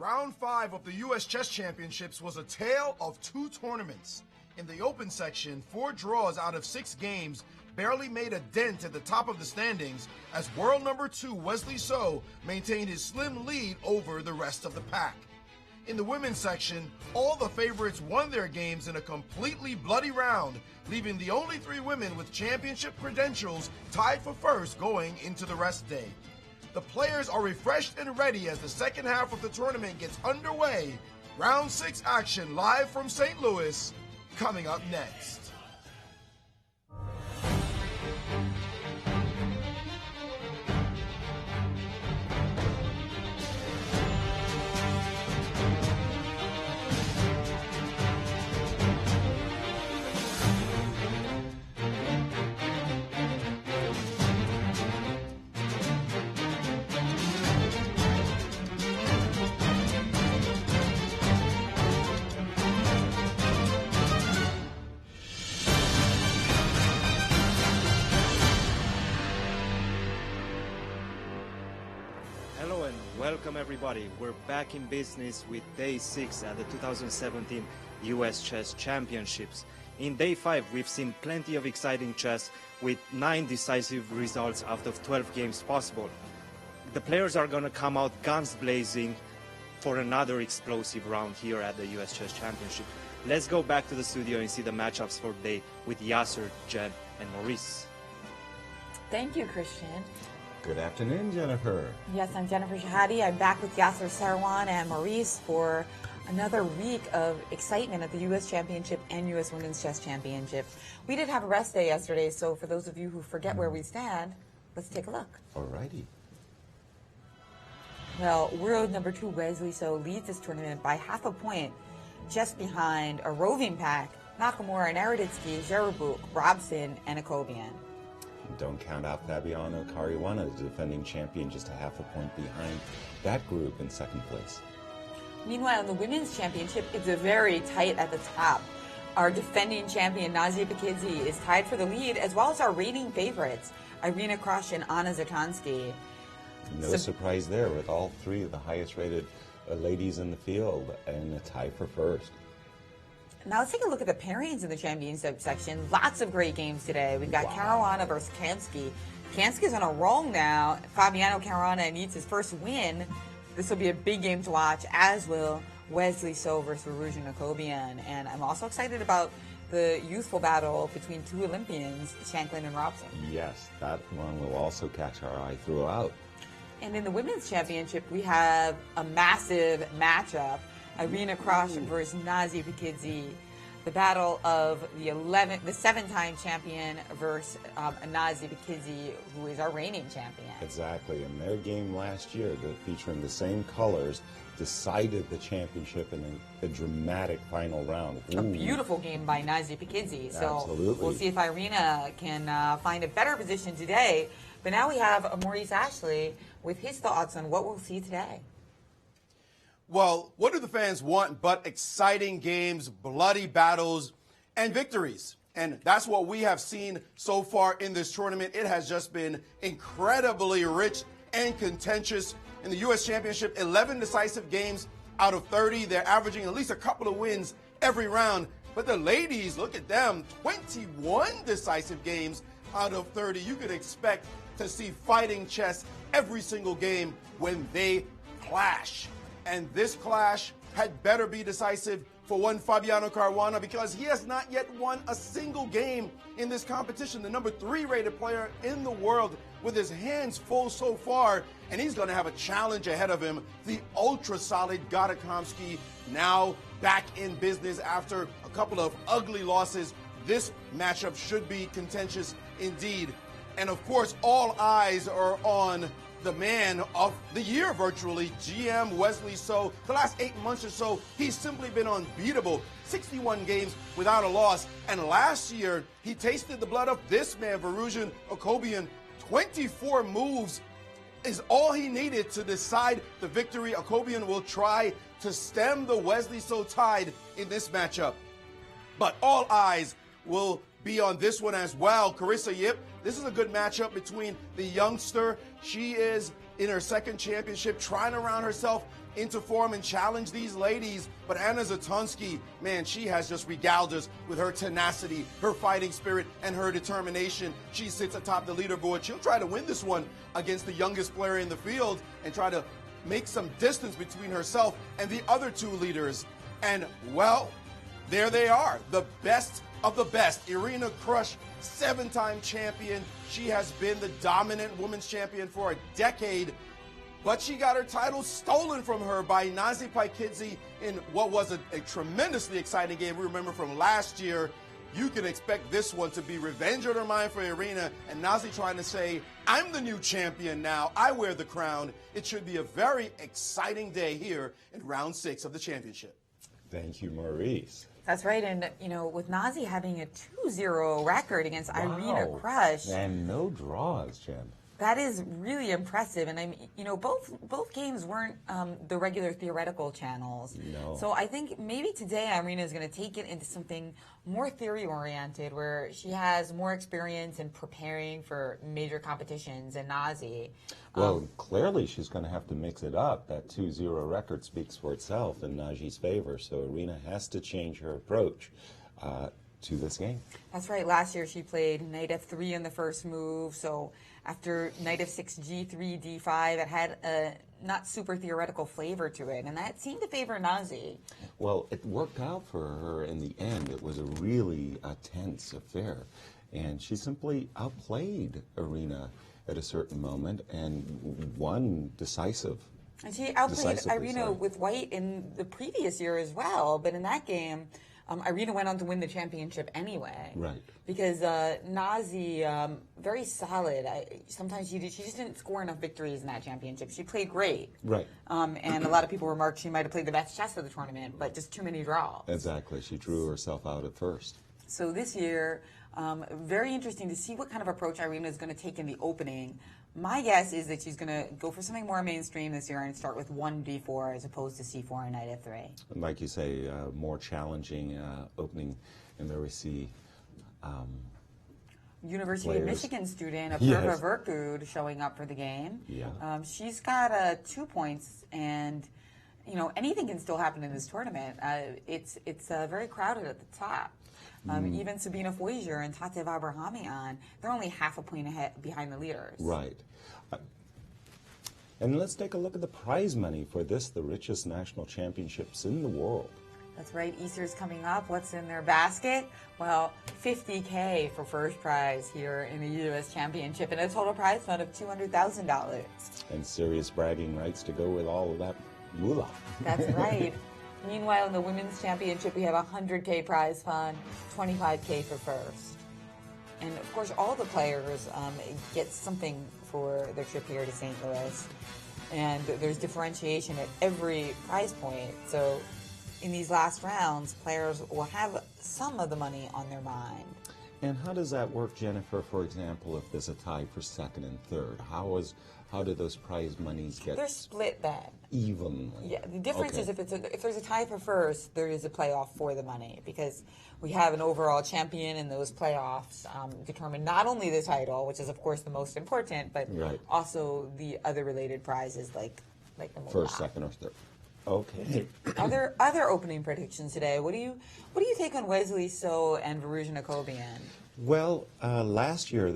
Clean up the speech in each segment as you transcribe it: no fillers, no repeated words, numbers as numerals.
Round 5 of the U.S. Chess Championships was a tale of two tournaments. In the open section, 4 draws out of 6 games barely made a dent at the top of the standings as world number 2 Wesley So maintained his slim lead over the rest of the pack. In the women's section, all the favorites won their games in a completely bloody round, leaving the only 3 women with championship credentials tied for first going into the rest day. The players are refreshed and ready as the second half of the tournament gets underway. Round 6 action live from St. Louis, coming up next. Welcome everybody, we're back in business with Day 6 at the 2017 US Chess Championships. In Day 5 we've seen plenty of exciting chess with 9 decisive results out of 12 games possible. The players are going to come out guns blazing for another explosive round here at the US Chess Championship. Let's go back to the studio and see the matchups for the day with Yasser, Jen and Maurice. Thank you, Cristian. Good afternoon, Jennifer. Yes, I'm Jennifer Shahade. I'm back with Yasser Seirawan and Maurice for another week of excitement at the U.S. Championship and U.S. Women's Chess Championship. We did have a rest day yesterday, so for those of you who forget where we stand, let's take a look. Alrighty. Well, world number 2 Wesley So leads this tournament by half a point, just behind a roving pack, Nakamura, Naroditsky, Zherubuk, Robson, and Akobian. Don't count out Fabiano, Caruana, the defending champion, just a half a point behind that group in second place. Meanwhile, in the women's championship, it's very tight at the top. Our defending champion, Nazia Paikidze, is tied for the lead, as well as our reigning favorites, Irina Krush and Anna Zatonski. No surprise there, with all 3 of the highest-rated ladies in the field and a tie for first. Now let's take a look at the pairings in the championship section. Lots of great games today. We've got Caruana versus Kansky. Kansky's on a roll now. Fabiano Caruana needs his first win. This will be a big game to watch, as will Wesley So versus Varuzhin Akobian. And I'm also excited about the youthful battle between 2 Olympians, Shanklin and Robson. Yes, that one will also catch our eye throughout. And in the women's championship, we have a massive matchup. Irina Krush versus Nazia Paikidze, the battle of the 7-time champion versus Nazia Paikidze, who is our reigning champion. Exactly, and their game last year, featuring the same colors, decided the championship in a dramatic final round. Ooh. A beautiful game by Nazia Paikidze. So Absolutely. We'll see if Irina can find a better position today. But now we have Maurice Ashley with his thoughts on what we'll see today. Well, what do the fans want but exciting games, bloody battles, and victories? And that's what we have seen so far in this tournament. It has just been incredibly rich and contentious. In the U.S. Championship, 11 decisive games out of 30. They're averaging at least a couple of wins every round. But the ladies, look at them, 21 decisive games out of 30. You could expect to see fighting chess every single game when they clash. And this clash had better be decisive for one Fabiano Caruana, because he has not yet won a single game in this competition. The number 3 rated player in the world, with his hands full so far, and he's going to have a challenge ahead of him. The ultra solid Gadakomsky, now back in business after a couple of ugly losses. This matchup should be contentious indeed. And of course, all eyes are on the man of the year virtually, GM Wesley So. The last 8 months or so, he's simply been unbeatable. 61 games without a loss. And last year, he tasted the blood of this man, Varuzhin Akobian. 24 moves is all he needed to decide the victory. Akobian will try to stem the Wesley So tide in this matchup. But all eyes will be on this one as well. Carissa Yip, this is a good matchup between the youngster. She is in her second championship, trying to round herself into form and challenge these ladies. But Anna Zatonski, man, she has just regaled us with her tenacity, her fighting spirit, and her determination. She sits atop the leaderboard. She'll try to win this one against the youngest player in the field and try to make some distance between herself and the other two leaders. And, well, there they are, the best of the best. Irina Krush, 7-time champion. She has been the dominant women's champion for a decade, but she got her title stolen from her by Nazi Paikidze in what was a tremendously exciting game. We remember from last year. You can expect this one to be revenge on her mind for Irina, and Nazi trying to say, I'm the new champion now. I wear the crown. It should be a very exciting day here in round 6 of the championship. Thank you, Maurice. That's right, and with Nazi having a 2-0 record against Irina Krush. And no draws, Jen. That is really impressive, and both games weren't the regular theoretical channels. No. So I think maybe today Irina is going to take it into something more theory-oriented, where she has more experience in preparing for major competitions than Nazi. Well, clearly she's going to have to mix it up. That 2-0 record speaks for itself in Nazi's favor, so Irina has to change her approach to this game. That's right. Last year she played knight f3 in the first move, so after knight f6, g3, d5, it had a not super theoretical flavor to it, and that seemed to favor Nazi. Well, it worked out for her in the end. It was a really tense affair, and she simply outplayed Irina at a certain moment and won decisive. And she outplayed Irina with white in the previous year as well, but in that game, Irina went on to win the championship anyway. Right. Because Nazi, very solid. Sometimes she just didn't score enough victories in that championship. She played great. Right. And a lot of people remarked she might have played the best chess of the tournament, but just too many draws. Exactly. She drew herself out at first. So this year, very interesting to see what kind of approach Irina is going to take in the opening. My guess is that she's going to go for something more mainstream this year and start with 1d4 as opposed to c4 and knight f3. And like you say, more challenging opening, and there we see University of Michigan student Apurva Yes. Verkud showing up for the game. Yeah. She's got 2 points, and anything can still happen in this tournament. It's very crowded at the top. Even Sabina Foizier and Tatev Abrahamian, they're only half a point ahead behind the leaders. Right. And let's take a look at the prize money for this, the richest national championships in the world. That's right. Easter's coming up. What's in their basket? Well, $50K for first prize here in the U.S. Championship, and a total prize fund of $200,000. And serious bragging rights to go with all of that moolah. That's right. Meanwhile, in the Women's Championship, we have a $100K prize fund, $25K for first. And, of course, all the players get something for their trip here to St. Louis. And there's differentiation at every prize point. So in these last rounds, players will have some of the money on their mind. And how does that work, Jennifer, for example, if there's a tie for second and third? How do those prize monies get They're split then. evenly? Yeah, the difference Okay. is if there's a tie for first, there is a playoff for the money, because we have an overall champion, and those playoffs determine not only the title, which is of course the most important, but Right. also the other related prizes like the moolah. First, second, or third. Okay. Other opening predictions today. What do you take on Wesley So and Varuzhina Kobian? Well, last year,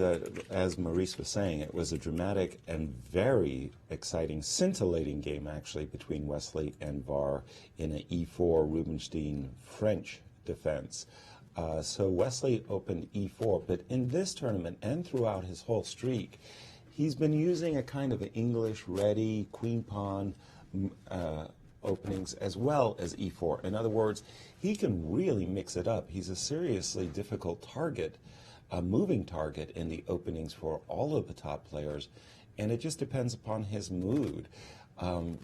as Maurice was saying, it was a dramatic and very exciting, scintillating game, actually, between Wesley and Var in an E4 Rubinstein French defense. So Wesley opened E4, but in this tournament and throughout his whole streak, he's been using a kind of an English ready queen pawn openings as well as E4. In other words, he can really mix it up. He's a seriously difficult target, a moving target in the openings for all of the top players, and it just depends upon his mood.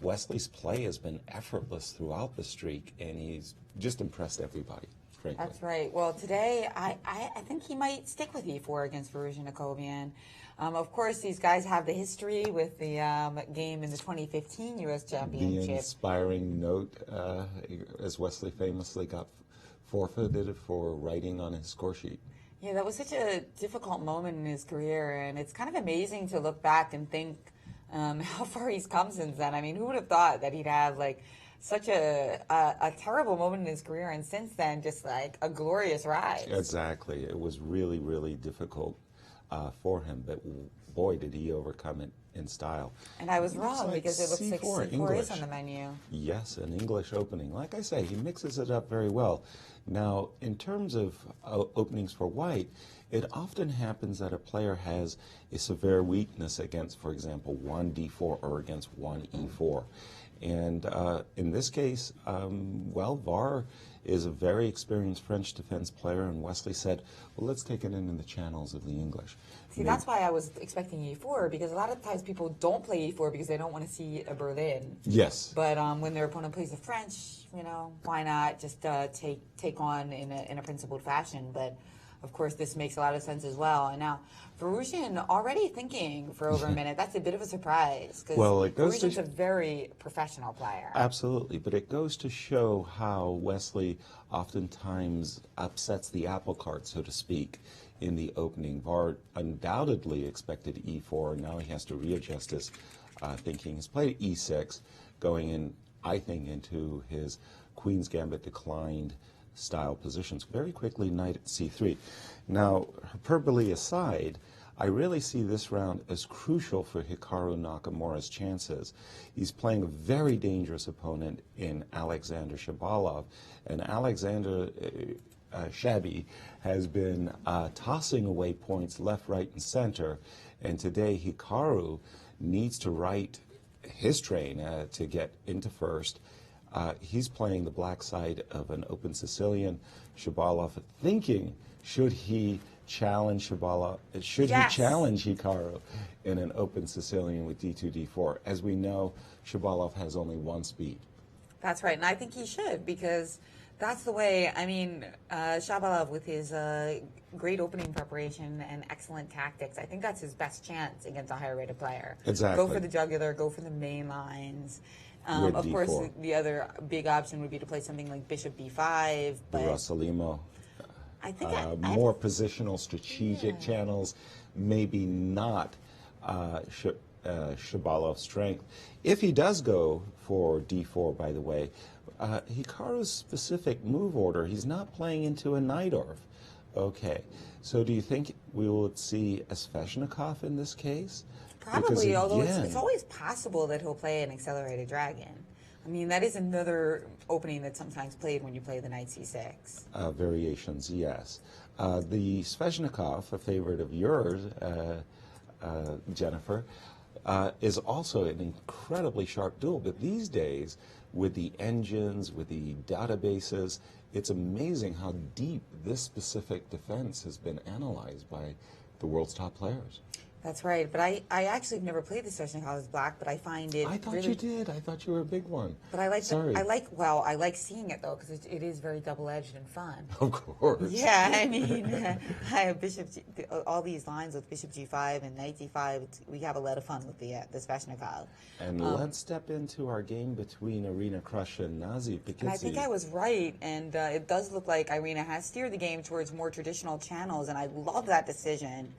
Wesley's play has been effortless throughout the streak, and he's just impressed everybody, frankly. That's right. Well, today I think he might stick with E4 against Varuzhina Kobian. Of course, these guys have the history with the game in the 2015 U.S. Championship. The inspiring note, as Wesley famously got forfeited for writing on his score sheet. Yeah, that was such a difficult moment in his career, and it's kind of amazing to look back and think how far he's come since then. I mean, who would have thought that he'd have like such a terrible moment in his career, and since then, just like a glorious rise. Exactly. It was really, really difficult for him, but boy, did he overcome it in style. And I was wrong like because it looks like C4 C4 is English. on the menu. Yes, an English opening. Like I say, he mixes it up very well. Now, in terms of openings for white, it often happens that a player has a severe weakness against, for example, 1d4 or against 1e4. And in this case, well, Var is a very experienced French defense player, and Wesley said, well, let's take it in the channels of the English. See, that's why I was expecting E4, because a lot of times people don't play E4 because they don't want to see a Berlin. Yes. But when their opponent plays the French, you know, why not just take on in a principled fashion? But of course, this makes a lot of sense as well. And now, Varusian already thinking for over a minute. That's a bit of a surprise, because Varusian's a very professional player. Absolutely, but it goes to show how Wesley oftentimes upsets the apple cart, so to speak, in the opening. Var undoubtedly expected E4, and now he has to readjust his thinking. He's played E6, going in, I think, into his Queen's Gambit declined style positions. Very quickly, knight at C3. Now, hyperbole aside, I really see this round as crucial for Hikaru Nakamura's chances. He's playing a very dangerous opponent in Alexander Shabalov, and Alexander Shabby has been tossing away points left, right, and center, and today Hikaru needs to right his train to get into first. He's playing the black side of an open Sicilian. Shabalov thinking, should he challenge Shabalov? Should he challenge Hikaru in an open Sicilian with D2, D4? As we know, Shabalov has only one speed. That's right, and I think he should, because that's the way. I mean, Shabalov with his great opening preparation and excellent tactics, I think that's his best chance against a higher rated player. Exactly. Go for the jugular, go for the main lines. With of D4. course, the other big option would be to play something like Bishop B5. But Rossalimo. I think more positional, strategic channels, maybe not Shabalov's strength. If he does go for D4, by the way, Hikaru's specific move order, he's not playing into a Najdorf. Okay, so do you think we will see a Sveshnikov in this case? Probably, because, although again, it's always possible that he'll play an accelerated dragon. I mean, that is another opening that's sometimes played when you play the knight c6. Variations, yes. The Sveshnikov, a favorite of yours, Jennifer, is also an incredibly sharp duel. But these days, with the engines, with the databases, it's amazing how deep this specific defense has been analyzed by the world's top players. That's right, but I actually have never played the Sveshnikov as black, but I find it. I thought really, you did. I thought you were a big one. But I like. Sorry. I like seeing it though, because it is very double-edged and fun. Of course. Yeah, I mean, I have all these lines with Bishop G5 and Knight D5. We have a lot of fun with the Sveshnikov. And let's step into our game between Irina Krush and Nazi Paikidze. And I think I was right, and it does look like Irina has steered the game towards more traditional channels, and I love that decision.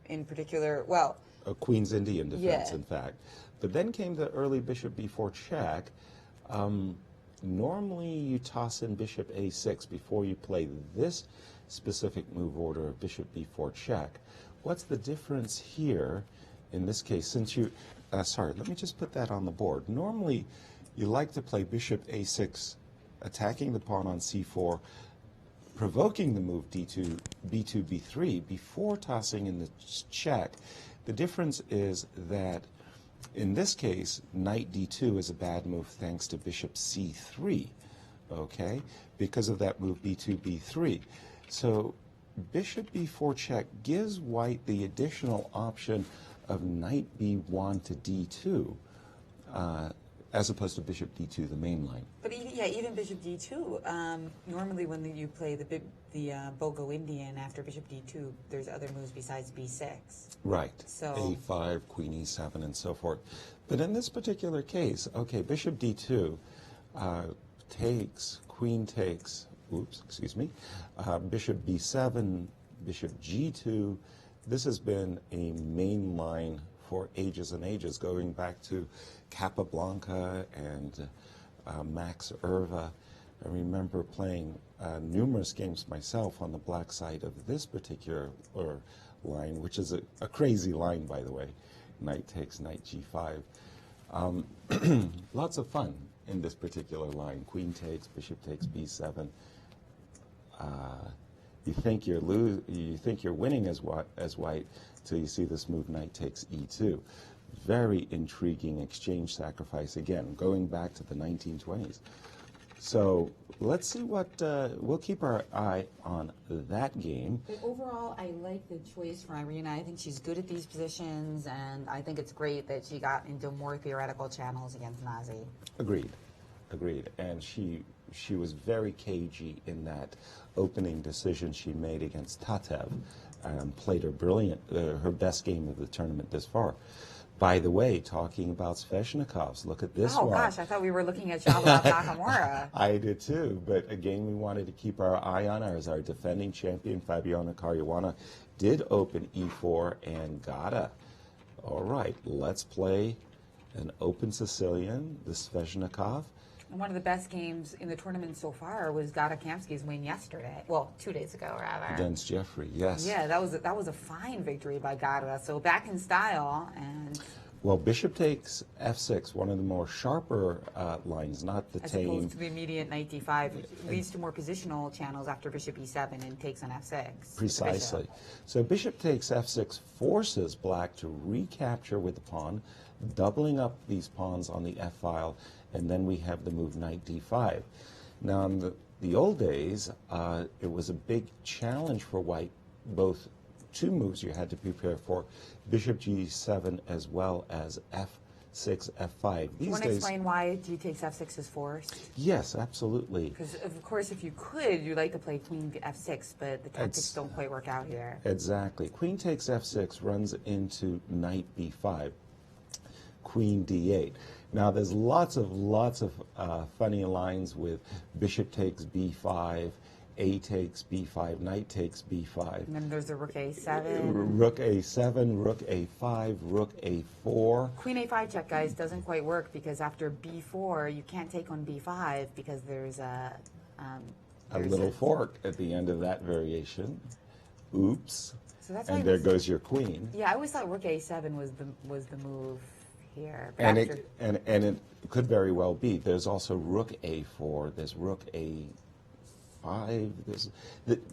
In particular, well, a Queen's Indian defense, yeah. in fact. But then came the early Bishop B4 check. Normally, you toss in Bishop A6 before you play this specific move order of Bishop B4 check. What's the difference here in this case? Since you, sorry, let me just put that on the board. Normally, you like to play Bishop A6, attacking the pawn on C4, provoking the move D2, B2, B3 before tossing in the check. The difference is that in this case, Knight D2 is a bad move thanks to Bishop C3, okay, because of that move B2, B3. So Bishop B4 check gives White the additional option of Knight B1 to D2, as opposed to Bishop D2, the main line. But even Bishop D2, normally when you play the Bogo Indian after Bishop D2, there's other moves besides B6. Right. So A5, Queen E7, and so forth. But in this particular case, okay, Bishop D2 takes, Queen takes, oops, excuse me, Bishop B7, Bishop G2. This has been a main line for ages and ages, going back to Capablanca and Max Erva. I remember playing numerous games myself on the black side of this particular line, which is a crazy line, by the way. Knight takes knight g5. Lots of fun in this particular line. Queen takes, bishop takes b7. You think you're winning as white till you see this move, knight takes e2. Very intriguing exchange sacrifice, again, going back to the 1920s. So let's see what, we'll keep our eye on that game. But overall, I like the choice for Irina. I think she's good at these positions, and I think it's great that she got into more theoretical channels against Nazi. Agreed. And she was very cagey in that opening decision she made against Tatev. Played her best game of the tournament this far. By the way, talking about Sveshnikovs, look at this one. Oh gosh, I thought we were looking at Shabalov Nakamura. I did too, but again, we wanted to keep our eye on her as our defending champion, Fabiano Caruana, did open e4 and Gata. All right, let's play an open Sicilian, the Sveshnikov. And one of the best games in the tournament so far was Gata Kamsky's win yesterday. Well, 2 days ago, rather. Against Jeffrey, yes. Yeah, that was a fine victory by Gata. So back in style. And well, bishop takes f6, one of the more sharper lines, not the as tame. opposed to the immediate knight d5, which leads to more positional channels after bishop e7 and takes on f6. Precisely. So bishop takes f6 forces black to recapture with the pawn, doubling up these pawns on the f-file, and then we have the move knight d5. Now, in the old days, it was a big challenge for white, both two moves you had to prepare for, bishop g7 as well as f6, f5. Do you want to explain why g takes f6 is forced? Yes, absolutely. Because, of course, if you could, you'd like to play queen f6, but the tactics don't quite work out here. Exactly. Queen takes f6 runs into knight b5, queen d8. Now, there's lots of funny lines with bishop takes b5, a takes b5, knight takes b5. And then there's the rook a7. Rook a7, rook a5, rook a4. Queen a5 check, guys, doesn't quite work because after b4, you can't take on b5 because there's a little fork at the end of that variation. Oops. So that's and there goes your queen. Yeah, I always thought rook a7 was the move here. And it could very well be. There's also rook a4. There's rook a5.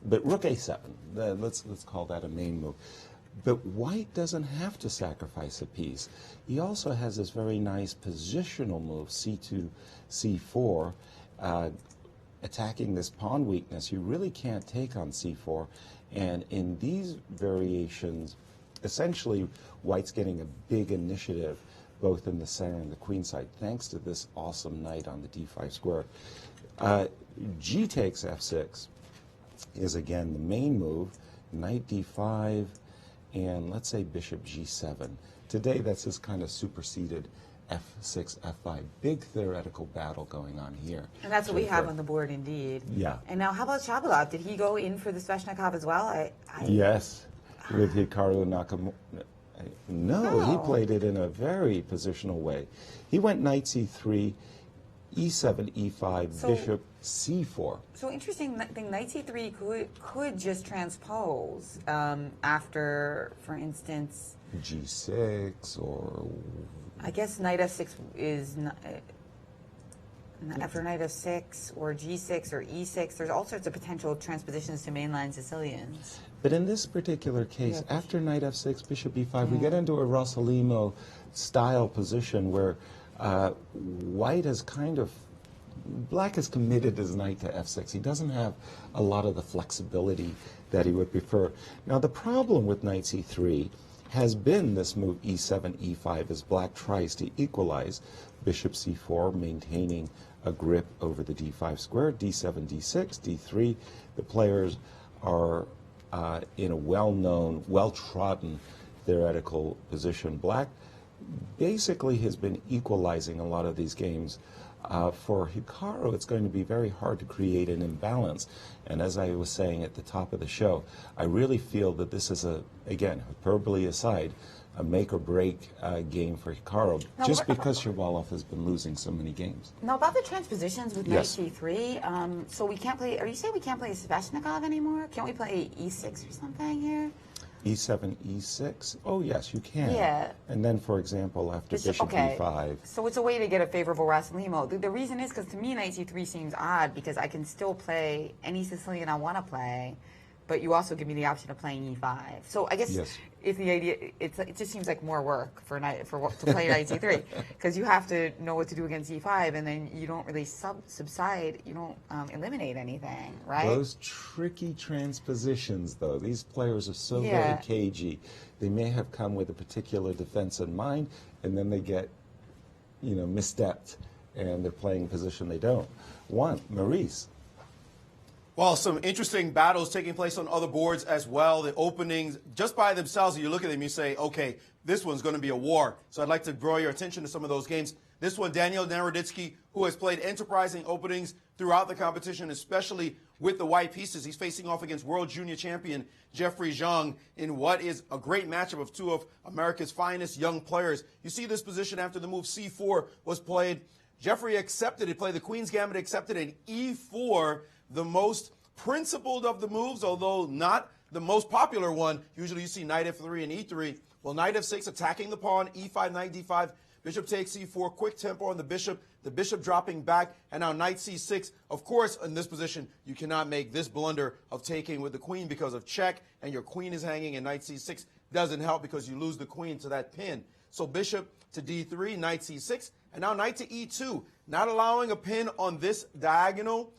But rook a7. Let's call that a main move. But white doesn't have to sacrifice a piece. He also has this very nice positional move, c2, c4, attacking this pawn weakness. You really can't take on c4. And in these variations, essentially, white's getting a big initiative both in the center and the queen side, thanks to this awesome knight on the d5 square. G takes f6 is, again, the main move, knight d5, and let's say bishop g7. Today, that's this kind of superseded f6, f5. Big theoretical battle going on here. And that's what we have on the board, indeed. Yeah. And now, how about Shabalov? Did he go in for the Sveshnikov as well? Yes, with Hikaru Nakamura. No, he played it in a very positional way. He went knight c3, e7, e5, bishop c4. So interesting thing, knight c3 could just transpose after, for instance, g6 or... I guess knight f6 is... after knight f6 or g6 or e6, there's all sorts of potential transpositions to mainline Sicilians. But in this particular case, after knight f6, bishop e5, we get into a Rossolimo style position where white has black has committed his knight to f6. He doesn't have a lot of the flexibility that he would prefer. Now, the problem with knight c3 has been this move e7, e5 as black tries to equalize bishop c4, maintaining a grip over the d5 square, d7, d6, d3. The players are in a well-known, well-trodden theoretical position. Black basically has been equalizing a lot of these games. For Hikaru, it's going to be very hard to create an imbalance. And as I was saying at the top of the show, I really feel that this is again, hyperbole aside, a make-or-break game for Hikaru, Now, just because Shabalov has been losing so many games. Now, about the transpositions with Yes. knight g3, so we can't play, are you saying we can't play Sveshnikov anymore? Can't we play e6 or something here? E7, E6? Oh, yes, you can. Yeah. And then, for example, after It's- bishop okay. E5. So it's a way to get a favorable Rasalimo. The reason is because to me, knight c3 seems odd because I can still play any Sicilian I want to play, but you also give me the option of playing e5. So I guess Yes. if the idea, it just seems like more work to play knight c3 because you have to know what to do against e5, and then you don't really subside, you don't eliminate anything, right? Those tricky transpositions, though, these players are so Yeah. very cagey. They may have come with a particular defense in mind, and then they get, misstepped, and they're playing a position they don't want. Maurice. Well, some interesting battles taking place on other boards as well. The openings, just by themselves, you look at them, you say, okay, this one's going to be a war. So I'd like to draw your attention to some of those games. This one, Daniel Naroditsky, who has played enterprising openings throughout the competition, especially with the white pieces. He's facing off against world junior champion Jeffrey Zhang in what is a great matchup of two of America's finest young players. You see this position after the move C4 was played. Jeffrey accepted it, played the Queen's Gambit, accepted an E4, the most principled of the moves, although not the most popular one. Usually you see knight F3 and E3. Well, knight F6 attacking the pawn, E5, knight D5, bishop takes E4, quick tempo on the bishop dropping back, and now knight C6. Of course, in this position, you cannot make this blunder of taking with the queen because of check, and your queen is hanging, and knight C6 doesn't help because you lose the queen to that pin. So bishop to D3, knight C6, and now knight to E2, not allowing a pin on this diagonal.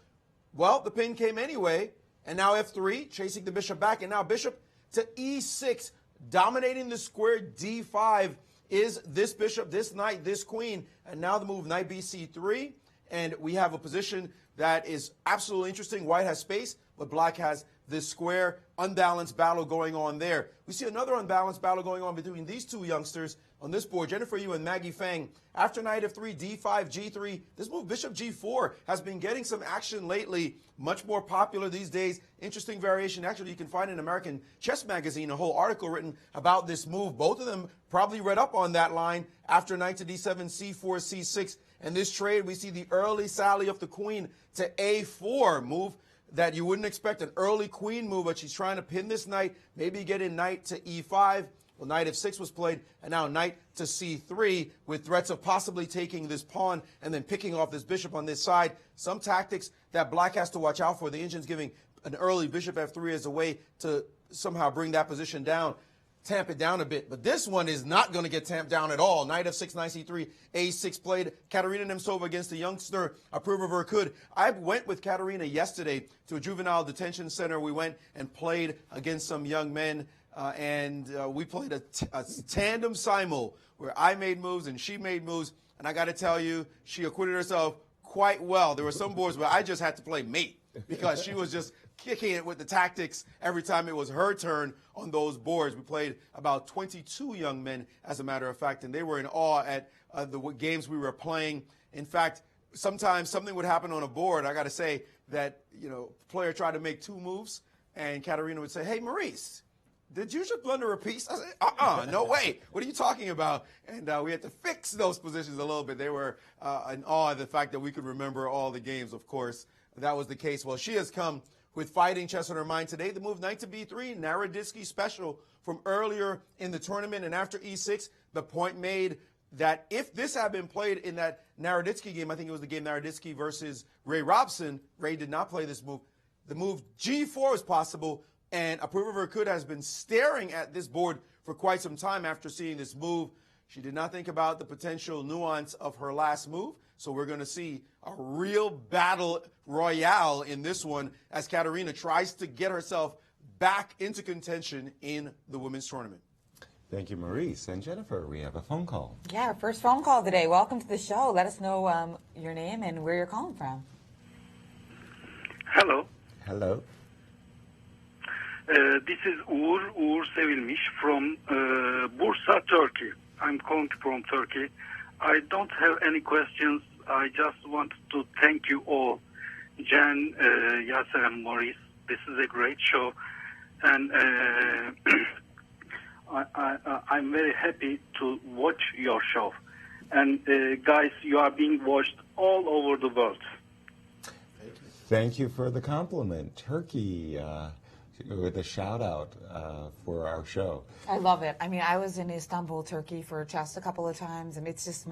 Well, the pin came anyway, and now F3, chasing the bishop back, and now bishop to E6, dominating the square D5 is this bishop, this knight, this queen, and now the move knight BC3, and we have a position that is absolutely interesting. White has space, but black has this square, unbalanced battle going on there. We see another unbalanced battle going on between these two youngsters on this board, Jennifer Yu and Maggie Fang. After knight F3, D5, G3, this move, bishop G4, has been getting some action lately, much more popular these days. Interesting variation. Actually, you can find in American Chess Magazine a whole article written about this move. Both of them probably read up on that line after knight to D7, C4, C6. And this trade, we see the early sally of the queen to A4, move that you wouldn't expect, an early queen move, but she's trying to pin this knight, maybe get in knight to E5. Well, knight F6 was played, and now knight to C3 with threats of possibly taking this pawn and then picking off this bishop on this side. Some tactics that black has to watch out for. The Indians giving an early bishop F3 as a way to somehow bring that position down, tamp it down a bit. But this one is not going to get tamped down at all. Knight F6, knight C3, A6 played. Katerina Nemtsova against the youngster Apoorva Verkud. I went with Katerina yesterday to a juvenile detention center. We went and played against some young men. We played a tandem simul where I made moves and she made moves. And I got to tell you, she acquitted herself quite well. There were some boards where I just had to play mate because she was just kicking it with the tactics every time it was her turn on those boards. We played about 22 young men, as a matter of fact, and they were in awe at the games we were playing. In fact, sometimes something would happen on a board. I got to say that, a player tried to make two moves, and Katerina would say, "Hey, Maurice, did you just blunder a piece?" I said, no way. What are you talking about? And we had to fix those positions a little bit. They were in awe of the fact that we could remember all the games, of course. That was the case. Well, she has come with fighting chess on her mind today. The move knight to B3, Naroditsky special from earlier in the tournament. And after E6, the point made that if this had been played in that Naroditsky game, I think it was the game Naroditsky versus Ray Robson, Ray did not play this move. The move G4 is possible. And Apoorva Verkud has been staring at this board for quite some time after seeing this move. She did not think about the potential nuance of her last move. So we're going to see a real battle royale in this one as Katerina tries to get herself back into contention in the women's tournament. Thank you, Maurice. And Jennifer, we have a phone call. Yeah, our first phone call today. Welcome to the show. Let us know your name and where you're calling from. Hello. Hello. This is Uğur Sevilmiş from Bursa, Turkey. I'm calling from Turkey. I don't have any questions. I just want to thank you all, Jen, Yasser, and Maurice. This is a great show. And I'm very happy to watch your show. And guys, you are being watched all over the world. Thank you for the compliment. Turkey, with a shout out for our show. I love it. I mean, I was in Istanbul, Turkey for chess a couple of times, and it's just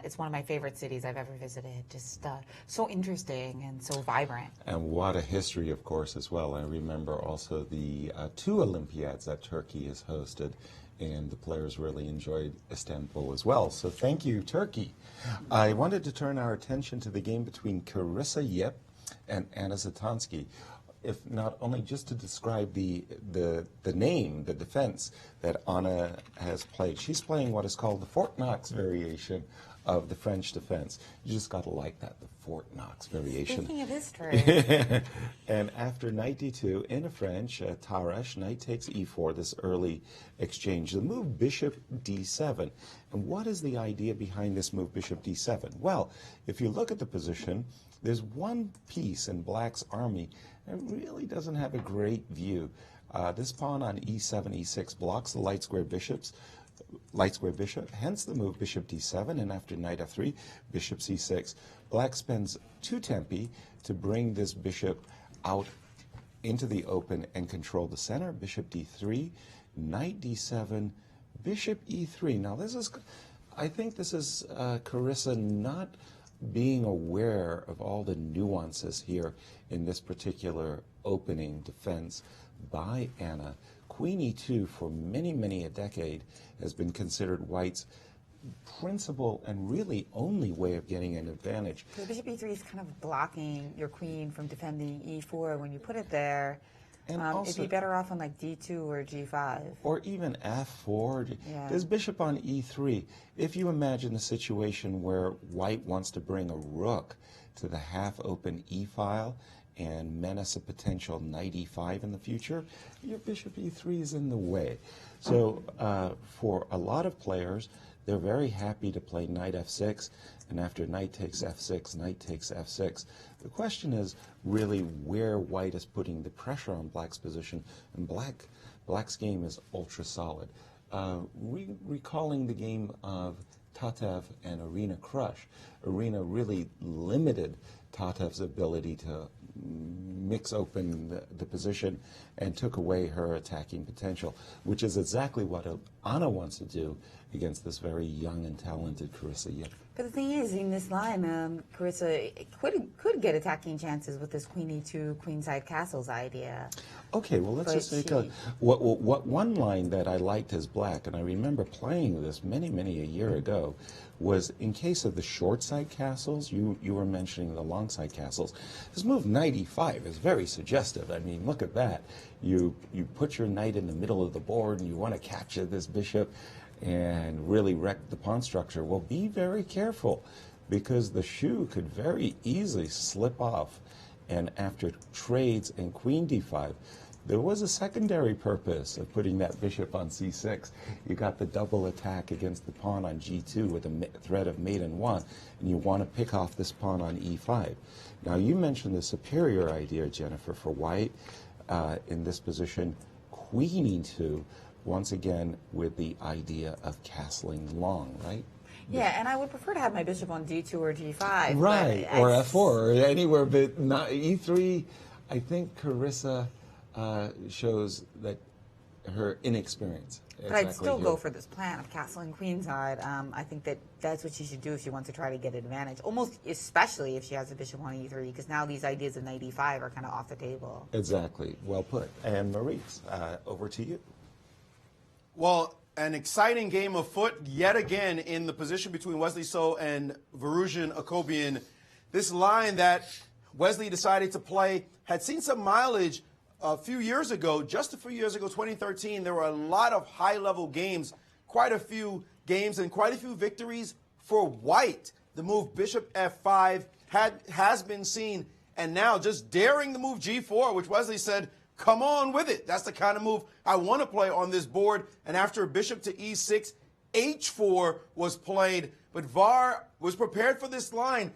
it's one of my favorite cities I've ever visited. Just so interesting and so vibrant. And what a history, of course, as well. I remember also the 2 Olympiads that Turkey has hosted, and the players really enjoyed Istanbul as well. So thank you, Turkey. I wanted to turn our attention to the game between Carissa Yip and Anna Zatonski, if not only just to describe the name, the defense that Anna has played. She's playing what is called the Fort Knox variation of the French defense. You just got to like that, the Fort Knox variation. Speaking of history. And after knight d2 in a French, Taresh, knight takes e4, this early exchange. The move bishop d7. And what is the idea behind this move bishop d7? Well, if you look at the position, there's one piece in Black's army that really doesn't have a great view. This pawn on e7, e6 blocks the light square bishop, hence the move bishop d7, and after knight f3, bishop c6. Black spends 2 tempi to bring this bishop out into the open and control the center. Bishop d3, knight d7, bishop e3. Now I think this is Carissa not being aware of all the nuances here in this particular opening defense by Anna. Queen e2 for many a decade has been considered White's principal and really only way of getting an advantage. So bishop e3 is kind of blocking your queen from defending e4. When you put it there, And also, it'd be better off on like d2 or g5. Or even f4. Yeah. There's bishop on e3. If you imagine a situation where White wants to bring a rook to the half-open e-file and menace a potential knight e5 in the future, your bishop e3 is in the way. So for a lot of players, they're very happy to play knight f6, and after knight takes f6, knight takes f6. The question is really where White is putting the pressure on Black's position, and Black's game is ultra solid. Recalling the game of Tatev and Irina Krush, Irina really limited Tatev's ability to mix open the position and took away her attacking potential, which is exactly what Anna wants to do against this very young and talented Carissa Yip. But the thing is, in this line, Carissa could get attacking chances with this queen e2, queenside castles idea. Okay, well, let's just take a what one line that I liked as Black, and I remember playing this many a year ago, was in case of the short side castles, you were mentioning the long side castles. This move knight e5 is very suggestive. I mean, look at that. You put your knight in the middle of the board and you want to capture this bishop and really wreck the pawn structure. Well, be very careful, because the shoe could very easily slip off. And after trades and queen d5, there was a secondary purpose of putting that bishop on c6. You got the double attack against the pawn on g2 with the threat of mate in 1, and you want to pick off this pawn on e5. Now, you mentioned the superior idea, Jennifer, for White in this position, queen e2, once again with the idea of castling long, right? Yeah, and I would prefer to have my bishop on d2 or g5. Right, or f4, or anywhere, but not e3. I think Carissa shows that her inexperience. But I'd still go for this plan of castling queenside. I think that's what she should do if she wants to try to get advantage, almost especially if she has a bishop on e3, because now these ideas of knight e5 are kind of off the table. Exactly. Well put. And Maurice, over to you. Well, an exciting game of foot yet again in the position between Wesley So and Varuzhin Akobian. This line that Wesley decided to play had seen some mileage a few years ago. Just a few years ago, 2013, there were a lot of high-level games, quite a few games and quite a few victories for White. The move bishop f5 has been seen, and now just daring the move g4, which Wesley said, come on with it. That's the kind of move I want to play on this board. And after bishop to e6, h4 was played. But VAR was prepared for this line.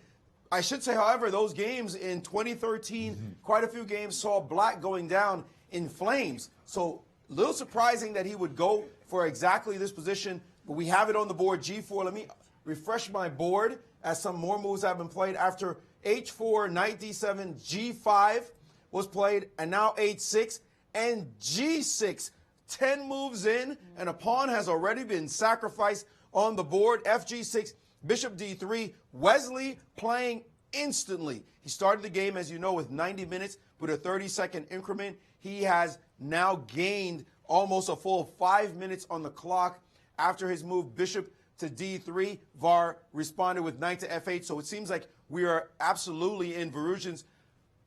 I should say, however, those games in 2013, quite a few games saw Black going down in flames. So a little surprising that he would go for exactly this position, but we have it on the board, G4. Let me refresh my board as some more moves have been played. After H4, knight D7, G5 was played, and now H6 and G6. 10 moves in, and a pawn has already been sacrificed on the board. FG6, bishop D3. Wesley playing instantly. He started the game, as you know, with 90 minutes with a 30-second increment. He has now gained almost a full 5 minutes on the clock after his move bishop to D3. VAR responded with knight to F8, so it seems like we are absolutely in Varuzhin's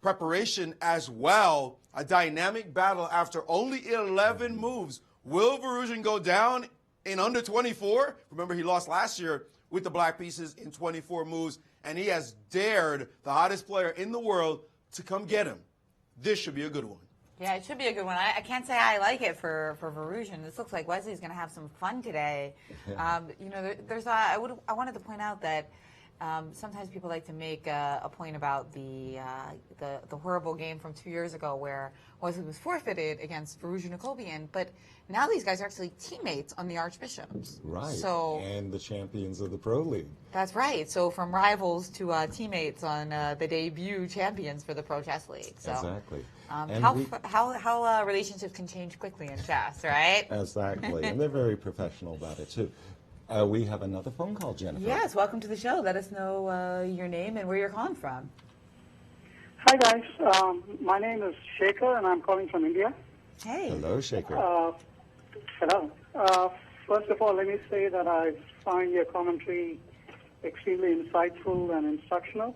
preparation as well. A dynamic battle after only 11 moves. Will Varuzhin go down in under 24? Remember, he lost last year with the black pieces in 24 moves, and he has dared the hottest player in the world to come get him. This should be a good one. Yeah, it should be a good one. I can't say I like it for Varuzhin. This looks like Wesley's going to have some fun today. You know, I wanted to point out that sometimes people like to make a point about the horrible game from 2 years ago where Wesley was forfeited against Varuzhin Akobian, but now these guys are actually teammates on the Archbishops. Right, so, and the champions of the Pro League. That's right. So from rivals to teammates on the debut champions for the Pro Chess League. So, exactly. How relationships can change quickly in chess, right? Exactly, and they're very professional about it too. We have another phone call, Jennifer. Yes, welcome to the show. Let us know your name and where you're calling from. Hi, guys. My name is Shekhar, and I'm calling from India. Hey. Hello, Shekhar. Hello. First of all, let me say that I find your commentary extremely insightful and instructional.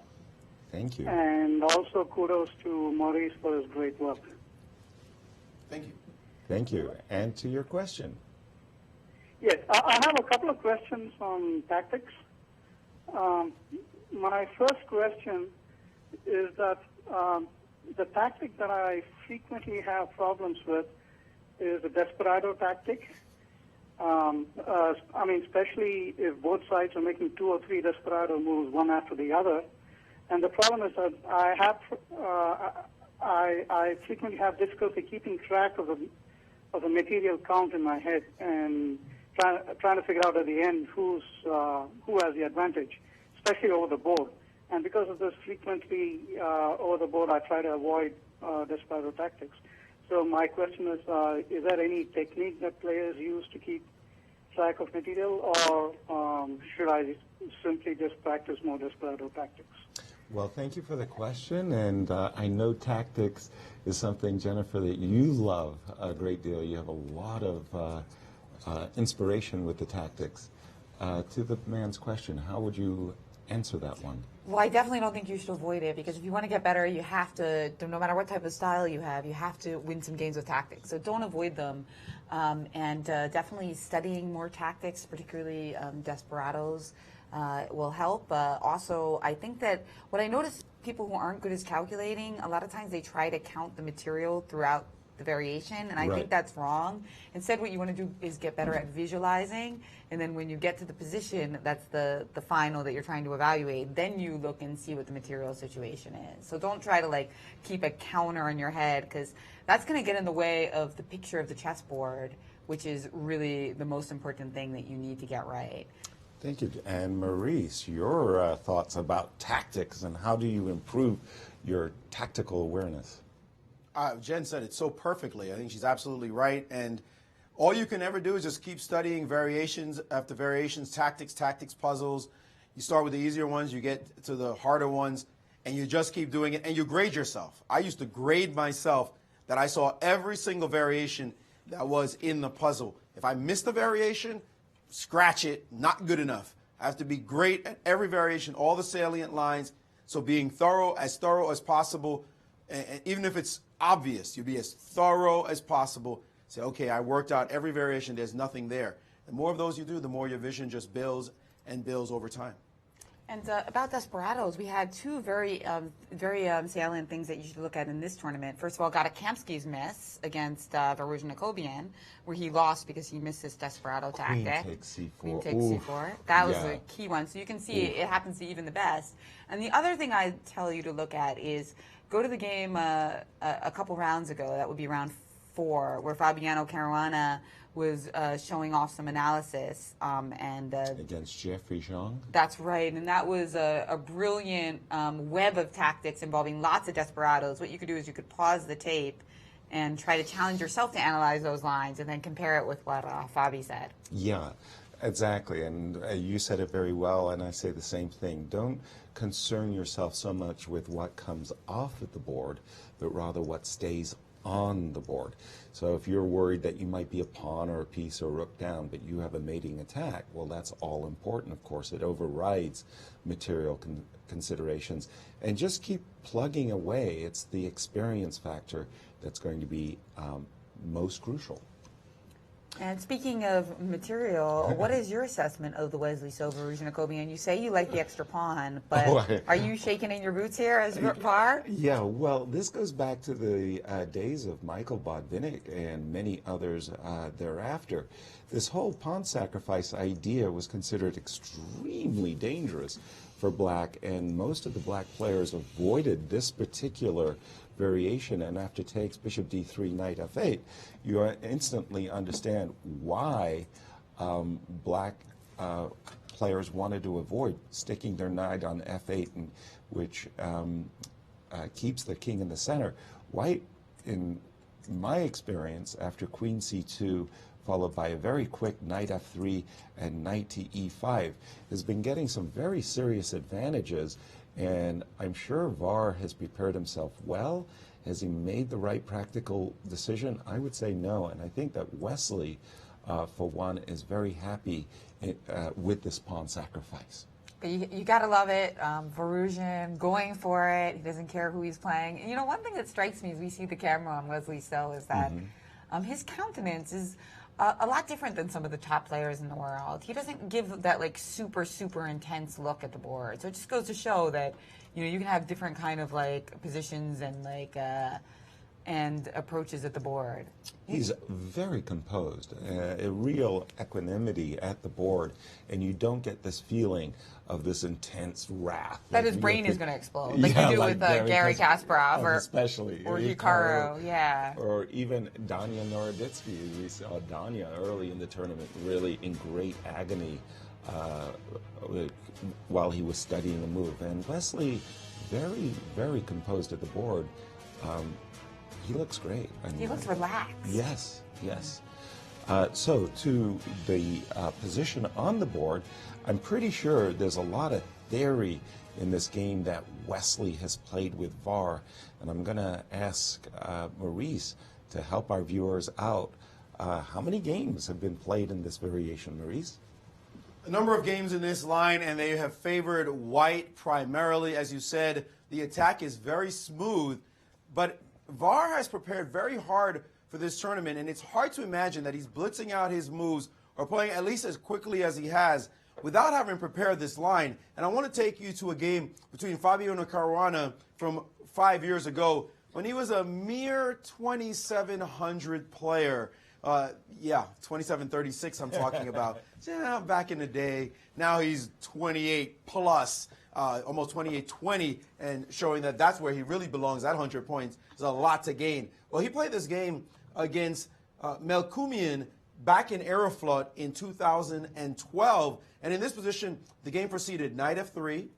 Thank you. And also kudos to Maurice for his great work. Thank you. Thank you. And to your question. Yes, I have a couple of questions on tactics. My first question is that the tactic that I frequently have problems with is the desperado tactic. I mean, especially if both sides are making 2 or 3 desperado moves one after the other. And the problem is that I frequently have difficulty keeping track of the material count in my head and trying to figure out at the end who has the advantage, especially over the board. And because of this, frequently over the board, I try to avoid desperado tactics. So my question is there any technique that players use to keep track of material, or should I simply just practice more desperado tactics? Well, thank you for the question, and I know tactics is something, Jennifer, that you love a great deal. You have a lot of inspiration with the tactics. To the man's question, how would you answer that one? Well, I definitely don't think you should avoid it, because if you want to get better, you have to, no matter what type of style you have to win some games with tactics. So don't avoid them. And definitely studying more tactics, particularly desperados, will help. Also, I think that what I notice, people who aren't good at calculating, a lot of times they try to count the material throughout the variation, and I think that's wrong. Instead, what you want to do is get better at visualizing, and then when you get to the position that's the final that you're trying to evaluate, then you look and see what the material situation is. So don't try to like keep a counter in your head, because that's going to get in the way of the picture of the chessboard, which is really the most important thing that you need to get right. Thank you. And Maurice, your thoughts about tactics and how do you improve your tactical awareness? Jen said it so perfectly. I think she's absolutely right. And all you can ever do is just keep studying variations after variations, tactics, puzzles. You start with the easier ones, you get to the harder ones, and you just keep doing it, and you grade yourself. I used to grade myself that I saw every single variation that was in the puzzle. If I missed a variation, scratch it, not good enough. I have to be great at every variation, all the salient lines. So being thorough as possible, and even if it's obvious, you be as thorough as possible. Say, okay, I worked out every variation, there's nothing there. The more of those you do, the more your vision just builds and builds over time. And about desperados, we had two very salient things that you should look at in this tournament. First of all, Gatakamsky's miss against Varuzhin Akobian, where he lost because he missed his desperado tactic. Queen takes C4. Queen takes C4. That was the key one. So you can see it happens to even the best. And the other thing I tell you to look at is go to the game a couple rounds ago. That would be round 4, where Fabiano Caruana was showing off some analysis. Against Jeffrey Zhang? That's right, and that was a brilliant web of tactics involving lots of desperados. What you could do is you could pause the tape and try to challenge yourself to analyze those lines and then compare it with what Fabi said. Yeah, exactly. And you said it very well, and I say the same thing. Don't concern yourself so much with what comes off of the board, but rather what stays on the board. So if you're worried that you might be a pawn or a piece or rook down, but you have a mating attack, well, that's all important, of course. It overrides material considerations. And just keep plugging away. It's the experience factor that's going to be most crucial. And speaking of material, what is your assessment of the Wesley So Varusian Jacobian? You say you like the extra pawn, but are you shaking in your boots here as VAR? Yeah, well, this goes back to the days of Michael Botvinnik and many others thereafter. This whole pawn sacrifice idea was considered extremely dangerous for black, and most of the black players avoided this particular variation. And after takes bishop d3, knight f8, you instantly understand why black players wanted to avoid sticking their knight on f8, which keeps the king in the center. White, in my experience, after queen c2, followed by a very quick knight f3 and knight to e5, has been getting some very serious advantages. And I'm sure VAR has prepared himself well. Has he made the right practical decision? I would say no. And I think that Wesley, for one, is very happy with this pawn sacrifice. But you got to love it. Varusian going for it. He doesn't care who he's playing. And, you know, one thing that strikes me as we see the camera on Wesley So is that his countenance is a lot different than some of the top players in the world. He doesn't give that like super intense look at the board. So it just goes to show that, you know, you can have different kind of like positions and like and approaches at the board. He's very composed, a real equanimity at the board, and you don't get this feeling of this intense wrath. That his brain is going to explode, like you do like with Gary Kasparov or Hikaru, yeah. Or even Danya Noroditsky. We saw Danya early in the tournament really in great agony while he was studying the move. And Wesley, very composed at the board. He looks great. He looks relaxed. Yes, yes. So to the position on the board, I'm pretty sure there's a lot of theory in this game that Wesley has played with VAR, and I'm going to ask Maurice to help our viewers out. How many games have been played in this variation, Maurice? A number of games in this line, and they have favored white primarily. As you said, the attack is very smooth, but VAR has prepared very hard for this tournament, and it's hard to imagine that he's blitzing out his moves or playing at least as quickly as he has without having prepared this line. And I want to take you to a game between Fabiano Caruana from 5 years ago when he was a mere 2,700 player. 2736 I'm talking about. Yeah, back in the day. Now he's 28 plus, almost 2820, and showing that that's where he really belongs at 100 points. There's a lot to gain. Well, he played this game against Melkumian back in Aeroflot in 2012. And in this position, the game proceeded knight f3,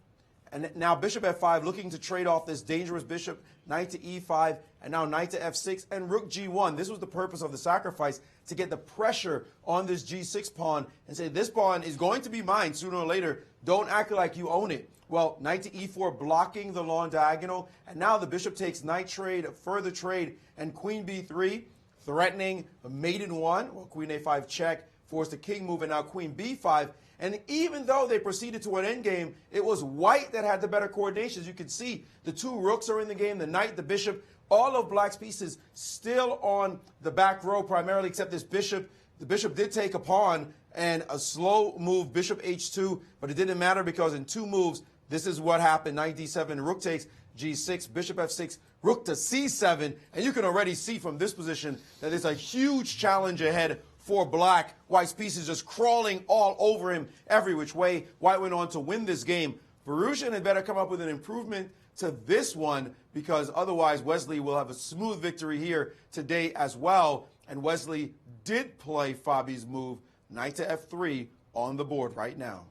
and now bishop f5, looking to trade off this dangerous bishop, knight to e5, and now knight to f6, and rook g1. This was the purpose of the sacrifice, to get the pressure on this g6 pawn and say, this pawn is going to be mine sooner or later. Don't act like you own it. Well, knight to e4, blocking the long diagonal, and now the bishop takes knight trade, further trade, and queen b3, threatening a maiden one. Well, queen a5 check, forced the king move, and now queen b5. And even though they proceeded to an endgame, it was white that had the better coordination. As you can see, the two rooks are in the game, the knight, the bishop, all of black's pieces still on the back row primarily, except this bishop. The bishop did take a pawn and a slow move, bishop h2, but it didn't matter because in two moves, this is what happened. Knight d7, rook takes g6, bishop f6, rook to c7, and you can already see from this position that there's a huge challenge ahead for black. White's pieces just crawling all over him every which way. White went on to win this game. Varusian had better come up with an improvement to this one, because otherwise Wesley will have a smooth victory here today as well. And Wesley did play Fabi's move, knight to f3, on the board right now.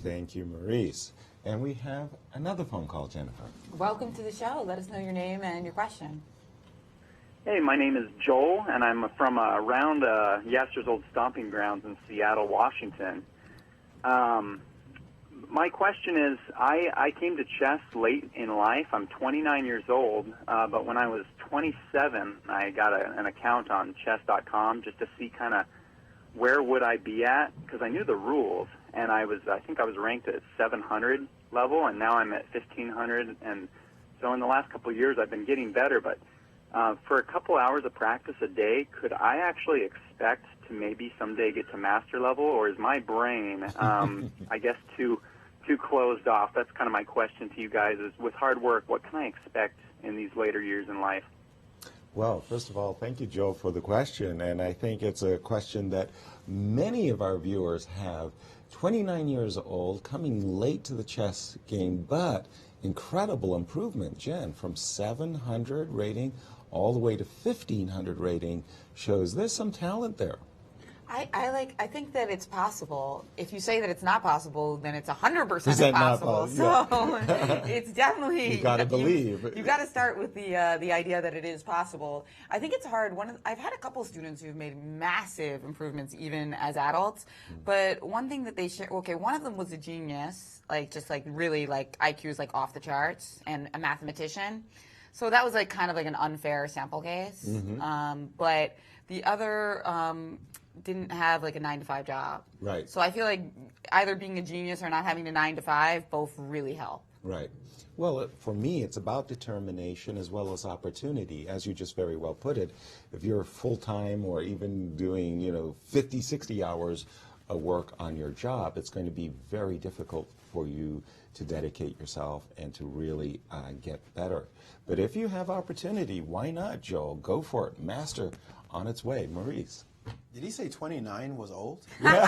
Thank you, Maurice. And we have another phone call, Jennifer. Welcome to the show. Let us know your name and your question. Hey, my name is Joel, and I'm from around Yasser's old stomping grounds in Seattle, Washington. My question is, I came to chess late in life. I'm 29 years old, but when I was 27, I got an account on chess.com just to see kind of where would I be at, because I knew the rules, and I think I was ranked at 700 level, and now I'm at 1500, and so in the last couple of years I've been getting better, but for a couple hours of practice a day, could I actually expect to maybe someday get to master level, or is my brain, I guess, too closed off? That's kind of my question to you guys, is with hard work, what can I expect in these later years in life? Well, first of all, thank you, Joe, for the question. And I think it's a question that many of our viewers have. 29 years old, coming late to the chess game, but incredible improvement, Jen, from 700 rating all the way to 1500 rating shows there's some talent there. I think that it's possible. If you say that it's not possible, then it's 100% Is that not impossible. So it's definitely you got to believe. You got to start with the idea that it is possible. I think it's hard. I've had a couple students who've made massive improvements even as adults. But one thing that they share, one of them was a genius, really IQ's off the charts, and a mathematician. So that was kind of an unfair sample case. But the other didn't have a 9-to-5 job. Right. So I feel like either being a genius or not having a 9-to-5 both really help. Right. Well, for me, it's about determination as well as opportunity. As you just very well put it, if you're full-time or even doing, 50, 60 hours of work on your job, it's going to be very difficult for you to dedicate yourself and to really get better. But if you have opportunity, why not, Joel? Go for it. Master on its way. Maurice. Did he say 29 was old? That's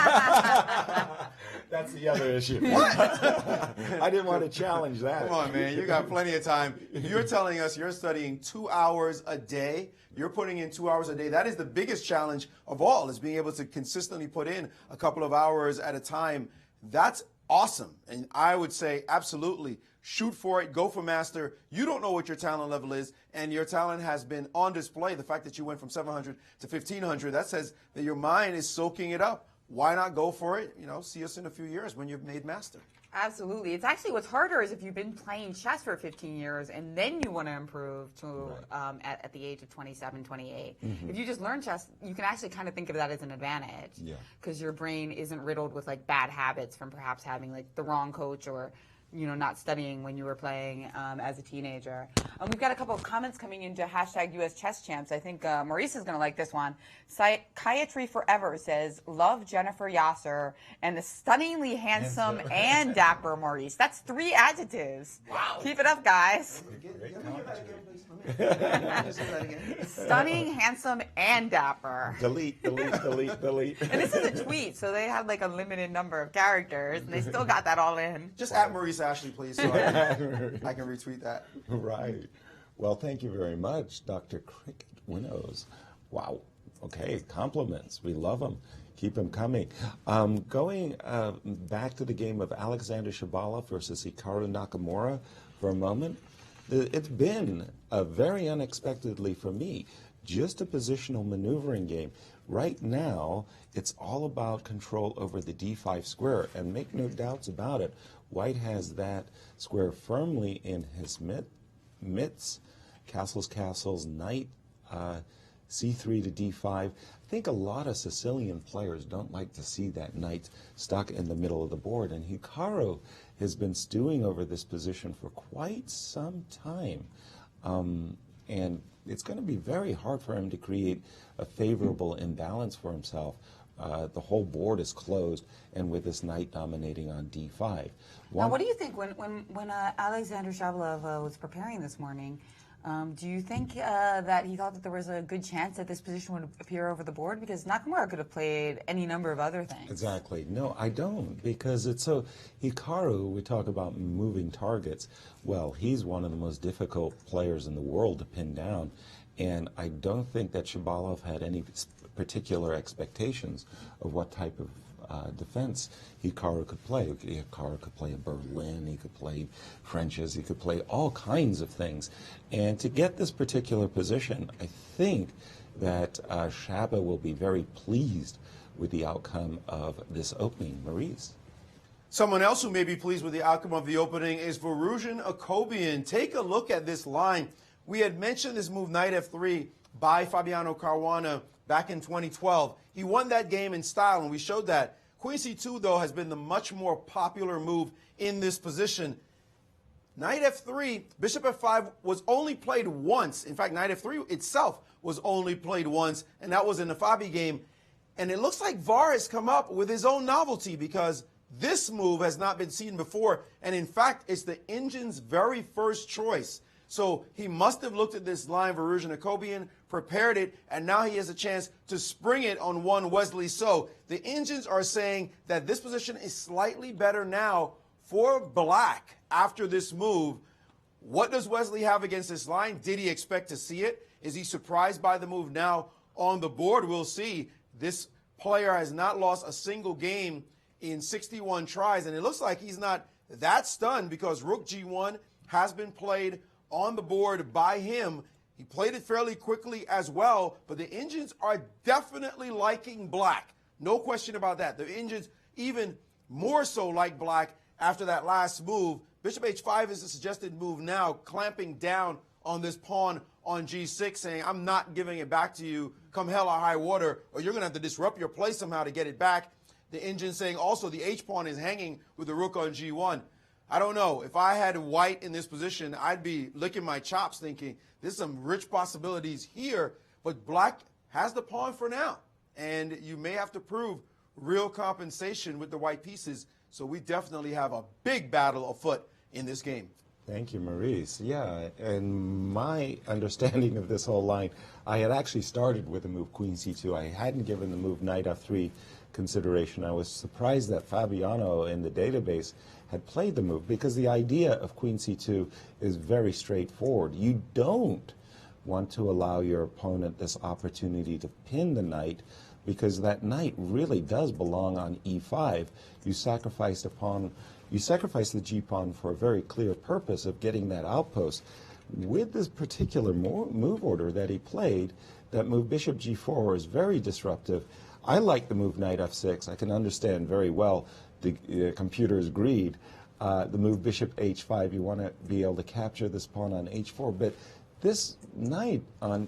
the other issue. What? I didn't want to challenge that. Come on, man. You got plenty of time. You're telling us you're studying 2 hours a day. You're putting in 2 hours a day. That is the biggest challenge of all, is being able to consistently put in a couple of hours at a time. That's awesome. And I would say absolutely shoot for it, go for master. You don't know what your talent level is, and your talent has been on display. The fact that you went from 700 to 1500, that says that your mind is soaking it up. Why not go for it? See us in a few years when you've made master. Absolutely. It's actually what's harder is if you've been playing chess for 15 years and then you want to improve to at the age of 27, 28. If you just learn chess, you can actually kind of think of that as an advantage. Because your brain isn't riddled with bad habits from perhaps having the wrong coach or not studying when you were playing as a teenager. We've got a couple of comments coming into #US Chess Champs. I think Maurice is going to like this one. Psychiatry Forever says, love Jennifer Yasser and the stunningly handsome and dapper Maurice. That's 3 adjectives. Wow. Keep it up, guys. Stunning, handsome, and dapper. Delete. And this is a tweet, so they have a limited number of characters, and they still got that all in. Just at Maurice Ashley, please, so I can retweet that. Right. Well, thank you very much, Dr. Cricket Winnows. Wow. Okay, compliments. We love them. Keep them coming. Going back to the game of Alexander Shabala versus Hikaru Nakamura for a moment, it's been very unexpectedly for me, just a positional maneuvering game. Right now, it's all about control over the d5 square, and make no doubts about it, White has that square firmly in his mitts. Castles, knight, c3 to d5. I think a lot of Sicilian players don't like to see that knight stuck in the middle of the board, and Hikaru has been stewing over this position for quite some time. And it's going to be very hard for him to create a favorable imbalance for himself. The whole board is closed, and with this knight dominating on d5. Now, what do you think when Alexander Shabalov was preparing this morning? Do you think that he thought that there was a good chance that this position would appear over the board? Because Nakamura could have played any number of other things. Exactly. No, I don't, because it's so... Hikaru, we talk about moving targets. Well, he's one of the most difficult players in the world to pin down, and I don't think that Shabalov had any particular expectations of what type of defense Hikaru could play. Hikaru could play a Berlin, he could play Frenches, he could play all kinds of things. And to get this particular position, I think that Shaba will be very pleased with the outcome of this opening. Maurice? Someone else who may be pleased with the outcome of the opening is Varuzhin Akobian. Take a look at this line. We had mentioned this move, knight f3, by Fabiano Caruana back in 2012. He won that game in style, and we showed that. Queen c2, though, has been the much more popular move in this position. Knight f3, bishop f5 was only played once. In fact, knight f3 itself was only played once, and that was in the Fabi game. And it looks like VAR has come up with his own novelty, because this move has not been seen before, and in fact, it's the engine's very first choice. So he must have looked at this line, Varuzhin Akobian, prepared it, and now he has a chance to spring it on one Wesley So. The engines are saying that this position is slightly better now for black after this move. What does Wesley have against this line? Did he expect to see it? Is he surprised by the move now on the board? We'll see. This player has not lost a single game in 61 tries, and it looks like he's not that stunned, because Rook G1 has been played on the board by him. He played it fairly quickly as well, but the engines are definitely liking black. No question about that. The engines even more so like black after that last move. Bishop h5 is a suggested move now, clamping down on this pawn on g6, saying, I'm not giving it back to you come hell or high water, or you're going to have to disrupt your play somehow to get it back. The engine saying also the h-pawn is hanging with the rook on g1. I don't know. If I had white in this position, I'd be licking my chops thinking there's some rich possibilities here, but black has the pawn for now. And you may have to prove real compensation with the white pieces. So we definitely have a big battle afoot in this game. Thank you, Maurice. Yeah, and my understanding of this whole line, I had actually started with the move queen c2. I hadn't given the move knight f3 consideration. I was surprised that Fabiano in the database had played the move, because the idea of queen c2 is very straightforward. You don't want to allow your opponent this opportunity to pin the knight, because that knight really does belong on e5. You sacrifice the pawn, you sacrifice the g-pawn for a very clear purpose of getting that outpost. With this particular move order that he played, that move bishop g4 is very disruptive. I like the move knight f6. I can understand very well the computer's greed. The move bishop h5, you want to be able to capture this pawn on h4, but this knight on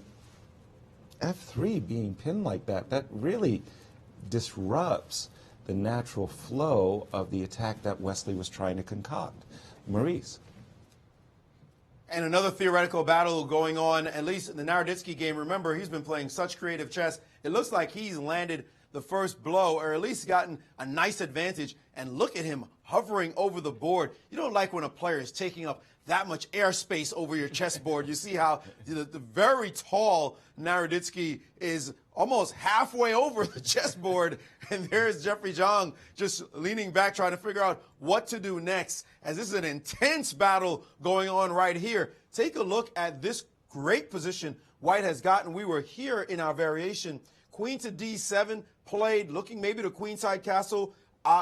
f3 being pinned like that, that really disrupts the natural flow of the attack that Wesley was trying to concoct. Maurice? And another theoretical battle going on, at least in the Naroditsky game. Remember, he's been playing such creative chess. It looks like he's landed the first blow, or at least gotten a nice advantage. And look at him hovering over the board. You don't like when a player is taking up that much airspace over your chessboard. You see how the very tall Naroditsky is almost halfway over the chessboard, and there's Jeffrey Zhang just leaning back trying to figure out what to do next, as this is an intense battle going on right here. Take a look at this great position White has gotten. We were here in our variation. Queen to d7 played, looking maybe to queenside castle,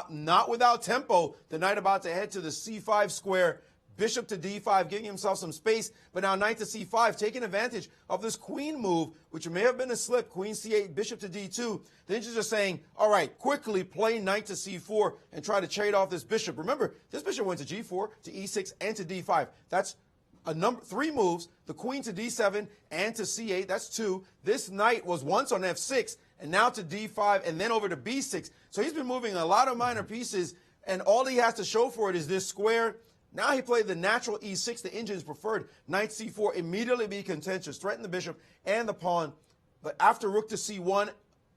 not without tempo. The knight about to head to the c5 square. Bishop to d5, giving himself some space, but now knight to c5, taking advantage of this queen move, which may have been a slip. Queen c8, bishop to d2. The engines are saying, all right, quickly play knight to c4 and try to trade off this bishop. Remember, this bishop went to g4, to e6, and to d5. That's three moves. The queen to d7 and to c8, that's two. This knight was once on f6, and now to d5, and then over to b6. So he's been moving a lot of minor pieces, and all he has to show for it is this square. Now he played the natural e6, the engine's preferred. Knight c4, immediately be contentious, threaten the bishop and the pawn. But after rook to c1,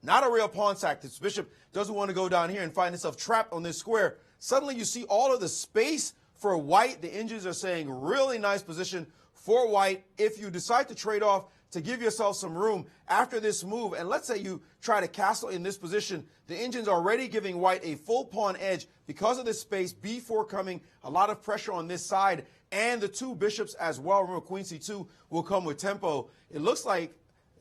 not a real pawn sack. This bishop doesn't want to go down here and find itself trapped on this square. Suddenly you see all of the space for white. The engines are saying really nice position for white if you decide to trade off to give yourself some room after this move. And let's say you try to castle in this position. The engine's already giving white a full pawn edge because of this space. B4 coming, a lot of pressure on this side, and the two bishops as well. Remember, queen c2 will come with tempo. It looks like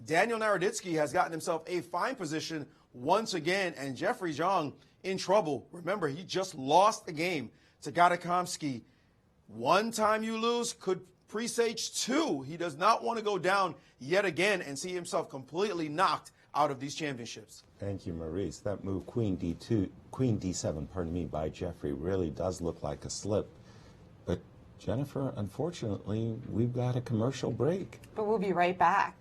Daniel Naroditsky has gotten himself a fine position once again, and Jeffrey Zhang in trouble. Remember, he just lost a game to Gadakomsky. One time you lose could presage two. He does not want to go down yet again and see himself completely knocked out of these championships. Thank you, Maurice. That move, queen d7, pardon me, by Jeffrey really does look like a slip. But Jennifer, unfortunately, we've got a commercial break. But we'll be right back.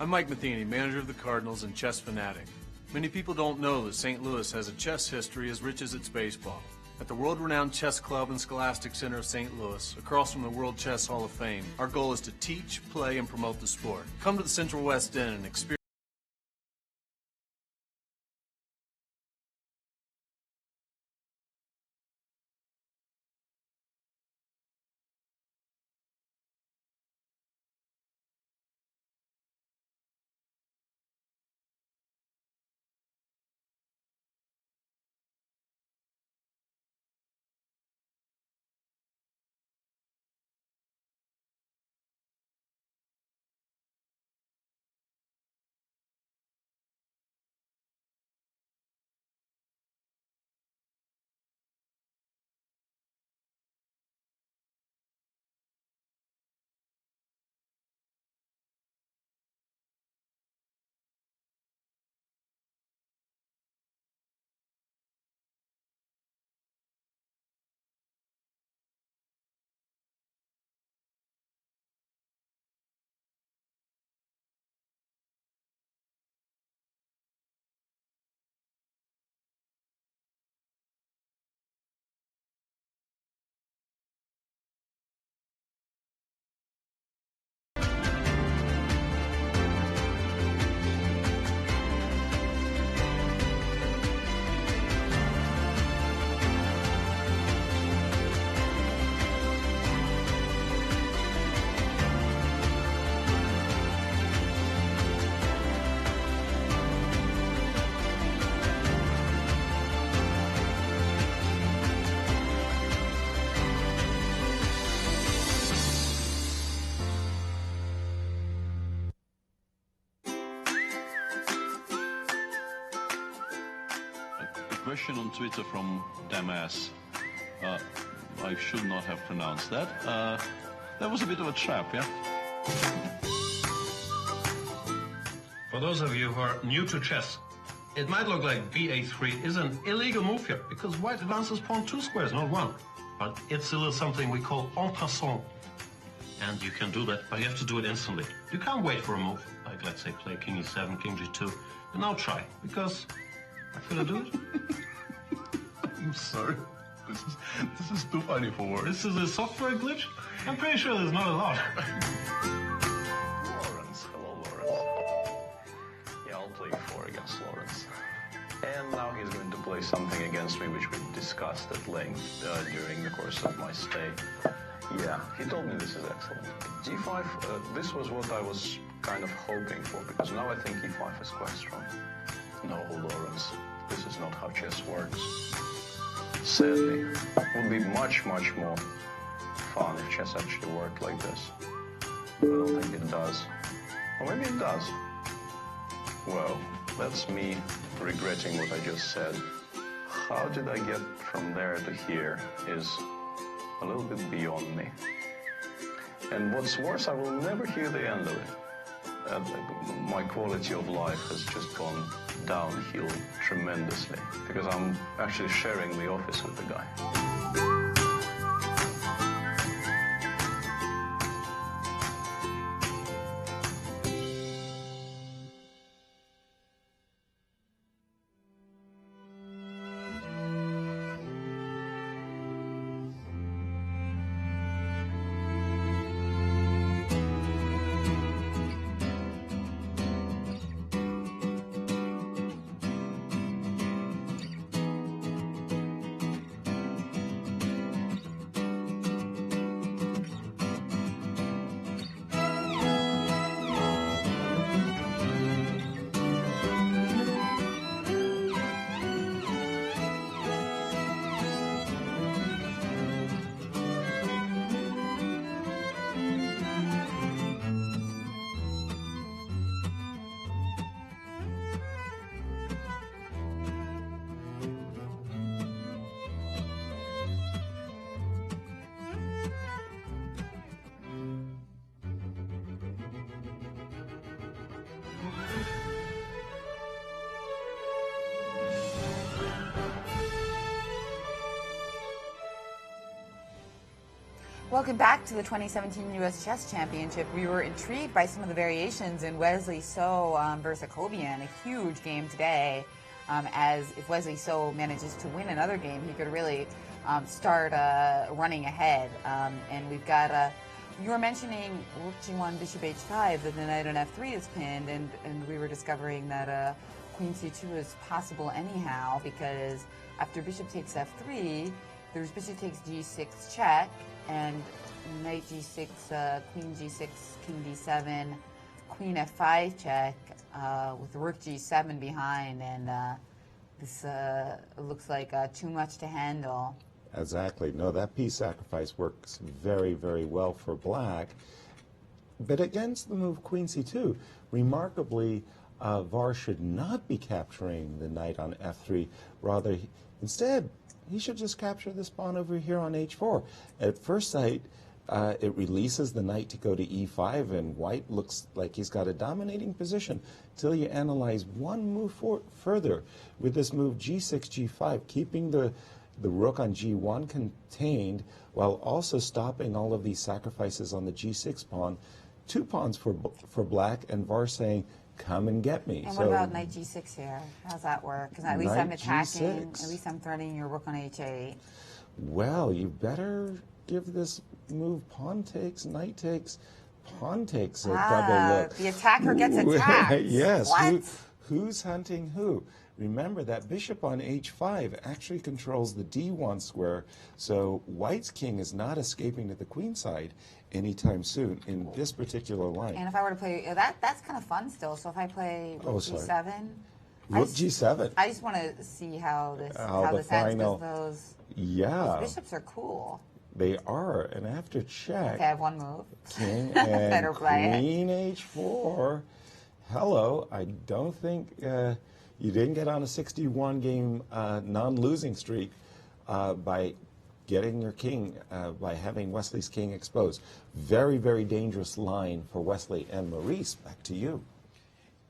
I'm Mike Matheny, manager of the Cardinals and chess fanatic. Many people don't know that St. Louis has a chess history as rich as its baseball. At the world-renowned chess club and Scholastic Center of St. Louis, across from the World Chess Hall of Fame, our goal is to teach, play, and promote the sport. Come to the Central West End and experience question on Twitter from Damas. I should not have pronounced that. That was a bit of a trap, yeah? For those of you who are new to chess, it might look like ba3 is an illegal move here because white advances pawn 2 squares, not 1. But it's a little something we call en passant. And you can do that, but you have to do it instantly. You can't wait for a move, like let's say play king e7, king g2, and now try, because should I do it? I'm sorry. This is too funny for words. This is a software glitch? I'm pretty sure there's not a lot. Lawrence. Hello, Lawrence. Yeah, I'll play 4 against Lawrence. And now he's going to play something against me which we discussed at length during the course of my stay. Yeah, he told me this is excellent. g5, this was what I was kind of hoping for, because now I think e5 is quite strong. No, Lawrence, this is not how chess works. Sadly, it would be much, much more fun if chess actually worked like this. But I don't think it does. Or maybe it does. Well, that's me regretting what I just said. How did I get from there to here is a little bit beyond me. And what's worse, I will never hear the end of it. My quality of life has just gone downhill tremendously because I'm actually sharing the office with the guy. Welcome back to the 2017 U.S. Chess Championship. We were intrigued by some of the variations in Wesley So versus Kobian, a huge game today. As if Wesley So manages to win another game, he could really start running ahead. And we've got, you were mentioning Rook G1, Bishop H5, that the knight on F3 is pinned, and we were discovering that Queen C2 is possible anyhow, because after Bishop takes F3, there's Bishop takes G6 check, and Knight G6, Queen G6, King D7, Queen F5 check, with Rook G7 behind, and this looks like too much to handle. Exactly. No, that piece sacrifice works very, very well for black. But against the move Queen C2, remarkably, VAR should not be capturing the knight on F3. Rather, instead, he should just capture this pawn over here on H4. At first sight, it releases the knight to go to E5, and white looks like he's got a dominating position till you analyze one move further with this move G6, G5, keeping the rook on G1 contained while also stopping all of these sacrifices on the G6 pawn. 2 pawns for black, and VAR saying, come and get me. And what about Knight G6 here? How's that work? Because at least I'm attacking, G6. At least I'm threatening your rook on H8. Well, you better give this move pawn takes, knight takes, pawn takes a double look. The attacker gets attacked. Yes. What? Who's hunting who? Remember that bishop on H5 actually controls the D1 square, so white's king is not escaping to the queen side anytime soon in this particular line. And if I were to play, that's kind of fun still. So if I play Rook G7. Rook G7. I just want to see how this ends, because those bishops are cool. They are, and after check, okay, I have one move. King and Better play Queen H4. Hello, I don't think you didn't get on a 61-game non-losing streak by getting your king, by having Wesley's king exposed. Very, very dangerous line for Wesley and Maurice. Back to you.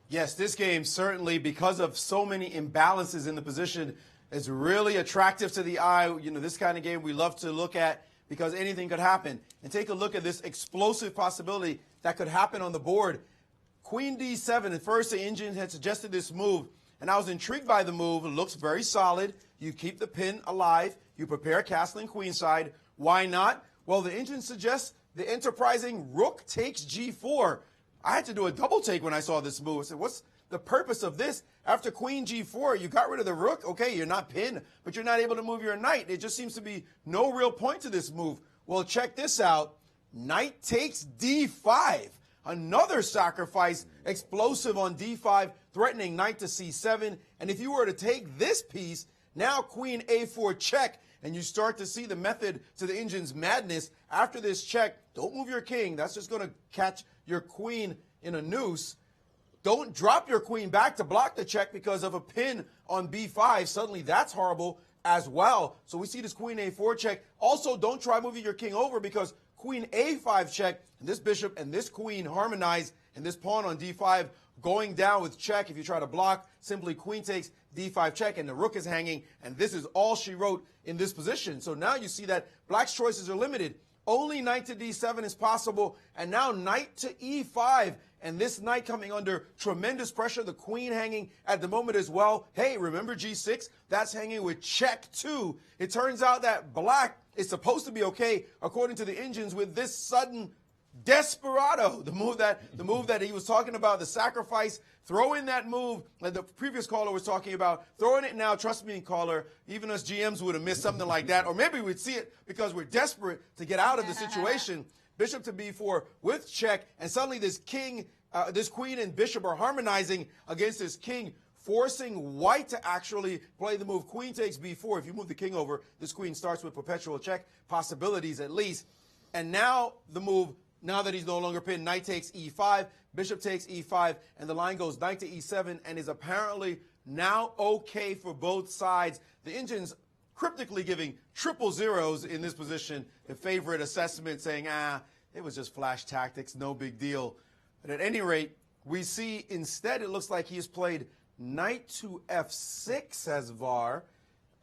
Yes, this game certainly, because of so many imbalances in the position, is really attractive to the eye. You know, this kind of game we love to look at because anything could happen. And take a look at this explosive possibility that could happen on the board. Queen D7, at first the engine had suggested this move, and I was intrigued by the move. It looks very solid. You keep the pin alive. You prepare castling queenside. Why not? Well, the engine suggests the enterprising rook takes G4. I had to do a double take when I saw this move. I said, what's the purpose of this? After Queen G4, you got rid of the rook. Okay, you're not pinned, but you're not able to move your knight. It just seems to be no real point to this move. Well, check this out. Knight takes D5. Another sacrifice, explosive on D5, threatening knight to C7. And if you were to take this piece, now Queen A4 check, and you start to see the method to the engine's madness. After this check, don't move your king. That's just going to catch your queen in a noose. Don't drop your queen back to block the check because of a pin on B5. Suddenly that's horrible as well. So we see this Queen A4 check. Also, don't try moving your king over because Queen A5 check, and this bishop and this queen harmonize, and this pawn on D5 going down with check. If you try to block, simply queen takes D5 check, and the rook is hanging, and this is all she wrote in this position. So now you see that black's choices are limited. Only knight to D7 is possible, and now knight to E5, and this knight coming under tremendous pressure, the queen hanging at the moment as well. Hey, remember G6? That's hanging with check too. It turns out that black is supposed to be okay, according to the engines, with this sudden desperado, the move that he was talking about, the sacrifice. Throw in that move that the previous caller was talking about. Throw in it now. Trust me, caller, even us GMs would have missed something like that. Or maybe we'd see it because we're desperate to get out of the situation. Bishop to B4 with check, and suddenly this king, this queen and bishop are harmonizing against this king, forcing white to actually play the move queen takes B4. If you move the king over, this queen starts with perpetual check possibilities at least. And now the move, now that he's no longer pinned, knight takes E5, bishop takes E5, and the line goes knight to E7 and is apparently now okay for both sides. The engine's cryptically giving triple zeros in this position, a favorite assessment saying, it was just flash tactics, no big deal. But at any rate, we see instead it looks like he has played knight to F6 as VAR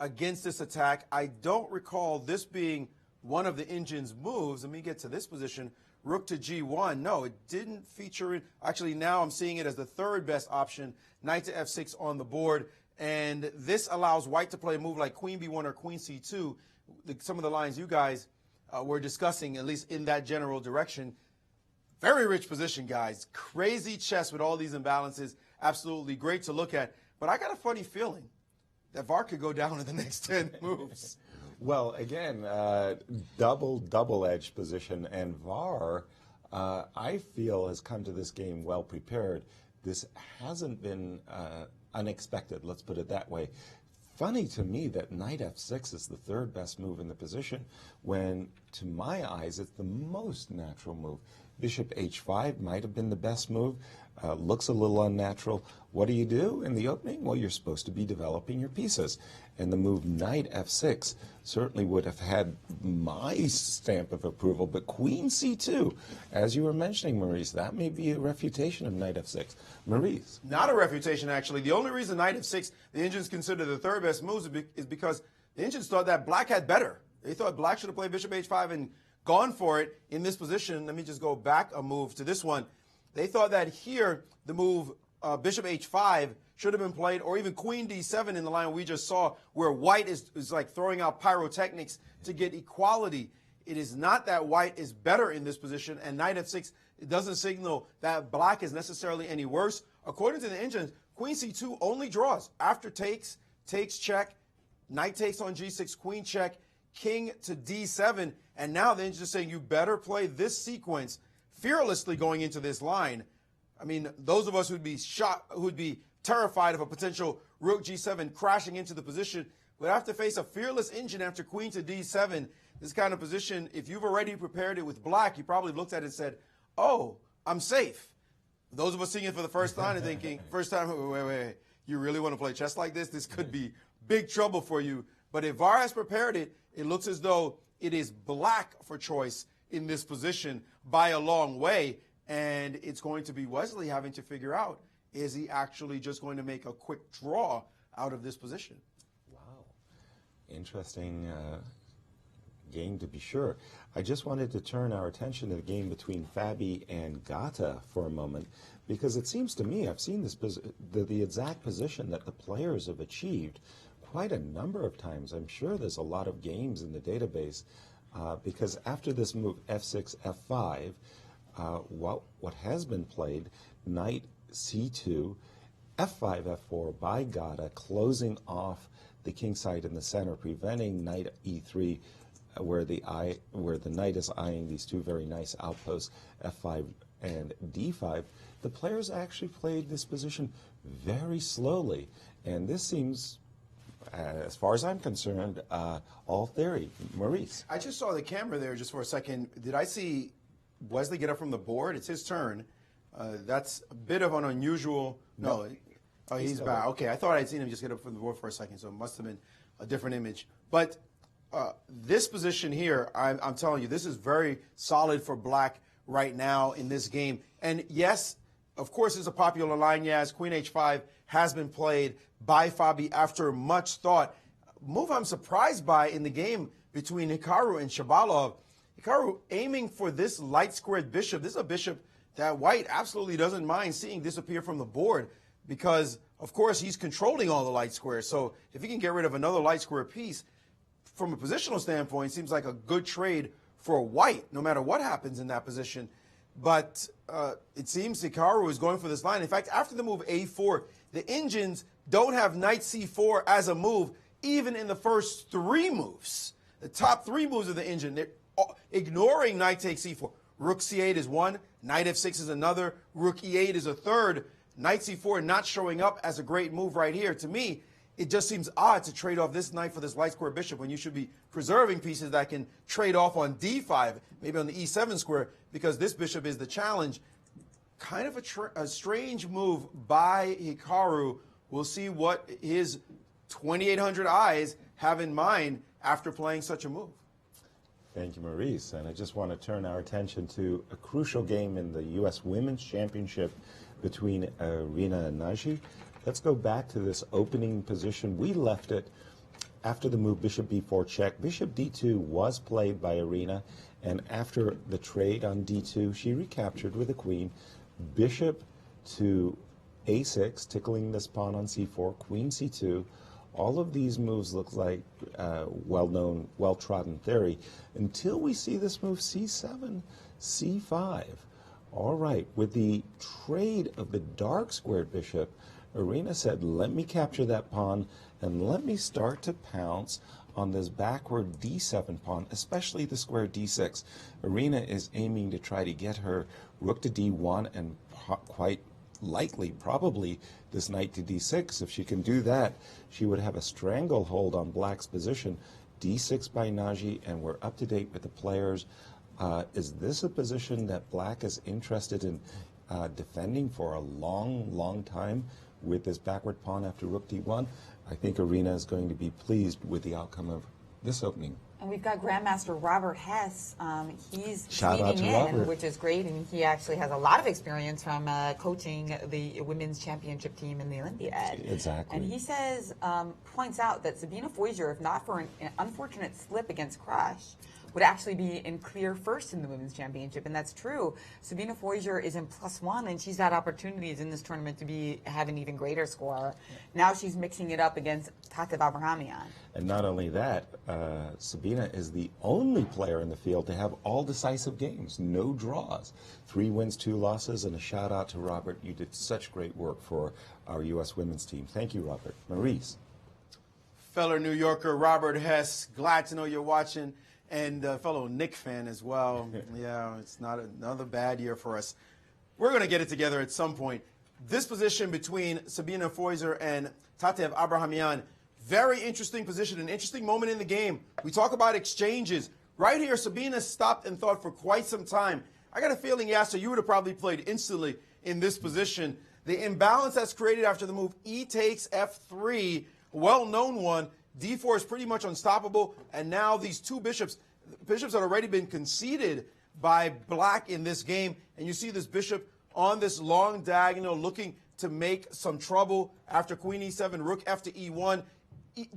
against this attack. I don't recall this being one of the engine's moves. Let me get to this position. Rook to G1. No, it didn't feature it. Actually, now I'm seeing it as the third best option. Knight to F6 on the board. And this allows white to play a move like Queen B1 or Queen C2. Some of the lines you guys were discussing, at least in that general direction. Very rich position, guys. Crazy chess with all these imbalances. Absolutely great to look at. But I got a funny feeling that VAR could go down in the next 10 moves. Well, again, double-edged position, and VAR, I feel, has come to this game well prepared. This hasn't been unexpected, let's put it that way. Funny to me that Knight F6 is the third best move in the position, when, to my eyes, it's the most natural move. Bishop H5 might have been the best move. Looks a little unnatural. What do in the opening? Well, you're supposed to be developing your pieces. And the move Knight F6 certainly would have had my stamp of approval. But Queen C2, as you were mentioning, Maurice, that may be a refutation of Knight F6. Maurice? Not a refutation, actually. The only reason Knight F6, the Indians consider the third best moves is because the Indians thought that black had better. They thought black should have played Bishop H5 and gone for it in this position. Let me just go back a move to this one. They thought that here the move Bishop H5 should have been played, or even Queen D7 in the line we just saw, where white is like throwing out pyrotechnics to get equality. It is not that white is better in this position, and Knight F6, it doesn't signal that black is necessarily any worse. According to the engine, Queen C2 only draws after takes check, knight takes on G6, queen check, king to D7, and now the engine's saying you better play this sequence fearlessly going into this line. I mean, those of us who'd be who'd be terrified of a potential rook G7 crashing into the position would have to face a fearless engine after queen to D7. This kind of position, if you've already prepared it with black, you probably looked at it and said, oh, I'm safe. Those of us seeing it for the first time and thinking, wait, you really want to play chess like this? This could be big trouble for you. But if VAR has prepared it, it looks as though it is black for choice in this position by a long way. And it's going to be Wesley having to figure out, is he actually just going to make a quick draw out of this position? Wow. Interesting game to be sure. I just wanted to turn our attention to the game between Fabi and Gata for a moment, because it seems to me, I've seen this the exact position that the players have achieved quite a number of times. I'm sure there's a lot of games in the database, because after this move F6, F5, what has been played, Knight C2, F5, F4 by Gata, closing off the king side in the center, preventing Knight E3, where the knight is eyeing these two very nice outposts, F5 and D5. The players actually played this position very slowly, and this seems, as far as I'm concerned, all theory. Maurice? I just saw the camera there just for a second. Did I see Wesley get up from the board? It's his turn. That's a bit of an unusual. No. Oh, he's back. Okay, I thought I'd seen him just get up from the board for a second, so it must have been a different image. But this position here, I'm telling you, this is very solid for black right now in this game. And yes, of course, it's a popular line. Yes, Queen H5 has been played by Fabi after much thought. Move I'm surprised by in the game between Hikaru and Shabalov. Hikaru aiming for this light squared bishop. This is a bishop that white absolutely doesn't mind seeing disappear from the board, because, of course, he's controlling all the light squares. So if he can get rid of another light square piece, from a positional standpoint, seems like a good trade for white, no matter what happens in that position. But it seems Hikaru is going for this line. In fact, after the move A4, the engines don't have Knight C4 as a move, even in the first three moves. The top three moves of the engine, they're ignoring Knight takes C4. Rook C8 is one, Knight F6 is another, Rook E8 is a third. Knight C4 not showing up as a great move right here. To me, it just seems odd to trade off this knight for this light square bishop when you should be preserving pieces that can trade off on D5, maybe on the E7 square, because this bishop is the challenge. Kind of a strange move by Hikaru. We'll see what his 2,800 eyes have in mind after playing such a move. Thank you, Maurice. And I just want to turn our attention to a crucial game in the U.S. Women's Championship between Irina and Nagy. Let's go back to this opening position. We left it after the move bishop b4 check, bishop d2 was played by Irina, and after the trade on d2, she recaptured with the queen, bishop to a6, tickling this pawn on c4, queen c2. All of these moves look like well-known, well-trodden theory until we see this move c7, c5. All right, with the trade of the dark squared bishop, Irina said, let me capture that pawn and let me start to pounce on this backward d7 pawn, especially the square d6. Irina is aiming to try to get her rook to d1 and quite likely, probably, this knight to d6. If she can do that, she would have a stranglehold on black's position. d6 by Nagy, and we're up to date with the players. Is this a position that black is interested in defending for a long, long time with this backward pawn after rook d1? I think Irina is going to be pleased with the outcome of this opening. And we've got Grandmaster Robert Hess. He's Shout out tweeting to in, Robert. which is great, and he actually has a lot of experience from coaching the women's championship team in the Olympiad. Exactly. And he says, points out that Sabine Foyser, if not for an unfortunate slip against Crush, would actually be in clear first in the women's championship, and that's true. Sabine Foyser is in +1, and she's had opportunities in this tournament to have an even greater score. Now she's mixing it up against Tatev Abrahamian. And not only that, Sabina is the only player in the field to have all decisive games, no draws. 3 wins, 2 losses, and a shout out to Robert. You did such great work for our U.S. women's team. Thank you, Robert. Maurice. Fellow New Yorker Robert Hess, glad to know you're watching. And fellow Knick fan as well. Yeah, it's not another bad year for us. We're going to get it together at some point. This position between Sabina Foyser and Tatev Abrahamian, very interesting position, an interesting moment in the game. We talk about exchanges. Right here, Sabina stopped and thought for quite some time. I got a feeling, Yasser, you would have probably played instantly in this position. The imbalance that's created after the move E takes F3, a well-known one. D4 is pretty much unstoppable, and now these two bishops had already been conceded by black in this game, and you see this bishop on this long diagonal looking to make some trouble after queen e7, rook f to e1.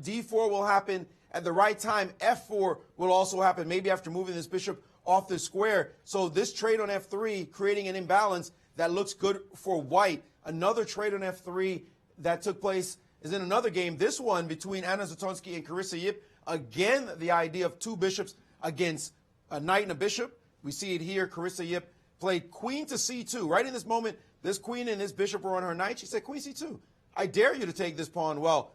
D4 will happen at the right time. F4 will also happen, maybe after moving this bishop off the square. So this trade on f3, creating an imbalance that looks good for white. Another trade on f3 that took place is in another game, this one between Anna Zatonsky and Carissa Yip. Again, the idea of two bishops against a knight and a bishop. We see it here. Carissa Yip played queen to c2. Right in this moment, this queen and this bishop were on her knight. She said, queen c2. I dare you to take this pawn. Well,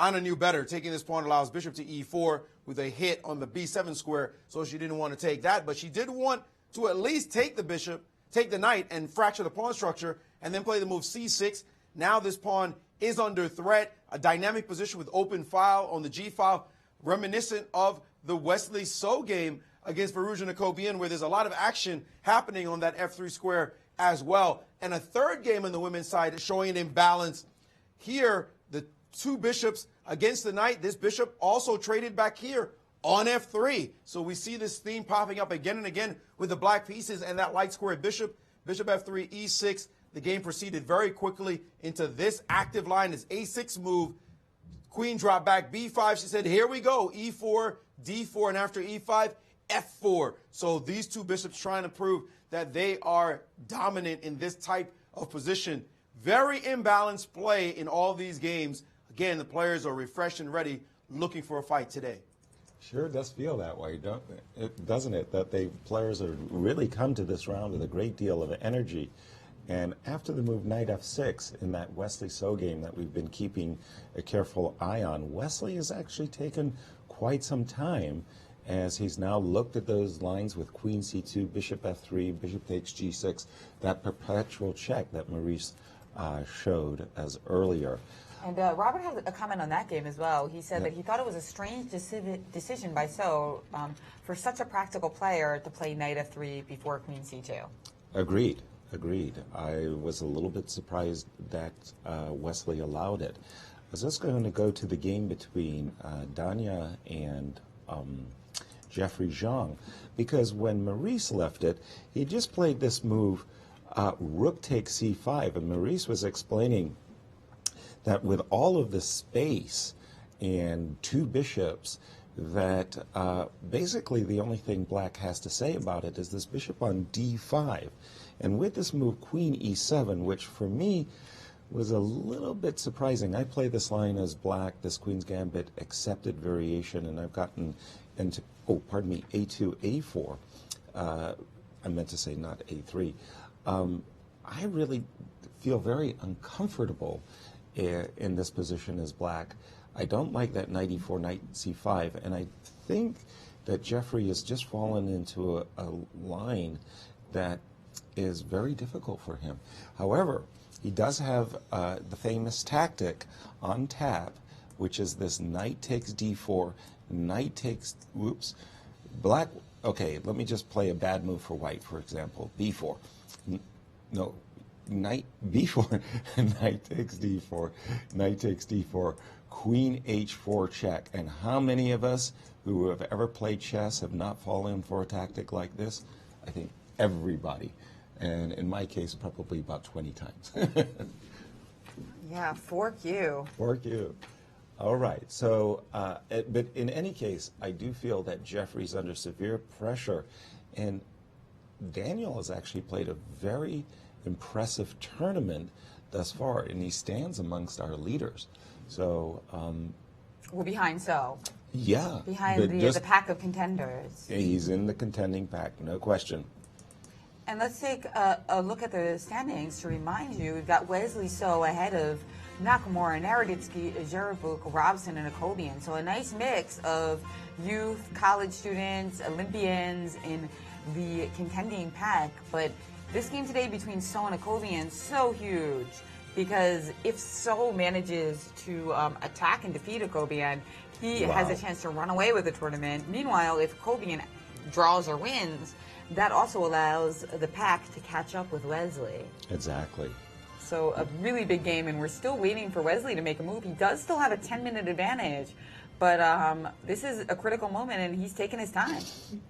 Anna knew better. Taking this pawn allows bishop to e4 with a hit on the b7 square, so she didn't want to take that. But she did want to at least take the bishop, take the knight, and fracture the pawn structure, and then play the move c6. Now this pawn is under threat, a dynamic position with open file on the G file, reminiscent of the Wesley So game against Firouzja Nakobian, where there's a lot of action happening on that F3 square as well. And a third game on the women's side showing an imbalance. Here, the two bishops against the knight. This bishop also traded back here on F3. So we see this theme popping up again and again with the black pieces and that light square bishop. Bishop F3, E6. The game proceeded very quickly into this active line, this A6 move. Queen dropped back, B5. She said, here we go, E4, D4, and after E5, F4. So these two bishops trying to prove that they are dominant in this type of position. Very imbalanced play in all these games. Again, the players are refreshed and ready, looking for a fight today. Sure does feel that way, doesn't it? That the players are really come to this round with a great deal of energy. And after the move knight f6 in that Wesley So game that we've been keeping a careful eye on, Wesley has actually taken quite some time as he's now looked at those lines with queen c2, bishop f3, bishop takes g6, that perpetual check that Maurice showed as earlier. And Robert has a comment on that game as well. He said that he thought it was a strange decision by So for such a practical player to play knight f3 before queen c2. Agreed. Agreed. I was a little bit surprised that Wesley allowed it. I was just going to go to the game between Danya and Jeffrey Zhang, because when Maurice left it, he just played this move, rook takes c5, and Maurice was explaining that with all of the space and 2 bishops that basically the only thing black has to say about it is this bishop on d5. And with this move, queen e7, which for me was a little bit surprising. I play this line as black, this queen's gambit accepted variation, and I've gotten into, oh, pardon me, a2, a4. I meant to say not a3. I really feel very uncomfortable in this position as black. I don't like that knight e4, knight c5, and I think that Jeffrey has just fallen into a line that is very difficult for him. However, he does have the famous tactic on tap, which is this knight takes d4, knight takes, whoops, black, okay, let me just play a bad move for white, for example, b4. No, knight b4, knight takes d4, knight takes d4, queen h4 check. And how many of us who have ever played chess have not fallen for a tactic like this? I think everybody. And in my case, probably about 20 times. Yeah, fork you. Fork you. All right. So, but in any case, I do feel that Jeffrey's under severe pressure. And Daniel has actually played a very impressive tournament thus far, and he stands amongst our leaders. So, we're behind So. Yeah. Behind the pack of contenders. He's in the contending pack, no question. And let's take a look at the standings to remind you. We've got Wesley So ahead of Nakamura, Naroditsky, Zherevuk, Robson, and Akobian. So a nice mix of youth, college students, Olympians in the contending pack. But this game today between So and Akobian is so huge, because if So manages to attack and defeat Akobian, he has a chance to run away with the tournament. Meanwhile, if Akobian draws or wins, that also allows the pack to catch up with Wesley. Exactly. So a really big game, and we're still waiting for Wesley to make a move. He does still have a 10-minute advantage, but this is a critical moment, and he's taking his time.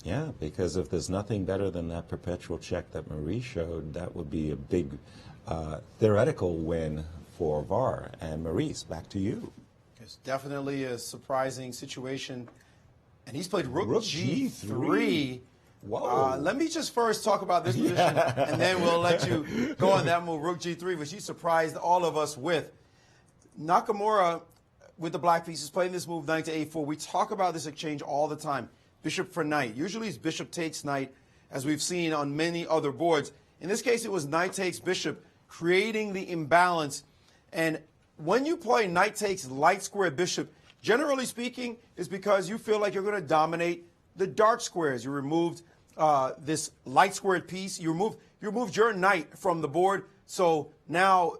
Yeah, because if there's nothing better than that perpetual check that Maurice showed, that would be a big theoretical win for VAR. And Maurice, back to you. It's definitely a surprising situation. And he's played Rook G3. Whoa. Let me just first talk about this position, and then we'll let you go on that move, Rook G3, which he surprised all of us with. Nakamura, with the black pieces, playing this move, knight to a4. We talk about this exchange all the time, bishop for knight. Usually it's bishop takes knight, as we've seen on many other boards. In this case, it was knight takes bishop, creating the imbalance. And when you play knight takes light square bishop, generally speaking, it's because you feel like you're going to dominate the dark squares. You removed this light squared piece. You removed your knight from the board. So now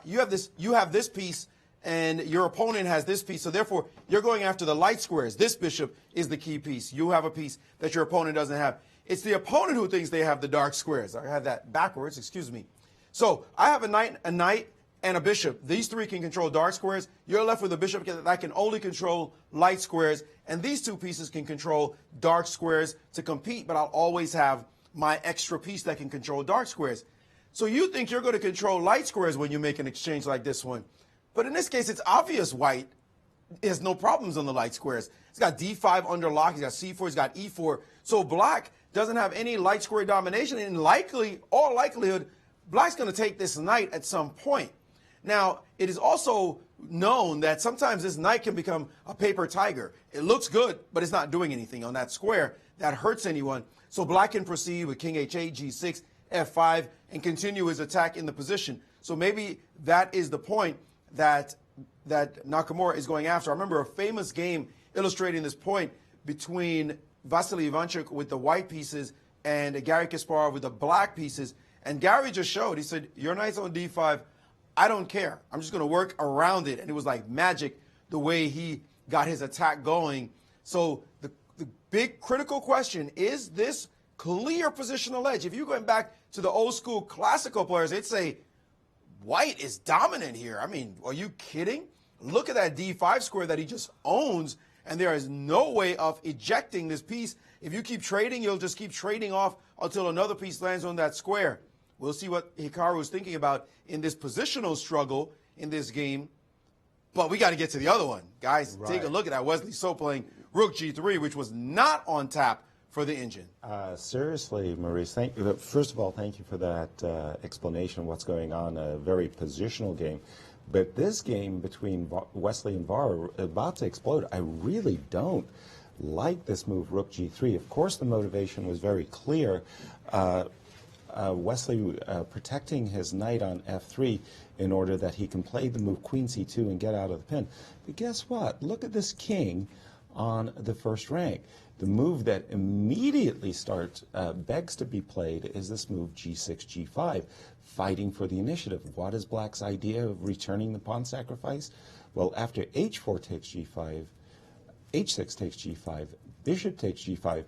you have this piece, and your opponent has this piece. So therefore, you're going after the light squares. This bishop is the key piece. You have a piece that your opponent doesn't have. It's the opponent who thinks they have the dark squares. I had that backwards. Excuse me. So I have a knight, and a bishop. These three can control dark squares. You're left with a bishop that can only control light squares. And these two pieces can control dark squares to compete, but I'll always have my extra piece that can control dark squares. So you think you're going to control light squares when you make an exchange like this one. But in this case, it's obvious white has no problems on the light squares. He's got d5 under lock. He's got c4. He's got e4. So black doesn't have any light square domination. And in all likelihood, black's going to take this knight at some point. Now, it is also known that sometimes this knight can become a paper tiger. It looks good, but it's not doing anything on that square that hurts anyone. So black can proceed with king h8, g6, f5, and continue his attack in the position. So maybe that is the point that Nakamura is going after. I remember a famous game illustrating this point between Vasily Ivanchuk with the white pieces and Garry Kasparov with the black pieces. And Gary just showed, he said, your knight's on d5. I don't care. I'm just going to work around it. And it was like magic the way he got his attack going. So the big critical question, is this clear positional edge? If you're going back to the old school classical players, they'd say white is dominant here. I mean, are you kidding? Look at that d5 square that he just owns, and there is no way of ejecting this piece. If you keep trading, you'll just keep trading off until another piece lands on that square. We'll see what Hikaru is thinking about in this positional struggle in this game. But we got to get to the other one. Guys, take a Right. look at that. Wesley So playing rook g3, which was not on tap for the engine. Seriously, Maurice, first of all, thank you for that explanation of what's going on, a very positional game. But this game between Wesley and VAR about to explode. I really don't like this move, rook g3. Of course, the motivation was very clear. Wesley protecting his knight on f3 in order that he can play the move queen c2 and get out of the pin. But guess what? Look at this king on the first rank. The move that immediately begs to be played is this move g6, g5, fighting for the initiative. What is Black's idea of returning the pawn sacrifice? Well, after h4 takes g5, h6 takes g5, bishop takes g5,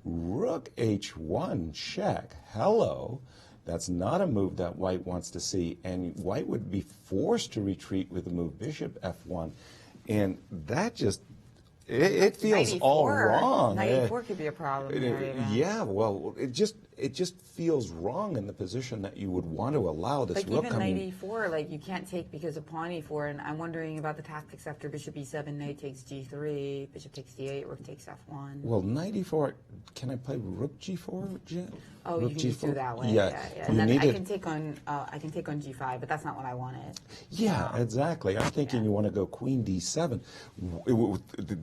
rook h1 check. Hello. That's not a move that White wants to see, and White would be forced to retreat with the move bishop f1, and that just it feels all wrong. 94 could be a problem there, yeah, well, it just feels wrong in the position that you would want to allow this like rook even coming. 94, like you can't take because of pawn e4, and I'm wondering about the tactics after bishop e7, knight takes g3, bishop takes d8, rook takes f1. Well, 94. Can I play rook g4? Oh, rook you can just do it that way. Yeah. And then I can take on g5, but that's not what I wanted. Yeah, exactly. I'm thinking you want to go queen d7.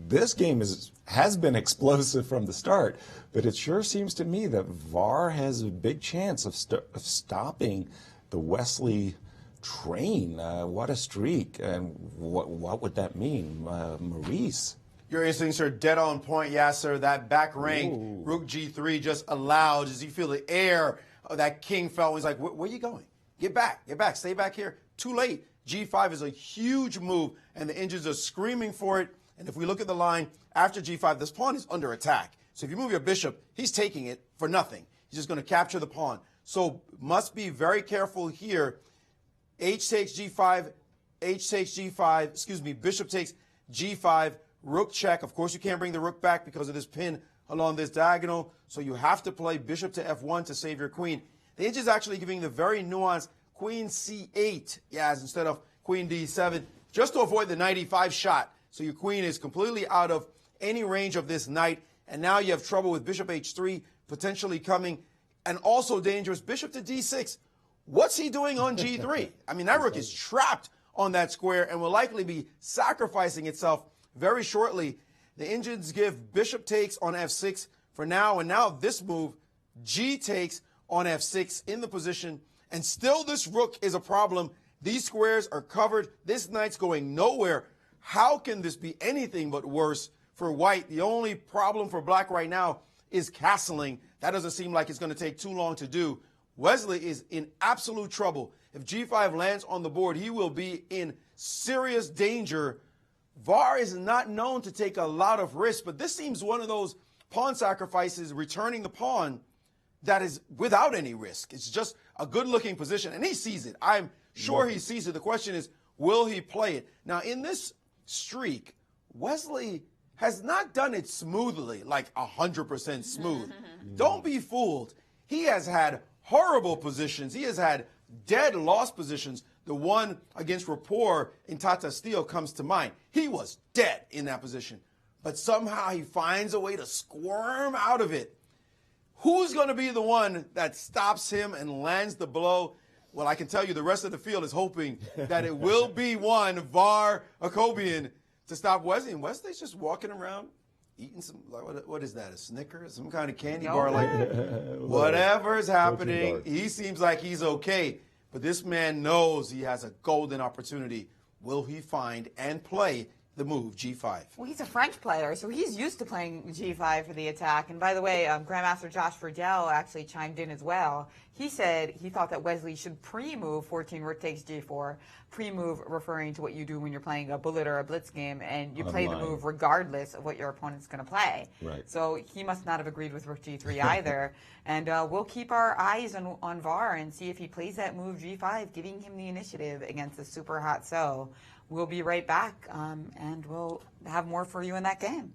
This game has been explosive from the start, but it sure seems to me that VAR has a big chance of stopping the Wesley train. What a streak, and what would that mean, Maurice? Your instincts are dead on point, Yasser. That back rank, rook g3 just allowed, as you feel the air of that king fell. He's like, where are you going? Get back, stay back here. Too late. g5 is a huge move, and the engines are screaming for it. And if we look at the line, after g5, this pawn is under attack. So if you move your bishop, he's taking it for nothing. He's just going to capture the pawn. So must be very careful here. H takes g5, bishop takes g5, rook check. Of course, you can't bring the rook back because of this pin along this diagonal. So you have to play bishop to f1 to save your queen. The edge is actually giving the very nuanced queen c8, instead of queen d7, just to avoid the knight e5 shot. So your queen is completely out of any range of this knight. And now you have trouble with bishop h3 potentially coming, and also dangerous bishop to d6. What's he doing on g3? I mean, that rook is trapped on that square and will likely be sacrificing itself very shortly. The engines give bishop takes on f6 for now, and now this move, g takes on f6 in the position, and still this rook is a problem. These squares are covered. This knight's going nowhere. How can this be anything but worse for White? The only problem for Black right now is castling. That doesn't seem like it's going to take too long to do. Wesley is in absolute trouble. If g5 lands on the board, he will be in serious danger. VAR is not known to take a lot of risks, but this seems one of those pawn sacrifices, returning the pawn, that is without any risk. It's just a good-looking position, and he sees it. I'm sure he sees it. The question is, will he play it? Now, in this streak, Wesley has not done it smoothly, like 100% smooth. Don't be fooled. He has had horrible positions. He has had dead lost positions. The one against Rapport in Tata Steel comes to mind. He was dead in that position. But somehow he finds a way to squirm out of it. Who's going to be the one that stops him and lands the blow? Well, I can tell you the rest of the field is hoping that it will be one VAR Akobian to stop Wesley. And Wesley's just walking around eating some, what is that, a Snickers? Some kind of candy bar like that? Whatever is happening, he seems like he's okay. But this man knows he has a golden opportunity. Will he find and play the move g5? Well, he's a French player, so he's used to playing g5 for the attack. And by the way, Grandmaster Josh Friedel actually chimed in as well. He said he thought that Wesley should pre-move 14 rook takes g4. Pre-move referring to what you do when you're playing a bullet or a blitz game, and you play the move regardless of what your opponent's going to play. Right. So he must not have agreed with rook g3 either. And we'll keep our eyes on VAR and see if he plays that move g5, giving him the initiative against the super hot So. We'll be right back, and we'll have more for you in that game.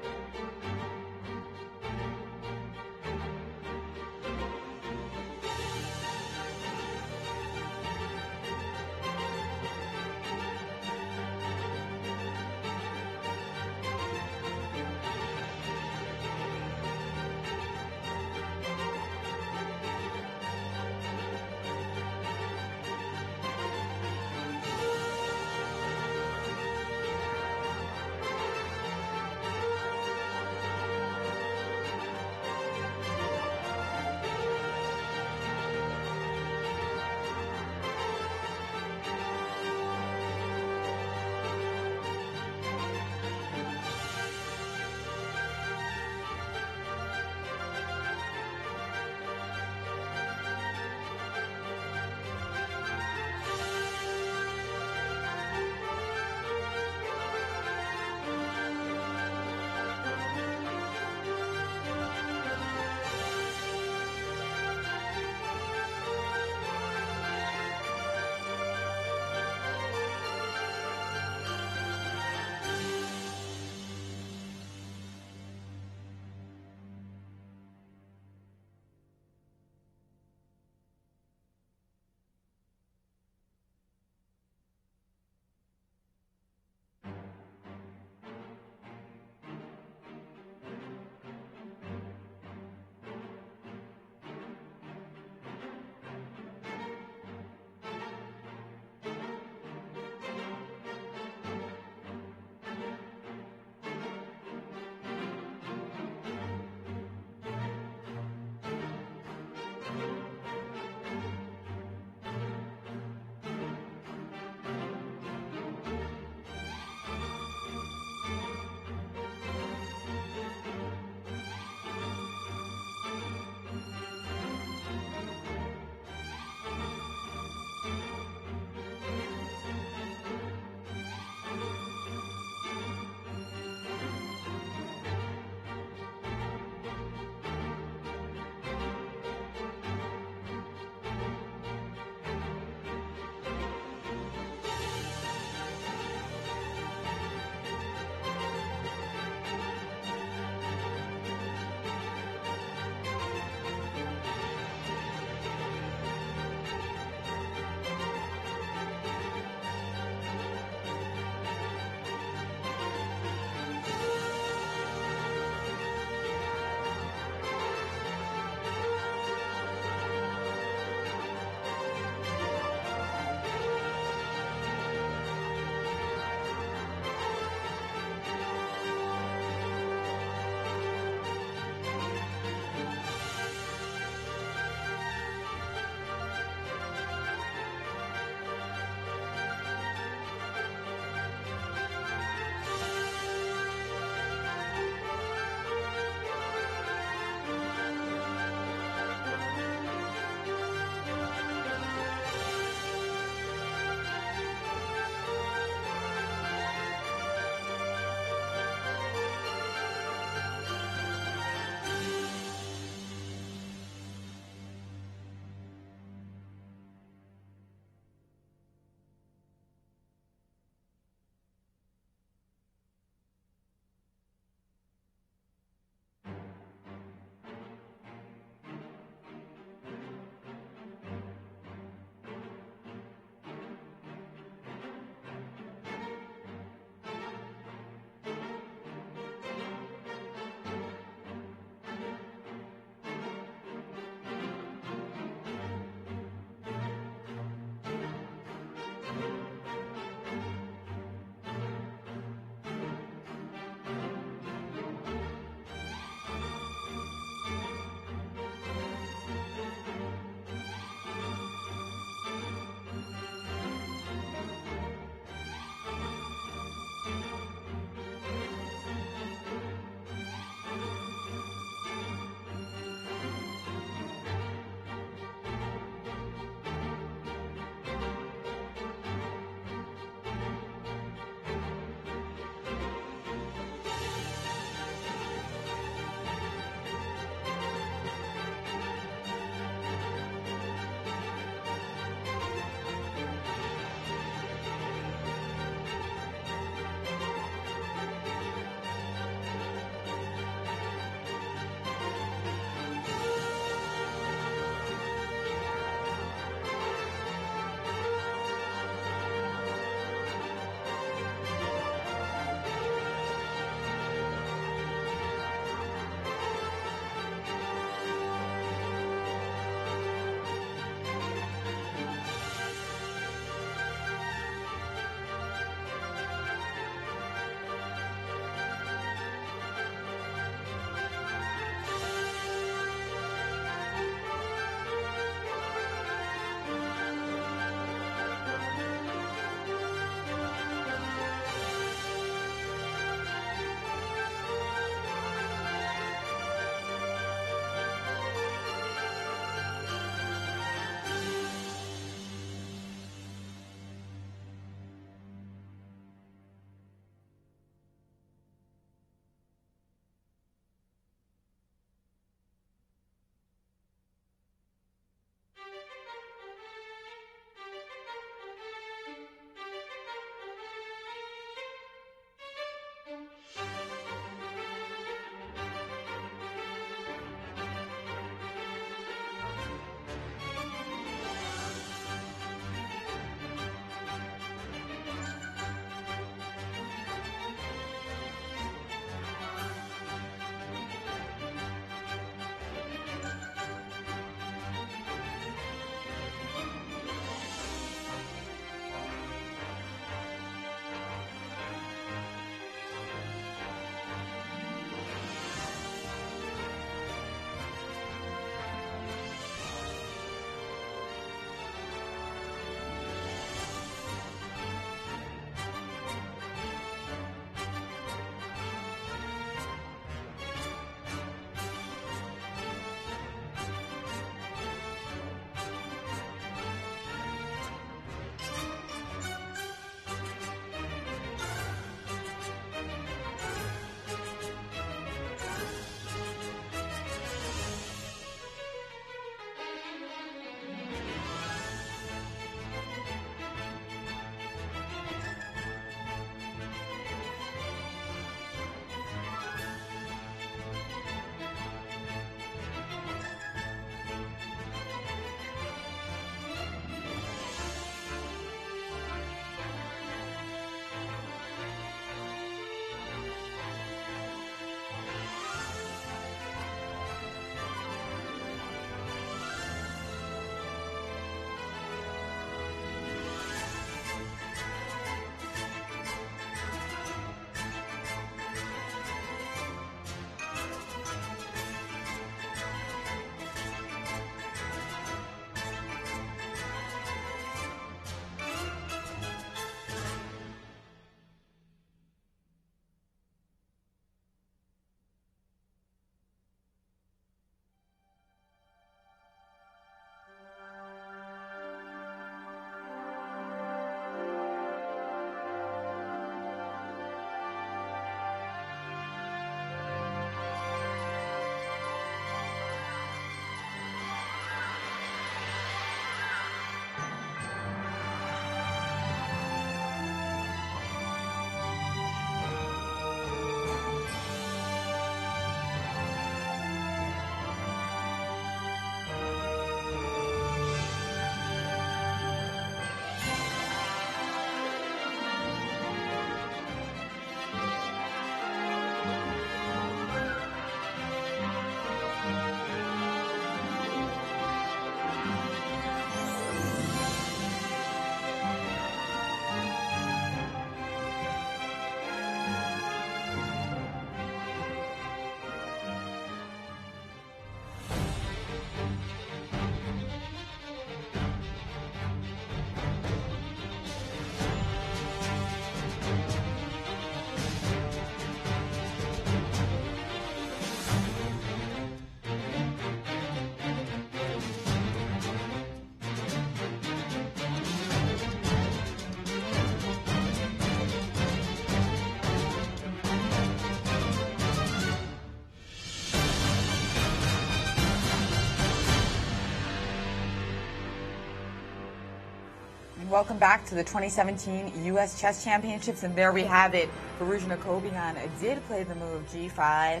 welcome back to the 2017 U.S. Chess Championships, and there we have it. Firouzja Nakobian did play the move G5,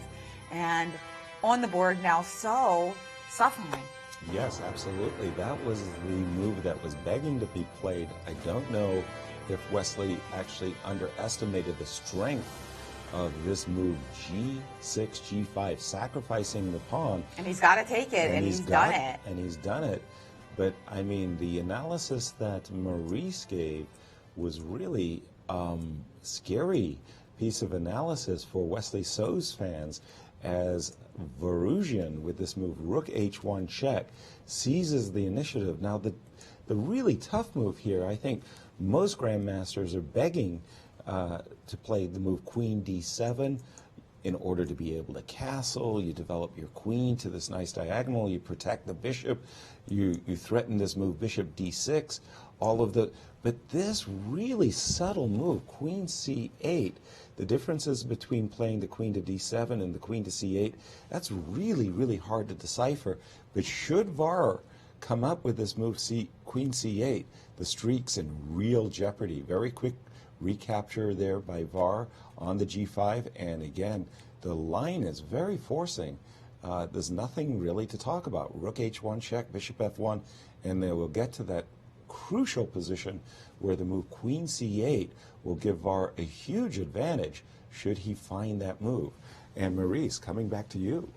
and on the board now, so Safran. Yes, absolutely. That was the move that was begging to be played. I don't know if Wesley actually underestimated the strength of this move G6, G5, sacrificing the pawn. And he's got to take it, and he's done it. And he's done it. But, I mean, the analysis that Maurice gave was really scary piece of analysis for Wesley So's fans, as Firouzja, with this move, rook h1 check, seizes the initiative. Now, the really tough move here, I think most grandmasters are begging to play the move queen d7 in order to be able to castle. You develop your queen to this nice diagonal. You protect the bishop. You threaten this move bishop d6. But this really subtle move, queen c8, the differences between playing the queen to d7 and the queen to c8, that's really, really hard to decipher. But should VAR come up with this move queen c8, the streak's in real jeopardy. Very quick recapture there by VAR on the g5, and again, the line is very forcing. There's nothing really to talk about. Rook h1 check, bishop f1, and then we'll get to that crucial position where the move queen c8 will give VAR a huge advantage should he find that move. And Maurice, coming back to you.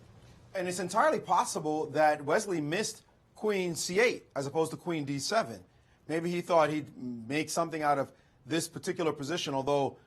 And it's entirely possible that Wesley missed queen c8 as opposed to queen d7. Maybe he thought he'd make something out of this particular position, although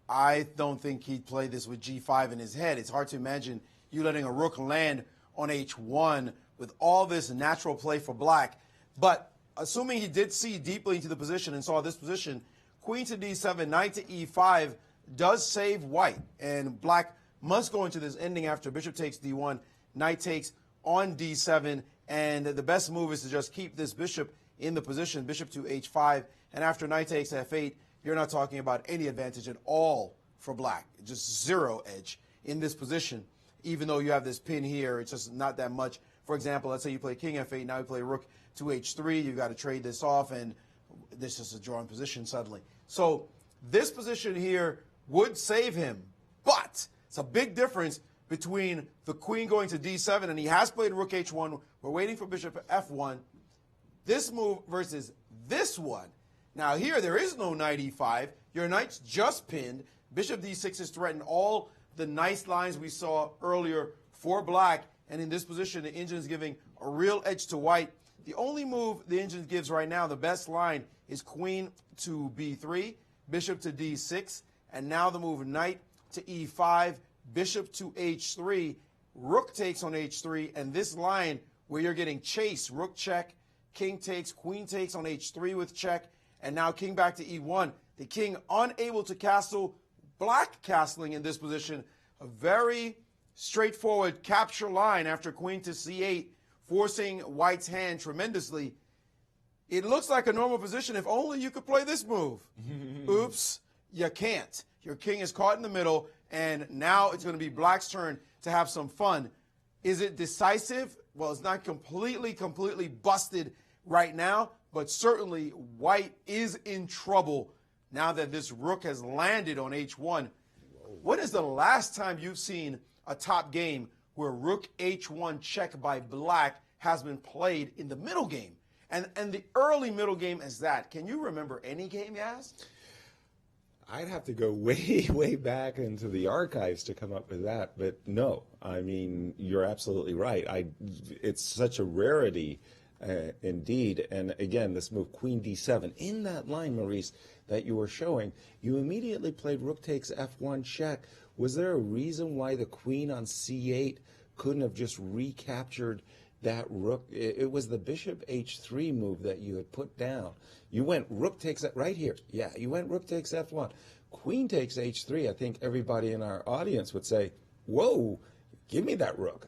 I don't think he'd play this with g5 in his head. It's hard to imagine you letting a rook land on h1 with all this natural play for black. But assuming he did see deeply into the position and saw this position, queen to d7, knight to e5 does save white. And black must go into this ending after bishop takes d1, knight takes on d7. And the best move is to just keep this bishop in the position, bishop to h5. And after knight takes f8, you're not talking about any advantage at all for black. Just zero edge in this position. Even though you have this pin here, it's just not that much. For example, let's say you play king f8, now you play rook to h3, you've got to trade this off, and this is a drawn position suddenly. So this position here would save him, but it's a big difference between the queen going to d7, and he has played rook h1, we're waiting for bishop f1, this move versus this one. Now here, there is no knight e5, your knight's just pinned, bishop d6 is threatened, all the nice lines we saw earlier for black, and in this position, the engine is giving a real edge to white. The only move the engine gives right now, the best line, is queen to b3, bishop to d6, and now the move knight to e5, bishop to h3, rook takes on h3, and this line where you're getting chased, rook check, king takes, queen takes on h3 with check, and now king back to e1. The king unable to castle, black castling in this position. A very straightforward capture line after queen to c8, forcing white's hand tremendously. It looks like a normal position if only you could play this move. Oops, you can't. Your king is caught in the middle, and now it's going to be black's turn to have some fun. Is it decisive? Well, it's not completely busted right now, but certainly white is in trouble now that this rook has landed on h1. When is the last time you've seen a top game where rook h1 check by black has been played in the middle game? And the early middle game is that. Can you remember any game, Yas? I'd have to go way back into the archives to come up with that. But no, I mean, you're absolutely right. It's such a rarity indeed. And again, this move, queen d7, in that line, Maurice, that you were showing, you immediately played rook takes f1 check. Was there a reason why the queen on c8 couldn't have just recaptured that rook? It was the bishop h3 move that you had put down. You went rook takes right here. Yeah, you went rook takes f1. Queen takes h3. I think everybody in our audience would say, whoa, give me that rook.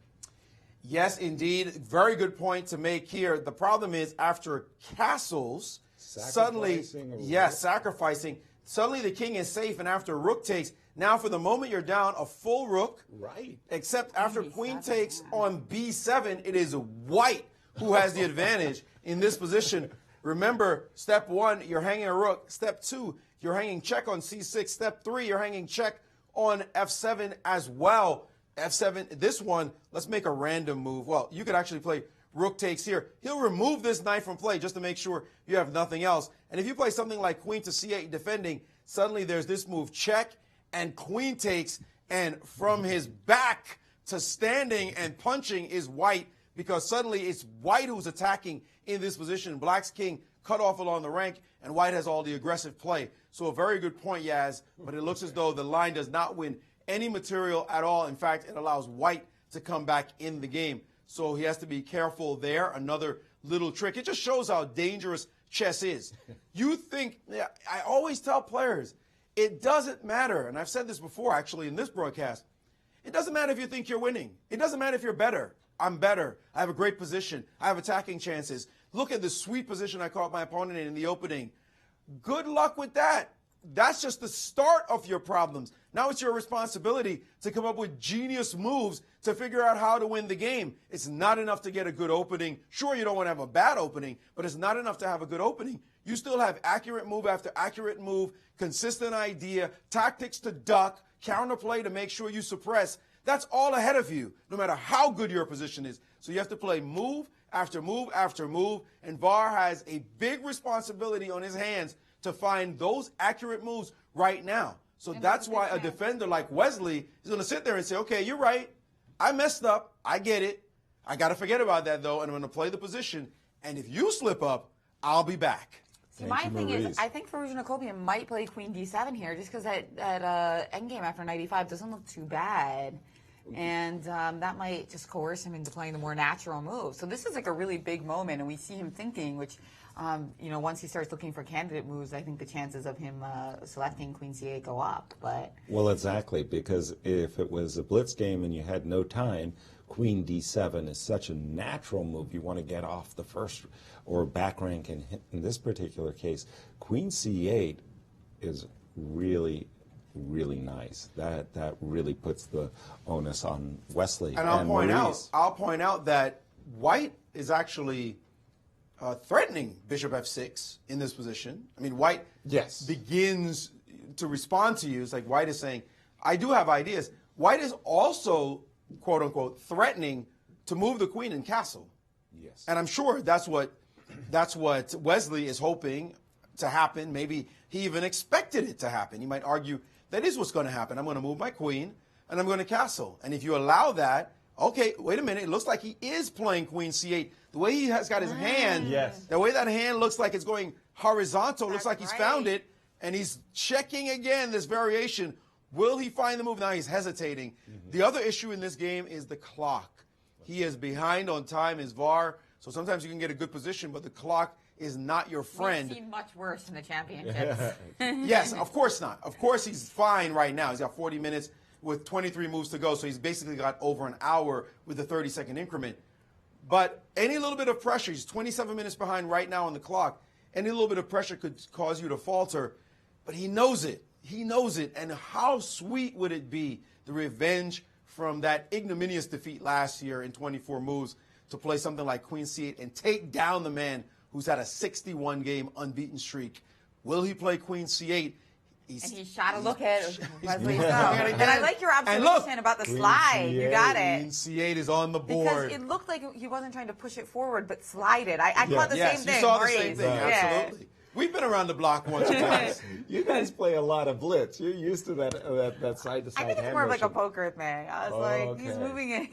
Yes, indeed. Very good point to make here. The problem is after castles, suddenly, sacrificing, suddenly the king is safe, and after rook takes, now for the moment you're down a full rook. Right. Except after queen takes on b7, it is white who has the advantage in this position. Remember, step 1, you're hanging a rook. Step 2, you're hanging check on c6. Step 3, you're hanging check on f7 as well. f7, this one, let's make a random move. Well, you could actually play rook takes here. He'll remove this knight from play just to make sure you have nothing else. And if you play something like queen to c8 defending, suddenly there's this move check and queen takes, and from his back to standing and punching is white, because suddenly it's white who's attacking in this position. Black's king cut off along the rank, and white has all the aggressive play. So a very good point, Yaz, but it looks as though the line does not win any material at all. In fact, it allows white to come back in the game. So he has to be careful there. Another little trick. It just shows how dangerous chess is. You think, I always tell players, it doesn't matter, and I've said this before actually in this broadcast, it doesn't matter if you think you're winning. It doesn't matter if you're better. I'm better. I have a great position. I have attacking chances. Look at the sweet position I caught my opponent in the opening. Good luck with that. That's just the start of your problems. Now it's your responsibility to come up with genius moves to figure out how to win the game. It's not enough to get a good opening. Sure, you don't want to have a bad opening, but it's not enough to have a good opening. You still have accurate move after accurate move, consistent idea, tactics to duck, counterplay to make sure you suppress. That's all ahead of you, no matter how good your position is. So you have to play move after move after move, and VAR has a big responsibility on his hands to find those accurate moves right now. So that's why a defender like Wesley is going to sit there and say, okay, you're right. I messed up. I get it. I got to forget about that, though, and I'm going to play the position. And if you slip up, I'll be back. See, my thing is, I think Firouzja Jacobian might play queen d7 here just because that endgame after knight e5 doesn't look too bad. And that might just coerce him into playing the more natural move. So this is like a really big moment, and we see him thinking, which, once he starts looking for candidate moves, I think the chances of him selecting queen c8 go up. But well, exactly, because if it was a blitz game and you had no time, queen d7 is such a natural move. You want to get off the first or back rank. In this particular case, queen c8 is really nice. That really puts the onus on Wesley. And I'll point out that white is actually threatening bishop f6 in this position. I mean, white begins to respond to you. It's like white is saying, I do have ideas. White is also, quote unquote, threatening to move the queen and castle. Yes. And I'm sure that's what Wesley is hoping to happen. Maybe he even expected it to happen. You might argue that is what's going to happen. I'm going to move my queen, and I'm going to castle. And if you allow that, okay, wait a minute. It looks like he is playing queen c8. The way he has got his hand, the way that hand looks like it's going horizontal, looks like he's found it, and he's checking again this variation. Will he find the move? Now he's hesitating. The other issue in this game is the clock. He is behind on time, his VAR, so sometimes you can get a good position, but the clock is not your friend. We've seen much worse in the championships. Yes, of course not. Of course he's fine right now. He's got 40 minutes with 23 moves to go, so he's basically got over an hour with a 30-second increment. But any little bit of pressure, he's 27 minutes behind right now on the clock, any little bit of pressure could cause you to falter, but he knows it. He knows it, and how sweet would it be, the revenge from that ignominious defeat last year in 24 moves, to play something like queen c8 and take down the man who's had a 61-game unbeaten streak. Will he play queen c8? And he shot a look at Wesley's thumb. And I like your observation about the slide. You got it. Queen c8 is on the board. Because it looked like he wasn't trying to push it forward, but slide it. I caught the same thing. You saw the same thing, absolutely. We've been around the block once or twice. You guys play a lot of blitz. You're used to that side-to-side I think it's more of like a poker thing. I was like, he's moving in.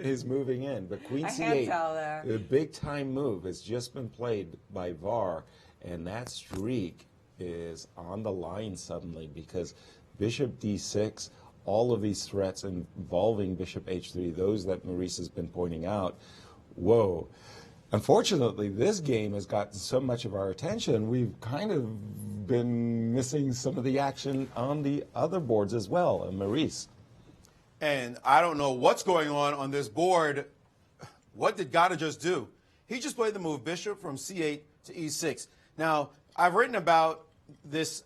He's moving in. But queen c8, the big-time move, has just been played by VAR, and that streak is on the line suddenly because bishop d6, all of these threats involving bishop h3, those that Maurice has been pointing out, whoa. Unfortunately, this game has gotten so much of our attention, we've kind of been missing some of the action on the other boards as well. And Maurice. And I don't know what's going on this board. What did Gata just do? He just played the move bishop from c8 to e6. Now, I've written about this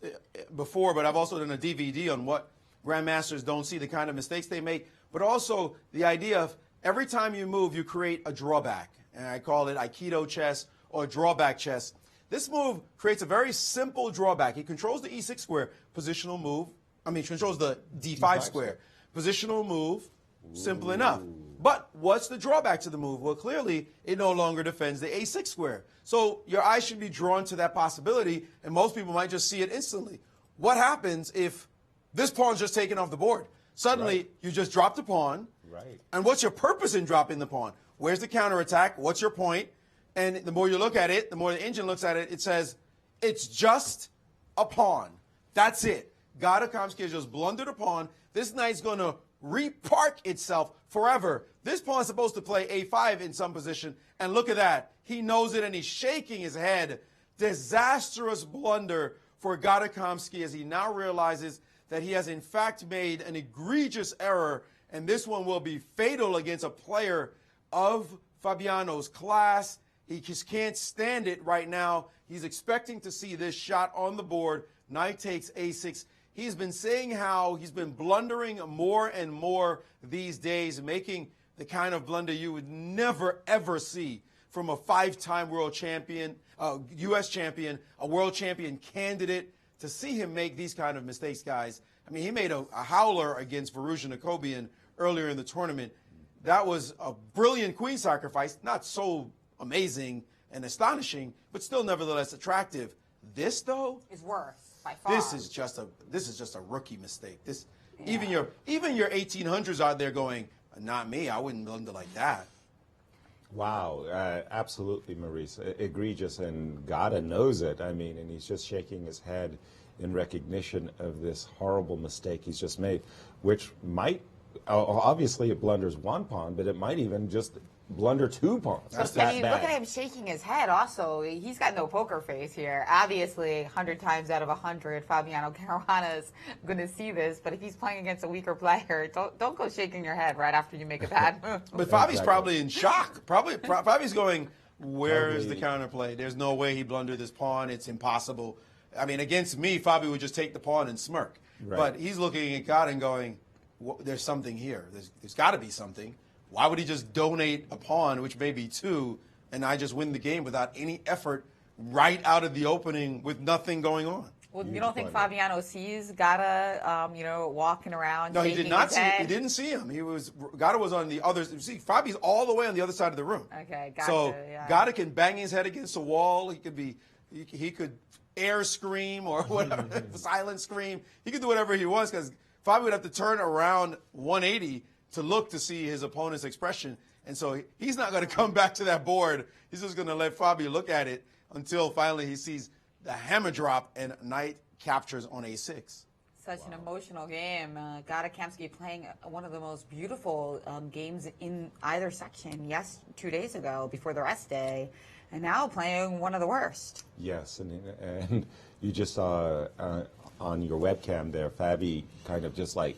before, but I've also done a DVD on what grandmasters don't see, the kind of mistakes they make, but also the idea of every time you move, you create a drawback. And I call it Aikido chess or drawback chess. This move creates a very simple drawback. He controls the e6 square, positional move. He controls the d5 square. Positional move, simple enough. But what's the drawback to the move? Well, clearly, it no longer defends the a6 square. So your eye should be drawn to that possibility, and most people might just see it instantly. What happens if this pawn's just taken off the board? Suddenly, you just dropped the pawn. Right. And what's your purpose in dropping the pawn? Where's the counterattack? What's your point? And the more you look at it, the more the engine looks at it, it says, it's just a pawn. That's it. Gata Kamsky has just blundered a pawn. This knight's going to repark itself forever. This pawn's supposed to play a5 in some position, and look at that. He knows it, and he's shaking his head. Disastrous blunder for Gata Kamsky as he now realizes that he has, in fact, made an egregious error, and this one will be fatal against a player of Fabiano's class. He just can't stand it right now. He's expecting to see this shot on the board. Knight takes a6. He's been saying how he's been blundering more and more these days, making the kind of blunder you would never, ever see from a five-time world champion, U.S. champion, a world champion candidate. To see him make these kind of mistakes, guys. He made a howler against Varuzhin Akobian earlier in the tournament. That was a brilliant queen sacrifice, not so amazing and astonishing, but still nevertheless attractive. This, though, is worse by far. This is just a rookie mistake. Even your 1800s out there going, not me. I wouldn't blunder like that. Wow, absolutely, Maurice. Egregious, and Gata knows it. And he's just shaking his head in recognition of this horrible mistake he's just made, which might, obviously it blunders one pawn, but it might even just blunder two pawns. That's that bad. Look at him shaking his head also. He's got no poker face here. Obviously, 100 times out of 100, Fabiano Caruana is going to see this, but if he's playing against a weaker player, don't go shaking your head right after you make a bad move. But Fabi's probably in shock. Fabi's going, where is the counterplay? There's no way he blundered this pawn. It's impossible. Against me, Fabi would just take the pawn and smirk. Right. But he's looking at God and going, there's something here. There's got to be something. Why would he just donate a pawn, which may be two, and I just win the game without any effort right out of the opening with nothing going on? Well, you don't think Fabiano sees Gata, walking around? No, he did not see him. He didn't see him. Gata was on the other. See, Fabi's all the way on the other side of the room. Okay, gotcha. So Gata can bang his head against a wall. He could air scream or whatever, silent scream. He could do whatever he wants because Fabi would have to turn around 180 to look to see his opponent's expression. And so he's not going to come back to that board. He's just going to let Fabi look at it until finally he sees the hammer drop and knight captures on a6. Such an emotional game. Gata Kamsky playing one of the most beautiful games in either section, 2 days ago before the rest day, and now playing one of the worst. Yes, and you just saw on your webcam there, Fabi kind of just like,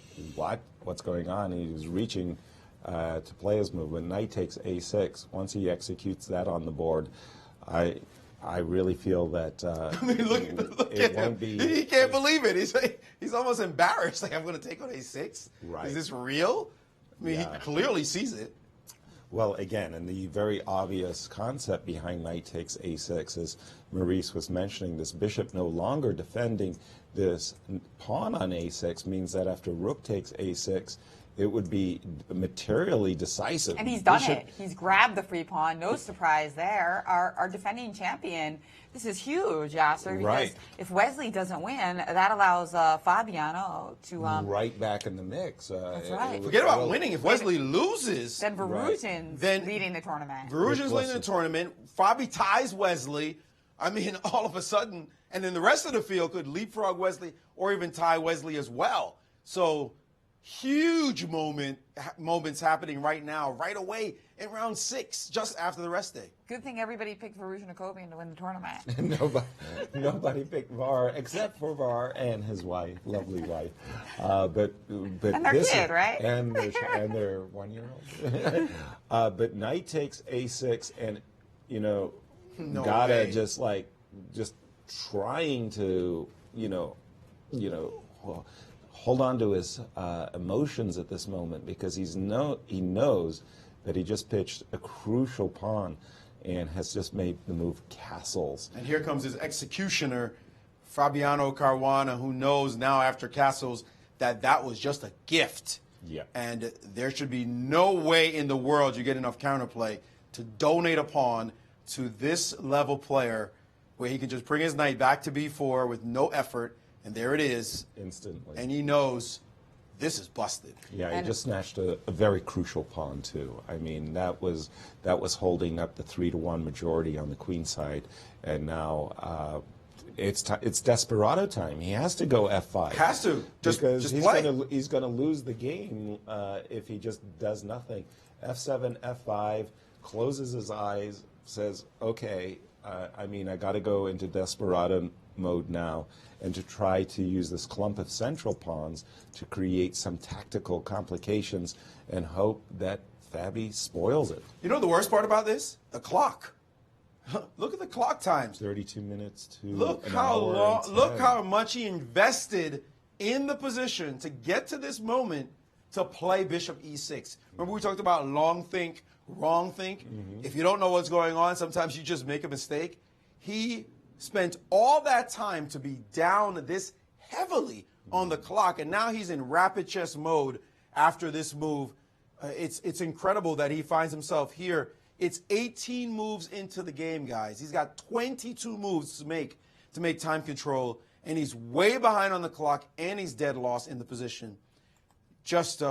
what's going on? He was reaching to play his move. When knight takes a6, once he executes that on the board, I really feel that look at him. He can't believe it. He's almost embarrassed. Like, I'm going to take on a6? Right. Is this real? He clearly sees it. Well, again, and the very obvious concept behind knight takes a6, as Maurice was mentioning, this bishop no longer defending this pawn on a6 means that after rook takes a6, it would be materially decisive. And he's done it. He's grabbed the free pawn. No surprise there. Our defending champion. This is huge, Yasser, because if Wesley doesn't win, that allows Fabiano to right back in the mix. That's right. Forget about winning. If Wesley loses, then Varuzhin's leading the tournament. Varuzhin's leading the tournament. Fabi ties Wesley. All of a sudden, and then the rest of the field could leapfrog Wesley or even tie Wesley as well. So huge moments happening right now, right away in round 6, just after the rest day. Good thing everybody picked Varuzhin Akobian to win the tournament. nobody picked Var except for Var and his wife, lovely wife. But and their kid, right? And their 1-year-old. But knight takes a6, and Gata just trying to hold on to his emotions at this moment, because he knows that he just pitched a crucial pawn and has just made the move castles. And here comes his executioner, Fabiano Caruana, who knows now after castles that that was just a gift. Yeah. And there should be no way in the world you get enough counterplay to donate a pawn to this level player where he can just bring his knight back to b4 with no effort, and there it is. Instantly. And he knows this is busted. Yeah, he just snatched a very crucial pawn, too. I mean, that was holding up the 3-1 majority on the queen side, and now it's desperado time. He has to go f5. Has to. Because just he's going to lose the game if he just does nothing. f7, f5, closes his eyes, says, okay, I got to go into desperado mode now and to try to use this clump of central pawns to create some tactical complications and hope that Fabi spoils it. You know the worst part about this? The clock. Look at the clock times. 32 minutes to look an how hour long. and 10. Look how much he invested in the position to get to this moment to play bishop e6. Remember we talked about long think, wrong think? If you don't know what's going on, sometimes you just make a mistake. He spent all that time to be down this heavily on the clock, and now he's in rapid chess mode after this move. It's incredible that he finds himself here. It's 18 moves into the game, guys. He's got 22 moves to make time control, and he's way behind on the clock, and he's dead lost in the position. Just,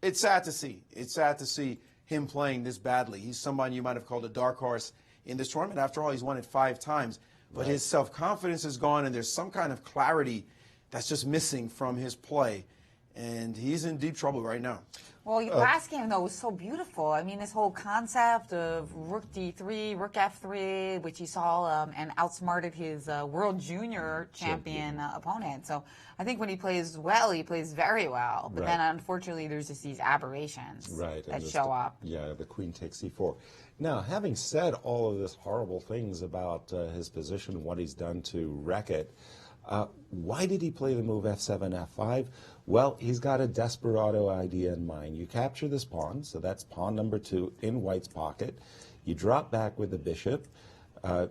it's sad to see. It's sad to see him playing this badly. He's somebody you might have called a dark horse in this tournament. After all, he's won it 5 times. But his self-confidence is gone, and there's some kind of clarity that's just missing from his play. And he's in deep trouble right now. Well, last game, though, was so beautiful. I mean, this whole concept of rook d3, rook f3, which he saw and outsmarted his world junior champion opponent. So I think when he plays well, he plays very well. But then, unfortunately, there's just these aberrations that show up. Yeah, the queen takes e4. Now, having said all of this horrible things about his position, what he's done to wreck it, why did he play the move f7, f5? Well, he's got a desperado idea in mind. You capture this pawn, so that's pawn number 2 in white's pocket. You drop back with the bishop.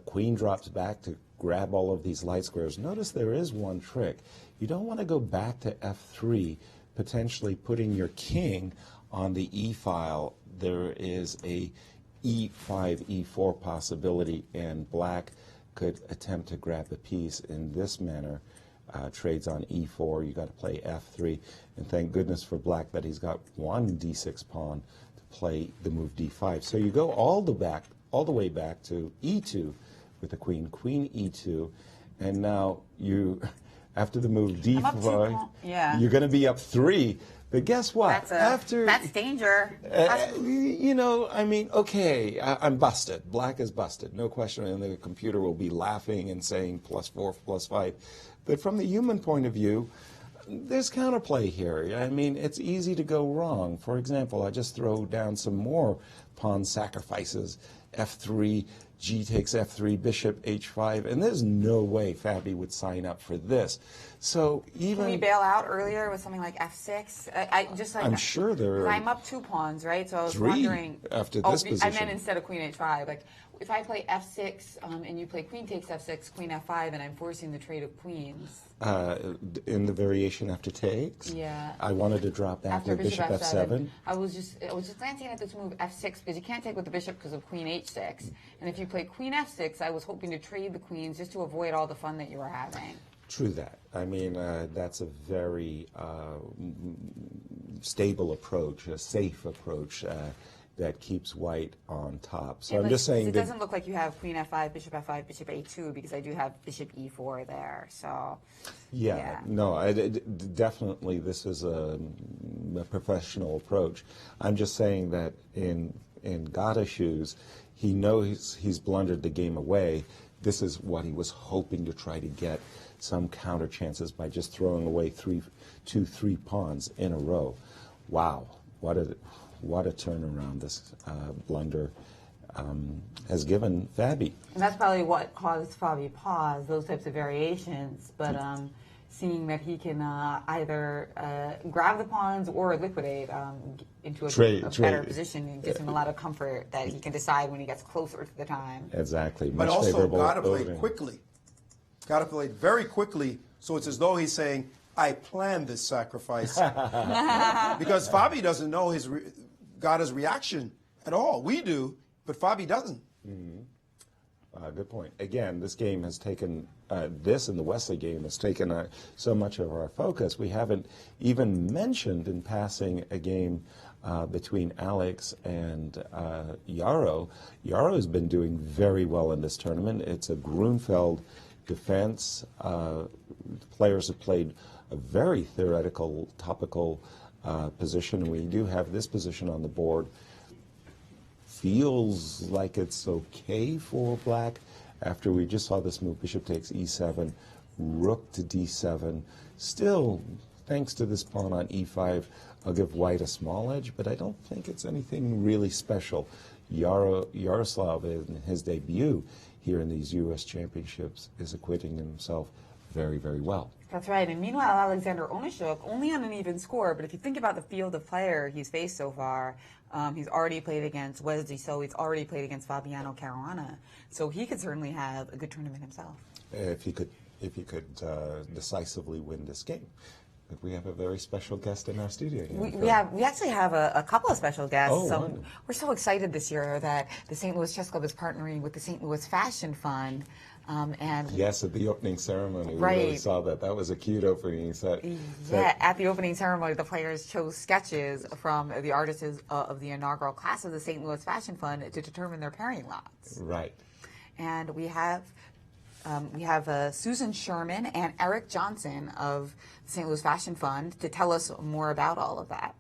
Queen drops back to grab all of these light squares. Notice there is one trick. You don't want to go back to f3, potentially putting your king on the e file. There is a e5, e4 possibility, and black could attempt to grab the piece in this manner. Trades on e4, you got to play f3, and thank goodness for black that he's got one d6 pawn to play the move d5. So you go all the way back to e2 with the queen e2, and now you, after the move d5, you're going to be up 3. But guess what? That's danger. You know, I mean, okay, I'm busted. Black is busted, no question. And the computer will be laughing and saying +4, +5. But from the human point of view, there's counterplay here. I mean, it's easy to go wrong. For example, I just throw down some more pawn sacrifices. f3, g takes f3, bishop h5, and there's no way Fabi would sign up for this. So even can we bail out earlier with something like f6? I'm sure there are. I'm up 2 pawns, right? So I was 3 wondering after this position. I meant instead of queen h5, like if I play f6 and you play queen takes f6, queen f5, and I'm forcing the trade of queens. In the variation after takes. Yeah. I wanted to drop back to bishop f7. I was just glancing at this move f6 because you can't take with the bishop because of queen h6. And if you play queen f6, I was hoping to trade the queens just to avoid all the fun that you were having. True that. I mean, that's a very stable approach, a safe approach that keeps white on top. So I'm just saying it doesn't look like you have queen f5, bishop a2, because I do have bishop e4 there. So no, definitely this is a professional approach. I'm just saying that in Gada's shoes, he knows he's blundered the game away. This is what he was hoping to try to get some counter chances by just throwing away 3 pawns in a row. Wow, what a turnaround this blunder has given Fabi. And that's probably what caused Fabi pause, those types of variations. But seeing that he can either grab the pawns or liquidate into a better position. It gives him a lot of comfort that he can decide when he gets closer to the time. Exactly. But Much also got to play opening. quickly. Got to play very quickly, so it's as though he's saying, I planned this sacrifice. Because Fabi doesn't know Gada's reaction at all. We do, but Fabi doesn't. Good point. Again, this game has taken, this and the Wesley game has taken so much of our focus. We haven't even mentioned in passing a game between Alex and Yarrow. Yarrow has been doing very well in this tournament. It's a Grunfeld defense. Players have played a very theoretical, topical position. We do have this position on the board. Feels like it's okay for black after we just saw this move. Bishop takes e7, rook to d7. Still, thanks to this pawn on e5, I'll give white a small edge, but I don't think it's anything really special. Yaroslav, in his debut here in these U.S. championships, is acquitting himself very, very well. That's right. And meanwhile, Alexander Onishuk, only on an even score, but if you think about the field of player he's faced so far, he's already played against Wesley So, he's already played against Fabiano Caruana. So he could certainly have a good tournament himself. If he could decisively win this game. But we have a very special guest in our studio here. We actually have a couple of special guests. Oh, we're so excited this year that the St. Louis Chess Club is partnering with the St. Louis Fashion Fund. Yes, at the opening ceremony, right. We really saw that. That was a cute opening set. Yeah, at the opening ceremony, the players chose sketches from the artists of the inaugural class of the St. Louis Fashion Fund to determine their pairing lots. Right. And we have Susan Sherman and Eric Johnson of the St. Louis Fashion Fund to tell us more about all of that.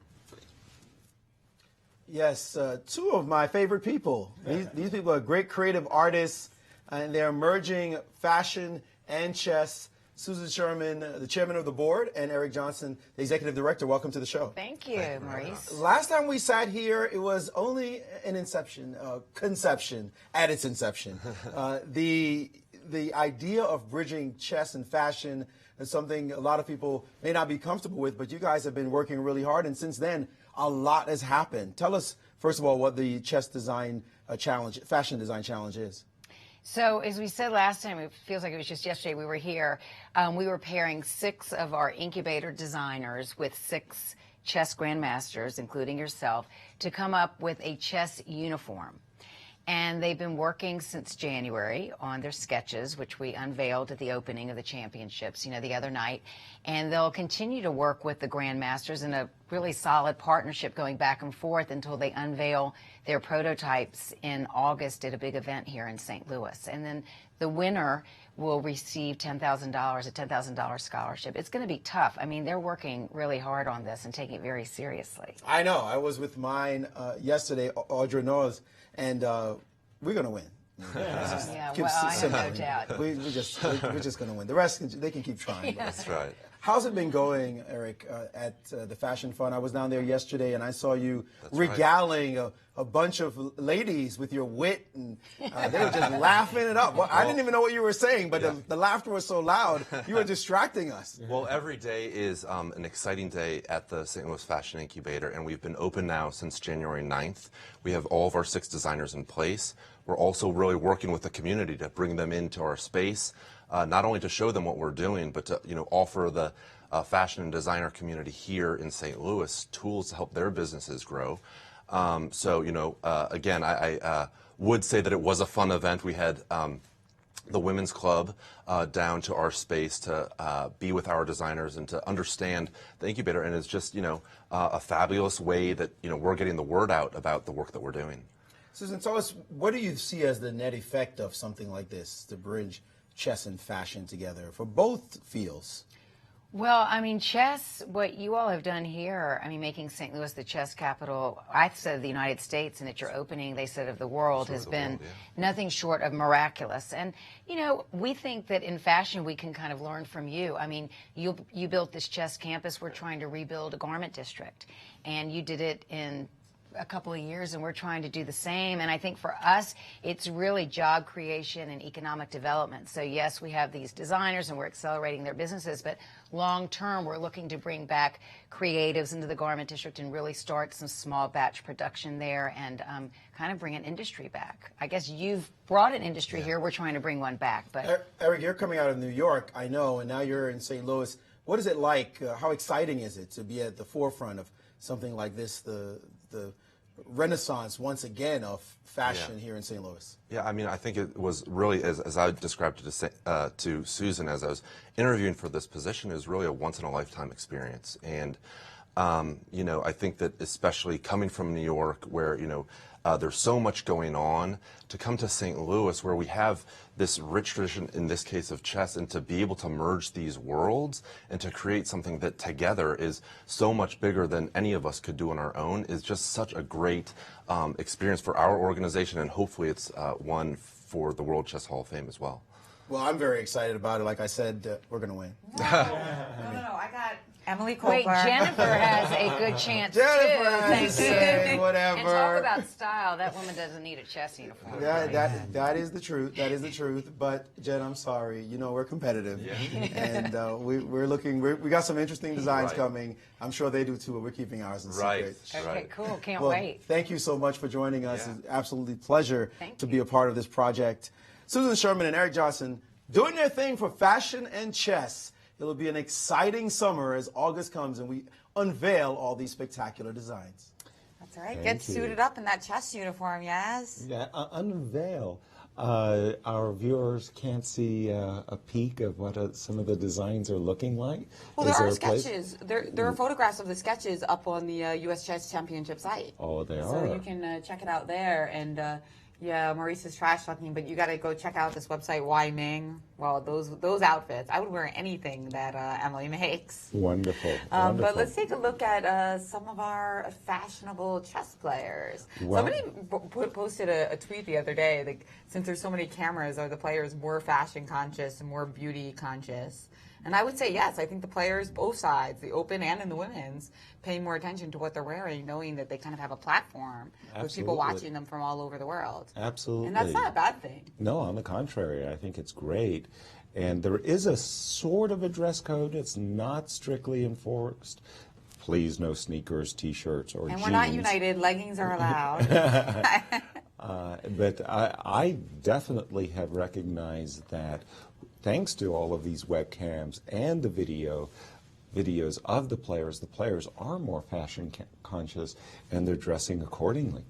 Yes, two of my favorite people. These people are great creative artists, and they're merging fashion and chess. Susan Sherman, the chairman of the board, and Eric Johnson, the executive director. Welcome to the show. Thank you, Maurice. Last time we sat here, it was only an conception at its inception. The idea of bridging chess and fashion is something a lot of people may not be comfortable with, but you guys have been working really hard, and since then, a lot has happened. Tell us, first of all, what the chess design challenge, fashion design challenge is. So, as we said last time, it feels like it was just yesterday we were here, we were pairing 6 of our incubator designers with 6 chess grandmasters, including yourself, to come up with a chess uniform. And they've been working since January on their sketches, which we unveiled at the opening of the championships, the other night. And they'll continue to work with the grandmasters in a really solid partnership going back and forth until they unveil their prototypes in August at a big event here in St. Louis. And then the winner will receive $10,000, a $10,000 scholarship. It's going to be tough. I mean, they're working really hard on this and taking it very seriously. I know. I was with mine yesterday, Audra Noah's, and we're going to win. Yeah, well, I have no doubt. We're just going to win. The rest, they can keep trying. That's right. How's it been going, Eric, at the Fashion Fund? I was down there yesterday, and I saw you regaling a bunch of ladies with your wit, and they were just laughing it up. Well, I didn't even know what you were saying, but the laughter was so loud, you were distracting us. Well, every day is an exciting day at the St. Louis Fashion Incubator, and we've been open now since January 9th. We have all of our 6 designers in place. We're also really working with the community to bring them into our space. Not only to show them what we're doing, but to offer the fashion and designer community here in St. Louis tools to help their businesses grow. Again, I would say that it was a fun event. We had the Women's Club down to our space to be with our designers and to understand the incubator, and it's just a fabulous way that we're getting the word out about the work that we're doing. Susan, tell us, what do you see as the net effect of something like this to bridge chess and fashion together for both fields? Well, I mean, chess, what you all have done here, I mean, making St. Louis the chess capital, I've said of the United States, and at your opening, they said of the world, has been nothing short of miraculous. And, we think that in fashion, we can kind of learn from you. I mean, you built this chess campus. We're trying to rebuild a garment district. And you did it in a couple of years, and we're trying to do the same. And I think for us, it's really job creation and economic development. So yes, we have these designers and we're accelerating their businesses, but long term, we're looking to bring back creatives into the garment district and really start some small batch production there and kind of bring an industry back. I guess you've brought an industry here. We're trying to bring one back. But Eric, you're coming out of New York, I know, and now you're in St. Louis. What is it like? How exciting is it to be at the forefront of something like this, the renaissance once again of fashion here in St. Louis? Yeah, I mean, I think it was really, as I described it to Susan as I was interviewing for this position, it was really a once-in-a-lifetime experience. And, you know, I think that especially coming from New York where, you know, there's so much going on, to come to St. Louis where we have this rich tradition, in this case of chess, and to be able to merge these worlds and to create something that together is so much bigger than any of us could do on our own is just such a great experience for our organization, and hopefully it's one for the World Chess Hall of Fame as well. Well, I'm very excited about it. Like I said, we're going to win. No, I got Emily Colbert. wait, Jennifer has a good chance Jennifer, too. whatever. And talk about style. That woman doesn't need a chess uniform. That is the truth. That is the truth. But Jen, I'm sorry. You know we're competitive, and we're looking. We got some interesting designs coming. I'm sure they do too. But we're keeping ours in secret. Okay, cool. Can't well, wait. Thank you so much for joining us. It's absolutely a pleasure to be a part of this project. Susan Sherman and Eric Johnson doing their thing for fashion and chess. It'll be an exciting summer as August comes and we unveil all these spectacular designs. That's right. Get suited up in that chess uniform, Yaz. Yeah, unveil. Our viewers can't see a peek of what some of the designs are looking like. Well, there are sketches. There are photographs of the sketches up on the U.S. Chess Championship site. Oh, they are. So you can check it out there. And yeah, Maurice is trash talking, but you got to go check out this website, Wai Ming. Well, those outfits, I would wear anything that Emily makes. Wonderful. But let's take a look at some of our fashionable chess players. Well, somebody posted a tweet the other day that since there's so many cameras, are the players more fashion conscious and more beauty conscious? And I would say yes. I think the players, both sides, the open and in the women's, paying more attention to what they're wearing, knowing that they kind of have a platform with people watching them from all over the world. Absolutely. And that's not a bad thing. No, on the contrary, I think it's great. And there is a sort of a dress code. It's not strictly enforced. Please, no sneakers, T-shirts, or jeans. And we're not united. Leggings are allowed. But I definitely have recognized that thanks to all of these webcams and the videos of the players are more fashion conscious and they're dressing accordingly.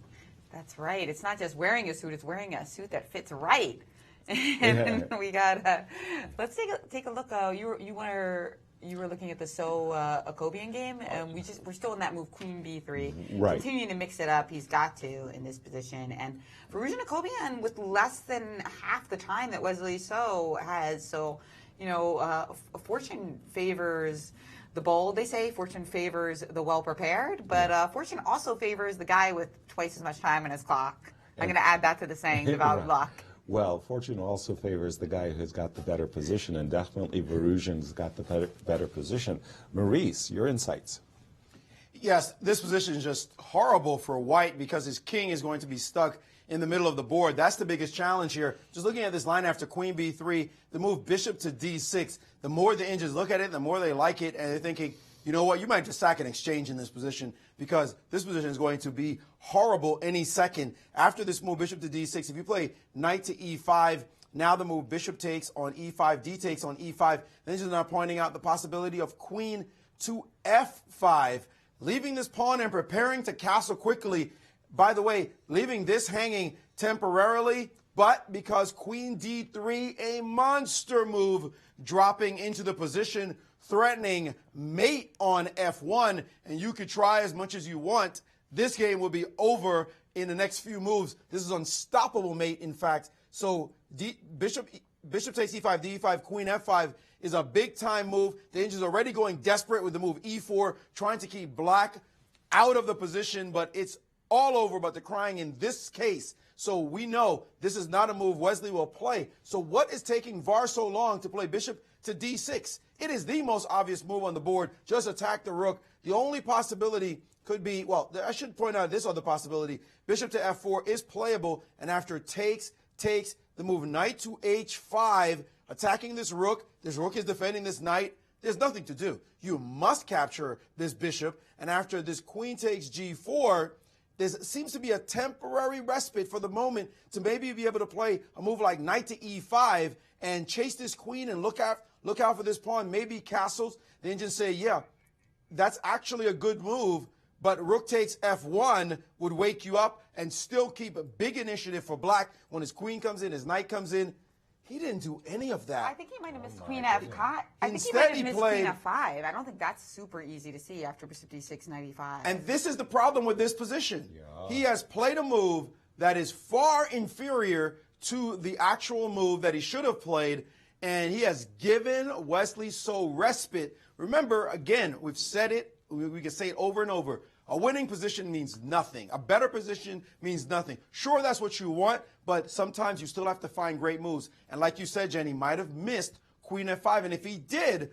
That's right. It's not just wearing a suit, it's wearing a suit that fits right. And we got, let's take a look. You were looking at the Akobian game, and we're still in that move, Queen B3. Right. Continuing to mix it up, he's got to in this position. And Fabiano Akobian with less than half the time that Wesley So has. So, you know, fortune favors the bold, they say. Fortune favors the well-prepared. But fortune also favors the guy with twice as much time on his clock. I'm going to add that to the saying about luck. Well, fortune also favors the guy who's got the better position, and definitely Varuzhin's got the better position. Maurice, your insights. Yes, this position is just horrible for White because his king is going to be stuck in the middle of the board. That's the biggest challenge here. Just looking at this line after Queen B3, the move Bishop to D6, the more the Indians look at it, the more they like it, and they're thinking, you know what, you might just sack an exchange in this position because this position is going to be horrible any second. After this move, Bishop to D6, if you play Knight to E5, now the move Bishop takes on E5, D takes on E5, then he's now pointing out the possibility of Queen to F5, leaving this pawn and preparing to castle quickly. By the way, leaving this hanging temporarily, but because Queen D3, a monster move, dropping into the position, threatening mate on F1, and you could try as much as you want. This game will be over in the next few moves. This is unstoppable mate, in fact. So Bishop takes E5, D5, Queen F5 is a big-time move. The Indians are already going desperate with the move E4, trying to keep black out of the position, but it's all over but the crying in this case. So we know this is not a move Wesley will play. So what is taking VAR so long to play Bishop to D6? It is the most obvious move on the board. Just attack the rook. The only possibility could be, well, I should point out this other possibility. Bishop to f4 is playable, and after takes, the move knight to h5, attacking this rook. This rook is defending this knight. There's nothing to do. You must capture this bishop, and after this queen takes g4, there seems to be a temporary respite for the moment to maybe be able to play a move like knight to e5 and chase this queen and look out for this pawn, maybe castles. The Indians say, yeah, that's actually a good move, but rook takes f1 would wake you up and still keep a big initiative for black when his queen comes in, his knight comes in. He didn't do any of that. I think he might have missed queen f5. I think Instead, he might have missed played, queen f5. I don't think that's super easy to see after bishop d6, knight e5. And this is the problem with this position. He has played a move that is far inferior to the actual move that he should have played, and he has given Wesley So respite. Remember, again, we've said it, we can say it over and over. A winning position means nothing. A better position means nothing. Sure, that's what you want, but sometimes you still have to find great moves. And like you said, Jenny, might have missed queen f5. And if he did,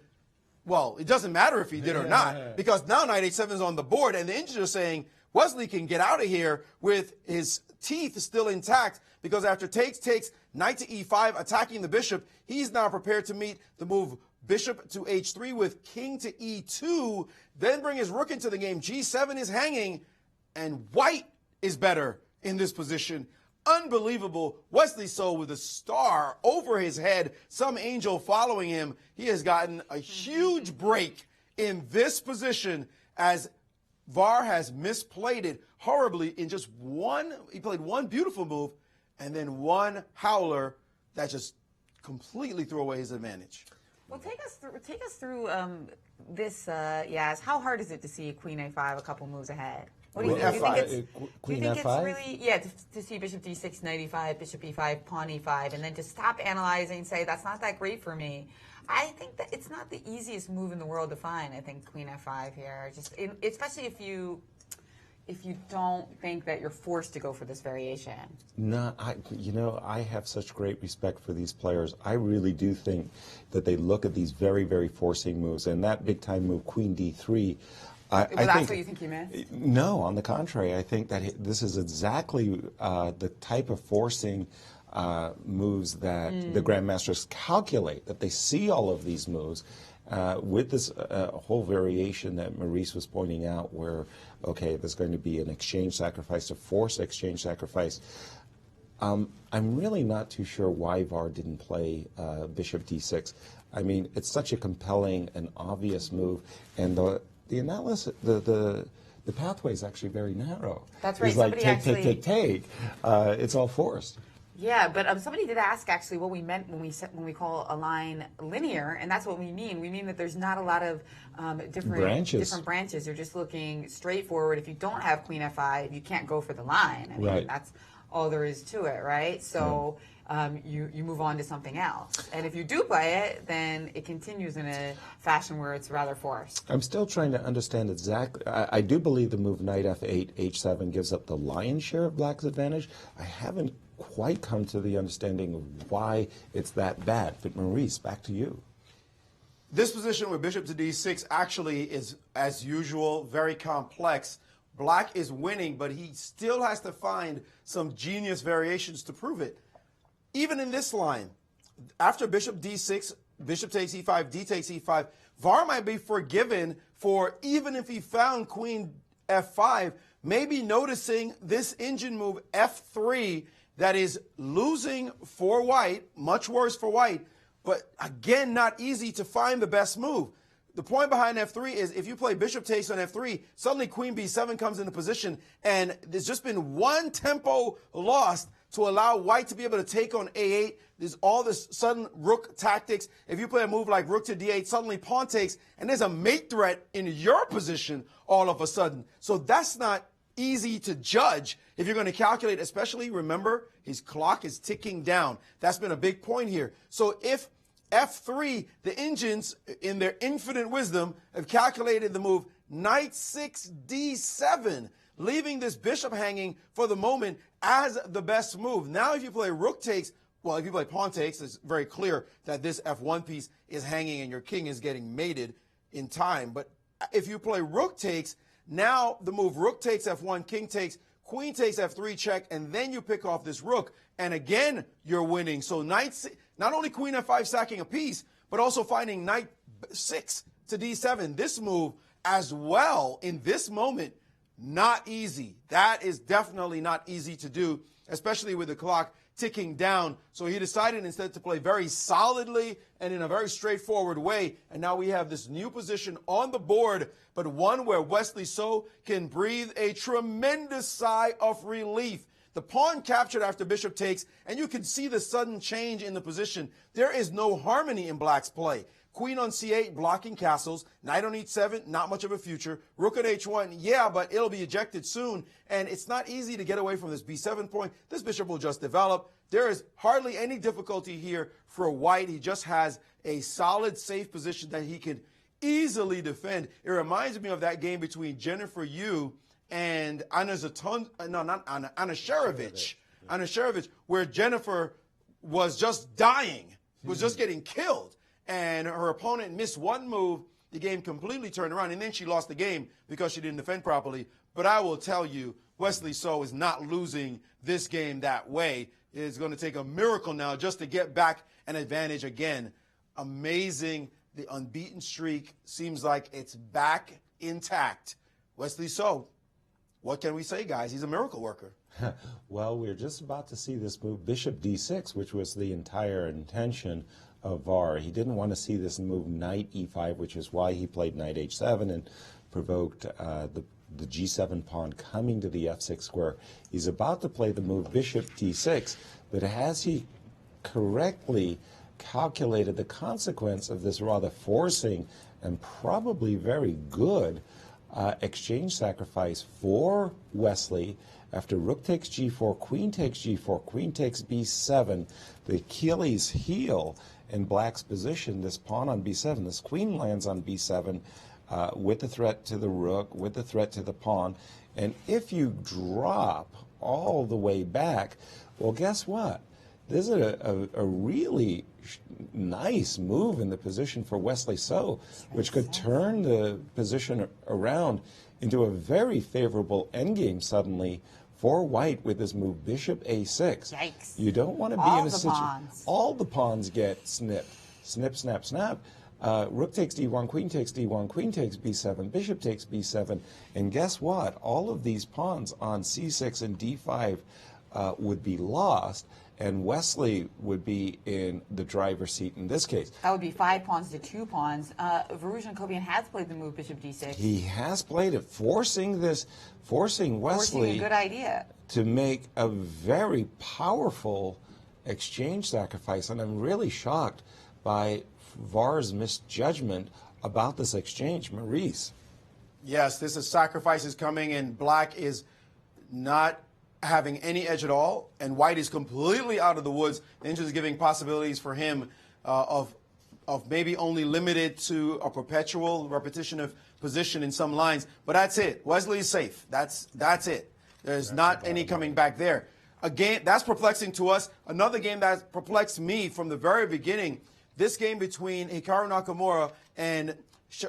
well, it doesn't matter if he did or not, because now knight h7 is on the board, and the Indians are saying Wesley can get out of here with his teeth still intact, because after takes, knight to e5, attacking the bishop, he's now prepared to meet the move bishop to h3 with king to e2, then bring his rook into the game. g7 is hanging, and white is better in this position. Unbelievable. Wesley So with a star over his head, some angel following him. He has gotten a huge break in this position as VAR has misplayed it horribly in just one. He played one beautiful move and then one howler that just completely threw away his advantage. Well, take us through this, Yas. How hard is it to see queen a5 a couple moves ahead? What do you think? Do you think it's really, to see bishop d6, knight e5, bishop e5, pawn e5, and then to stop analyzing and say, that's not that great for me. I think that it's not the easiest move in the world to find, I think, queen f5 here. Especially if you don't think that you're forced to go for this variation. No, I have such great respect for these players. I really do think that they look at these very, very forcing moves, and that big-time move, queen d3. That's what you think he meant? No, on the contrary. I think that this is exactly the type of forcing moves that the grandmasters calculate, that they see all of these moves. With this whole variation that Maurice was pointing out where, okay, there's going to be an exchange sacrifice, a forced exchange sacrifice, I'm really not too sure why VAR didn't play bishop d6. I mean, it's such a compelling and obvious move, and the analysis, the pathway is actually very narrow. That's right. It's like take. It's all forced. Yeah, but somebody did ask actually what we meant when we call a line linear, and that's what we mean. We mean that there's not a lot of different branches. You're just looking straight forward. If you don't have queen f5, you can't go for the line. I mean, that's all there is to it, right? So you move on to something else. And if you do play it, then it continues in a fashion where it's rather forced. I'm still trying to understand exactly. I do believe the move knight f8, h7 gives up the lion's share of black's advantage. I haven't quite come to the understanding of why it's that bad. But Maurice, back to you. This position with bishop to d6 actually is, as usual, very complex. Black is winning, but he still has to find some genius variations to prove it. Even in this line, after bishop d6, bishop takes e5, d takes e5, VAR might be forgiven for, even if he found queen f5, maybe noticing this engine move f3 that is losing for white, much worse for white, but again, not easy to find the best move. The point behind f3 is if you play bishop takes on f3, suddenly queen b7 comes into position, and there's just been one tempo lost to allow white to be able to take on a8. There's all this sudden rook tactics. If you play a move like rook to d8, suddenly pawn takes, and there's a mate threat in your position all of a sudden. So that's not easy to judge if you're going to calculate, especially, remember, his clock is ticking down. That's been a big point here. So if f3, the engines, in their infinite wisdom, have calculated the move knight 6 d7, leaving this bishop hanging for the moment as the best move. Now if you play rook takes, well, if you play pawn takes, it's very clear that this f1 piece is hanging and your king is getting mated in time. But if you play rook takes, Now the move rook takes f1, king takes, queen takes f3 check, and then you pick off this rook. And again, you're winning. So not only queen f5 sacking a piece, but also finding knight 6 to d7. This move as well in this moment, not easy. That is definitely not easy to do, especially with the clock ticking down. So he decided instead to play very solidly and in a very straightforward way. And now we have this new position on the board, but one where Wesley So can breathe a tremendous sigh of relief. The pawn captured after bishop takes, and you can see the sudden change in the position. There is no harmony in black's play. Queen on c8, blocking castles. Knight on h7, not much of a future. Rook on h1, yeah, but it'll be ejected soon. And it's not easy to get away from this b7 point. This bishop will just develop. There is hardly any difficulty here for white. He just has a solid, safe position that he can easily defend. It reminds me of that game between Jennifer Yu and Anna Sharovich, where Jennifer was just dying, was just getting killed. And her opponent missed one move, the game completely turned around, and then she lost the game because she didn't defend properly. But I will tell you, Wesley So is not losing this game that way. It's going to take a miracle now just to get back an advantage again. Amazing. The unbeaten streak seems like it's back intact. Wesley So, what can we say, guys? He's a miracle worker. Well, we're just about to see this move, bishop d6, which was the entire intention of VAR. He didn't want to see this move knight e5, which is why he played knight h7 and provoked the g7 pawn coming to the f6 square. He's about to play the move bishop d6, but has he correctly calculated the consequence of this rather forcing and probably very good exchange sacrifice for Wesley after rook takes g4, queen takes g4, queen takes b7, the Achilles heel in black's position, this pawn on b7, this queen lands on b7 with the threat to the rook, with the threat to the pawn. And if you drop all the way back, well, guess what? This is a really nice move in the position for Wesley So, which could turn the position around into a very favorable endgame suddenly for white with this move bishop a6. Yikes. You don't want to be All in a the situation. pawns. All the pawns get snipped. Snip, snap, snap. Rook takes d1, queen takes d1, queen takes b7, bishop takes b7. And guess what? All of these pawns on c6 and d5 would be lost, and Wesley would be in the driver's seat in this case. That would be 5 pawns to 2 pawns. Varouche Kobian has played the move bishop d6. He has played it, forcing Wesley Forcing a good idea to make a very powerful exchange sacrifice. And I'm really shocked by VAR's misjudgment about this exchange. Maurice. Yes, this is sacrifices coming, and black is not having any edge at all, and white is completely out of the woods. The inch is giving possibilities for him of maybe only limited to a perpetual repetition of position in some lines. But that's it. Wesley is safe. That's it. There's not any coming back there. Again, that's perplexing to us. Another game that perplexed me from the very beginning, this game between Hikaru Nakamura and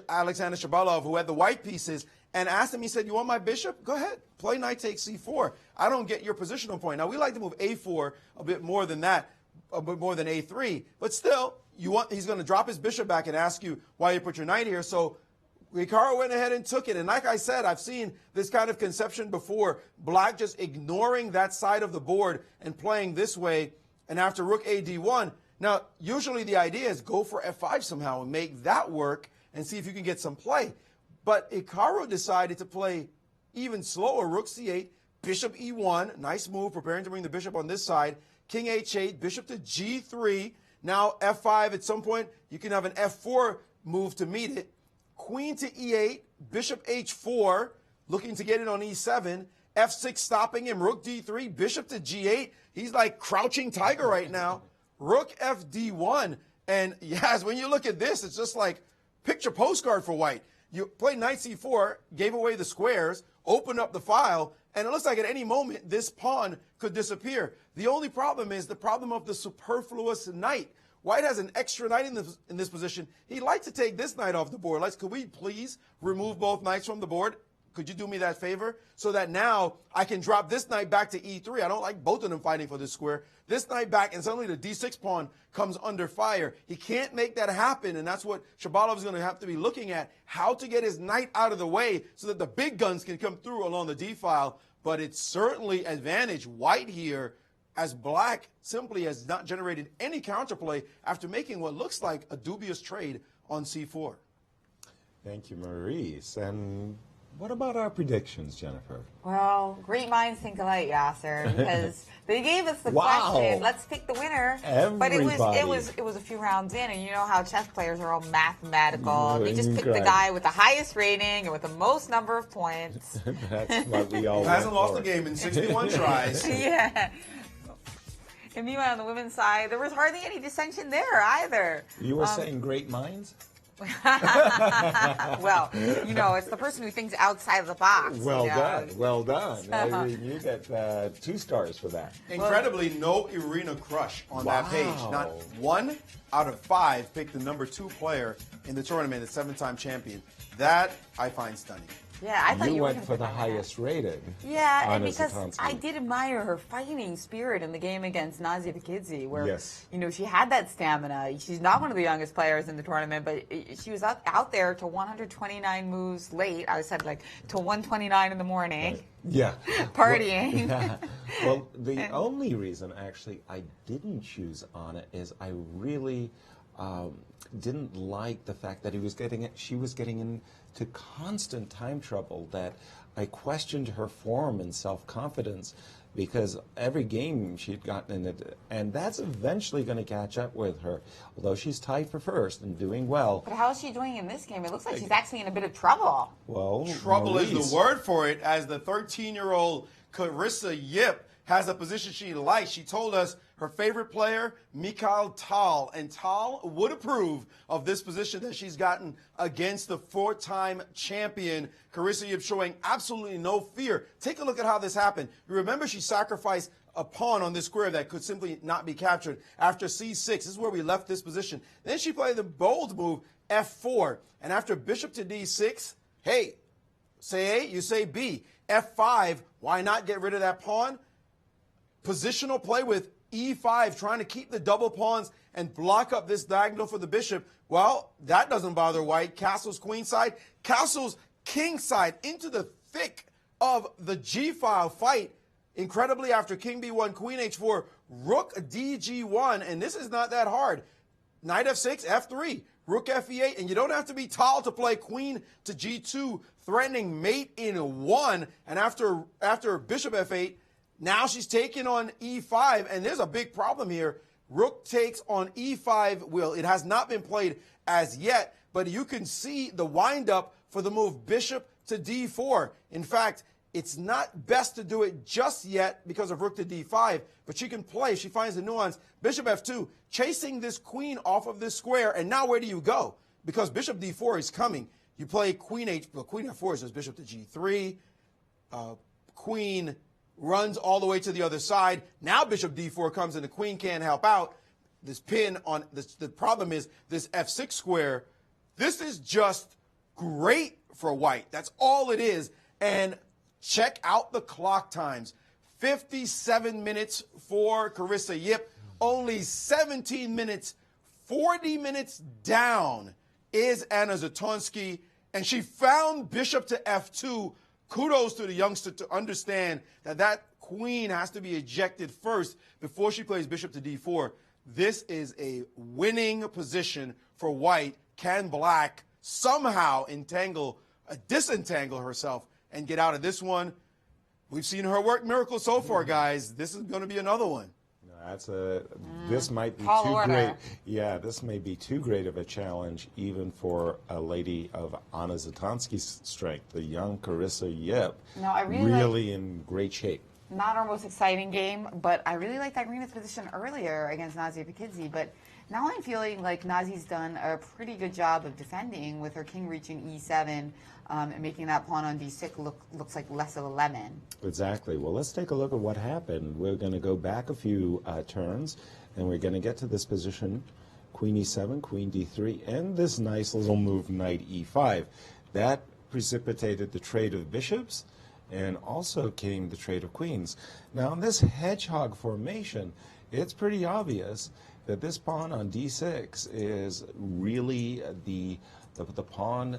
Alexander Shabalov, who had the white pieces, and asked him, he said, you want my bishop? Go ahead. Play knight takes c4. I don't get your positional point. Now, we like to move a4 a bit more than that, a bit more than a3. But still, he's going to drop his bishop back and ask you why you put your knight here. So Hikaru went ahead and took it. And like I said, I've seen this kind of conception before. Black just ignoring that side of the board and playing this way. And after rook a d1, now, usually the idea is go for f5 somehow and make that work and see if you can get some play. But Hikaru decided to play even slower. Rook c8, bishop e1, nice move, preparing to bring the bishop on this side. King h8, bishop to g3. Now f5, at some point, you can have an f4 move to meet it. Queen to e8, bishop h4, looking to get it on e7. f6 stopping him, rook d3, bishop to g8. He's like crouching tiger right now. Rook fd1. And yes, when you look at this, it's just like picture postcard for white. You play knight c4, gave away the squares, opened up the file, and it looks like at any moment this pawn could disappear. The only problem is the problem of the superfluous knight. White has an extra knight in this position. He'd like to take this knight off the board. Could we please remove both knights from the board? could you do me that favor? So that now I can drop this knight back to e3. I don't like both of them fighting for this square. This knight back, and suddenly the d6 pawn comes under fire. He can't make that happen, and that's what Shabalov is going to have to be looking at, how to get his knight out of the way so that the big guns can come through along the d-file. But it's certainly advantage white here, as black simply has not generated any counterplay after making what looks like a dubious trade on c4. Thank you, Maurice. And what about our predictions, Jennifer? Well, great minds think alike, Yasser, because they gave us the question, let's pick the winner. But it was a few rounds in, and you know how chess players are all mathematical. They just pick the guy with the highest rating and with the most number of points. That's what we all hasn't lost the game in 61 tries. Yeah. And meanwhile, on the women's side, there was hardly any dissension there either. You were saying great minds? Well, you know, it's the person who thinks outside of the box. Well done. Well done. You get 2 stars for that. Incredibly, no Irina crush on that page. Not 1 out of 5 picked the number 2 player in the tournament, the 7-time champion. That I find stunning. Yeah, I thought you went for the highest rated. Yeah, and because I did admire her fighting spirit in the game against Nazia Paikidze, where you know she had that stamina. She's not one of the youngest players in the tournament, but she was out there to 129 moves late. I said like to 129 in the morning. Yeah, partying. Well, the only reason actually I didn't choose Anna is I really didn't like the fact that she was getting into constant time trouble, that I questioned her form and self-confidence because every game she'd gotten in it, and that's eventually going to catch up with her, although she's tied for first and doing well. But how is she doing in this game? It looks like she's actually in a bit of trouble. Well, trouble Maurice is the word for it, as the 13-year-old Carissa Yip has a position she likes. She told us her favorite player, Mikhail Tal, and Tal would approve of this position that she's gotten against the 4-time champion, Carissa Yip, showing absolutely no fear. Take a look at how this happened. You remember she sacrificed a pawn on this square that could simply not be captured after c6. This is where we left this position. Then she played the bold move, f4, and after bishop to d6, hey, say A, you say B. f5, why not get rid of that pawn? Positional play with e5, trying to keep the double pawns and block up this diagonal for the bishop. Well, that doesn't bother white. Castle's queenside, castle's kingside, into the thick of the g-file fight. Incredibly, after king b1, queen h4, rook dg1, and this is not that hard. Knight f6, f3, rook fe8, and you don't have to be tall to play queen to g2, threatening mate in 1, and after bishop f8, now she's taking on e5, and there's a big problem here. Rook takes on e5. Well, it has not been played as yet, but you can see the windup for the move bishop to d4. In fact, it's not best to do it just yet because of rook to d5, but she can play. She finds the nuance. Bishop f2, chasing this queen off of this square, and now where do you go? Because bishop d4 is coming. You play queen f4 is just bishop to g3, queen runs all the way to the other side. Now bishop d4 comes and the queen can't help out. This pin on this, the problem is this f6 square. This is just great for white. That's all it is. And check out the clock times. 57 minutes for Carissa Yip. Only 17 minutes, 40 minutes down is Anna Zatonsky. And she found bishop to f2. Kudos to the youngster to understand that that queen has to be ejected first before she plays bishop to d4. This is a winning position for white. Can black somehow disentangle herself and get out of this one? We've seen her work miracles so far, guys. This is going to be another one. This might be too great. Yeah, this may be too great of a challenge even for a lady of Anna Zatonsky's strength, the young Carissa Yip. No, I really in great shape. Not our most exciting game, but I really liked Irina's position earlier against Nazia Paikidze. But now I'm feeling like Nazi's done a pretty good job of defending with her king reaching e7 and making that pawn on d6 looks like less of a lemon. Exactly. Well, let's take a look at what happened. We're going to go back a few turns, and we're going to get to this position, queen e7, queen d3, and this nice little move, knight e5. That precipitated the trade of bishops, and also came the trade of queens. Now, in this hedgehog formation, it's pretty obvious that this pawn on d6 is really the pawn,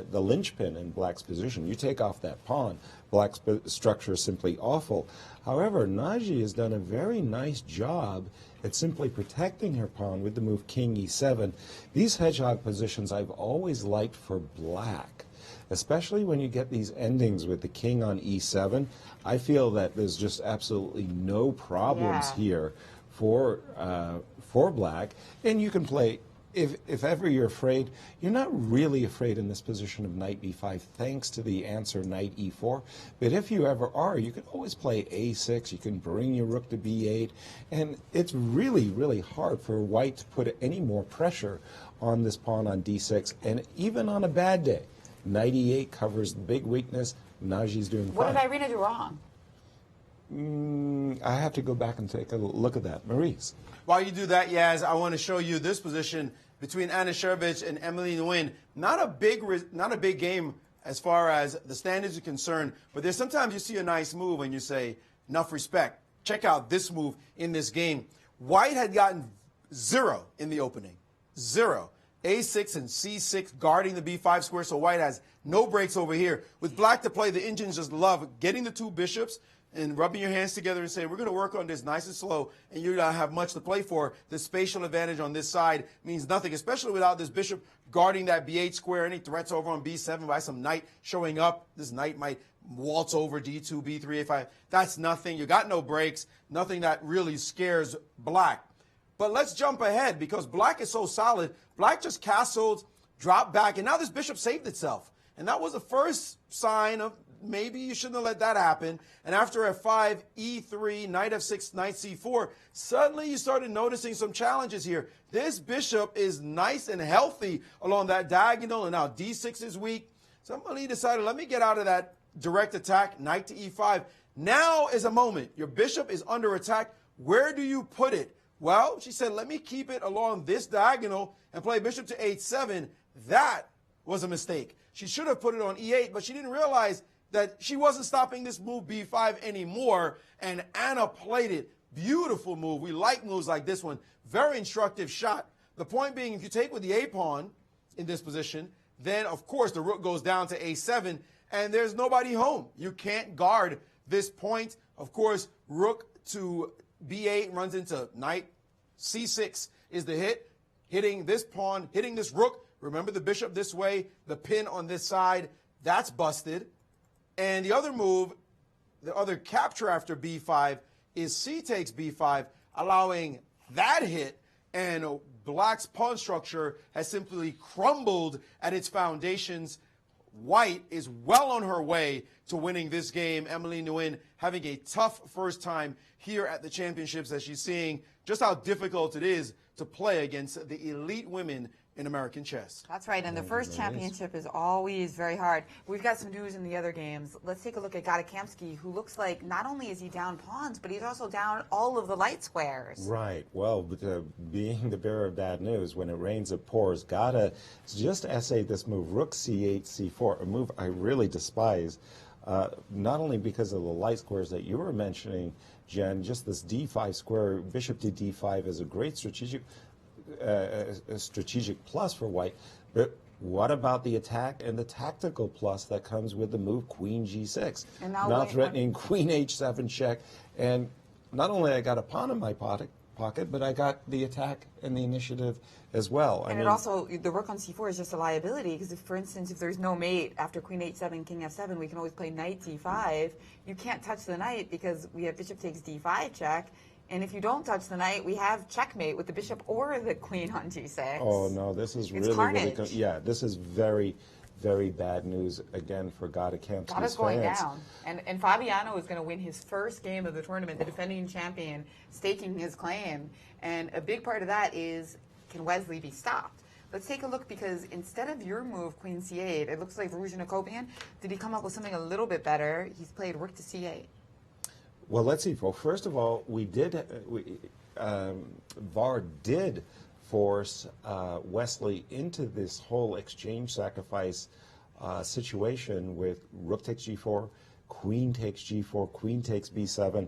the linchpin in black's position. You take off that pawn, black's structure is simply awful. However, Naji has done a very nice job at simply protecting her pawn with the move king e7. These hedgehog positions I've always liked for black, especially when you get these endings with the king on e7. I feel that there's just absolutely no problems here for black, and you can play. If ever you're afraid, you're not really afraid in this position of knight b5 thanks to the answer knight e4. But if you ever are, you can always play a6. You can bring your rook to b8. And it's really, really hard for white to put any more pressure on this pawn on d6. And even on a bad day, knight e8 covers the big weakness. Naji's doing fine. What did Irina do wrong? I have to go back and take a look at that. Maurice. While you do that, Yaz, I want to show you this position between Anna Shevich and Emily Nguyen. Not a big game as far as the standards are concerned, but there's sometimes you see a nice move and you say, enough respect. Check out this move in this game. White had gotten 0 in the opening. 0. A6 and C6 guarding the B5 square, so white has no breaks over here. With black to play, the Indians just love getting the two bishops and rubbing your hands together and saying, we're going to work on this nice and slow, and you don't have much to play for. The spatial advantage on this side means nothing, especially without this bishop guarding that b8 square. Any threats over on b7 by some knight showing up. This knight might waltz over d2, b3, a5. That's nothing. You got no breaks, nothing that really scares black. But let's jump ahead because black is so solid. Black just castled, dropped back, and now this bishop saved itself. And that was the first sign of maybe you shouldn't have let that happen. And after f5, e3, knight f6, knight c4, suddenly you started noticing some challenges here. This bishop is nice and healthy along that diagonal, and now d6 is weak. Somebody decided, let me get out of that direct attack, knight to e5. Now is a moment. Your bishop is under attack. Where do you put it? Well, she said, let me keep it along this diagonal and play bishop to h7. That was a mistake. She should have put it on e8, but she didn't realize that she wasn't stopping this move b5 anymore, and Anna played it. Beautiful move. We like moves like this one. Very instructive shot. The point being, if you take with the a pawn in this position, then, of course, the rook goes down to a7, and there's nobody home. You can't guard this point. Of course, rook to b8 runs into knight. c6 is the hit, hitting this pawn, hitting this rook. Remember the bishop this way, the pin on this side. That's busted. And the other move, the other capture after b5 is c takes b5, allowing that hit, and black's pawn structure has simply crumbled at its foundations. White is well on her way to winning this game. Emily Nguyen having a tough first time here at the championships as she's seeing just how difficult it is to play against the elite women in American chess. That's right, and the first championship is always very hard. We've got some news in the other games. Let's take a look at Gadakamsky, who looks like not only is he down pawns, but he's also down all of the light squares. Right. Well, being the bearer of bad news, when it rains, it pours. Gada just essayed this move, rook c8, c4, a move I really despise, not only because of the light squares that you were mentioning, Jen, just this d5 square, bishop to d5 is a great strategic plus for white, but what about the attack and the tactical plus that comes with the move queen g6? And now threatening queen h7 check, and not only I got a pawn in my pocket, but I got the attack and the initiative as well. And it also, the rook on c4 is just a liability, because if, for instance, if there's no mate after queen h7, king f7, we can always play knight d5. You can't touch the knight because we have bishop takes d5 check. And if you don't touch the knight, we have checkmate with the bishop or the queen on g6. Oh, no, this is really, yeah, this is very, very bad news, again, for Gadakamsky's fans. Gada's going down. And Fabiano is going to win his first game of the tournament, the defending champion, staking his claim. And a big part of that is, can Wesley be stopped? Let's take a look, because instead of your move, queen c8, it looks like Varuzhin Akopian, did he come up with something a little bit better? He's played rook to c8. Well, let's see. Well, first of all, VAR did force Wesley into this whole exchange sacrifice situation with rook takes g4, queen takes g4, queen takes b7,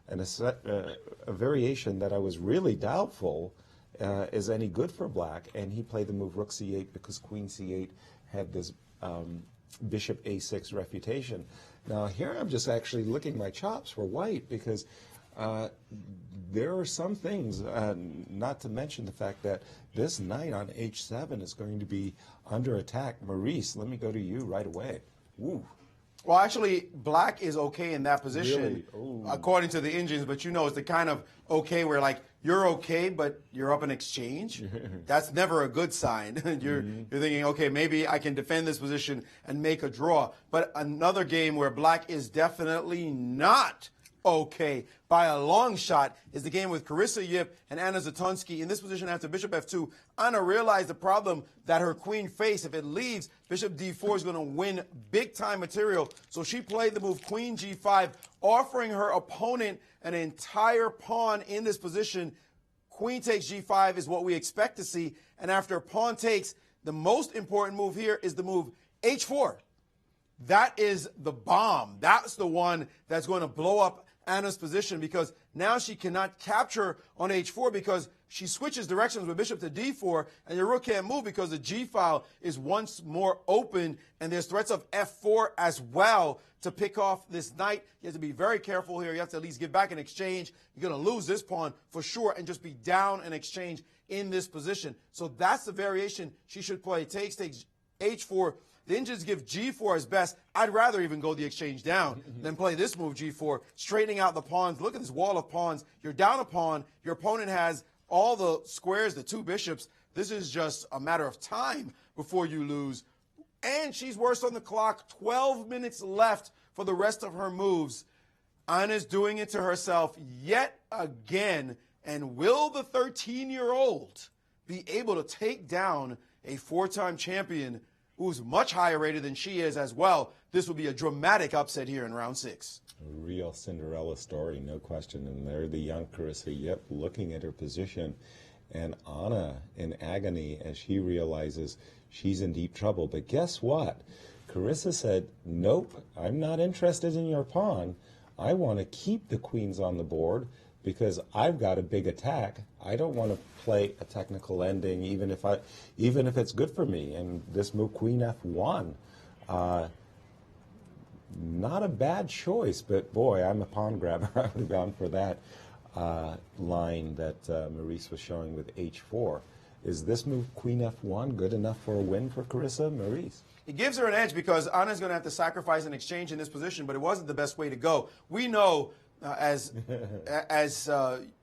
and a variation that I was really doubtful is any good for black, and he played the move rook c8 because queen c8 had this bishop a6 refutation. Now here I'm just actually licking my chops for white because there are some things, not to mention the fact that this knight on h7 is going to be under attack. Maurice, let me go to you right away. Ooh. Well, actually, black is okay in that position, Really? according to the engines, but you know it's the kind of okay where, like, you're okay, but you're up in exchange. That's never a good sign. You're thinking, okay, maybe I can defend this position and make a draw. But another game where black is definitely not okay by a long shot is the game with Carissa Yip and Anna Zatonsky. In this position after bishop f2, Anna realized the problem that her queen faced. If it leaves, bishop d4 is going to win big-time material. So she played the move queen g5, offering her opponent an entire pawn in this position. Queen takes g5 is what we expect to see. And after pawn takes, the most important move here is the move h4. That is the bomb. That's the one that's going to blow up Anna's position, because now she cannot capture on h4 because she switches directions with bishop to d4, and your rook can't move because the g file is once more open, and there's threats of f4 as well to pick off this knight. You have to be very careful here. You have to at least give back an exchange. You're going to lose this pawn for sure and just be down an exchange in this position. So that's the variation she should play. Takes h4. The engines give g4 as best. I'd rather even go the exchange down than play this move g4, straightening out the pawns. Look at this wall of pawns. You're down a pawn. Your opponent has all the squares, the two bishops. This is just a matter of time before you lose. And she's worse on the clock. 12 minutes left for the rest of her moves. Anna's doing it to herself yet again. And will the 13-year-old be able to take down a four-time champion who's much higher rated than she is as well? This will be a dramatic upset here in round 6. A real Cinderella story, no question. And there the young Carissa Yip looking at her position, and Anna in agony as she realizes she's in deep trouble. But guess what? Carissa said, nope, I'm not interested in your pawn. I want to keep the queens on the board because I've got a big attack. I don't want to play a technical ending, even if it's good for me. And this move, Queen F1, not a bad choice, but boy, I'm a pawn grabber. I would have gone for that line that Maurice was showing with H4. Is this move, Queen F1, good enough for a win for Carissa? Maurice? It gives her an edge because Anna's going to have to sacrifice an exchange in this position, but it wasn't the best way to go. We know, as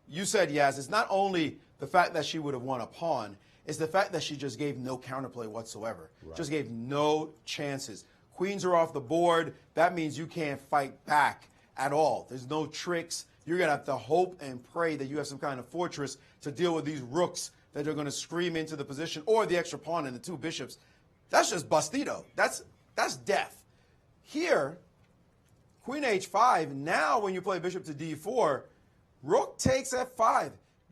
you said, Yaz, it's not only the fact that she would have won a pawn, it's the fact that she just gave no counterplay whatsoever. Right. Just gave no chances. Queens are off the board. That means you can't fight back at all. There's no tricks. You're going to have to hope and pray that you have some kind of fortress to deal with these rooks that are going to scream into the position, or the extra pawn and the two bishops. That's just bustito. That's death. Here, Queen H5, now when you play bishop to D4, rook takes F5,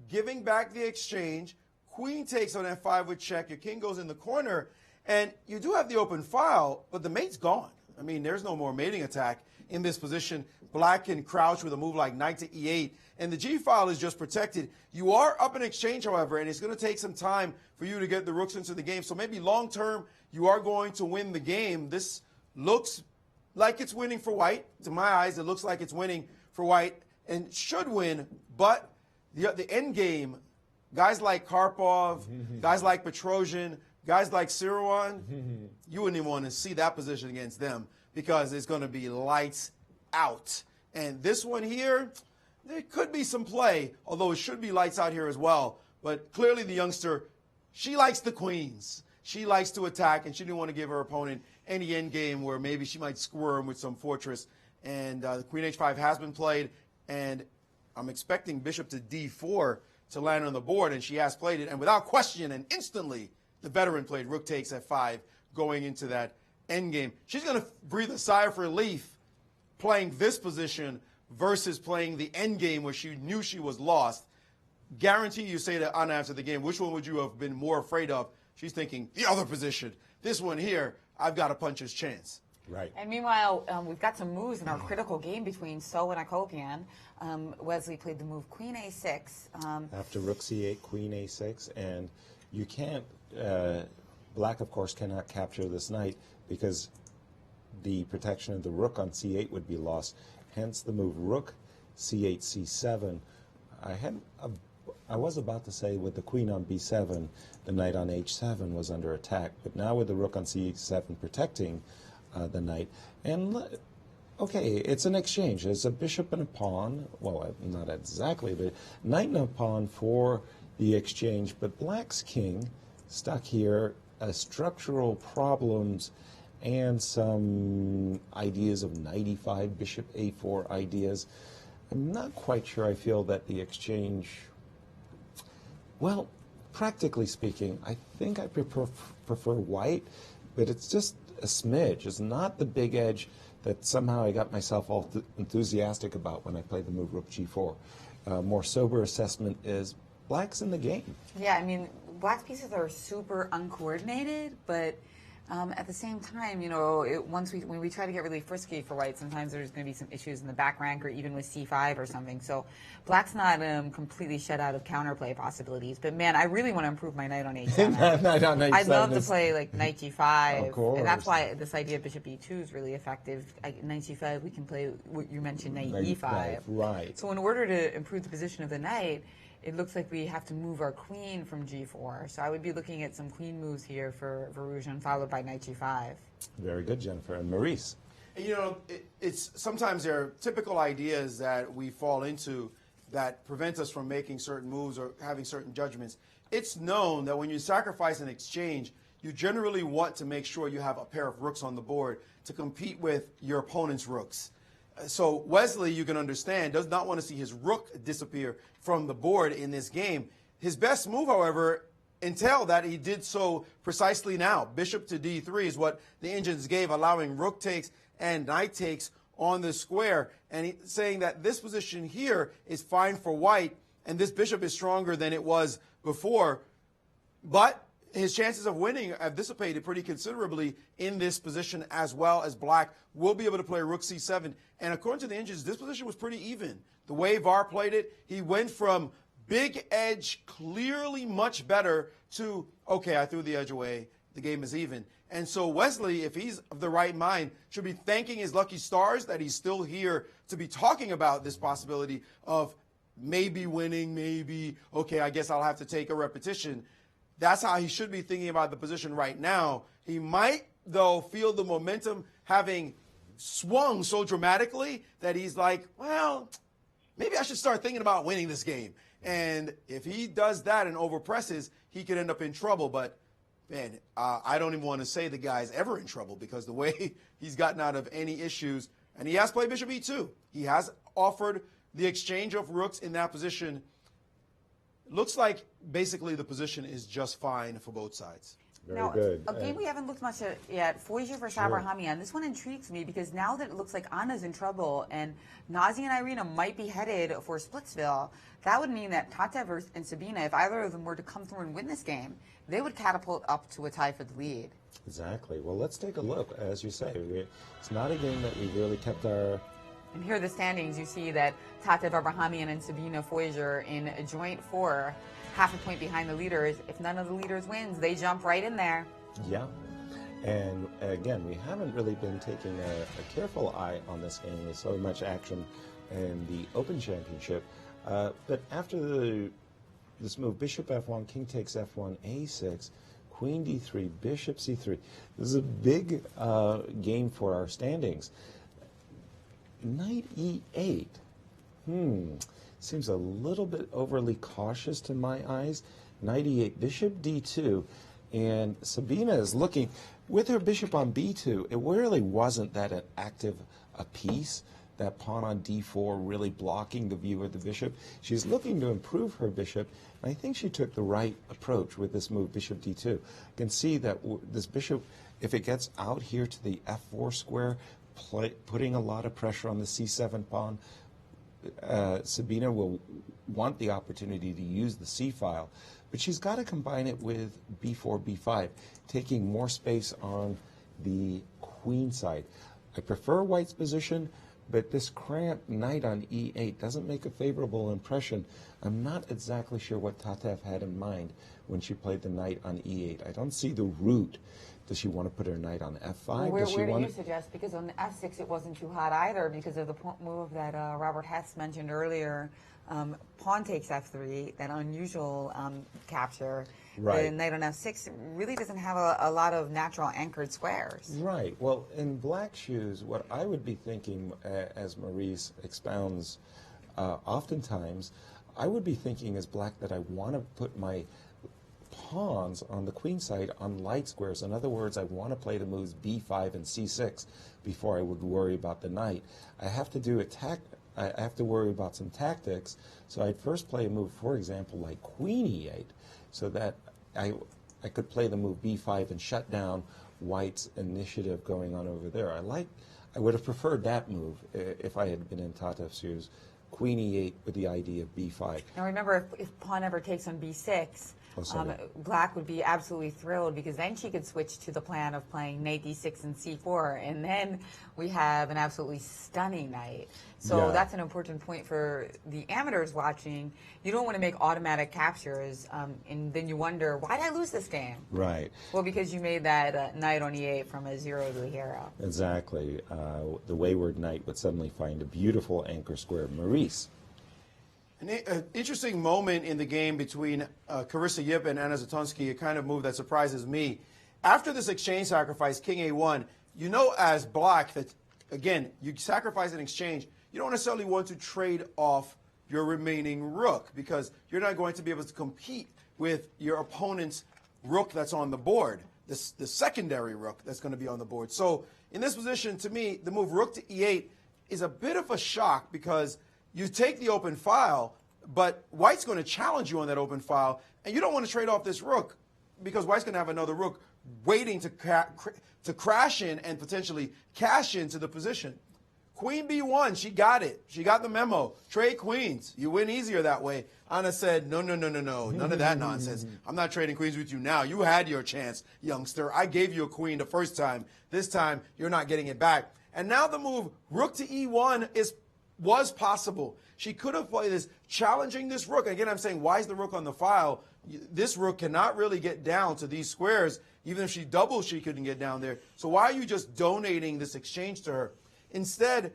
giving back the exchange. Queen takes on F5 with check. Your king goes in the corner, and you do have the open file, but the mate's gone. I mean, there's no more mating attack in this position. Black can crouch with a move like knight to E8, and the G file is just protected. You are up in exchange, however, and it's going to take some time for you to get the rooks into the game. So maybe long term, you are going to win the game. This looks like it's winning for white. To my eyes, it looks like it's winning for white and should win, but the end game, guys like Karpov, guys like Petrosian, guys like Seirawan, you wouldn't even want to see that position against them because it's going to be lights out. And this one here, there could be some play, although it should be lights out here as well. But clearly the youngster, she likes the queens. She likes to attack, and she didn't want to give her opponent any end game where maybe she might squirm with some fortress. And the Queen H5 has been played, and I'm expecting bishop to D4 to land on the board, and she has played it. And without question and instantly, the veteran played rook takes F5 going into that end game. She's going to breathe a sigh of relief playing this position versus playing the end game where she knew she was lost. Guarantee you say to Anna after the game, which one would you have been more afraid of? She's thinking the other position. This one here, I've got a puncher's chance. Right. And meanwhile, we've got some moves in our critical game between So and Akopian. Wesley played the move Queen A6. After Rook C8, Queen A6, and you can't, Black, of course, cannot capture this knight because the protection of the Rook on C8 would be lost. Hence the move Rook C8, C7. I was about to say with the Queen on B7, the knight on H7 was under attack, but now with the Rook on C7 protecting the knight, and okay, it's an exchange. It's a bishop and a pawn. Well, not exactly, but knight and a pawn for the exchange. But Black's king stuck here, structural problems, and some ideas of knight e5, bishop a4 ideas. I'm not quite sure I feel that the exchange, well, practically speaking, I think I prefer white, but it's just a smidge. It's not the big edge that somehow I got myself all enthusiastic about when I played the move Rook G4. More sober assessment is Black's in the game. Yeah, I mean, Black's pieces are super uncoordinated, but at the same time, you know, when we try to get really frisky for White, sometimes there's going to be some issues in the back rank or even with C5 or something. So Black's not completely shut out of counterplay possibilities. But man, I really want to improve my knight on H7. Knight on H7 I'd love to play like knight G5. Of course. And that's why this idea of bishop E2 is really effective. Knight G5, we can play what you mentioned, knight E5. Right. So in order to improve the position of the knight, it looks like we have to move our queen from G4. So I would be looking at some queen moves here for Varuzhan, followed by knight G5. Very good, Jennifer. And Maurice? You know, it's sometimes there are typical ideas that we fall into that prevent us from making certain moves or having certain judgments. It's known that when you sacrifice an exchange, you generally want to make sure you have a pair of rooks on the board to compete with your opponent's rooks. So Wesley, you can understand, does not want to see his rook disappear from the board in this game. His best move, however, entailed that he did so precisely now. Bishop to D3 is what the engines gave, allowing rook takes and knight takes on the square, and saying that this position here is fine for White, and this bishop is stronger than it was before. But his chances of winning have dissipated pretty considerably in this position, as well as Black will be able to play rook c7. And according to the engines, this position was pretty even. The way VAR played it, he went from big edge, clearly much better, to, okay, I threw the edge away, the game is even. And so Wesley, if he's of the right mind, should be thanking his lucky stars that he's still here to be talking about this possibility of maybe winning, maybe, okay, I guess I'll have to take a repetition. That's how he should be thinking about the position right now. He might, though, feel the momentum having swung so dramatically that he's like, well, maybe I should start thinking about winning this game. And if he does that and overpresses, he could end up in trouble. But, man, I don't even want to say the guy's ever in trouble, because the way he's gotten out of any issues, and he has played Bishop E2. He has offered the exchange of rooks in that position. Looks like basically the position is just fine for both sides. Very good. A game we haven't looked much at yet, Foyger versus Abrahamian. This one intrigues me because now that it looks like Anna's in trouble and Nazi and Irina might be headed for Splitsville, that would mean that Tatev and Sabina, if either of them were to come through and win this game, they would catapult up to a tie for the lead. Exactly. Well, let's take a look. As you say, it's not a game that we've really kept our... And here are the standings. You see that Tatev Abrahamian and Sabina Foyger in a joint 4, half a point behind the leaders. If none of the leaders wins, they jump right in there. Yeah. And again, we haven't really been taking a careful eye on this game with so much action in the Open Championship. But after this move, Bishop F1, King takes F1, A6, Queen D3, Bishop C3. This is a big game for our standings. Knight E8. Seems a little bit overly cautious to my eyes. Knight E8, Bishop D2, and Sabina is looking, with her bishop on B2, it really wasn't that active a piece, that pawn on D4 really blocking the view of the bishop. She's looking to improve her bishop, and I think she took the right approach with this move, Bishop D2. You can see that this bishop, if it gets out here to the F4 square, putting a lot of pressure on the C7 pawn, Sabina will want the opportunity to use the C file, but she's got to combine it with B4, B5, taking more space on the queen side. I prefer white's position, but this cramped knight on e8 doesn't make a favorable impression. I'm not exactly sure what Tatev had in mind when she played the knight on e8. I don't see the root. Does she want to put her knight on f5? Where do you suggest? Because on the f6 it wasn't too hot either because of the move that Robert Hess mentioned earlier. Pawn takes f3, that unusual capture. Right. The knight on f6 really doesn't have a lot of natural anchored squares. Right. Well, in black shoes, what I would be thinking, as Maurice expounds oftentimes, I would be thinking as black that I want to put my pawns on the queen side on light squares. In other words, I want to play the moves b5 and c6 before I would worry about the knight. I have to worry about some tactics, so I'd first play a move, for example, like queen e8, so that I could play the move b5 and shut down white's initiative going on over there. I would have preferred that move if I had been in Tatev's shoes. Queen e8 with the idea of b5. Now remember, if pawn ever takes on b6, black would be absolutely thrilled because then she could switch to the plan of playing knight d6 and c4, and then we have an absolutely stunning knight. So that's an important point for the amateurs watching. You don't want to make automatic captures, and then you wonder, why did I lose this game? Right. Well, because you made that knight on e8 from a 0 to a hero. Exactly. The wayward knight would suddenly find a beautiful anchor square. Maurice. An interesting moment in the game between Carissa Yip and Anna Zatonsky, a kind of move that surprises me. After this exchange sacrifice, king a1, you know as black that, again, you sacrifice an exchange. You don't necessarily want to trade off your remaining rook because you're not going to be able to compete with your opponent's rook that's on the board, the secondary rook that's going to be on the board. So in this position, to me, the move rook to e8 is a bit of a shock because you take the open file, but white's going to challenge you on that open file, and you don't want to trade off this rook because white's going to have another rook waiting to crash in and potentially cash into the position. Queen b1, she got it. She got the memo. Trade queens. You win easier that way. Anna said, no, none of that nonsense. I'm not trading queens with you now. You had your chance, youngster. I gave you a queen the first time. This time, you're not getting it back. And now the move rook to e1 was possible. She could have played this, challenging this rook. Again, I'm saying, why is the rook on the file? This rook cannot really get down to these squares. Even if she doubles, she couldn't get down there. So why are you just donating this exchange to her? Instead,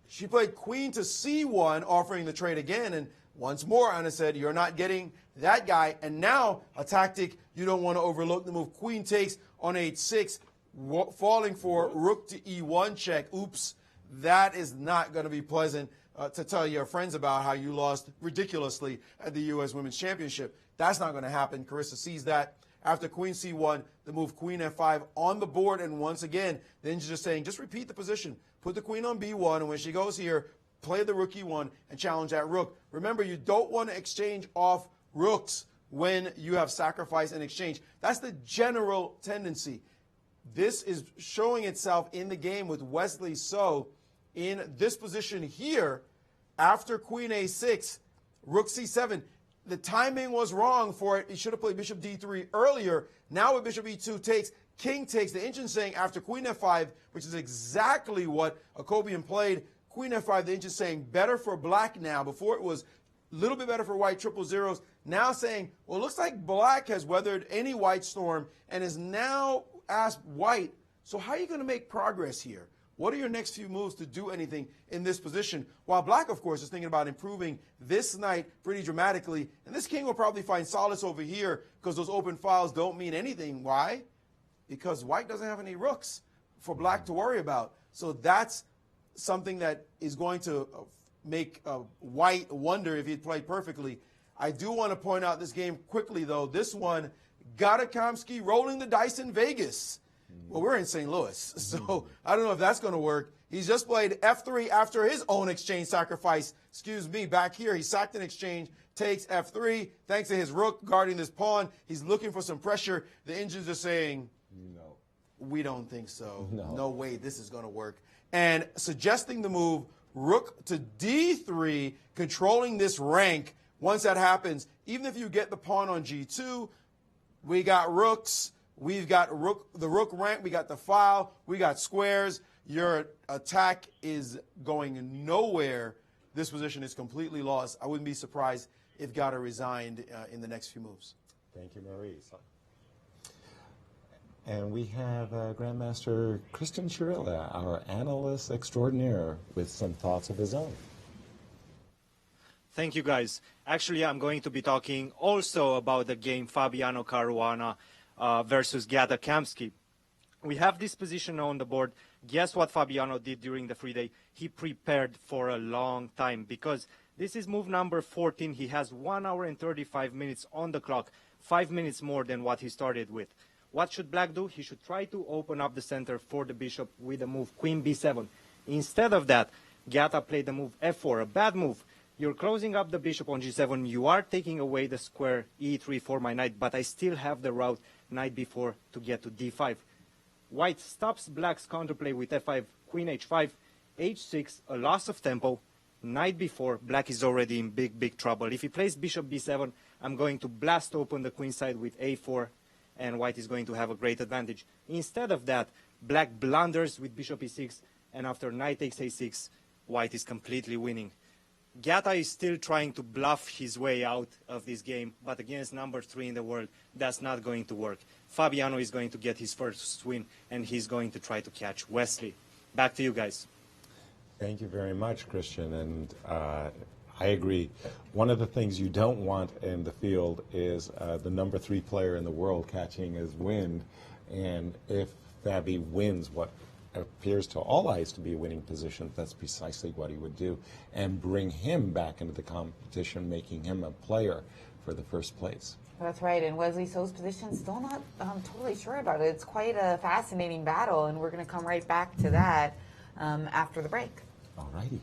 she played queen to c1, offering the trade again. And once more, Anna said, you're not getting that guy. And now, a tactic you don't want to overlook, the move queen takes on h6, falling for rook to e1 check. Oops. That is not going to be pleasant to tell your friends about how you lost ridiculously at the U.S. Women's Championship. That's not going to happen. Carissa sees that. After queen c1, the move queen f5 on the board. And once again, then she's just saying, just repeat the position. Put the queen on b1, and when she goes here, play the rook e1 and challenge that rook. Remember, you don't want to exchange off rooks when you have sacrificed an exchange. That's the general tendency. This is showing itself in the game with Wesley So. In this position here, after queen a6, rook c7, the timing was wrong for it. He should have played bishop d3 earlier. Now with bishop e2 takes, king takes. The engine saying after queen f5, which is exactly what Akobian played, queen f5, the engine saying better for black now. Before it was a little bit better for white, triple zeros. Now saying, well, it looks like black has weathered any white storm and is now asked white, so how are you going to make progress here? What are your next few moves to do anything in this position? While black, of course, is thinking about improving this knight pretty dramatically. And this king will probably find solace over here because those open files don't mean anything. Why? Because white doesn't have any rooks for black to worry about. So that's something that is going to make white wonder if he'd played perfectly. I do want to point out this game quickly, though. This one, Gadakamsky rolling the dice in Vegas. Well, we're in St. Louis, so I don't know if that's going to work. He's just played f3 after his own exchange sacrifice. Excuse me, back here, he sacked an exchange, takes f3. Thanks to his rook guarding this pawn, he's looking for some pressure. The engines are saying, no, we don't think so. No way this is going to work. And suggesting the move rook to d3, controlling this rank. Once that happens, even if you get the pawn on g2, we got rooks. We've got the rook rank, we got the file, we got squares. Your attack is going nowhere. This position is completely lost. I wouldn't be surprised if Gata resigned in the next few moves. Thank you, Maurice. And we have Grandmaster Cristian Chirila, our analyst extraordinaire, with some thoughts of his own. Thank you, guys. Actually, I'm going to be talking also about the game Fabiano Caruana versus Gata Kamsky. We have this position on the board. Guess what Fabiano did during the free day? He prepared for a long time because this is move number 14. He has 1 hour and 35 minutes on the clock, 5 minutes more than what he started with. What should Black do? He should try to open up the center for the bishop with the move Queen B7. Instead of that, Gata played the move F4, a bad move. You're closing up the bishop on G7. You are taking away the square E3 for my knight, but I still have the route knight B4 to get to D5. White stops Black's counterplay with F5, Queen H5, H6, a loss of tempo, Knight B4. Black is already in big trouble. If he plays Bishop B7, I'm going to blast open the queen side with A4, and White is going to have a great advantage. Instead of that, Black blunders with Bishop E6, and after Knight takes A6, White is completely winning. Gata is still trying to bluff his way out of this game, but against number 3 in the world, that's not going to work. Fabiano is going to get his first win, and he's going to try to catch Wesley. Back to you guys. Thank you very much, Cristian. And I agree. One of the things you don't want in the field is the number 3 player in the world catching his wind. And if Fabi wins what appears to all eyes to be a winning position, that's precisely what he would do, and bring him back into the competition, making him a player for the first place. That's right, and Wesley So's position, still not totally sure about it. It's quite a fascinating battle, and we're going to come right back to that after the break. All righty.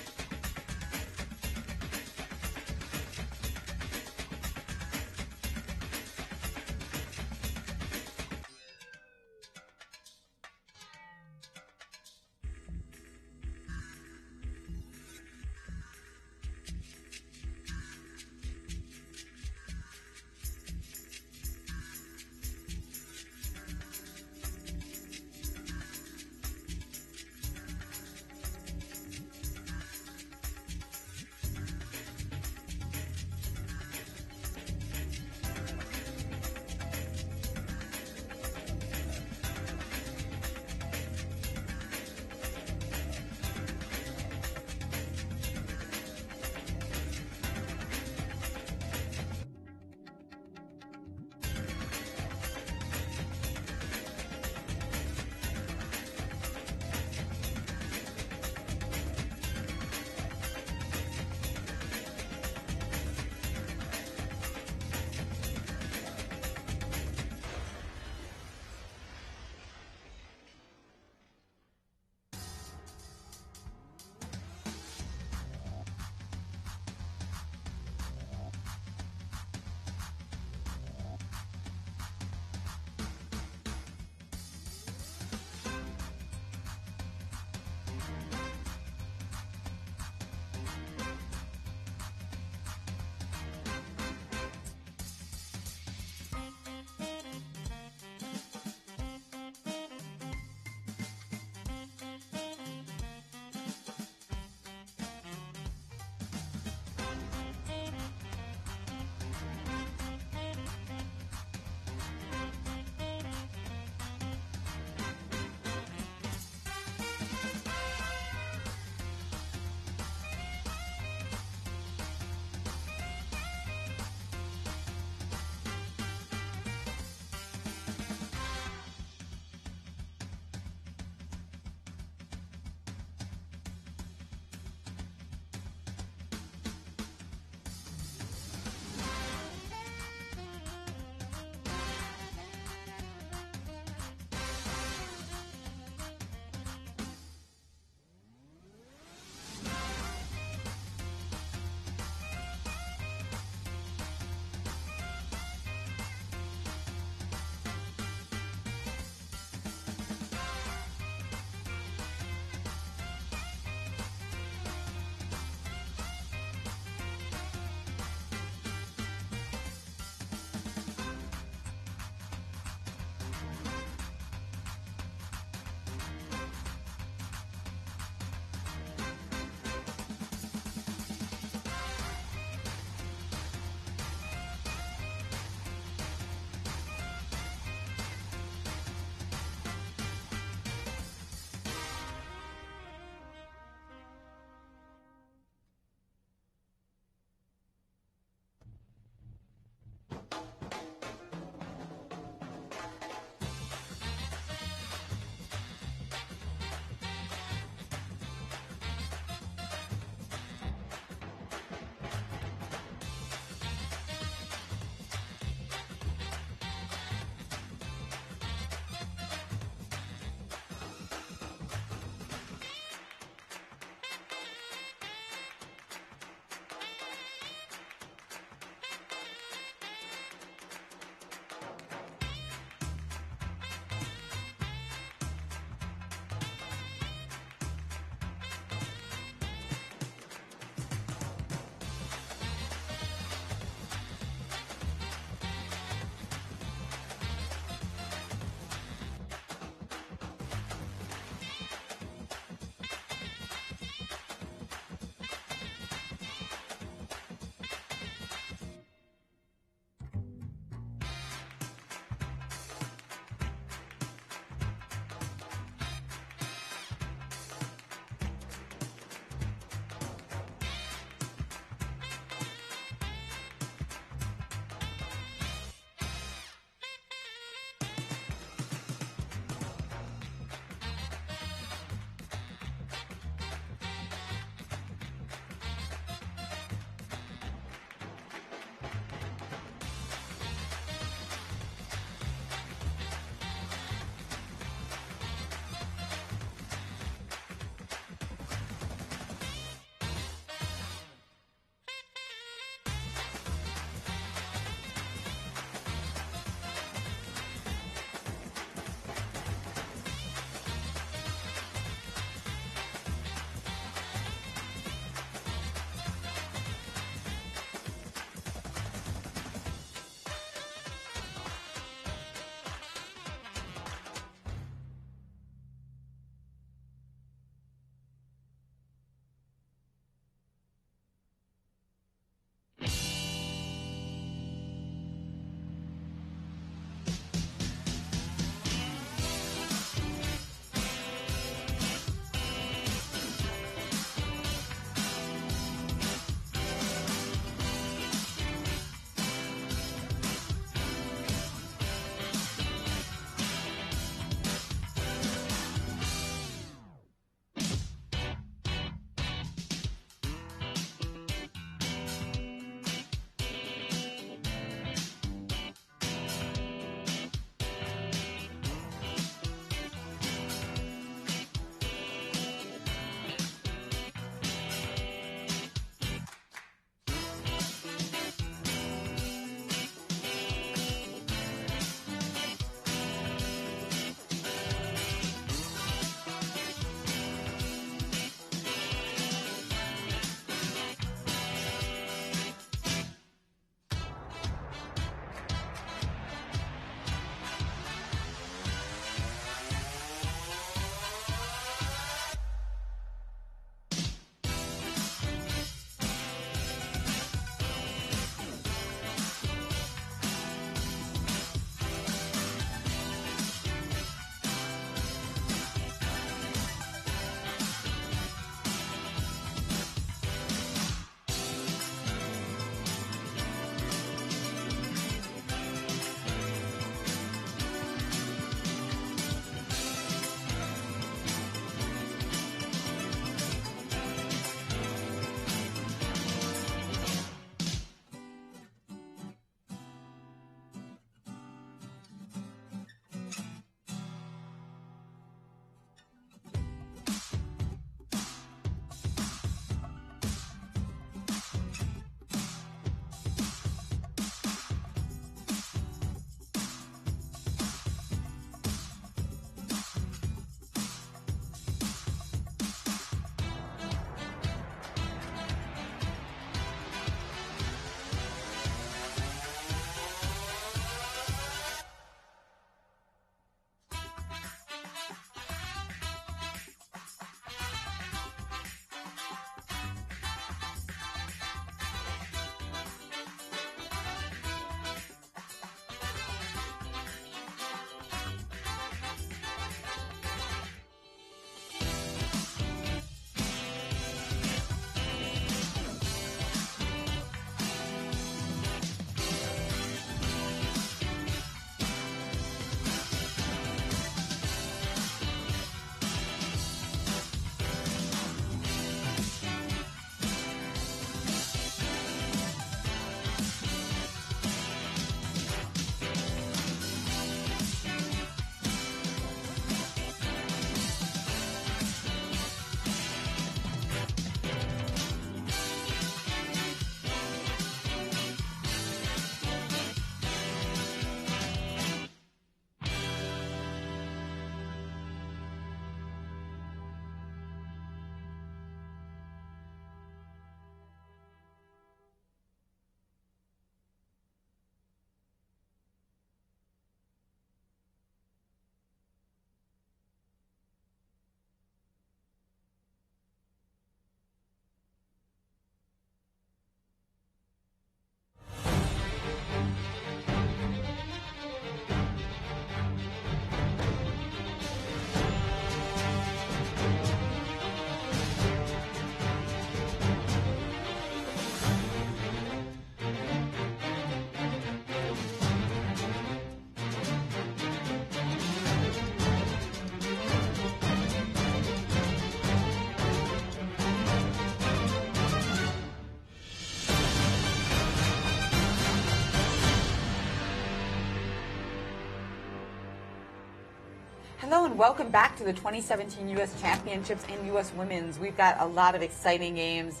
Hello and welcome back to the 2017 U.S. Championships and U.S. Women's. We've got a lot of exciting games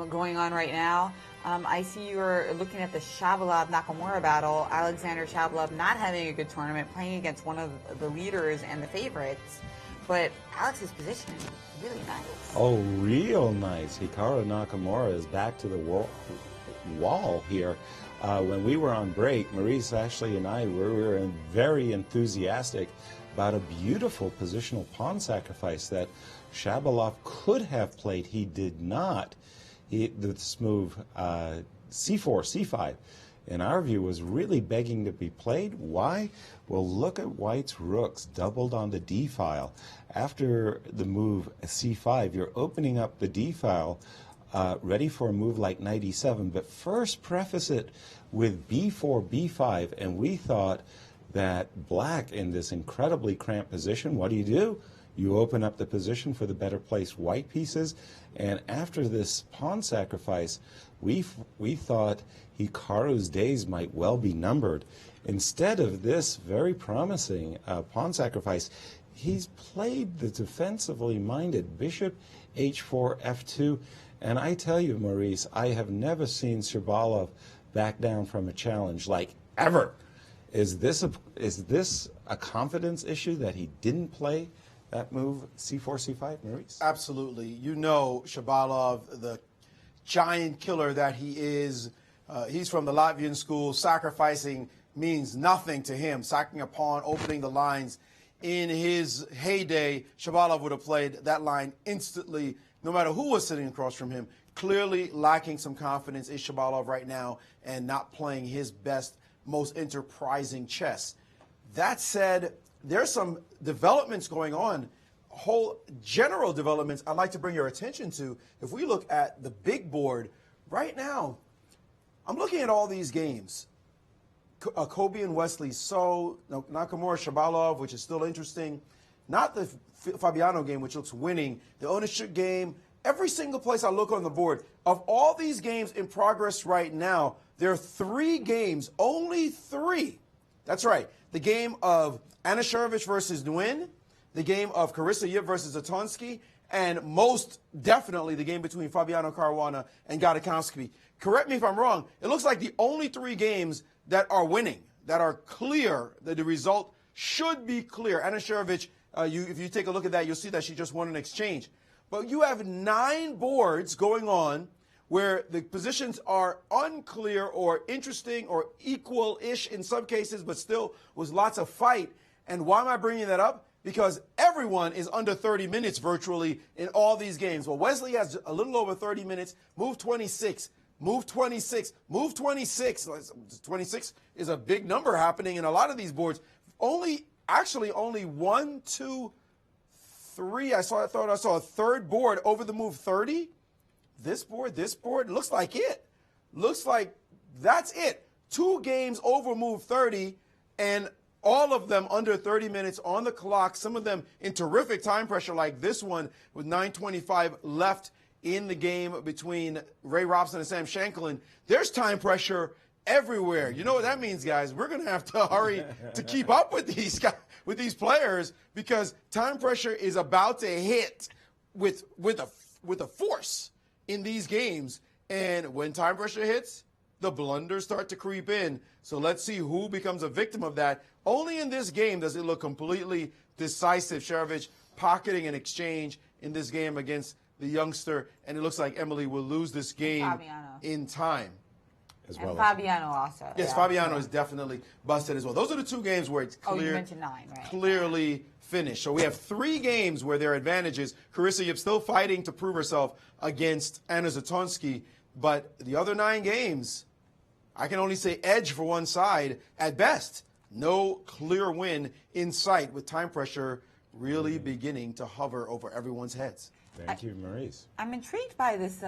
going on right now. I see you're looking at the Shabalov-Nakamura battle. Alexander Shabalov not having a good tournament, playing against one of the leaders and the favorites. But Alex's position is really nice. Oh, real nice. Hikaru Nakamura is back to the wall here. When we were on break, Maurice Ashley and I were very enthusiastic about a beautiful positional pawn sacrifice that Shabalov could have played. He did not. This move, c4, c5, in our view, was really begging to be played. Why? Well, look at White's rooks doubled on the d file. After the move c5, you're opening up the d file, ready for a move like knight e7, but first preface it with b4, b5, and we thought that black in this incredibly cramped position, what do? You open up the position for the better placed white pieces, and after this pawn sacrifice, we thought Hikaru's days might well be numbered. Instead of this very promising pawn sacrifice, he's played the defensively minded bishop h4, f2, and I tell you, Maurice, I have never seen Shabalov back down from a challenge, like ever. Is this a confidence issue that he didn't play that move c4, c5, Maurice? Absolutely. You know Shabalov, the giant killer that he is. He's from the Latvian school. Sacrificing means nothing to him. Sacking a pawn, opening the lines. In his heyday, Shabalov would have played that line instantly, no matter who was sitting across from him. Clearly lacking some confidence is Shabalov right now and not playing his best, most enterprising chess. That said, there's some developments going on, whole general developments I'd like to bring your attention to. If we look at the big board right now, I'm looking at all these games. Kobe and Wesley, So, Nakamura, Shabalov, which is still interesting. Not the Fabiano game, which looks winning. The ownership game, every single place I look on the board, of all these games in progress right now, there are 3 games, only 3. That's right. The game of Anišević versus Nguyen, the game of Carissa Yip versus Zatonsky, and most definitely the game between Fabiano Caruana and Gadikowski. Correct me if I'm wrong. It looks like the only 3 games that are winning, that are clear, that the result should be clear. Anišević, if you take a look at that, you'll see that she just won an exchange. But you have 9 boards going on where the positions are unclear or interesting or equal-ish in some cases, but still was lots of fight. And why am I bringing that up? Because everyone is under 30 minutes virtually in all these games. Well, Wesley has a little over 30 minutes, move 26, move 26, move 26. 26 is a big number happening in a lot of these boards. Only 1, 2, 3. I thought I saw a third board over the move 30. This board, looks like it. Looks like that's it. 2 games over move 30, and all of them under 30 minutes on the clock, some of them in terrific time pressure like this one with 9:25 left in the game between Ray Robson and Sam Shanklin. There's time pressure everywhere. You know what that means, guys? We're going to have to hurry to keep up with these guys, with these players, because time pressure is about to hit with a force in these games. And when time pressure hits, the blunders start to creep in. So let's see who becomes a victim of that. Only in this game does it look completely decisive. Sharavich pocketing an exchange in this game against the youngster, and it looks like Emily will lose this game in time. And Fabiano also. Yes, yeah. Fabiano is definitely busted as well. Those are the 2 games where it's clear, you mentioned 9, right? Clearly finished. So we have 3 games where there are advantages. Carissa Yip still fighting to prove herself against Anna Zatonsky, but the other 9 games, I can only say edge for one side at best. No clear win in sight, with time pressure really beginning to hover over everyone's heads. Thank you, Maurice. I'm intrigued by this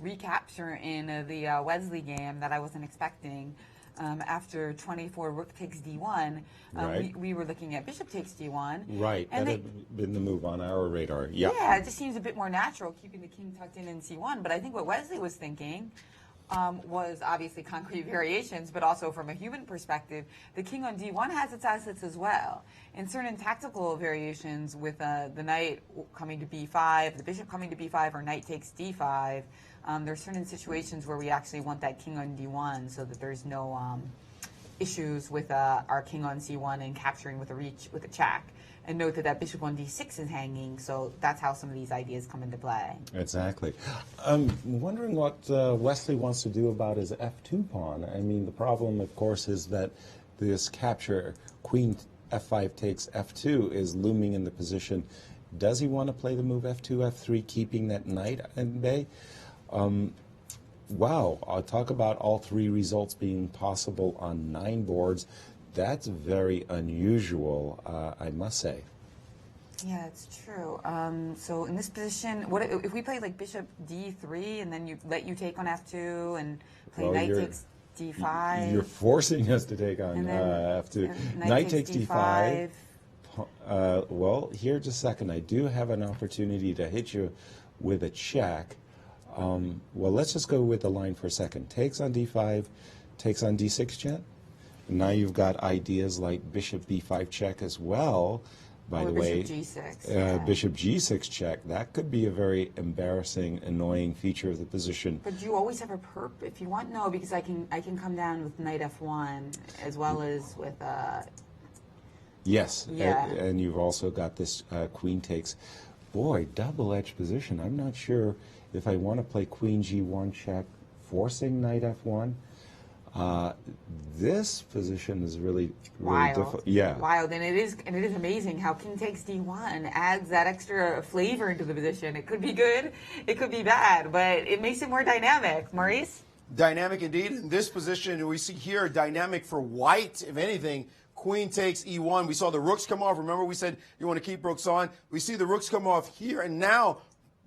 recapture in the Wesley game that I wasn't expecting. After 24 rook takes d1, right. we were looking at bishop takes d1. Right, and that had been the move on our radar. Yeah, it just seems a bit more natural, keeping the king tucked in c1. But I think what Wesley was thinking was obviously concrete variations, but also from a human perspective, the king on d1 has its assets as well. And certain tactical variations with the knight coming to b5, the bishop coming to b5, or knight takes d5, there's certain situations where we actually want that king on d1 so that there's no issues with our king on c1 and capturing with a reach with a check. And note that that bishop on d6 is hanging, so that's how some of these ideas come into play. Exactly. I'm wondering what Wesley wants to do about his f2 pawn. I mean, the problem, of course, is that this capture, queen f5 takes f2, is looming in the position. Does he want to play the move f2, f3, keeping that knight in bay? Wow, I'll talk about all three results being possible on 9 boards. That's very unusual, I must say. Yeah, it's true. So in this position, what if we play like bishop d3 and then let you take on f2 and play knight takes d5? You're forcing us to take on f2. Knight takes d5. Well, here just a second. I do have an opportunity to hit you with a check. Well, let's just go with the line for a second. Takes on d5, takes on d6 check. Now you've got ideas like bishop b5 check as well. By the way, bishop g6. Bishop g6 check. That could be a very embarrassing, annoying feature of the position. But you always have a perp if you want. No, because I can come down with knight f1 as well as with. Yes, yeah. And you've also got this queen takes. Boy, double-edged position. I'm not sure if I want to play queen g1 check, forcing knight f1. This position is really difficult. Yeah. Wild, and it is amazing how king takes d1 adds that extra flavor into the position. It could be good, it could be bad, but it makes it more dynamic. Maurice? Dynamic indeed. In this position, we see here dynamic for white, if anything. Queen takes e1. We saw the rooks come off. Remember, we said you want to keep rooks on. We see the rooks come off here, and now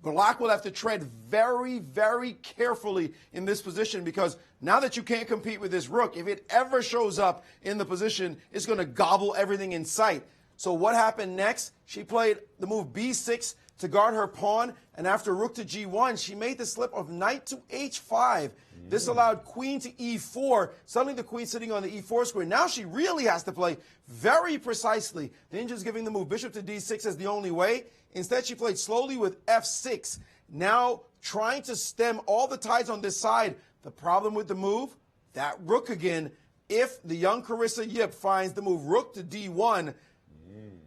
Black will have to tread very, very carefully in this position, because now that you can't compete with this rook, if it ever shows up in the position, it's going to gobble everything in sight. So what happened next? She played the move b6 to guard her pawn, and after rook to g1, she made the slip of knight to h5. This allowed queen to e4. Suddenly the queen sitting on the e4 square. Now she really has to play very precisely. The ninja's giving the move bishop to d6 as the only way. Instead, she played slowly with f6, now trying to stem all the tides on this side. The problem with the move, that rook again. If the young Carissa Yip finds the move rook to d1,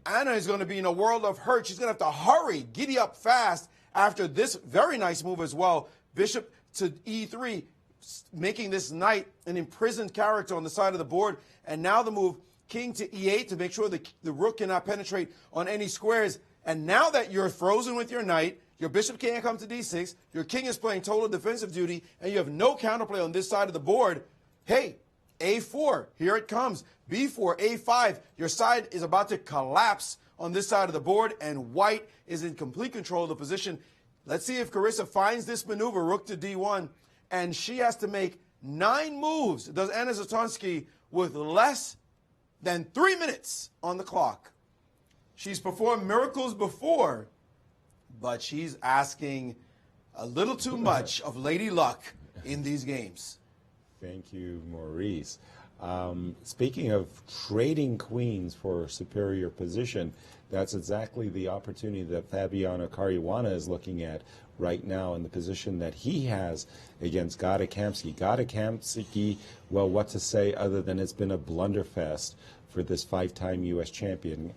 Anna is going to be in a world of hurt. She's going to have to hurry, giddy up fast after this very nice move as well. Bishop to e3, making this knight an imprisoned character on the side of the board. And now the move king to e8 to make sure the rook cannot penetrate on any squares. And now that you're frozen with your knight, your bishop can't come to d6, your king is playing total defensive duty, and you have no counterplay on this side of the board, hey, a4, here it comes. b4, a5, your side is about to collapse on this side of the board, and white is in complete control of the position. Let's see if Carissa finds this maneuver, rook to d1, and she has to make 9 moves, does Anna Zatonsky, with less than 3 minutes on the clock. She's performed miracles before, but she's asking a little too much of Lady Luck in these games. Thank you, Maurice. Speaking of trading queens for superior position, that's exactly the opportunity that Fabiano Caruana is looking at right now in the position that he has against Gada Kamsky. Gada Kamsky, well, what to say other than it's been a blunderfest for this 5-time U.S. champion.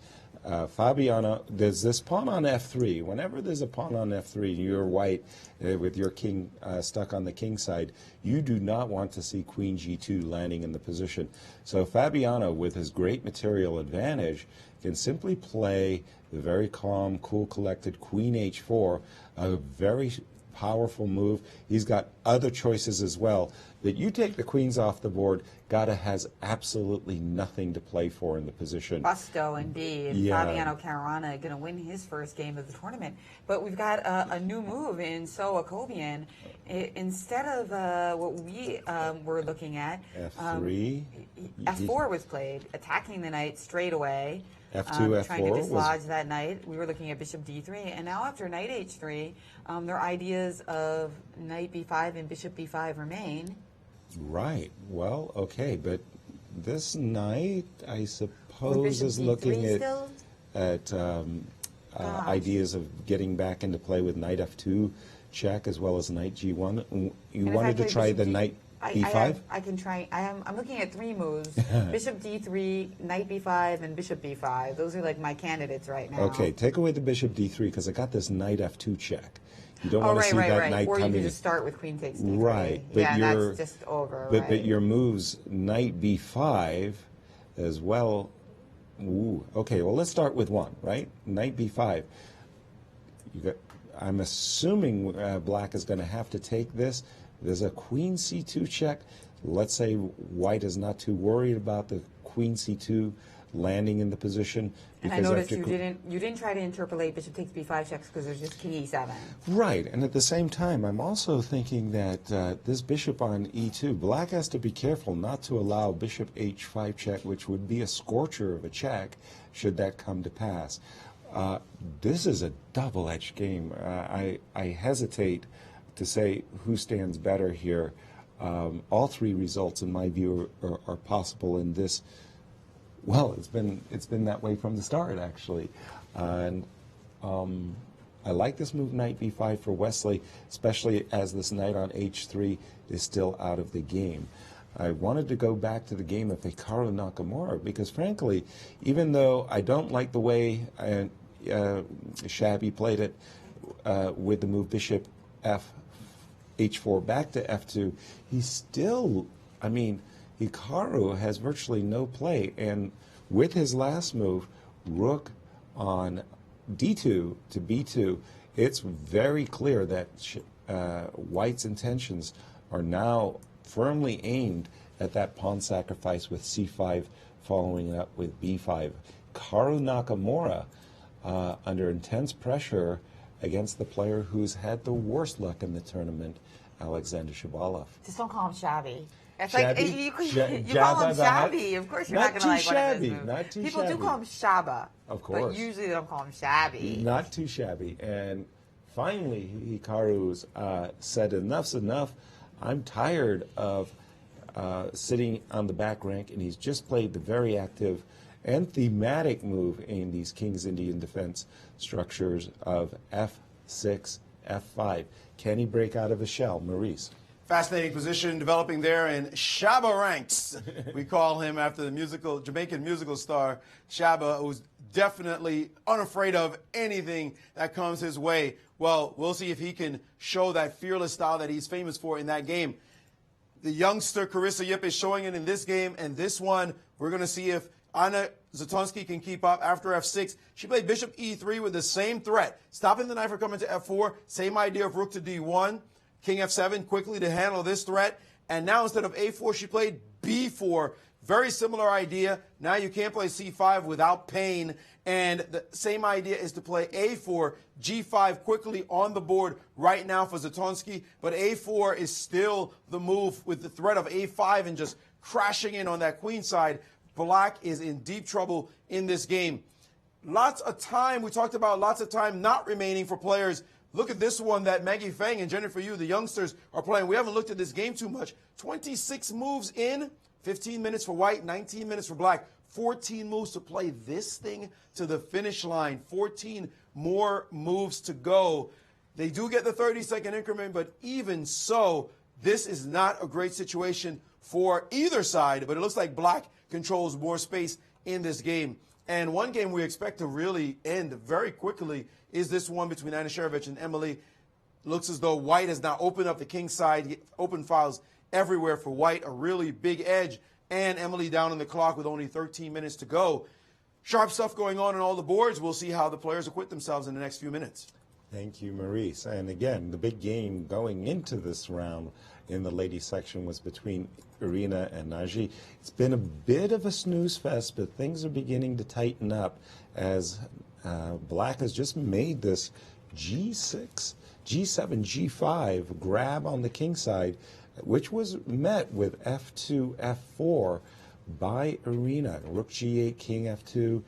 Fabiano, there's this pawn on f3. Whenever there's a pawn on f3 and you're white with your king stuck on the king side, you do not want to see queen g2 landing in the position. So Fabiano, with his great material advantage, can simply play the very calm, cool, collected queen h4, a very powerful move. He's got other choices as well. That you take the queens off the board, Gada has absolutely nothing to play for in the position. Busto, indeed. Yeah. Fabiano Caruana going to win his first game of the tournament. But we've got a new move in So Akobian. Instead of what we were looking at, F3. F4 was played, attacking the knight straight away. F2, trying to F4 dislodge that knight. We were looking at bishop d3, and now after knight h3, their ideas of knight b5 and bishop b5 remain. Right. Well, okay, but this knight, I suppose, is looking at ideas of getting back into play with knight f2 check as well as knight g1. You wanted to try the knight b5? I can try. I'm looking at 3 moves: bishop d3, knight b5, and bishop b5. Those are like my candidates right now. Okay, take away the bishop d3 because I got this knight f2 check. You don't want to see that knight or coming. Or you can just start with queen takes d3. Right, but yeah, that's just over. But your moves knight b5 as well. Ooh, okay, well let's start with one, right? Knight b5. I'm assuming black is going to have to take this. There's a queen c2 check. Let's say white is not too worried about the queen c2 landing in the position. And I noticed you didn't try to interpolate bishop takes b5 checks because there's just king e7. Right, and at the same time, I'm also thinking that this bishop on e2, black has to be careful not to allow bishop h5 check, which would be a scorcher of a check, should that come to pass. This is a double-edged game. I hesitate to say who stands better here. All 3 results, in my view, are possible in this. Well, it's been that way from the start, actually, and I like this move knight b5 for Wesley, especially as this knight on h3 is still out of the game. I wanted to go back to the game of Hikaru Nakamura because, frankly, even though I don't like the way Shabby played it with the move bishop h4 back to f2, he's still, I mean, Hikaru has virtually no play, and with his last move, rook on d2 to b2, it's very clear that white's intentions are now firmly aimed at that pawn sacrifice with c5 following up with b5. Hikaru Nakamura under intense pressure against the player who's had the worst luck in the tournament, Alexander Shabalov. Just don't call him shabby. It's shabby? like you call him shabby. Of course, you're not going to like one of his moves. Not too People shabby. do call him shaba. Of course. But usually they don't call him shabby. Not too shabby. And finally, Hikaru's said, enough's enough. I'm tired of sitting on the back rank, and he's just played the very active and thematic move in these King's Indian defense structures of f6, f5. Can he break out of his shell? Maurice. Fascinating position developing there in Shaba ranks. We call him after the Jamaican musical star Shaba, who's definitely unafraid of anything that comes his way. Well, we'll see if he can show that fearless style that he's famous for in that game. The youngster Carissa Yip is showing it in this game, and this one, we're going to see if Anna Zatonsky can keep up after f6. She played bishop e3 with the same threat, stopping the knight from coming to f4. Same idea of rook to d1. King f7 quickly to handle this threat. And now instead of a4, she played b4. Very similar idea. Now you can't play c5 without pain. And the same idea is to play a4, g5 quickly on the board right now for Zatonsky. But a4 is still the move with the threat of a5 and just crashing in on that queen side. Black is in deep trouble in this game. Lots of time. We talked about lots of time not remaining for players. Look at this one that Maggie Feng and Jennifer Yu, the youngsters, are playing. We haven't looked at this game too much. 26 moves in, 15 minutes for white, 19 minutes for black. 14 moves to play this thing to the finish line. 14 more moves to go. They do get the 30-second increment, but even so, this is not a great situation for either side. But it looks like black controls more space in this game. And one game we expect to really end very quickly is this one between Anna Sharovich and Emily. Looks as though white has now opened up the king side, open files everywhere for white, a really big edge, and Emily down on the clock with only 13 minutes to go. Sharp stuff going on all the boards. We'll see how the players acquit themselves in the next few minutes. Thank you, Maurice. And again, the big game going into this round in the ladies section was between Irina and Naji. It's been a bit of a snooze fest, but things are beginning to tighten up as black has just made this G6, G7, G5 grab on the king side, which was met with F2, F4 by Irina. Rook G8, King F2.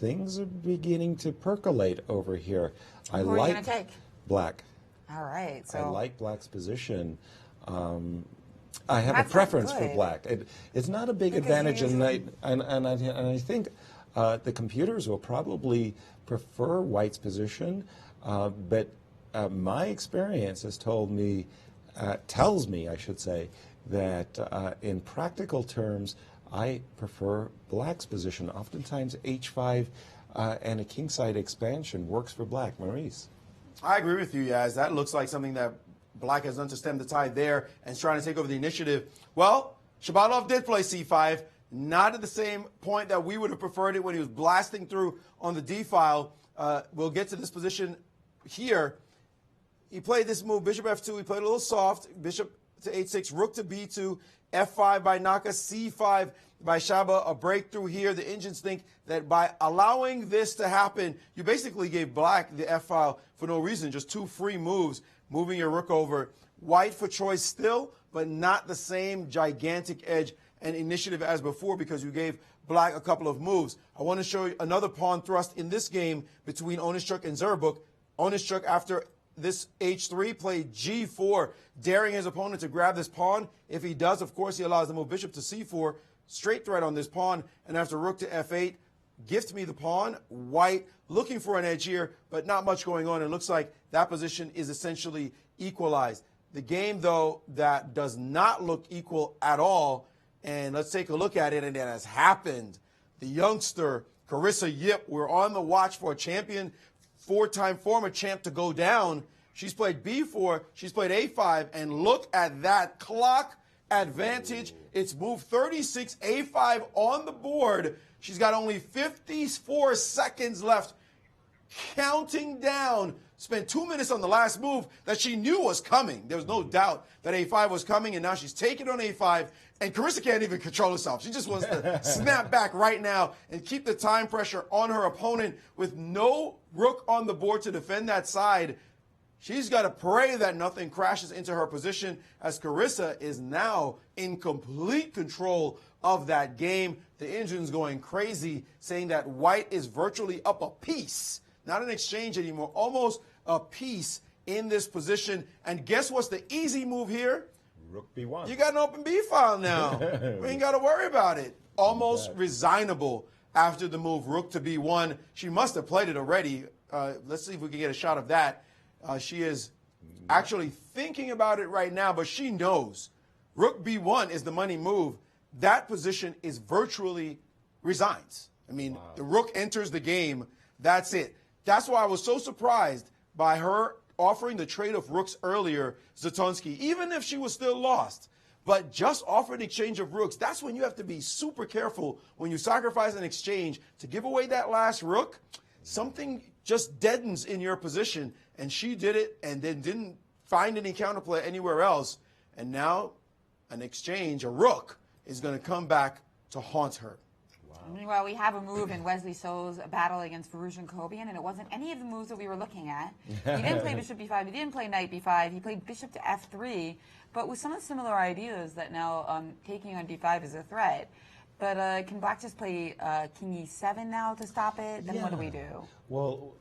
things are beginning to percolate over here. Who are you going to take? Black. All right. So I like Black's position. I have That's a preference not for good. Black. It's not a big advantage in Knight, and I think the computers will probably prefer White's position, but my experience has told me, tells me, I should say, that in practical terms, I prefer Black's position. Oftentimes, H5 and a kingside expansion works for Black. Maurice. I agree with you, Yaz. That looks like something that Black has done to stem the tide there and is trying to take over the initiative. Well, Shabalov did play C5, not at the same point that we would have preferred it when he was blasting through on the D file. We'll get to this position here. He played this move, Bishop F2. He played a little soft. Bishop to H6, Rook to B2, F5 by Naka, C5 by Shaba. A breakthrough here. The engines think that by allowing this to happen, you basically gave Black the F file for no reason, just two free moves, moving your Rook over. White for choice still, but not the same gigantic edge and initiative as before because you gave Black a couple of moves. I want to show you another pawn thrust in this game between Onischuk and Zerbuk. Onischuk, after this H3, played G4, daring his opponent to grab this pawn. If he does, of course, he allows the move Bishop to C4, straight threat on this pawn, and after Rook to F8, gift me the pawn. White looking for an edge here, but not much going on. It looks like that position is essentially equalized. The game, though, that does not look equal at all, and let's take a look at it, and it has happened. The youngster, Carissa Yip, we're on the watch for a champion, four-time former champ to go down. She's played B4, she's played A5, and look at that clock advantage. It's moved 36, A5 on the board. She's got only 54 seconds left, counting down. Spent 2 minutes on the last move that she knew was coming. There was no doubt that A5 was coming, and now she's taking on A5, and Carissa can't even control herself. She just wants to snap back right now and keep the time pressure on her opponent with no Rook on the board to defend that side. She's got to pray that nothing crashes into her position as Carissa is now in complete control of that game. The engine's going crazy, saying that White is virtually up a piece. Not an exchange anymore, almost a piece in this position. And guess what's the easy move here? Rook B1. You got an open B file now. We ain't got to worry about it. Almost resignable after the move Rook to B1. She must have played it already. Let's see if we can get a shot of that. She is actually thinking about it right now, but she knows Rook B1 is the money move. That position is virtually resigns. I mean, the Rook enters the game. That's it. That's why I was so surprised by her offering the trade of Rooks earlier, Zatonsky, even if she was still lost. But just offer an exchange of Rooks. That's when you have to be super careful when you sacrifice an exchange to give away that last Rook. Something just deadens in your position. And she did it and then didn't find any counterplay anywhere else. And now an exchange, a Rook, is going to come back to haunt her. Meanwhile, we have a move in Wesley So's battle against Varuzhan Kobian, and it wasn't any of the moves that we were looking at. He didn't play Bishop B5. He didn't play Knight B5. He played Bishop to F3, but with some of the similar ideas that now taking on D5 is a threat. But can Black just play King E7 now to stop it? Then what do we do? Well,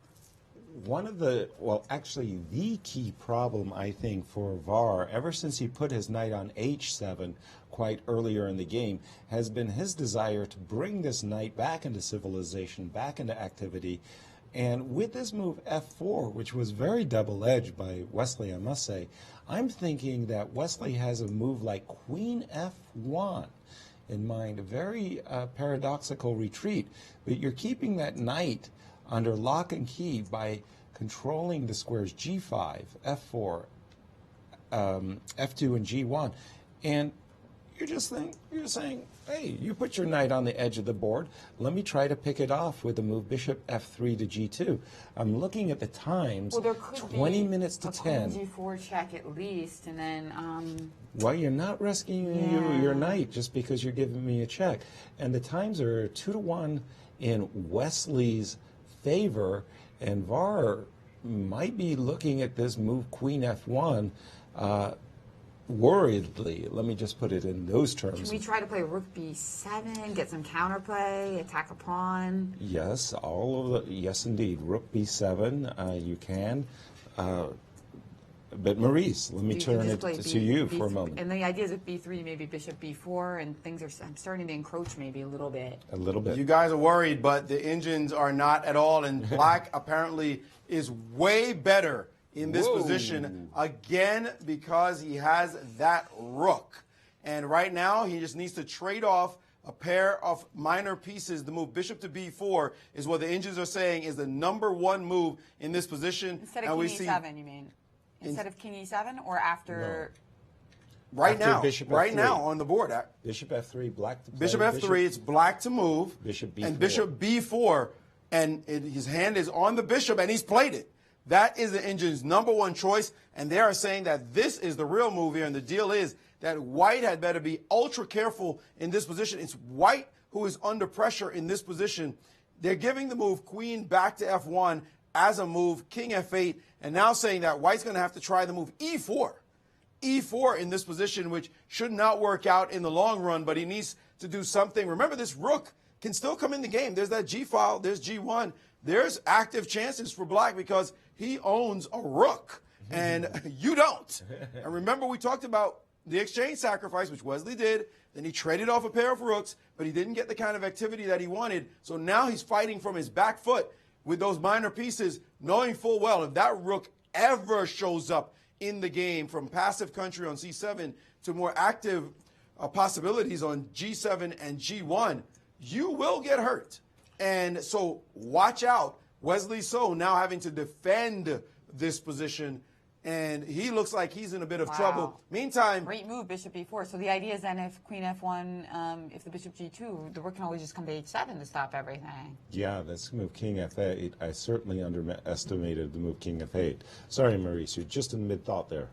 actually, the key problem, I think, for VAR, ever since he put his knight on H7 quite earlier in the game, has been his desire to bring this knight back into civilization, back into activity. And with this move F4, which was very double-edged by Wesley, I must say, I'm thinking that Wesley has a move like Queen F1 in mind, a very paradoxical retreat. But you're keeping that knight under lock and key by controlling the squares G5, F4, F2, and G1. And you're saying, hey, you put your knight on the edge of the board. Let me try to pick it off with the move Bishop F3 to G2. I'm looking at the times, Well, there could 20 be minto 10. G4 check at least, and then... Well, you're not rescuing your knight just because you're giving me a check. And the times are 2-1 in Wesley's favor, and VAR might be looking at this move Queen F1 worriedly. Let me just put it in those terms. Can we try to play rook b7, get some counterplay, attack a pawn? Yes, yes, indeed. Rook b7, you can. But Maurice, let me turn it to you for a moment. And the idea is with b3, maybe bishop b4, and things are I'm starting to encroach maybe a little bit. A little bit. You guys are worried, but the engines are not at all, and black apparently is way better in this position, again, because he has that rook. And right now, he just needs to trade off a pair of minor pieces. The move bishop to b4 is what the engines are saying is the #1 move in this position. Instead of king e7, you mean? Instead of king e7 or after? No. Right after now, bishop right F3. now on the board. Bishop f3, black to play. Bishop f3, it's black to move. Bishop b4. And bishop b4, and his hand is on the bishop, and he's played it. That is the engine's #1 choice, and they are saying that this is the real move here, and the deal is that white had better be ultra careful in this position. It's white who is under pressure in this position. They're giving the move queen back to f1 as a move, king f8, and now saying that white's going to have to try the move e4. E4 in this position, which should not work out in the long run, but he needs to do something. Remember, this rook can still come in the game. There's that g file, there's g1. There's active chances for black because he owns a rook, and you don't. And remember, we talked about the exchange sacrifice, which Wesley did. Then he traded off a pair of rooks, but he didn't get the kind of activity that he wanted. So now he's fighting from his back foot with those minor pieces, knowing full well if that rook ever shows up in the game from passive country on c7 to more active possibilities on g7 and g1, you will get hurt. And so watch out. Wesley So now having to defend this position, and he looks like he's in a bit of trouble. Meantime, great move, bishop b4. So the idea is then if queen f1, if the bishop g2, the rook can always just come to h7 to stop everything. Yeah, that's move king f8. I certainly underestimated the move king f8. Sorry, Maurice, you're just in mid-thought there.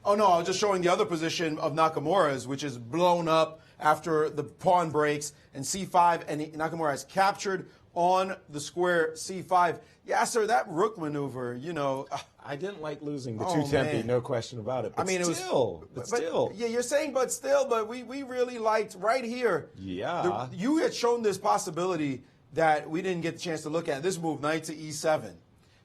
Oh, no, I was just showing the other position of Nakamura's, which is blown up after the pawn breaks, and c5, and Nakamura has captured on the square c5. Yasser, that rook maneuver, you know. I didn't like losing the 2 no question about it. But I mean, still. Yeah, you're saying but still, but we really liked right here. Yeah. You had shown this possibility that we didn't get the chance to look at. This move, knight to e7.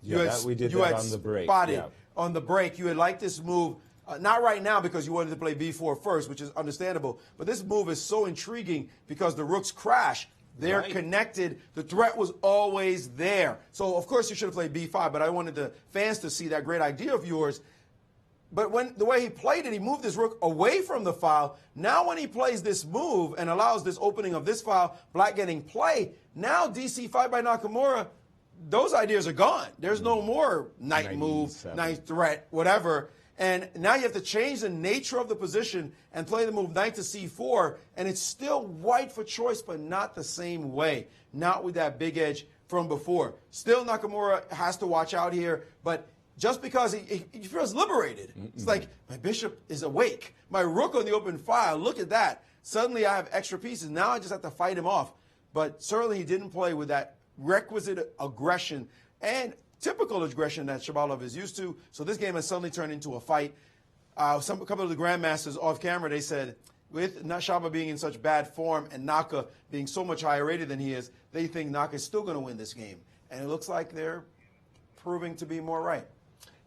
We did that on the break. Spotted on the break. You had liked this move. Not right now because you wanted to play b4 first, which is understandable. But this move is so intriguing because the rooks crash. They're connected. The threat was always there. So, of course, you should have played b5, but I wanted the fans to see that great idea of yours. But when the way he played it, he moved his rook away from the file. Now when he plays this move and allows this opening of this file, black getting play, now dc5 by Nakamura, those ideas are gone. There's no more knight move, knight threat, whatever. And now you have to change the nature of the position and play the move knight to c4, and it's still white for choice, but not the same way. Not with that big edge from before. Still, Nakamura has to watch out here, but just because he feels liberated. It's like, my bishop is awake. My rook on the open file, look at that. Suddenly I have extra pieces. Now I just have to fight him off. But certainly he didn't play with that requisite aggression and typical aggression that Shabalov is used to. So this game has suddenly turned into a fight. A couple of the grandmasters off camera, they said, with Shaba being in such bad form and Naka being so much higher rated than he is, they think Naka is still going to win this game. And it looks like they're proving to be more right.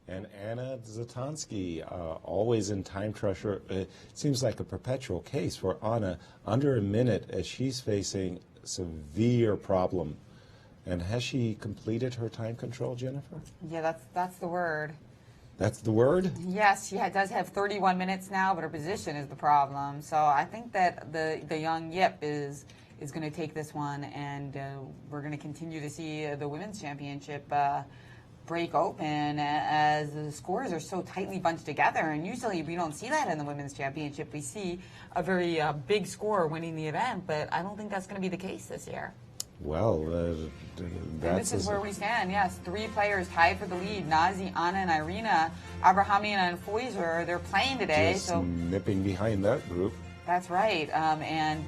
And Anna Zatansky, always in time pressure. It seems like a perpetual case for Anna. Under a minute as she's facing severe problem. And has she completed her time control, Jennifer? Yeah, that's the word. That's the word? Yes, she does have 31 minutes now, but her position is the problem. So I think that the young Yip is going to take this one, and we're going to continue to see the women's championship break open as the scores are so tightly bunched together. And usually we don't see that in the women's championship. We see a very big score winning the event, but I don't think that's going to be the case this year. Well, that's... This is where we stand, yes. 3 players tied for the lead. Nazi, Anna, and Irina. Abrahamian and Foiser, they're playing today. Just nipping behind that group. That's right. And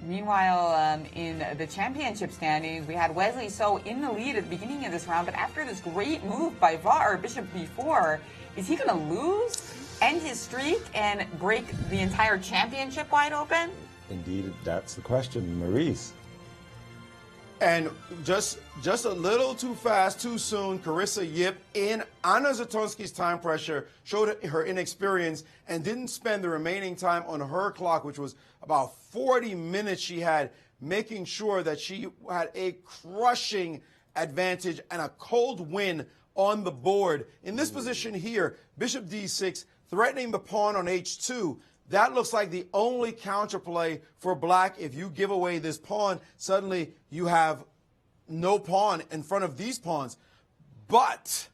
meanwhile, in the championship standings, we had Wesley So in the lead at the beginning of this round. But after this great move by VAR, Bishop b4, is he going to lose? end his streak and break the entire championship wide open? Indeed, that's the question, Maurice. And just a little too fast, too soon, Carissa Yip in Anna Zatonski's time pressure showed her inexperience and didn't spend the remaining time on her clock, which was about 40 minutes she had, making sure that she had a crushing advantage and a cold win on the board. In this position here, Bishop D6 threatening the pawn on H2. That looks like the only counterplay for black. If you give away this pawn, suddenly you have no pawn in front of these pawns. But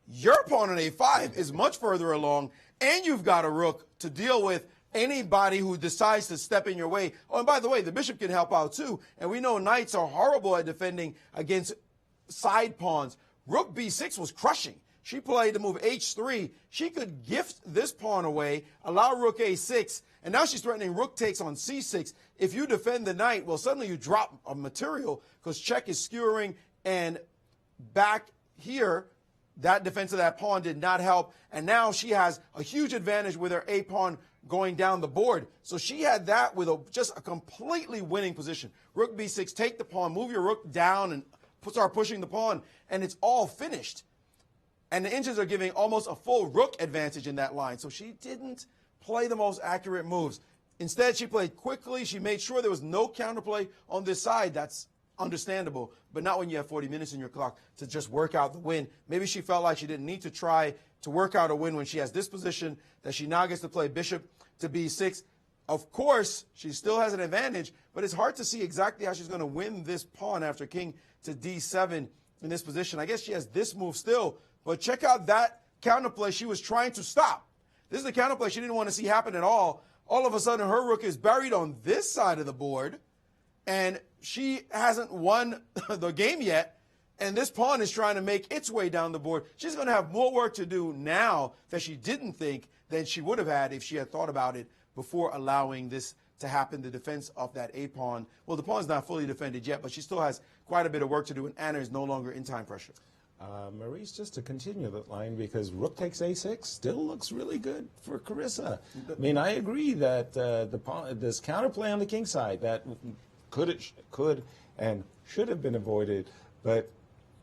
your pawn on A5 is much further along, and you've got a rook to deal with anybody who decides to step in your way. Oh, and by the way, the bishop can help out too. And we know knights are horrible at defending against side pawns. Rook B6 was crushing. She played the move H3. She could gift this pawn away, allow rook A6, and now she's threatening rook takes on C6. If you defend the knight, well, suddenly you drop a material because check is skewering, and back here, that defense of that pawn did not help, and now she has a huge advantage with her A pawn going down the board. So she had that with just a completely winning position. Rook B6, take the pawn, move your rook down, and start pushing the pawn, and it's all finished. And the Indians are giving almost a full rook advantage in that line. So she didn't play the most accurate moves. Instead, she played quickly. She made sure there was no counterplay on this side. That's understandable, but not when you have 40 minutes in your clock to just work out the win. Maybe she felt like she didn't need to try to work out a win when she has this position that she now gets to play bishop to B6. Of course, she still has an advantage, but it's hard to see exactly how she's going to win this pawn after king to D7 in this position. I guess she has this move still. But check out that counterplay she was trying to stop. This is the counterplay she didn't want to see happen at all. All of a sudden, her rook is buried on this side of the board, and she hasn't won the game yet, and this pawn is trying to make its way down the board. She's going to have more work to do now that she didn't think than she would have had if she had thought about it before allowing this to happen, the defense of that A pawn. Well, the pawn's not fully defended yet, but she still has quite a bit of work to do, and Anna is no longer in time pressure. Maurice, just to continue that line, because rook takes A6 still looks really good for Carissa. I mean, I agree that this counterplay on the king side that could and should have been avoided, but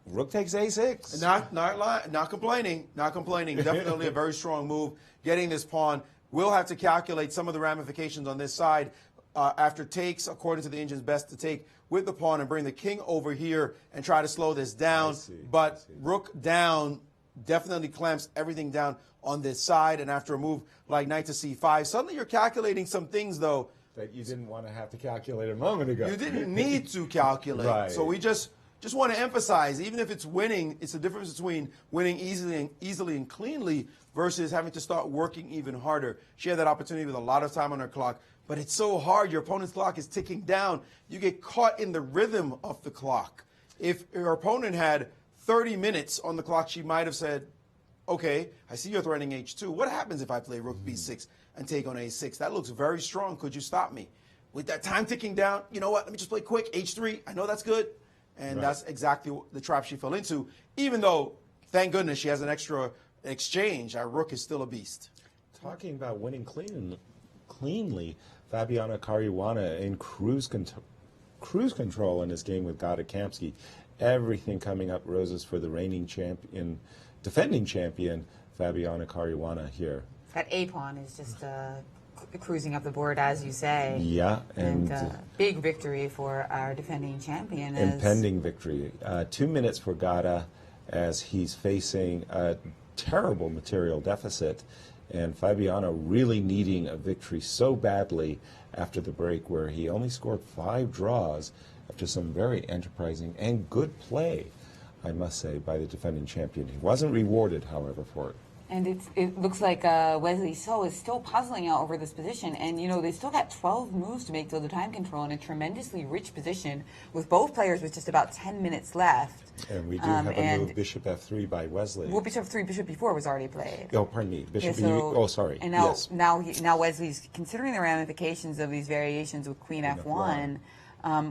rook takes A6. Not complaining. Definitely a very strong move. Getting this pawn. We'll have to calculate some of the ramifications on this side after takes, according to the Indians, best to take with the pawn and bring the king over here and try to slow this down. But rook down definitely clamps everything down on this side. And after a move like knight to C5, suddenly you're calculating some things, though, that you didn't want to have to calculate a moment ago. You didn't need to calculate. Right. So we just want to emphasize, even if it's winning, it's the difference between winning easily and cleanly versus having to start working even harder. She had that opportunity with a lot of time on her clock, but it's so hard. Your opponent's clock is ticking down. You get caught in the rhythm of the clock. If your opponent had 30 minutes on the clock, she might have said, okay, I see you're threatening H2. What happens if I play rook B6 and take on A6? That looks very strong. Could you stop me? With that time ticking down, you know what? Let me just play quick. H3. I know that's good. And that's exactly the trap she fell into, even though, thank goodness, she has an extra exchange. Our rook is still a beast. Talking about winning cleanly, Fabiano Caruana in cruise control in his game with Gada Kamsky. Everything coming up roses for the defending champion, Fabiano Caruana here. That A pawn is just cruising up the board, as you say. Yeah. And big victory for our defending champion. Impending victory. 2 minutes for Gada as he's facing a terrible material deficit, and Fabiano really needing a victory so badly after the break, where he only scored 5 draws after some very enterprising and good play, I must say, by the defending champion. He wasn't rewarded, however, for it. And it looks like Wesley So is still puzzling out over this position. And, you know, they still got 12 moves to make till the time control in a tremendously rich position with both players with just about 10 minutes left. And we do have a move, Bishop F3 by Wesley. Well, Bishop F3, Bishop B4 was already played. Oh, pardon me. Bishop sorry. And now, yes. now Wesley's considering the ramifications of these variations with Queen F1.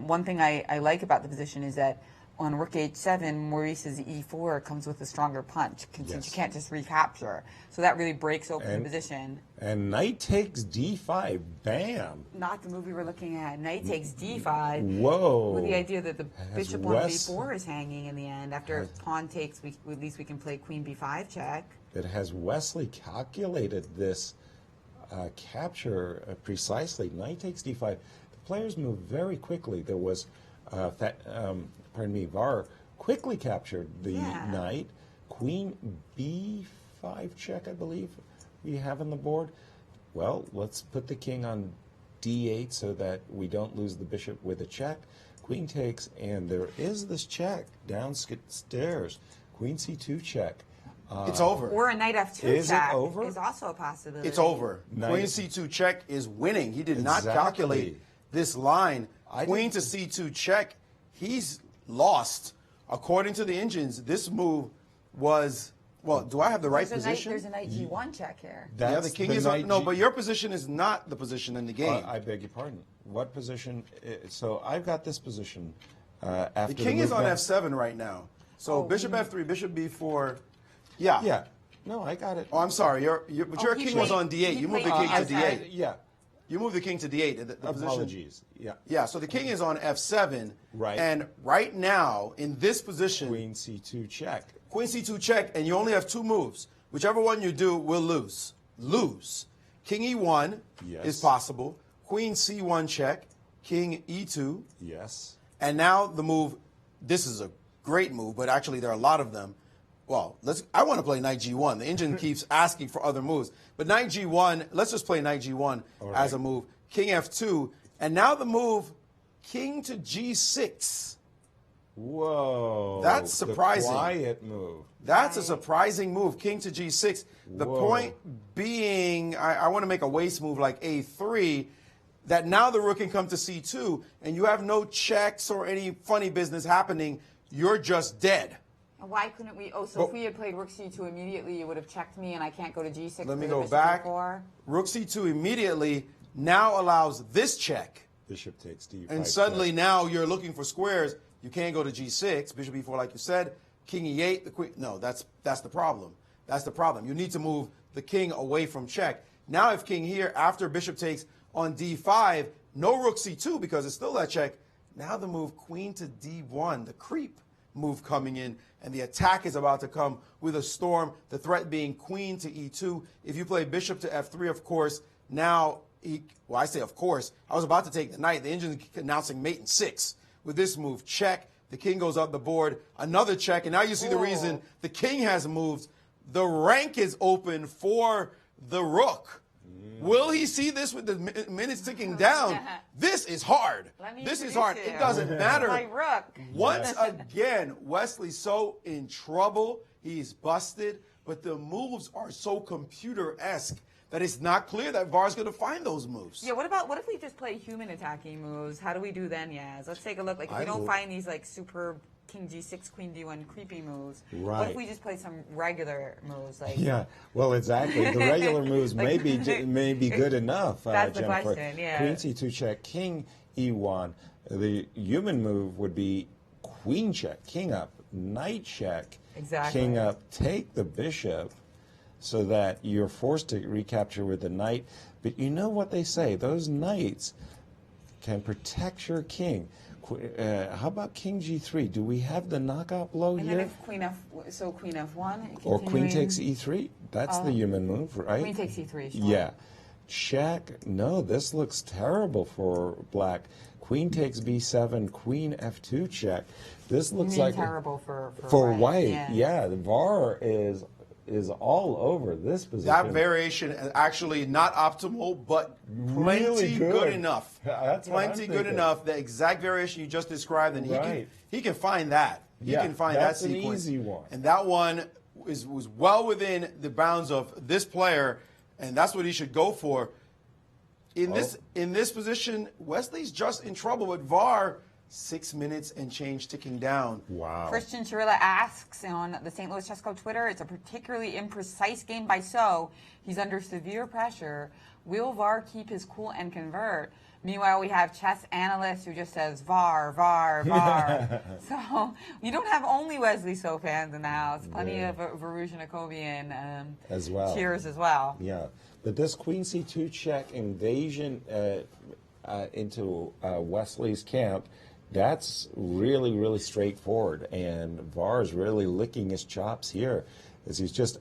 One thing I like about the position is that on rook h7, Maurice's e4 comes with a stronger punch, since you can't just recapture. So that really breaks open the position. And knight takes d5. Bam. Not the move we were looking at. Knight takes d5. Whoa. With the idea that the bishop on b4 is hanging in the end. After pawn takes, at least we can play queen b5 check. It has Wesley calculated this capture precisely. Knight takes d5. The players move very quickly. There was, Var quickly captured the knight. Queen b5 check, I believe we have on the board. Well, let's put the king on d8 so that we don't lose the bishop with a check. Queen takes, and there is this check downstairs. Queen c2 check. It's over. Or a knight f2 is check it over? is also a possibility. It's over. Queen c2 check is winning. He did not calculate this line. Queen to c2 check, he's lost. According to the engines, this move was, well, do I have the right position? There's a knight g1 check here. Yeah, the king is on, no, but your position is not the position in the game. I beg your pardon. What position? So I've got this position after the king is on f7 right now. So bishop f3, bishop b4. Yeah. Yeah. No, I got it. Oh, I'm sorry. But your king was on d8. You moved the king to d8. Yeah. You moved the king to d8. The Apologies. Yeah. Yeah, so the king is on f7. Right. And right now, in this position. Queen c2 check. Queen c2 check, and you only have two moves. Whichever one you do will lose. Lose. King e1 is possible. Queen c1 check. King e2. Yes. And now the move, this is a great move, but actually there are a lot of them. Well, I want to play knight g1. The engine keeps asking for other moves. But knight g1, let's just play knight g1 as a move. King f2. And now the move, king to g6. Whoa. That's surprising. The quiet move. That's a surprising move, king to g6. The point being, I want to make a waste move like a3, that now the rook can come to c2, and you have no checks or any funny business happening. You're just dead. Why couldn't we? Oh, so if we had played rook c2 immediately, you would have checked me, and I can't go to g6. Let me go back. Rook c2 immediately now allows this check. Bishop takes d5. And suddenly now you're looking for squares. You can't go to g6. Bishop e4, like you said. King e8. The queen. No, that's the problem. That's the problem. You need to move the king away from check. Now, if king here after bishop takes on d5, no rook c2 because it's still that check. Now the move queen to d1, the creep move coming in, and the attack is about to come with a storm, the threat being queen to e2. If you play bishop to f3, of course, now, I say of course, I was about to take the knight. The engine announcing mate in 6. With this move, check. The king goes up the board, another check, and now you see the reason the king has moved. The rank is open for the rook. Will he see this with the minutes ticking down? This is hard. This is hard. It doesn't matter. My rook. Once again, Wesley's so in trouble. He's busted. But the moves are so computer-esque that it's not clear that VAR's going to find those moves. Yeah, what if we just play human attacking moves? How do we do then, Yaz? Let's take a look. Like, if we don't find these, like, super king g6, queen d1 creepy moves, what if we just play some regular moves? Like well, exactly. The regular moves may be good enough, that's Jennifer. The question, yeah. Queen c2 check, king e1. The human move would be queen check, king up, knight check, king up, take the bishop, so that you're forced to recapture with the knight. But you know what they say, those knights can protect your king. How about king g3? Do we have the knockout blow and here? Then if queen f1, or queen takes e3. That's the human move, right? Queen takes e3. Sure. Yeah. Check. No, this looks terrible for black. Queen takes b7. Queen f2 check. This looks like terrible for white. Yeah. The VAR is all over this position. That variation is actually not optimal, but plenty really good enough. That's plenty good enough. The exact variation you just described, and he can find that. He can find that sequence. That's an easy one. And that one was well within the bounds of this player, and that's what he should go for. In this position, Wesley's just in trouble with VAR. 6 minutes and change ticking down. Wow. Cristian Chirila asks on the St. Louis Chess Club Twitter, it's a particularly imprecise game by So. He's under severe pressure. Will VAR keep his cool and convert? Meanwhile, we have chess analysts who just says VAR, VAR, VAR. So you don't have only Wesley So fans in the house. Plenty of Varushinakovian as well. cheers as well. Yeah, but this Queen C2 check invasion into Wesley's camp, that's really, really straightforward. And VAR is really licking his chops here, as he's just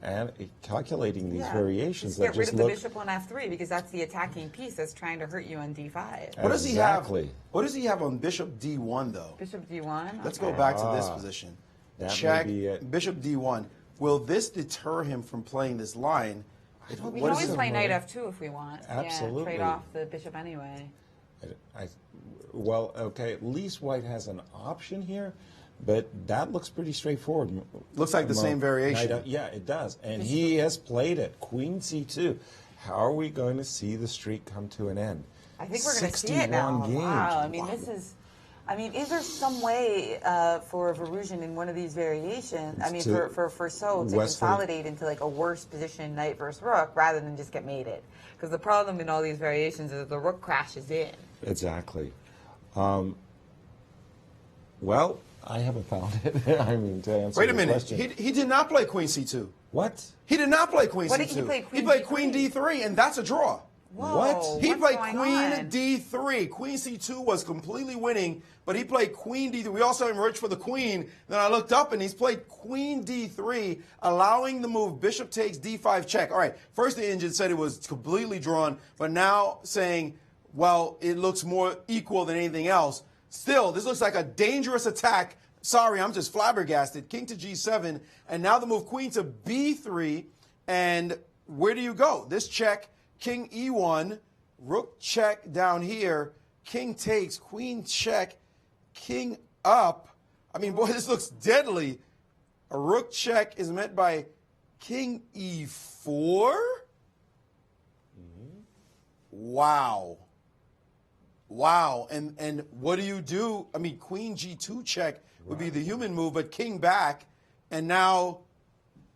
calculating these variations. Just get rid of the bishop on f3 because that's the attacking piece that's trying to hurt you on d5. What does he have? What does he have on bishop d1 though? Bishop d1. Let's go back to this position. Check. Bishop d1. Will this deter him from playing this line? We can always play knight f2 if we want. Absolutely. Yeah, trade off the bishop anyway. Well, okay, at least white has an option here, but that looks pretty straightforward. Looks like the same variation. Yeah, it does. And he has played it. Queen c2. How are we going to see the streak come to an end? I think we're going to see it now. Games. Wow. I mean, this is... I mean, is there some way for Varuzhin in one of these variations, I mean, for So to consolidate into like a worse position knight versus rook rather than just get mated? Because the problem in all these variations is the rook crashes in. Exactly. Well, I haven't found it. I mean, to answer Wait a minute. question. He did not play Queen C2. What? He did not play Queen C2. What did he play? He played Queen D3, and that's a draw. Whoa, what? He played Queen on? D3. Queen C2 was completely winning, but he played Queen D3. We also have him rich for the Queen. Then I looked up, and he's played Queen D3, allowing the move Bishop takes D5 check. All right, first the engine said it was completely drawn, but now saying, well, it looks more equal than anything else. Still, this looks like a dangerous attack. Sorry, I'm just flabbergasted. King to G7, and now the move Queen to B3, and where do you go? This check, King E1, Rook check down here, King takes, Queen check, King up. I mean, boy, this looks deadly. A Rook check is met by King E4? Wow. Wow. And what do you do? I mean, Queen G2 check would be the human move, but King back, and now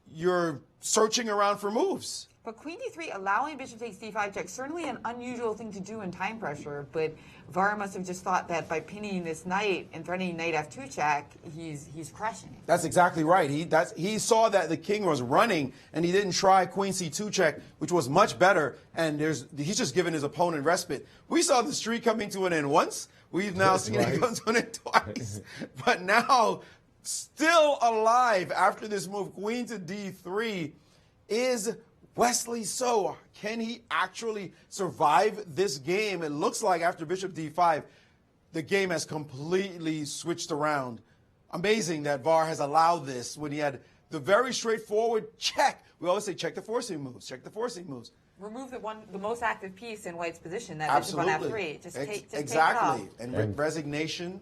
you're searching around for moves. But Queen D3 allowing Bishop takes D5 check, certainly an unusual thing to do in time pressure, but VAR must have just thought that by pinning this knight and threatening knight F2 check, he's crushing it. That's exactly right. He saw that the king was running, and he didn't try Queen C2 check, which was much better, and he's just giving his opponent respite. We saw the streak coming to an end once. We've now seen it come to an end twice. But now, still alive after this move, Queen to D3, is Wesley So. Can he actually survive this game? It looks like after Bishop D5, the game has completely switched around. Amazing that VAR has allowed this when he had the very straightforward check. We always say check the forcing moves, check the forcing moves. Remove the most active piece in white's position, that bishop on F3. Just take it off. And resignation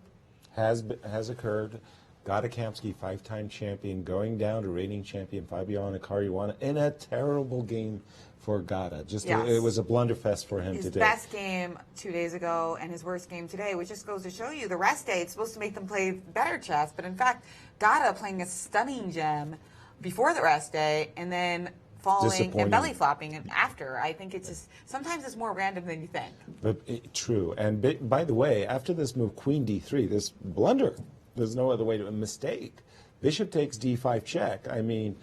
has occurred. Gata Kamsky, 5-time champion, going down to reigning champion Fabiano Caruana in a terrible game for Gata. It was a blunderfest for him today. His best game 2 days ago and his worst game today, which just goes to show you the rest day, it's supposed to make them play better chess. But in fact, Gata playing a stunning gem before the rest day and then falling and belly flopping after. I think it's just, sometimes it's more random than you think. But true. And by the way, after this move, Queen D3, this blunder, there's no other way to mistake. Bishop takes D5 check. I mean,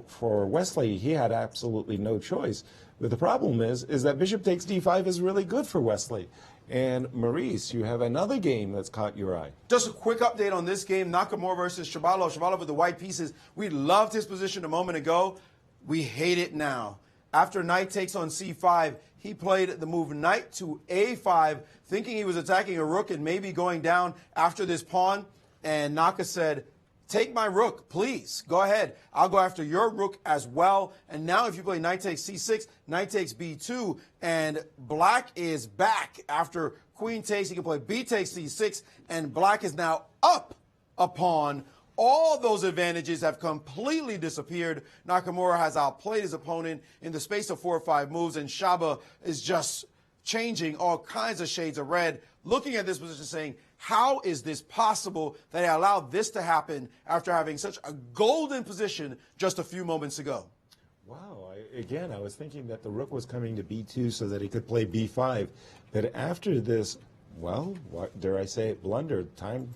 for Wesley, he had absolutely no choice. But the problem is that Bishop takes D5 is really good for Wesley. And Maurice, you have another game that's caught your eye. Just a quick update on this game, Nakamura versus Shabalov. Shabalov with the white pieces. We loved his position a moment ago. We hate it now. After knight takes on C5, he played the move knight to A5, thinking he was attacking a rook and maybe going down after this pawn. And Naka said, take my rook, please. Go ahead. I'll go after your rook as well. And now if you play knight takes C6, knight takes B2, and black is back. After queen takes, he can play B takes C6, and black is now up a pawn. All those advantages have completely disappeared. Nakamura has outplayed his opponent in the space of 4 or 5 moves, and Shaba is just changing all kinds of shades of red, looking at this position saying, how is this possible that they allowed this to happen after having such a golden position just a few moments ago? Wow. Again, I was thinking that the rook was coming to b2 so that he could play b5. But after this, well, what dare I say it, blunder. Time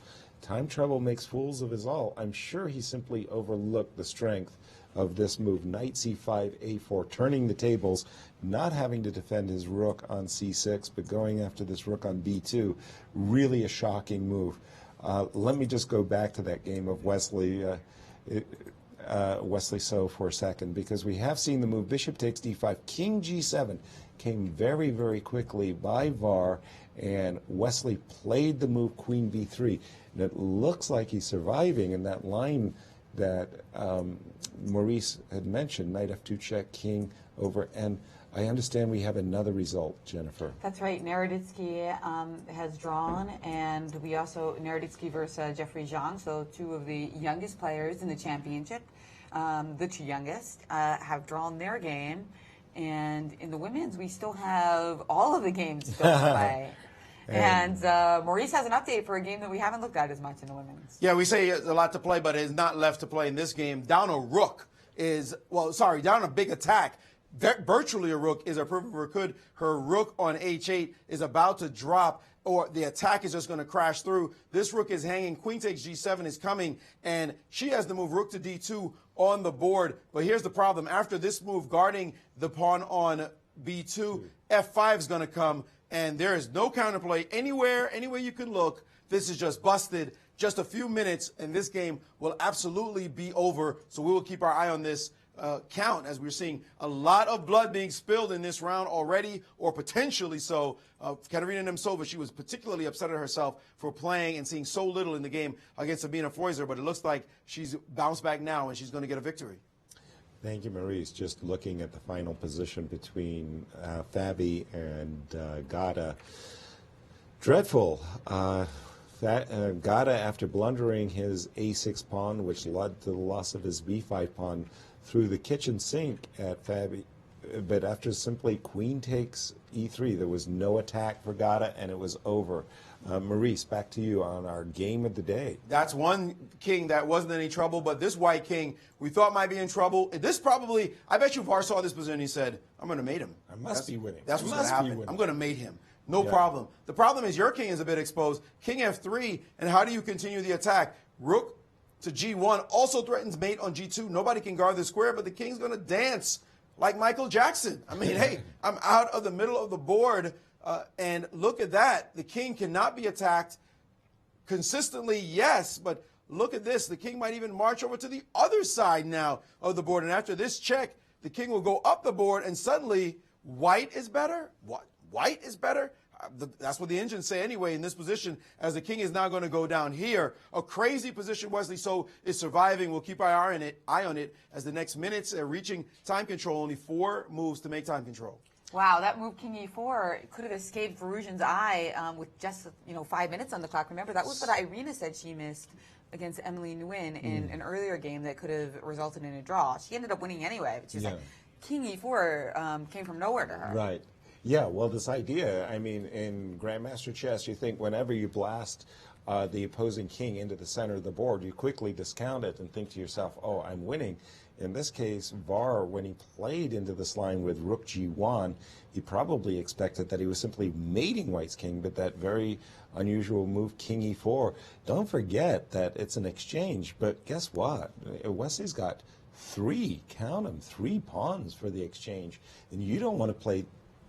trouble makes fools of us all. I'm sure he simply overlooked the strength of this move. Knight c5, a4, turning the tables, not having to defend his rook on c6, but going after this rook on b2. Really a shocking move. Let me just go back to that game of Wesley So for a second, because we have seen the move bishop takes d5, king g7 came very, very quickly by VAR, and Wesley played the move queen b3. And it looks like he's surviving in that line that Maurice had mentioned, knight f2 check, king over, and I understand we have another result, Jennifer. That's right. Naroditsky has drawn, and we also, Naroditsky versus Jeffrey Zhang, so two of the youngest players in the championship, the two youngest, have drawn their game. And in the women's, we still have all of the games still to play. And Maurice has an update for a game that we haven't looked at as much in the women's. Yeah, we say a lot to play, but it's not left to play in this game. Down a rook is, down a big attack. Virtually a rook is a perfect rook. Her rook on h8 is about to drop, or the attack is just going to crash through. This rook is hanging. Queen takes g7 is coming, and she has to move rook to d2 on the board. But here's the problem. After this move, guarding the pawn on b2, f5 is going to come, and there is no counterplay anywhere you can look. This is just busted. Just a few minutes, and this game will absolutely be over. So we will keep our eye on this count, as we're seeing a lot of blood being spilled in this round already, or potentially so. Katerina Nemtsova, she was particularly upset at herself for playing and seeing so little in the game against Sabina Freuser, but it looks like she's bounced back now and she's going to get a victory. Thank you, Maurice. Just looking at the final position between Fabi and Gada. Dreadful. Gada, after blundering his a6 pawn, which led to the loss of his b5 pawn, through the kitchen sink at Fabi, but after simply queen takes e3, there was no attack for Gada, and it was over. Maurice, back to you on our game of the day. That's one king that wasn't in any trouble, but this white king we thought might be in trouble. This probably, I bet you VAR saw this position and he said, I'm going to mate him. I must be winning. That's what's going to happen. I'm going to mate him. No problem. The problem is your king is a bit exposed. King f3, and how do you continue the attack? Rook to g1 also threatens mate on g2. Nobody can guard the square, but the king's going to dance like Michael Jackson. I mean, hey, I'm out of the middle of the board, and look at that. The king cannot be attacked consistently, yes, but look at this. The king might even march over to the other side now of the board, and after this check, the king will go up the board, and suddenly white is better? What? White is better? That's what the engines say anyway in this position, as the king is now going to go down here. A crazy position Wesley So is surviving. We'll keep our eye on it as the next minutes are reaching time control. Only 4 moves to make time control. Wow, that move king e4 could have escaped Varujan's eye with just 5 minutes on the clock. Remember, that was what Irina said she missed against Emily Nguyen in an earlier game that could have resulted in a draw. She ended up winning anyway, but she was like, king e4 came from nowhere to her. Right. Yeah, well, this idea, I mean, in Grandmaster chess, you think whenever you blast the opposing king into the center of the board, you quickly discount it and think to yourself, oh, I'm winning. In this case, VAR, when he played into this line with rook g1, he probably expected that he was simply mating white's king, but that very unusual move, king e4. Don't forget that it's an exchange, but guess what? Wesley's got 3 pawns for the exchange, and you don't want to play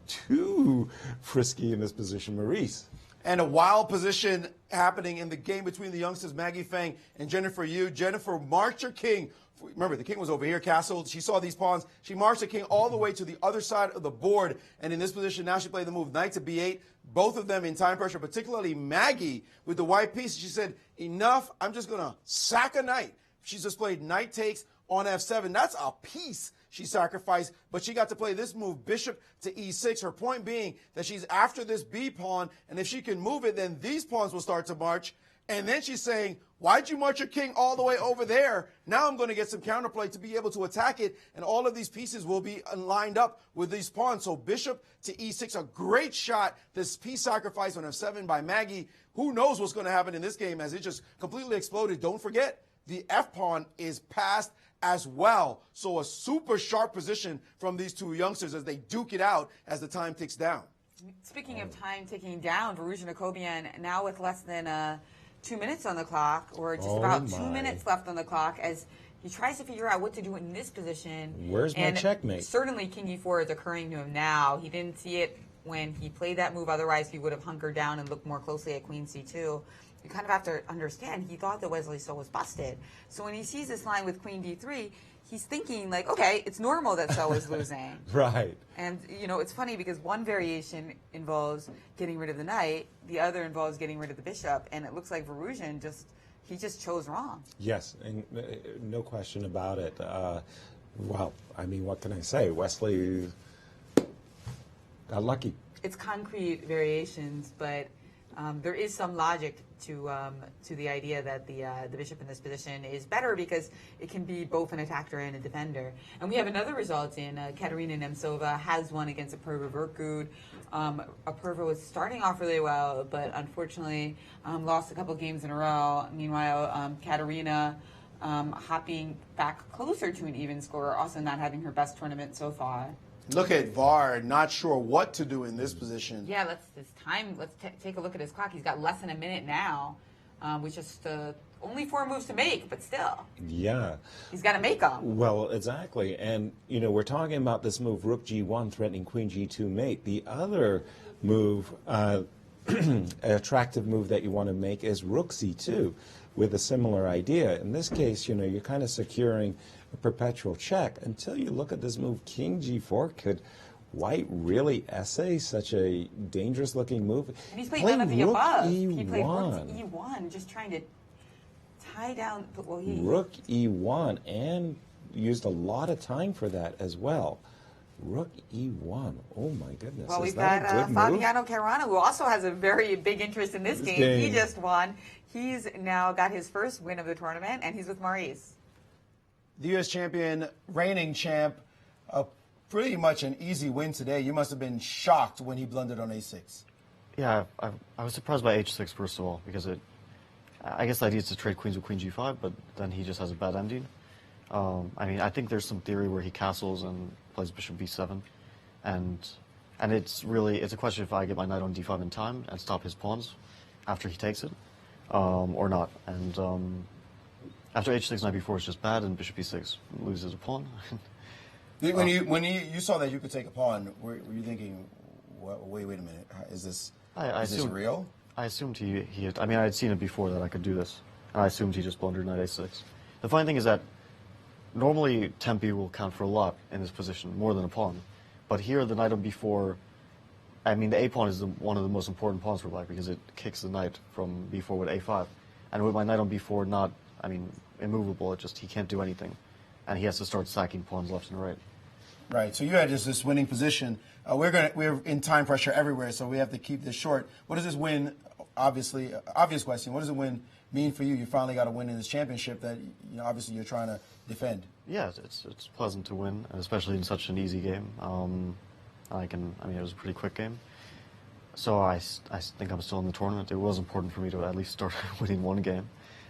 too frisky in this position, Maurice. And a wild position happening in the game between the youngsters, Maggie Feng and Jennifer Yu. Jennifer marched her king. Remember, the king was over here, castled. She saw these pawns. She marched the king all the way to the other side of the board. And in this position, now she played the move knight to b8. Both of them in time pressure, particularly Maggie with the white piece. She said, enough. I'm just going to sack a knight. She's just played knight takes on f7. That's a piece she sacrificed, but she got to play this move, bishop to e6. Her point being that she's after this b pawn, and if she can move it, then these pawns will start to march. And then she's saying, why'd you march your king all the way over there? Now I'm going to get some counterplay to be able to attack it, and all of these pieces will be lined up with these pawns. So bishop to e6, a great shot. This piece sacrifice on f7 by Maggie. Who knows what's going to happen in this game as it just completely exploded. Don't forget, the f pawn is passed as well. So a super sharp position from these two youngsters as they duke it out as the time ticks down. Speaking of time ticking down, Varujan Akobian now with less than 2 minutes on the clock, or just about 2 minutes left on the clock, as he tries to figure out what to do in this position. Where's my checkmate? Certainly King E4 is occurring to him now. He didn't see it when he played that move. Otherwise, he would have hunkered down and looked more closely at Queen C2. You kind of have to understand, he thought that Wesley So was busted. So when he sees this line with Queen D3, he's thinking, like, okay, it's normal that So is losing. Right. And, you know, it's funny because one variation involves getting rid of the knight, the other involves getting rid of the bishop, and it looks like Varujan just chose wrong. Yes, and no question about it. Well, I mean, what can I say? Wesley got lucky. It's concrete variations, but there is some logic to the idea that the bishop in this position is better because it can be both an attacker and a defender. And we have another result in Katerina Nemtsova has won against Apurva Verkud. Apurva was starting off really well, but unfortunately lost a couple games in a row. Meanwhile, Katerina hopping back closer to an even score, also not having her best tournament so far. Look at VAR, not sure what to do in this position. Yeah, let's take a look at his clock. He's got less than a minute now, with just only 4 moves to make, but still. Yeah. He's got to make them. Well, exactly. And, you know, we're talking about this move, Rook G1, threatening Queen G2 mate. The other move, attractive move that you want to make is Rook C2 with a similar idea. In this case, you know, you're kind of securing a perpetual check until you look at this move, King G4. Could White really essay such a dangerous looking move? And he's playing none of the above. E1. He played Rook E1, just trying to tie down. Well, Rook E1, and used a lot of time for that as well. Rook E1. Oh my goodness. Well, Is we've that got a good Fabiano Caruana, who also has a very big interest in this game. He just won. He's now got his first win of the tournament, and he's with Maurice. The U.S. champion, reigning champ, pretty much an easy win today. You must have been shocked when he blundered on A6. Yeah, I was surprised by H6 first of all, because I guess the idea is to trade queens with Queen G5, but then he just has a bad ending. I mean, I think there's some theory where he castles and plays Bishop B7, and it's a question if I get my knight on D5 in time and stop his pawns after he takes it, or not. And after H6, knight B4 is just bad, and Bishop B6 loses a pawn. When you saw that you could take a pawn, were you thinking, wait a minute, is this real? I assumed he had, I mean, I had seen it before that I could do this, and I assumed he just blundered knight A6. The funny thing is that normally Tempe will count for a lot in this position, more than a pawn. But here, the knight on B4, I mean, the A pawn is one of the most important pawns for black because it kicks the knight from B4 with A5. And with my knight on B4 not, I mean, immovable, he can't do anything. And he has to start sacking pawns left and right. Right, so you had just this winning position. We're in time pressure everywhere, so we have to keep this short. What does this win, obvious question, what does it win mean for you? You finally got a win in this championship that, you know, obviously you're trying to defend. Yeah, it's pleasant to win, and especially in such an easy game. I mean, it was a pretty quick game. So I think I'm still in the tournament. It was important for me to at least start winning one game.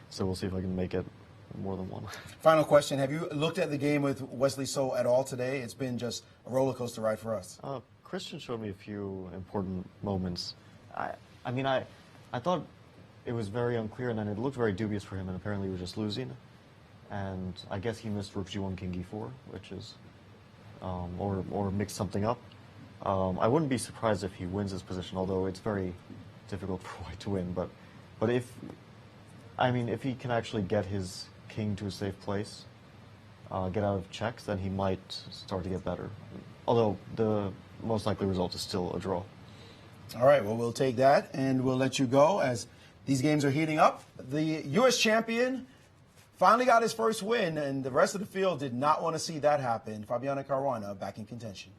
So we'll see if I can make it more than one. Final question. Have you looked at the game with Wesley So at all today? It's been just a roller coaster ride for us. Cristian showed me a few important moments. I mean, I thought it was very unclear, and then it looked very dubious for him, and apparently he was just losing. And I guess he missed Rook G1, King E4, which is, or mixed something up. I wouldn't be surprised if he wins this position, although it's very difficult for White to win. But if he can actually get his king to a safe place, get out of checks, then he might start to get better. Although the most likely result is still a draw. All right, well, we'll take that, and we'll let you go as these games are heating up. The U.S. champion finally got his first win, and the rest of the field did not want to see that happen. Fabiano Caruana back in contention.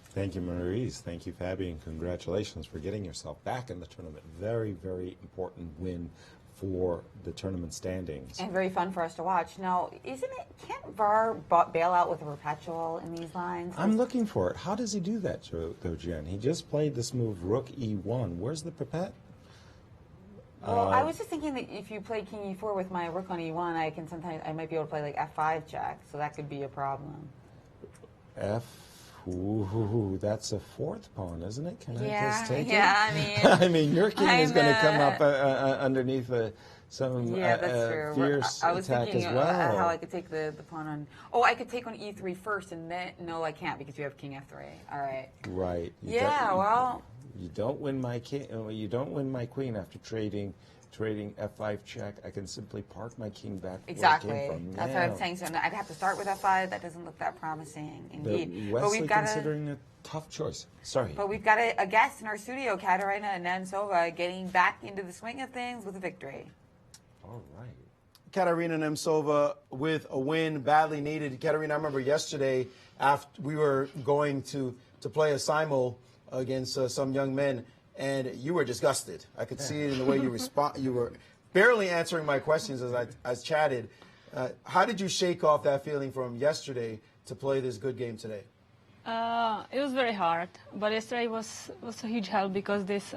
Thank you, Maurice. Thank you, Fabi, and congratulations for getting yourself back in the tournament. Very, very important win for the tournament standings. And very fun for us to watch. Now, can't VAR bail out with a perpetual in these lines? I'm looking for it. How does he do that, though, Jen? He just played this move, Rook E1. Where's the perpet? Well, I was just thinking that if you play king e4 with my rook on e1, I might be able to play like f5 check, so that could be a problem. Ooh, that's a fourth pawn, isn't it? Can I just take it? Yeah, I mean... I mean, your king is going to come up underneath some fierce I was attack thinking as well. how I could take the pawn on... Oh, I could take on e3 first, and then... No, I can't, because you have king f3. All right. Right. You don't win my king. You don't win my queen after trading f5 check. I can simply park my king back exactly. where it came from. That's what I'm saying. So I'd have to start with f5. That doesn't look that promising, indeed. But we've got considering a tough choice. Sorry. But we've got a guest in our studio, Caruana Nemtsova, getting back into the swing of things with a victory. All right. Katerina Nemtsova with a win, badly needed. Katerina, I remember yesterday after we were going to play a simul against some young men, and you were disgusted. I could see it in the way you respond. You were barely answering my questions as I chatted. How did you shake off that feeling from yesterday to play this good game today? It was very hard, but yesterday was a huge help because this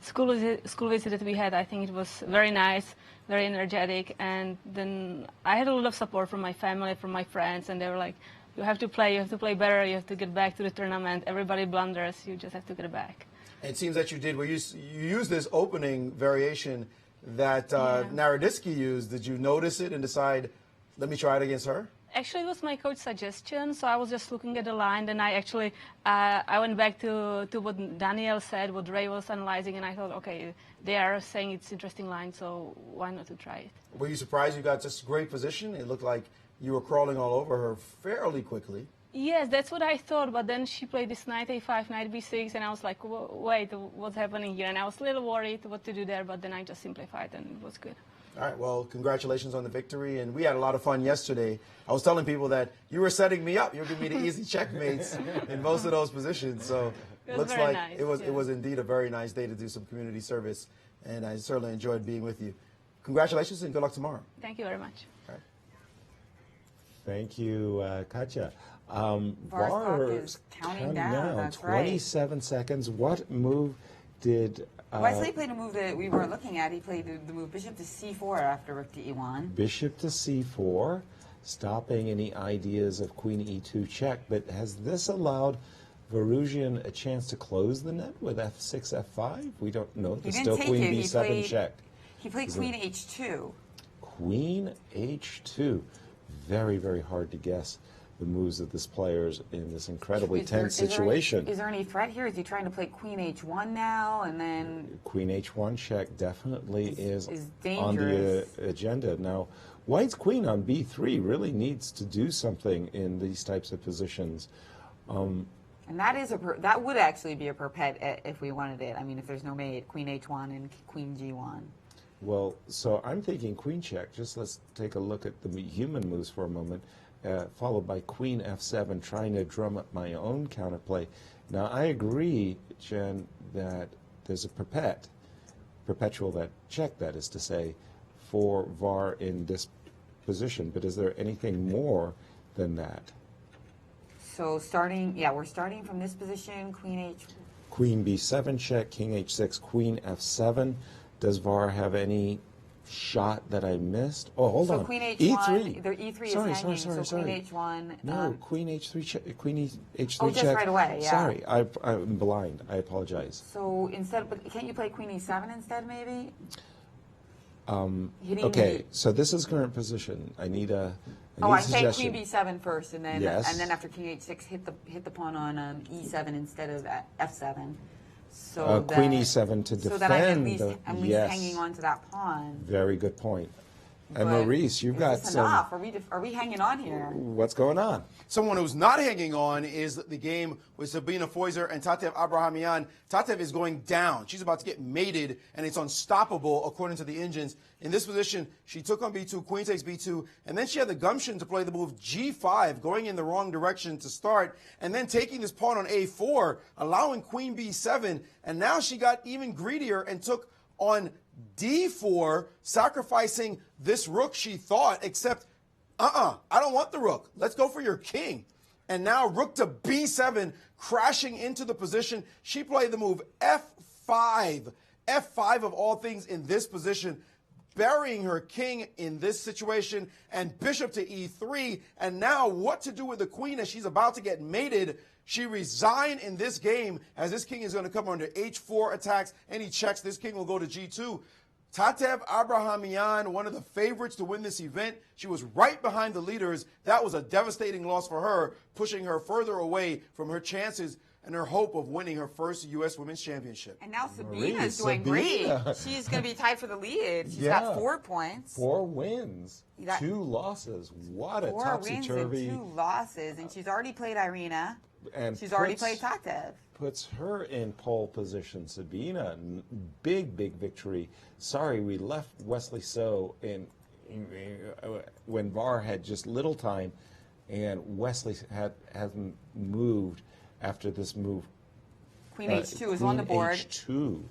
school visit that we had, I think it was very nice, very energetic, and then I had a lot of support from my family, from my friends, and they were like, you have to play better, you have to get back to the tournament, everybody blunders, you just have to get back. It seems that you did. Well, you used this opening variation that Naroditsky used. Did you notice it and decide, let me try it against her? Actually, it was my coach's suggestion, so I was just looking at the line, then I went back to what Daniel said, what Ray was analyzing, and I thought, okay, they are saying it's an interesting line, so why not to try it? Were you surprised you got such a great position? It looked like you were crawling all over her fairly quickly. Yes, that's what I thought, but then she played this knight a5, knight b6, and I was like, wait, what's happening here? And I was a little worried what to do there, but then I just simplified, and it was good. All right, well, congratulations on the victory, and we had a lot of fun yesterday. I was telling people that you were setting me up. You were giving me the easy checkmates in most of those positions, so it looks like nice. It was indeed a very nice day to do some community service, and I certainly enjoyed being with you. Congratulations, and good luck tomorrow. Thank you very much. All right. Thank you, Katja. VAR is counting down. That's 27 seconds. What move did... Wesley played a move that we weren't looking at. He played the move bishop to c4 after rook to e1. Bishop to c4, stopping any ideas of queen e2 check. But has this allowed Varugian a chance to close the net with f6, f5? We don't know. There's still queen b7 check. He played queen h2. Queen h2. Very, very hard to guess the moves of this player's in this incredibly tense situation. Is there any threat here? Is he trying to play queen h1 now and then... Queen h1 check definitely is on dangerous. the agenda. Now, White's queen on b3 really needs to do something in these types of positions. And that would actually be a perpet if we wanted it. I mean, if there's no mate, queen h1 and queen g1. Well, so I'm thinking queen check. Just let's take a look at the human moves for a moment. Followed by queen f7, trying to drum up my own counterplay. Now, I agree, Jen, that there's a perpetual that check, that is to say, for VAR in this position. But is there anything more than that? So we're starting from this position, queen h. Queen b7 check, king h6, queen f7. Does VAR have any shot that I missed? Oh, hold on. So queen h1, e3. Their e3 is hanging, so queen h1. No, queen h3 check, queen h3 just check. Right away, yeah. Sorry, I'm blind. I apologize. So but can't you play queen e7 instead, maybe? Okay, so this is current position. I need a I say queen b7 first, and then yes. and then after king h6, hit the pawn on e7 instead of f7. So queen e7 to defend. So that I'm at least hanging on to that pawn. Very good point. And Maurice, you've got some... enough? Are we hanging on here? What's going on? Someone who's not hanging on is the game with Sabina Foizer and Tatev Abrahamian. Tatev is going down. She's about to get mated, and it's unstoppable according to the engines. In this position, she took on b2, queen takes b2, and then she had the gumption to play the move g5, going in the wrong direction to start, and then taking this pawn on a4, allowing queen b7, and now she got even greedier and took on d4, sacrificing this rook, she thought, except, I don't want the rook. Let's go for your king. And now rook to b7, crashing into the position. She played the move f5, F5 of all things in this position, burying her king in this situation, and bishop to E3. And now what to do with the queen as she's about to get mated. She resigned in this game as this king is going to come under H4 attacks. Any checks, this king will go to G2. Tatev Abrahamian, one of the favorites to win this event. She was right behind the leaders. That was a devastating loss for her, pushing her further away from her chances and her hope of winning her first U.S. Women's Championship. And now Sabina's doing great. She's going to be tied for the lead. She's got 4 points. 4 wins, 2 losses. What a topsy-turvy. 4 wins and 2 losses. And she's already played Irina. And she's already played Tatev. Puts her in pole position. Sabina, big victory. Sorry, we left Wesley So when VAR had just little time, and Wesley hasn't moved after this move. Queen H2 is on the board. H2.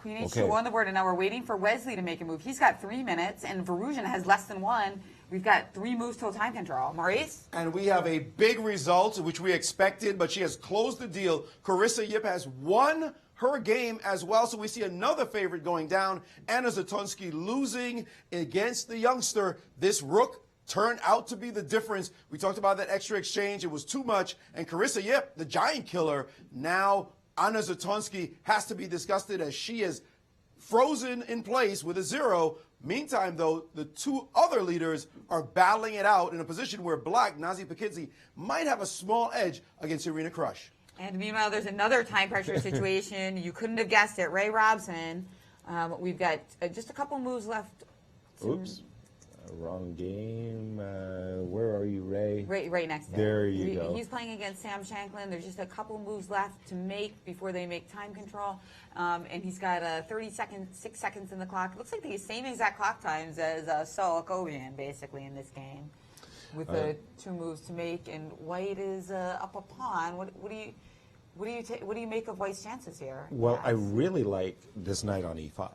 Queen H2 on the board, and now we're waiting for Wesley to make a move. He's got 3 minutes, and Varuzhin has less than 1. We've got 3 moves till time control. Maurice? And we have a big result, which we expected, but she has closed the deal. Carissa Yip has won her game as well, so we see another favorite going down. Anna Zatonsky losing against the youngster. This rook turned out to be the difference. We talked about that extra exchange. It was too much. And Carissa Yip, the giant killer, now Anna Zatonsky has to be disgusted as she is frozen in place with a 0. Meantime, though, the 2 other leaders are battling it out in a position where Black, Nazi Paikidze, might have a small edge against Irina Krush. And meanwhile, there's another time pressure situation. You couldn't have guessed it. Ray Robson. We've got just a couple moves left. Oops. Wrong game. Where are you, Ray? Right next to him. There you go. He's playing against Sam Shanklin. There's just a couple moves left to make before they make time control. And he's got 6 seconds in the clock. It looks like the same exact clock times as Saul Kovian, basically, in this game, with the 2 moves to make. And White is up a pawn. What do you make of White's chances here? Well, I really like this knight on E5.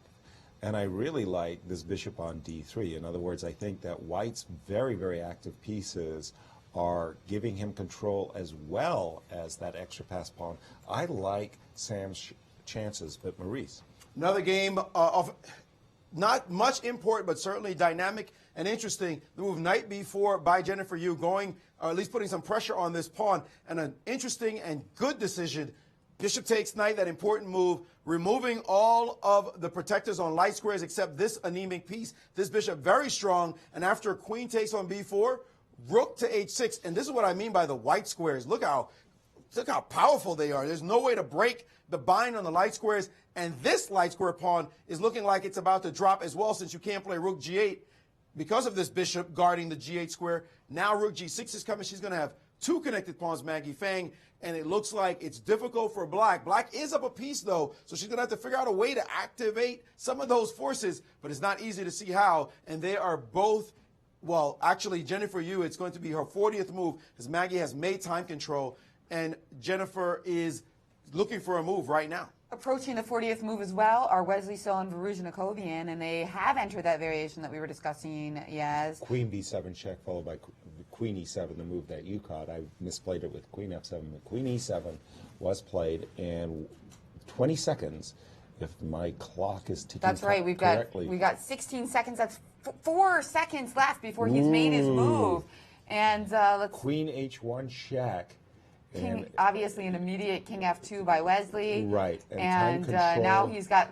And I really like this bishop on D3. In other words, I think that White's very active pieces are giving him control as well as that extra pass pawn. I like Sam's chances, but Maurice. Another game of not much import, but certainly dynamic and interesting. The move knight b4 by Jennifer Yu, going, or at least putting some pressure on this pawn, and an interesting and good decision. Bishop takes knight, that important move, removing all of the protectors on light squares except this anemic piece. This bishop very strong, and after queen takes on b4, rook to h6, and this is what I mean by the white squares. Look how powerful they are. There's no way to break the bind on the light squares, and this light square pawn is looking like it's about to drop as well, since you can't play rook g8 because of this bishop guarding the g8 square. Now rook g6 is coming. She's going to have 2 connected pawns, Maggie Fang, and it looks like it's difficult for Black. Black is up a piece, though, so she's going to have to figure out a way to activate some of those forces, but it's not easy to see how, and they are both, well, actually, Jennifer Yu, it's going to be her 40th move, as Maggie has made time control, and Jennifer is looking for a move right now. Approaching the 40th move as well are Wesley So and Varuzhin Akovian, and they have entered that variation that we were discussing, Yaz. Queen b7 check followed by Queen e7, the move that you caught. I misplayed it with Queen f7, but Queen e7 was played, and 20 seconds, if my clock is ticking That's right. correctly. We've got 16 seconds. That's 4 seconds left before he's made his move. And let's Queen h1 check. King, obviously an immediate King f2 by Wesley. Right. And now he's got,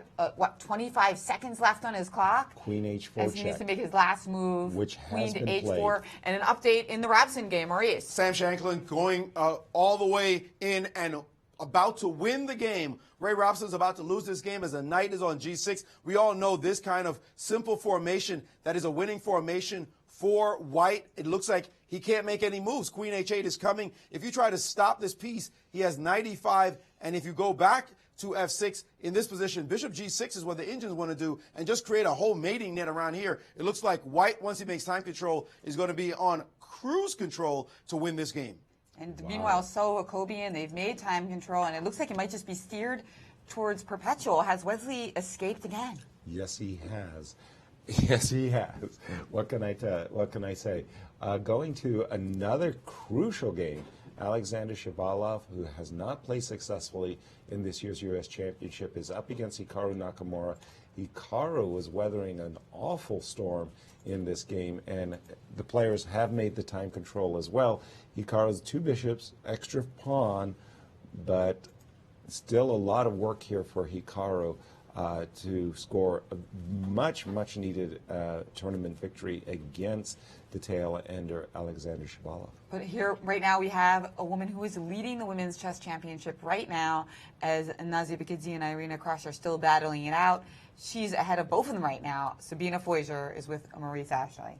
25 seconds left on his clock? Queen h4 as he needs to make his last move. Which has Queen to been h4. played. And an update in the Robson game, Maurice. Sam Shanklin going all the way in and about to win the game. Ray Robson's about to lose this game as the knight is on g6. We all know this kind of simple formation that is a winning formation for White. It looks like he can't make any moves. Queen h8 is coming. If you try to stop this piece, he has knight e5, and if you go back to f6 in this position, bishop g6 is what the Indians want to do, and just create a whole mating net around here. It looks like White, once he makes time control, is going to be on cruise control to win this game. And meanwhile, So Akobian, they've made time control, and it looks like it might just be steered towards perpetual. Has Wesley escaped again? Yes, he has. Yes, he has. What can I say? Going to another crucial game Alexander Shabalov, who has not played successfully in this year's U.S. Championship, is up against Hikaru Nakamura. Hikaru was weathering an awful storm in this game, and the players have made the time control as well. Hikaru's 2 bishops, extra pawn, but still a lot of work here for Hikaru to score a much needed tournament victory against the tail ender Alexander Shabalov. But here, right now, we have a woman who is leading the Women's Chess Championship right now, as Nazia Paikidze and Irina Krush are still battling it out. She's ahead of both of them right now. Sabina Foiser is with Maurice Ashley.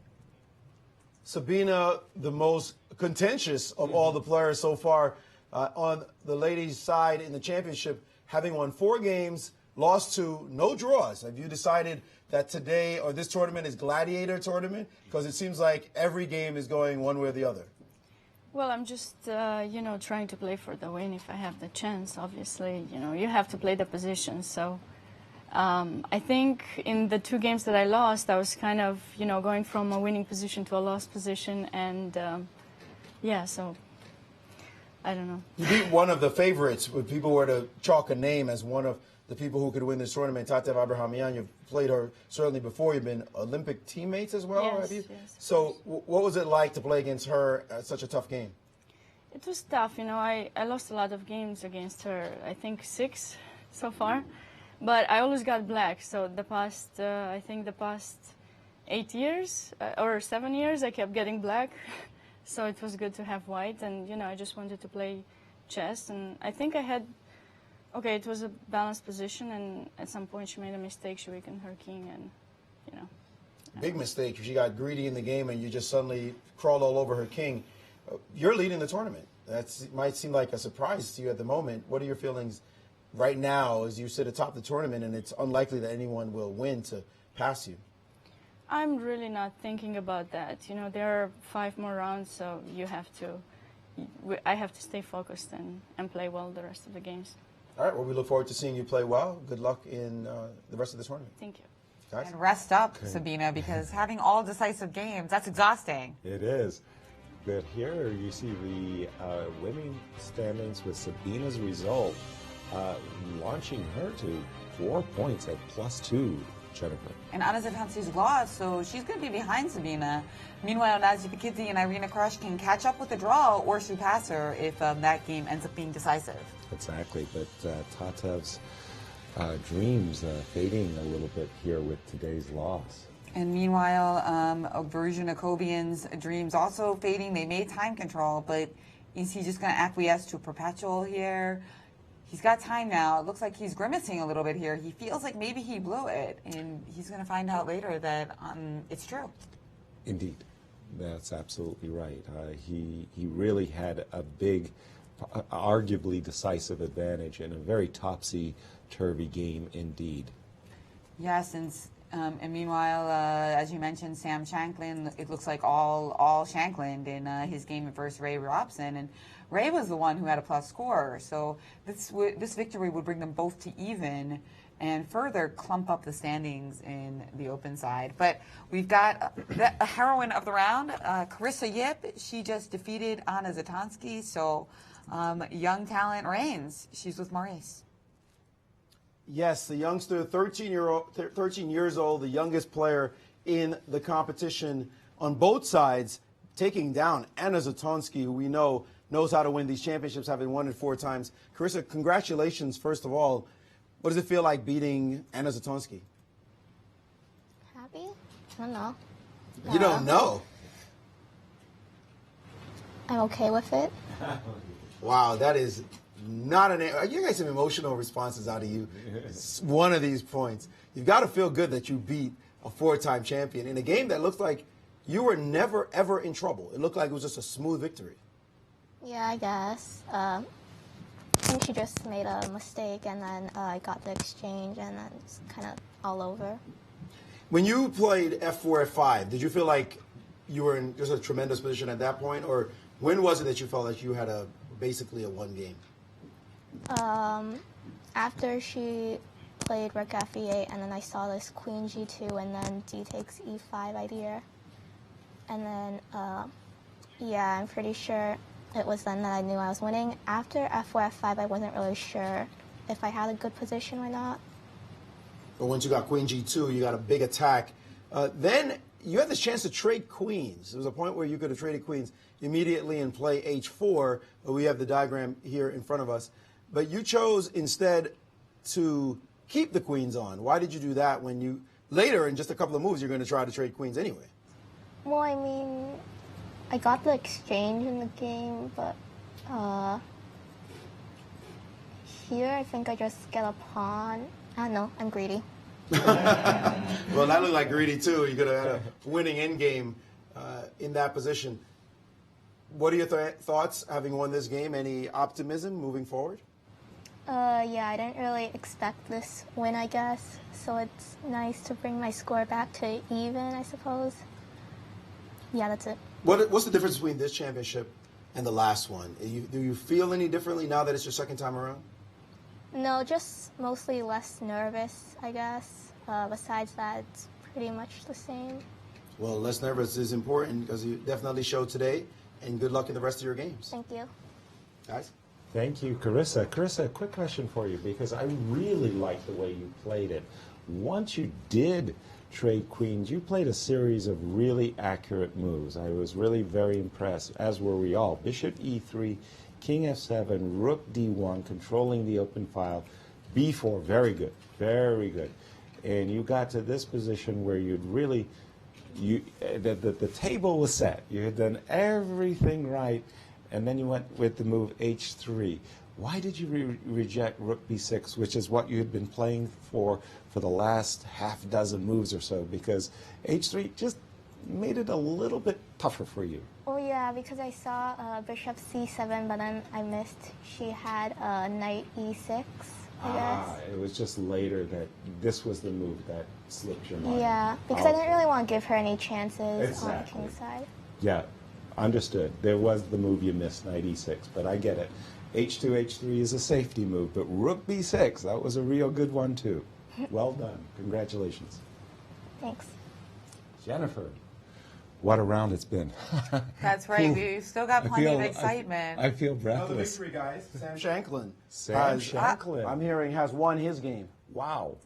Sabina, the most contentious of all the players so far on the ladies' side in the championship, having won 4 games, lost 2, no draws. Have you decided that today or this tournament is gladiator tournament? Because it seems like every game is going one way or the other. Well, I'm just, trying to play for the win if I have the chance. Obviously, you have to play the position. So I think in the 2 games that I lost, I was kind of, going from a winning position to a lost position. And, so I don't know. You beat one of the favorites. If people were to chalk a name as one of the people who could win this tournament, Tatev Abrahamian. You've played her certainly before. You've been Olympic teammates as well, yes, have you? Yes. So what was it like to play against her at such a tough game? It was tough. I lost a lot of games against her. I think 6 so far. But I always got black. So the past 8 years or 7 years, I kept getting black. So it was good to have white. And, I just wanted to play chess. And I think I had... Okay, it was a balanced position, and at some point she made a mistake. She weakened her king, and, Big mistake. She got greedy in the game, and you just suddenly crawled all over her king. You're leading the tournament. That might seem like a surprise to you at the moment. What are your feelings right now as you sit atop the tournament, and it's unlikely that anyone will win to pass you? I'm really not thinking about that. There are 5 more rounds, so I have to stay focused and play well the rest of the games. All right, well, we look forward to seeing you play well. Good luck in the rest of the tournament. Thank you. Guys? And rest up, Sabina, because having all decisive games, that's exhausting. It is. But here you see the winning standings with Sabina's result, launching her to 4 points at +2, Jennifer. And Anna Zatanski's lost, so she's going to be behind Sabina. Meanwhile, Nazia Paikidze and Irina Krush can catch up with the draw or surpass her if that game ends up being decisive. Exactly, but Tatev's dreams fading a little bit here with today's loss. And meanwhile, Berger Jacobian's dreams also fading. They made time control, but is he just going to acquiesce to perpetual here? He's got time now. It looks like he's grimacing a little bit here. He feels like maybe he blew it, and he's going to find out later that it's true. Indeed, that's absolutely right. He really had a big, arguably decisive advantage in a very topsy-turvy game indeed. Yes, and meanwhile, as you mentioned, Sam Shanklin, it looks like all Shanklin in his game versus Ray Robson, and Ray was the one who had a plus score, so this victory would bring them both to even and further clump up the standings in the open side. But we've got a heroine of the round, Carissa Yip. She just defeated Anna Zatanski, so young talent reigns. She's with Maurice. Yes, the youngster, 13 years old, the youngest player in the competition on both sides, taking down Anna Zatanski, who we know knows how to win these championships, having won it 4 times. Carissa, congratulations, first of all. What does it feel like beating Anna Zatanski? Happy? I don't know. You don't know? I'm okay with it. Wow, that is not an... You guys some emotional responses out of you. It's one of these points. You've got to feel good that you beat a 4-time champion in a game that looked like you were never, ever in trouble. It looked like it was just a smooth victory. Yeah, I guess. I think she just made a mistake, and then I got the exchange, and then it's kind of all over. When you played F4, F5, did you feel like you were in just a tremendous position at that point, or when was it that you felt like you had basically a 1 game? After she played Rook F8, and then I saw this Queen G2, and then D takes E5 idea, and then yeah, I'm pretty sure it was then that I knew I was winning. After F4, F5, I wasn't really sure if I had a good position or not. But once you got Queen G2, you got a big attack. Then you had this chance to trade queens. There was a point where you could have traded queens immediately and play H4. But we have the diagram here in front of us. But you chose instead to keep the queens on. Why did you do that when you, later in just a couple of moves, you're going to try to trade queens anyway? Well, I mean, I got the exchange in the game, but here I think I just get a pawn. I don't know, I'm greedy. Well, that looked like greedy too. You could have had a winning endgame in that position. What are your thoughts having won this game? Any optimism moving forward? Yeah, I didn't really expect this win, I guess. So it's nice to bring my score back to even, I suppose. Yeah, that's it. What's the difference between this championship and the last one? Do you feel any differently now that it's your second time around? No, just mostly less nervous, I guess. Besides that, it's pretty much the same. Well, less nervous is important because you definitely showed today, and good luck in the rest of your games. Thank you. Guys? Thank you, Carissa. Carissa, a quick question for you, because I really like the way you played it. Once you did trade queens, you played a series of really accurate moves. I was really very impressed, as were we all. Bishop E3, King F7, Rook D1, controlling the open file, B4, very good, very good. And you got to this position where you'd really, the table was set. You had done everything right, and then you went with the move H3. Why did you reject Rook B6, which is what you had been playing for the last half dozen moves or so? Because H3 just made it a little bit tougher for you. Oh yeah, because I saw Bishop C7, but then I missed. She had Knight E6, I guess. It was just later that this was the move that slipped your mind. Yeah, because I didn't really want to give her any chances Exactly. on the king's side. Yeah, understood. There was the move you missed, Knight E6, but I get it. H2, H3 is a safety move, but Rook B6, that was a real good one too. Well done. Congratulations. Thanks. Jennifer, what a round it's been. That's right. We've still got plenty of excitement. I feel breathless. Another victory, guys. Sam Shanklin. Sam Shanklin. I'm hearing has won his game. Wow.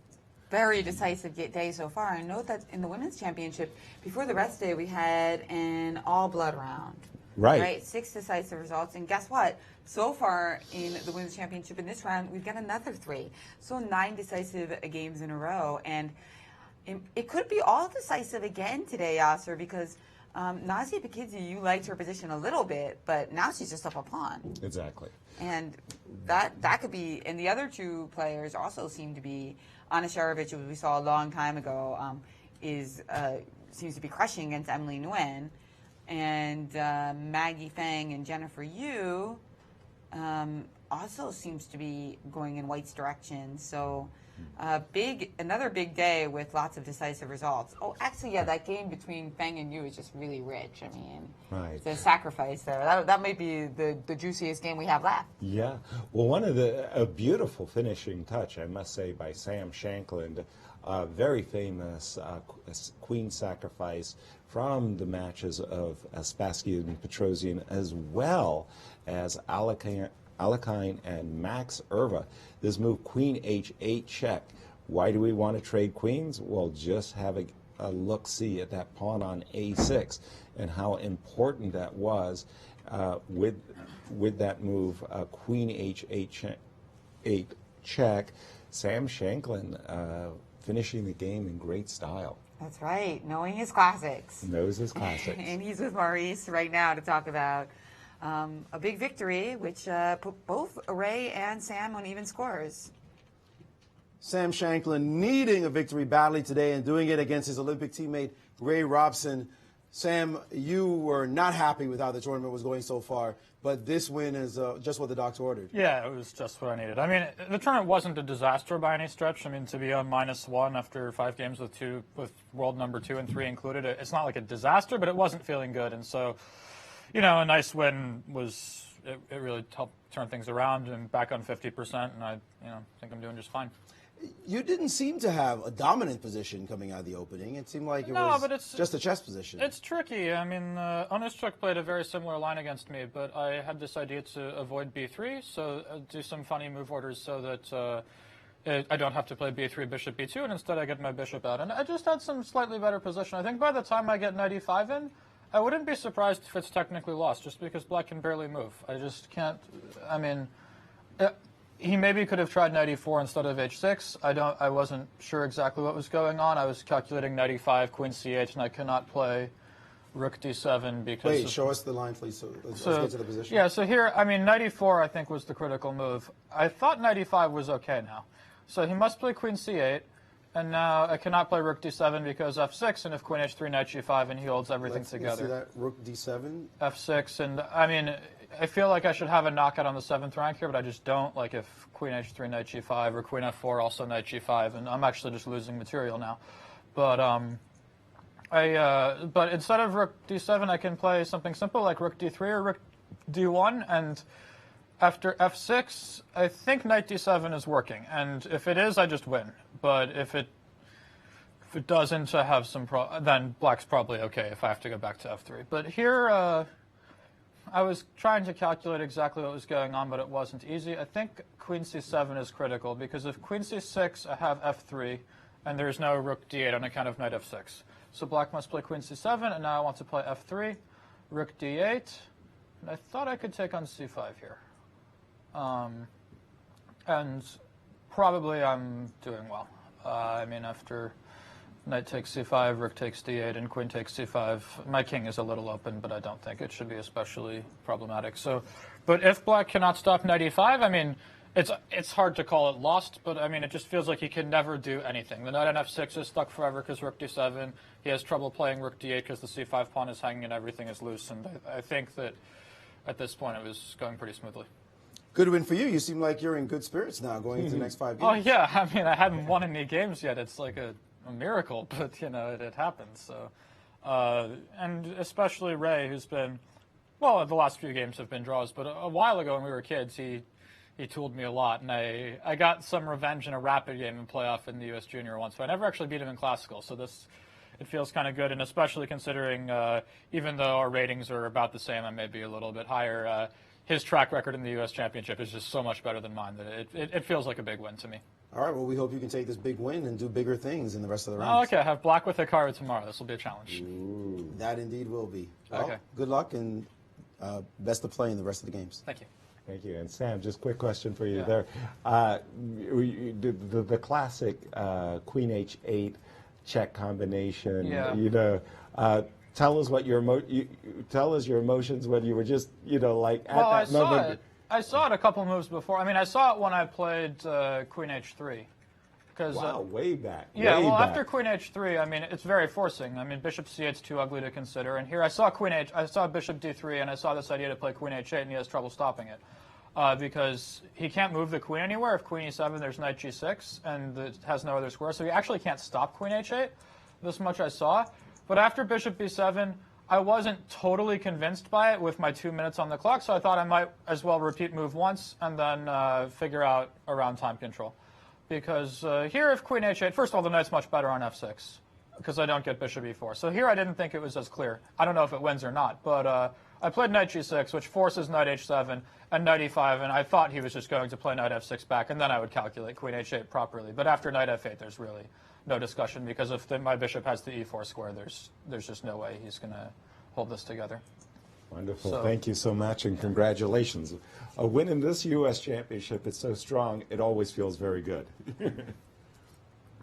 Very decisive day so far. I note that in the women's championship, before the rest day, we had an all-blood round. Right. 6 decisive results. And guess what? So far in the women's championship in this round, we've got another 3. So 9 decisive games in a row. And it could be all decisive again today, Yasser, because Nasia Paikidze, you liked her position a little bit, but now she's just up a pawn. Exactly. And that could be, and the other 2 players also seem to be, Anna Sharovich, who we saw a long time ago, seems to be crushing against Emily Nguyen. And Maggie Fang and Jennifer Yu also seems to be going in White's direction. So another big day with lots of decisive results. Oh, actually, yeah, that game between Fang and Yu is just really rich. I mean, the sacrifice there. That might be the juiciest game we have left. Yeah. Well, a beautiful finishing touch, I must say, by Sam Shanklin. Very famous queen sacrifice from the matches of Spassky and Petrosian, as well as Alekine and Max Erva. This move, Queen H8 check. Why do we want to trade queens? Well, just have a look-see at that pawn on A6 and how important that was with that move, Queen H8 check. Sam Shanklin finishing the game in great style. That's right, knowing his classics. Knows his classics. And he's with Maurice right now to talk about a big victory, which put both Ray and Sam on even scores. Sam Shanklin needing a victory badly today and doing it against his Olympic teammate Ray Robson. Sam, you were not happy with how the tournament was going so far, but this win is just what the doctor ordered. Yeah, it was just what I needed. I mean, the tournament wasn't a disaster by any stretch. I mean, to be on -1 after 5 games with world number 2 and 3 included, it's not like a disaster, but it wasn't feeling good. And so, a nice win it really helped turn things around and back on 50%, and I think I'm doing just fine. You didn't seem to have a dominant position coming out of the opening. It seemed like it was just a chess position. It's tricky. I mean, Onishchuk played a very similar line against me, but I had this idea to avoid b3, so do some funny move orders so that I don't have to play b3, bishop b2, and instead I get my bishop out. And I just had some slightly better position. I think by the time I get knight e5 in, I wouldn't be surprised if it's technically lost, just because black can barely move. I just can't. I mean, he maybe could have tried knight e4 instead of h6. I wasn't sure exactly what was going on. I was calculating knight e5, queen c8, and I cannot play rook d7 because. Wait, show us the line, please. So let's get to the position. Yeah. So here, I mean, knight e4 I think was the critical move. I thought knight e5 was okay now. So he must play queen c8. And now I cannot play rook d7 because f6, and if queen h3, knight g5, and he holds everything together. Let's see that, rook d7. f6, and I mean, I feel like I should have a knockout on the 7th rank here, but I just don't. Like if queen h3, knight g5, or queen f4, also knight g5, and I'm actually just losing material now. But but instead of rook d7, I can play something simple like rook d3 or rook d1, and after f6, I think knight d7 is working, and if it is, I just win. But if it doesn't, I have some then black's probably okay if I have to go back to f3. But here, I was trying to calculate exactly what was going on, but it wasn't easy. I think queen c7 is critical, because if queen c6, I have f3, and there's no rook d8 on account of knight f6. So black must play queen c7, and now I want to play f3, rook d8, and I thought I could take on c5 here. And probably I'm doing well. I mean, after knight takes c5, rook takes d8, and queen takes c5, my king is a little open, but I don't think it should be especially problematic. So, but if black cannot stop knight e5, I mean, it's hard to call it lost, but I mean, it just feels like he can never do anything. The knight on f6 is stuck forever because rook d7. He has trouble playing rook d8 because the c5 pawn is hanging and everything is loose. And I think that at this point it was going pretty smoothly. Good win for you. You seem like you're in good spirits now going into the next 5 games. Oh, yeah. I mean, I haven't won any games yet. It's like a miracle, but, you know, it happens. So, and especially Ray, who's been, well, the last few games have been draws, but a while ago when we were kids, he tooled me a lot, and I got some revenge in a rapid game in playoff in the U.S. Junior once, but I never actually beat him in Classical, so it feels kind of good, and especially considering even though our ratings are about the same, I may be a little bit higher, his track record in the U.S. Championship is just so much better than mine that it feels like a big win to me. All right, well, we hope you can take this big win and do bigger things in the rest of the rounds. Oh, okay, I have black with Hikaru tomorrow. This will be a challenge. Ooh, that indeed will be. Well, okay. Good luck and best of play in the rest of the games. Thank you. Thank you. And Sam, just quick question for you Yeah. there. The classic Queen H8 check combination, Yeah. you know, tell us what your emotions when you were just, you know, like at that moment. I saw it a couple moves before. I mean, I saw it when I played Queen H3. Wow, way back. Yeah, way well, back. after Queen H3, I mean, it's very forcing. I mean, Bishop C8 is too ugly to consider. And here I saw I saw Bishop D3, and I saw this idea to play Queen H8, and he has trouble stopping it. Because he can't move the queen anywhere. If Queen E7, there's Knight G6, and it has no other square. So he actually can't stop Queen H8. This much I saw. But after Bishop B7, I wasn't totally convinced by it with my 2 minutes on the clock, so I thought I might as well repeat move once and then figure out around time control. Because here, if Queen H8, first of all, the knight's much better on F6, because I don't get Bishop E4. So here I didn't think it was as clear. I don't know if it wins or not, but I played Knight G6, which forces Knight H7 and Knight E5, and I thought he was just going to play Knight F6 back, and then I would calculate Queen H8 properly. But after Knight F8, there's really no discussion, because if my bishop has the E4 square, there's just no way he's going to hold this together. Wonderful. So, thank you so much, and congratulations. A win in this U.S. Championship, it's so strong, it always feels very good. And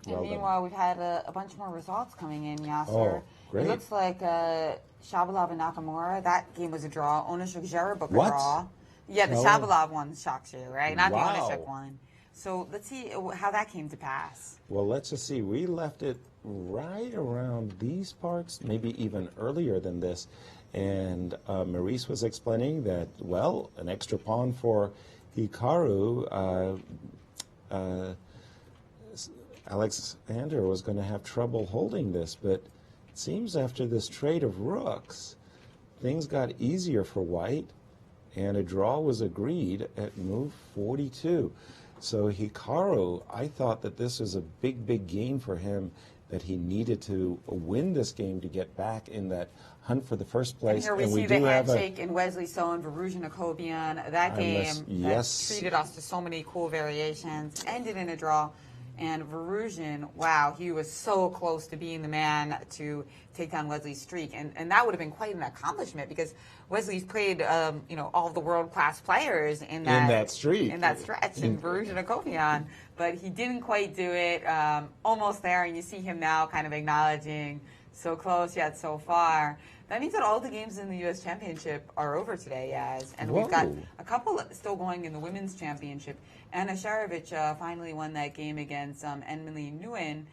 meanwhile, we've had a bunch more results coming in, Yasser. Oh, great. It looks like Shabalov and Nakamura, that game was a draw. Onishchuk Zverev book a What? draw. Yeah, the No. Shabalov one shocks you, right? Not Wow. the Onishchuk one. So let's see how that came to pass. Well, let's just see. We left it right around these parts, maybe even earlier than this. And Maurice was explaining that, well, an extra pawn for Hikaru, Alexander was going to have trouble holding this. But it seems after this trade of rooks, things got easier for white, and a draw was agreed at move 42. So Hikaru, I thought that this was a big, big game for him, that he needed to win this game to get back in that hunt for the first place. And here we see the handshake in Wesley So and Varuzhin Akobian. That game that treated us to so many cool variations, ended in a draw. And Varuzhin, wow, he was so close to being the man to take down Wesley's streak. And that would have been quite an accomplishment, because Wesley's played, all of the world-class players in that streak. In that stretch, in Varuzhin Akobian. But he didn't quite do it, almost there. And you see him now kind of acknowledging, so close yet so far. That means that all the games in the U.S. Championship are over today, Yaz. And we've got a couple still going in the Women's Championship. Anna Sharovich finally won that game against Emily Nguyen.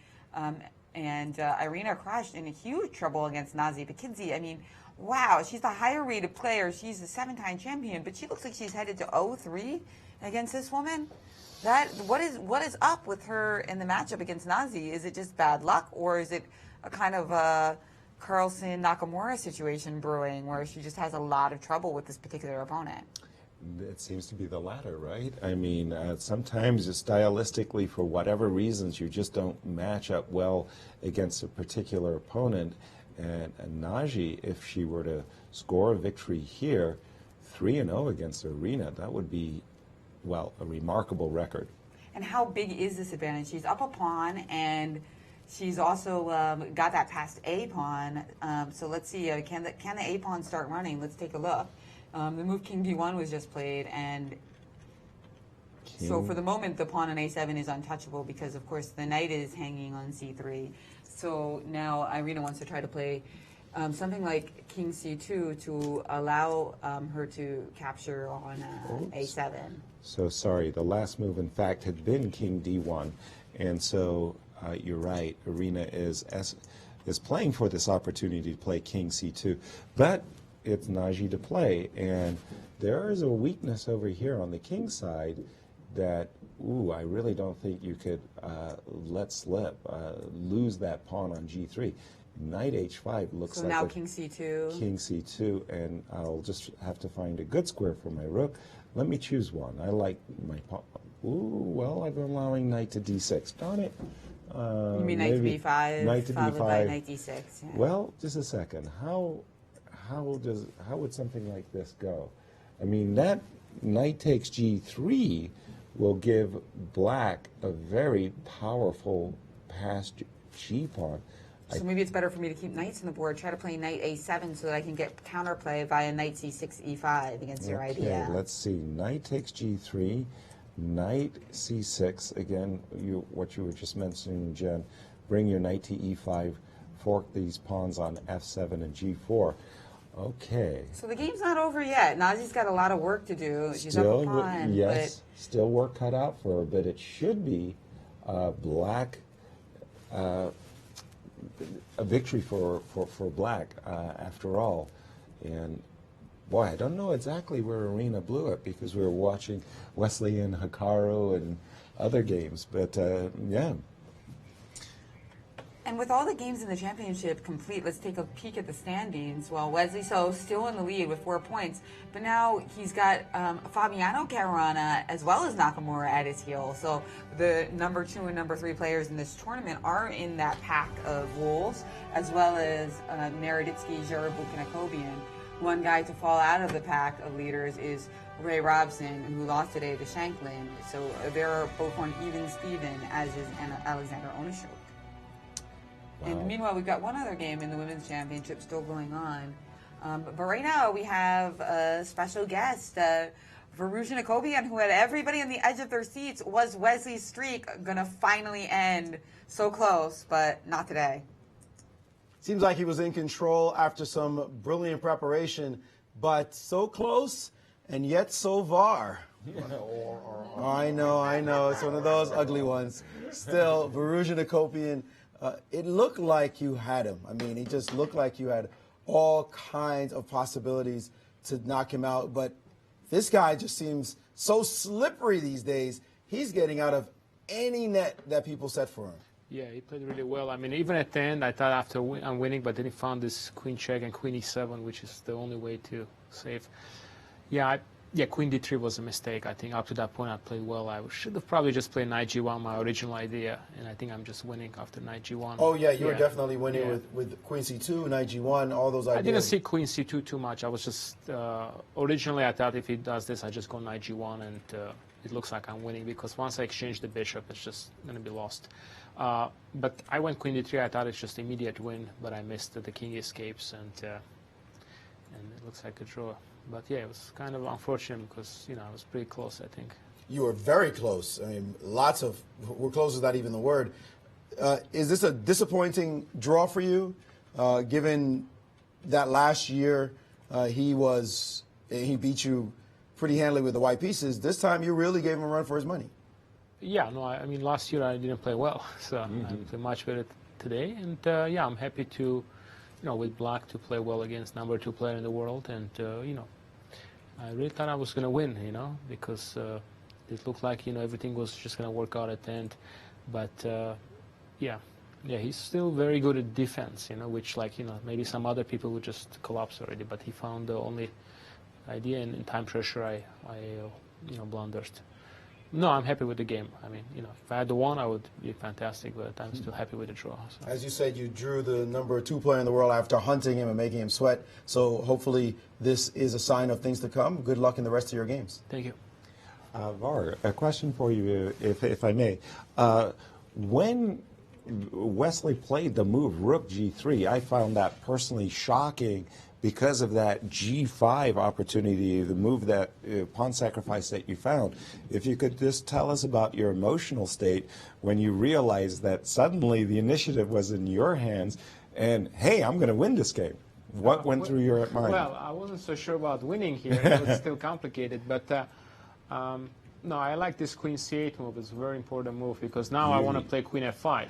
And Irina crashed in huge trouble against Nazi Paikidze. I mean, wow, she's the higher-rated player. She's a 7-time champion, but she looks like she's headed to 0-3 against this woman. What is up with her in the matchup against Nazi? Is it just bad luck, or is it a kind of a Carlson Nakamura situation brewing, where she just has a lot of trouble with this particular opponent? It seems to be the latter, right? I mean, sometimes stylistically, for whatever reasons, you just don't match up well against a particular opponent. And Naji, if she were to score a victory here, 3-0 against Irina, that would be, well, a remarkable record. And how big is this advantage? She's up a pawn, and she's also got that past A pawn. So let's see, can the A pawn start running? Let's take a look. The move King D1 was just played, and so for the moment, the pawn on A7 is untouchable, because, of course, the knight is hanging on C3. So now Irina wants to try to play something like King C2 to allow her to capture on A7. So sorry, the last move, in fact, had been King D1, and so you're right. Irina is playing for this opportunity to play King C2, but it's Naji to play, and there is a weakness over here on the king side that, I really don't think you could let slip, lose that pawn on G3. Knight H5 looks like now King C2. King C2, and I'll just have to find a good square for my rook. Let me choose one. I like my pawn. Well, I'm allowing knight to D6. Darn it. You mean knight to B5, knight to followed B5. by knight D6. Yeah. Well, just a second. How would something like this go? I mean, that knight takes G3 will give black a very powerful passed G pawn. So maybe it's better for me to keep knights on the board, try to play knight A7 so that I can get counterplay via knight C6, E5 against your idea. Okay, let's see. Knight takes G3, knight C6. Again, what you were just mentioning, Jen. Bring your knight to E5, fork these pawns on F7 and G4. Okay. So the game's not over yet. Nazi's got a lot of work to do. She's up a pawn. Yes, still work cut out for her, but it should be black. A victory for black after all. And boy, I don't know exactly where Irina blew it, because we were watching Wesley and Hikaru and other games, but yeah. And with all the games in the championship complete, let's take a peek at the standings. Well, Wesley So still in the lead with 4 points, but now he's got Fabiano Caruana as well as Nakamura at his heels. So the number 2 and number 3 players in this tournament are in that pack of wolves, as well as Mereditsky, Jarabuk, and Akobian. One guy to fall out of the pack of leaders is Ray Robson, who lost today to Shanklin. So they're both on even Steven, as is Alexander Onishuk. Wow. And meanwhile, we've got one other game in the Women's Championship still going on. But right now, we have a special guest, Varuzhin Akobian, who had everybody on the edge of their seats. Was Wesley's streak going to finally end? So close, but not today. Seems like he was in control after some brilliant preparation, but so close and yet so far. I know. It's one of those ugly ones. Still, Varuzhin Akobian, it looked like you had him. I mean, he just looked like you had all kinds of possibilities to knock him out. But this guy just seems so slippery these days. He's getting out of any net that people set for him. Yeah, he played really well. I mean, even at the end, I thought after I'm winning, but then he found this queen check and queen e7, which is the only way to save. Yeah, Yeah, queen d3 was a mistake. I think up to that point I played well. I should have probably just played knight g1, my original idea, and I think I'm just winning after knight g1. Oh yeah, you were definitely winning with queen c2, knight g1, all those ideas. I didn't see queen c2 too much. I was just originally I thought if he does this, I just go knight g1, and it looks like I'm winning because once I exchange the bishop, it's just going to be lost. But I went queen d3. I thought it's just immediate win, but I missed the king escapes, and it looks like a draw. But yeah, it was kind of unfortunate because, you know, I was pretty close, I think. You were very close. I mean, we're close is not even the word. Is this a disappointing draw for you, given that last year he beat you pretty handily with the white pieces? This time you really gave him a run for his money. Yeah, no, I mean, last year I didn't play well, so I play much better today. And yeah, I'm happy to, you know, with black to play well against #2 player in the world. And, you know, I really thought I was going to win, you know, because it looked like, you know, everything was just going to work out at the end. But, yeah, he's still very good at defense, you know, which, like, you know, maybe some other people would just collapse already. But he found the only idea, and in time pressure, I you know, blundered. No, I'm happy with the game. I mean, you know, if I had the one, I would be fantastic, but I'm still happy with the draw. So. As you said, you drew the #2 player in the world after hunting him and making him sweat. So hopefully this is a sign of things to come. Good luck in the rest of your games. Thank you. Var, a question for you, if I may. When Wesley played the move Rook G3, I found that personally shocking because of that G5 opportunity, the move that pawn sacrifice that you found. If you could just tell us about your emotional state when you realized that suddenly the initiative was in your hands and, hey, I'm going to win this game. What went through your mind? Well, I wasn't so sure about winning here. It was still complicated. But, no, I like this queen c8 move. It's a very important move because now I want to play queen f5.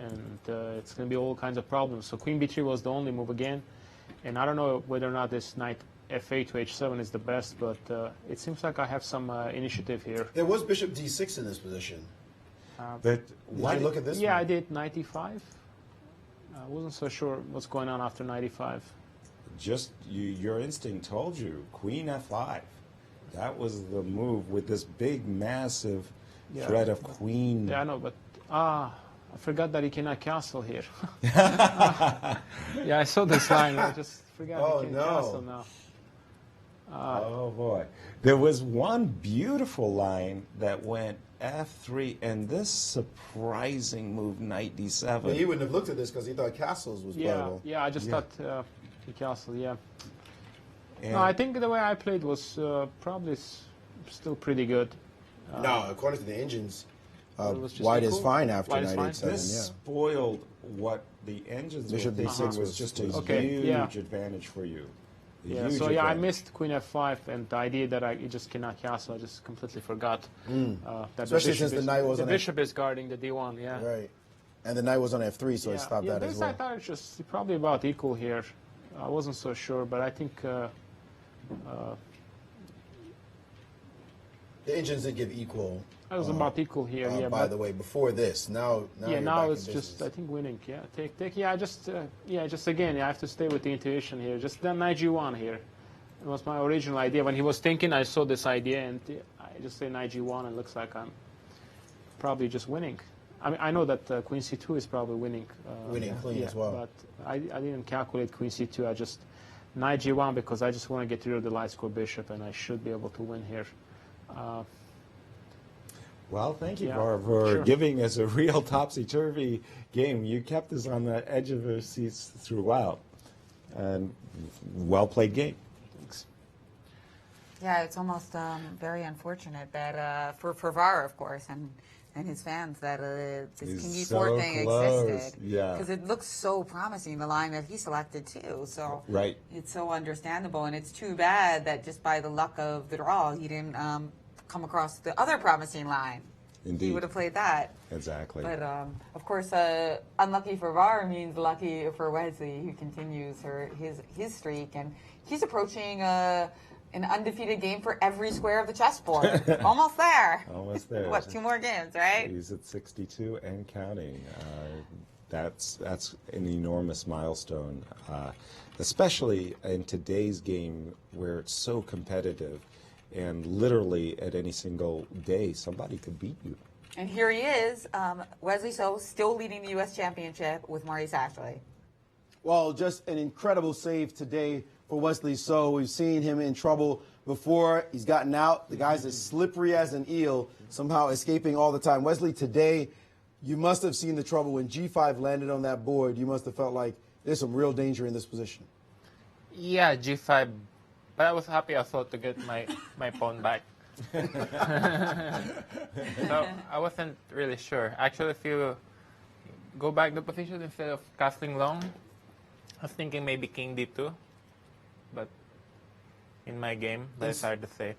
And it's going to be all kinds of problems. So queen b3 was the only move again. And I don't know whether or not this knight f8 to h7 is the best, but it seems like I have some initiative here. There was bishop d6 in this position. Did you look at this? Yeah, one? I did knight e5. I wasn't so sure what's going on after knight e5. Just your instinct told you, queen f5. That was the move with this big, massive threat of queen. Yeah, I know, but I forgot that he cannot castle here. Yeah, I saw this line. I just forgot he can't castle now. Oh, boy. There was one beautiful line that went f3, and this surprising move, knight d7. But he wouldn't have looked at this because he thought castles was playable. Yeah, I just thought he castled, No, I think the way I played was probably still pretty good. No, according to the engines, white is fine after knight h7. This spoiled what the engines bishop d6 was just a huge advantage for you. I missed queen f5, and the idea that I just cannot castle, I just completely forgot. That especially since the knight was the bishop is guarding the d1, Right, and the knight was on f3, so it stopped that as well. I thought it's just probably about equal here. I wasn't so sure, but I think the engines did give equal. I was about equal here, by the way, before this, now it's just I think winning. Yeah, take. Yeah, just again, I have to stay with the intuition here. Just the knight g1 here. It was my original idea. When he was thinking, I saw this idea, and I just say knight g1, and it looks like I'm probably just winning. I mean, I know that queen c2 is probably winning. Winning clean as well. But I didn't calculate queen c2. I just knight g1 because I just want to get rid of the light score bishop, and I should be able to win here. Well, thank you, Var, for giving us a real topsy-turvy game. You kept us on the edge of our seats throughout. And well-played game. Thanks. Yeah, it's almost very unfortunate that for Var, of course, and his fans, that this King E4 thing existed. Yeah. Because it looks so promising, the line that he selected, too. So it's so understandable. And it's too bad that just by the luck of the draw, he didn't come across the other promising line. Indeed. He would have played that. Exactly. But, of course, unlucky for Var means lucky for Wesley, who continues his streak. And he's approaching an undefeated game for every square of the chessboard. Almost there. Almost there. What, 2 more games, right? He's at 62 and counting. That's an enormous milestone, especially in today's game where it's so competitive. and literally at any single day, somebody could beat you. And here he is, Wesley So, still leading the U.S. Championship with Maurice Ashley. Well, just an incredible save today for Wesley So. We've seen him in trouble before. He's gotten out. The guy's as slippery as an eel, somehow escaping all the time. Wesley, today, you must have seen the trouble when G5 landed on that board. You must have felt like there's some real danger in this position. Yeah, G5. But I was happy also to get my pawn back. So I wasn't really sure. Actually, if you go back the position instead of castling long, I was thinking maybe king d2, but in my game, that's hard to say.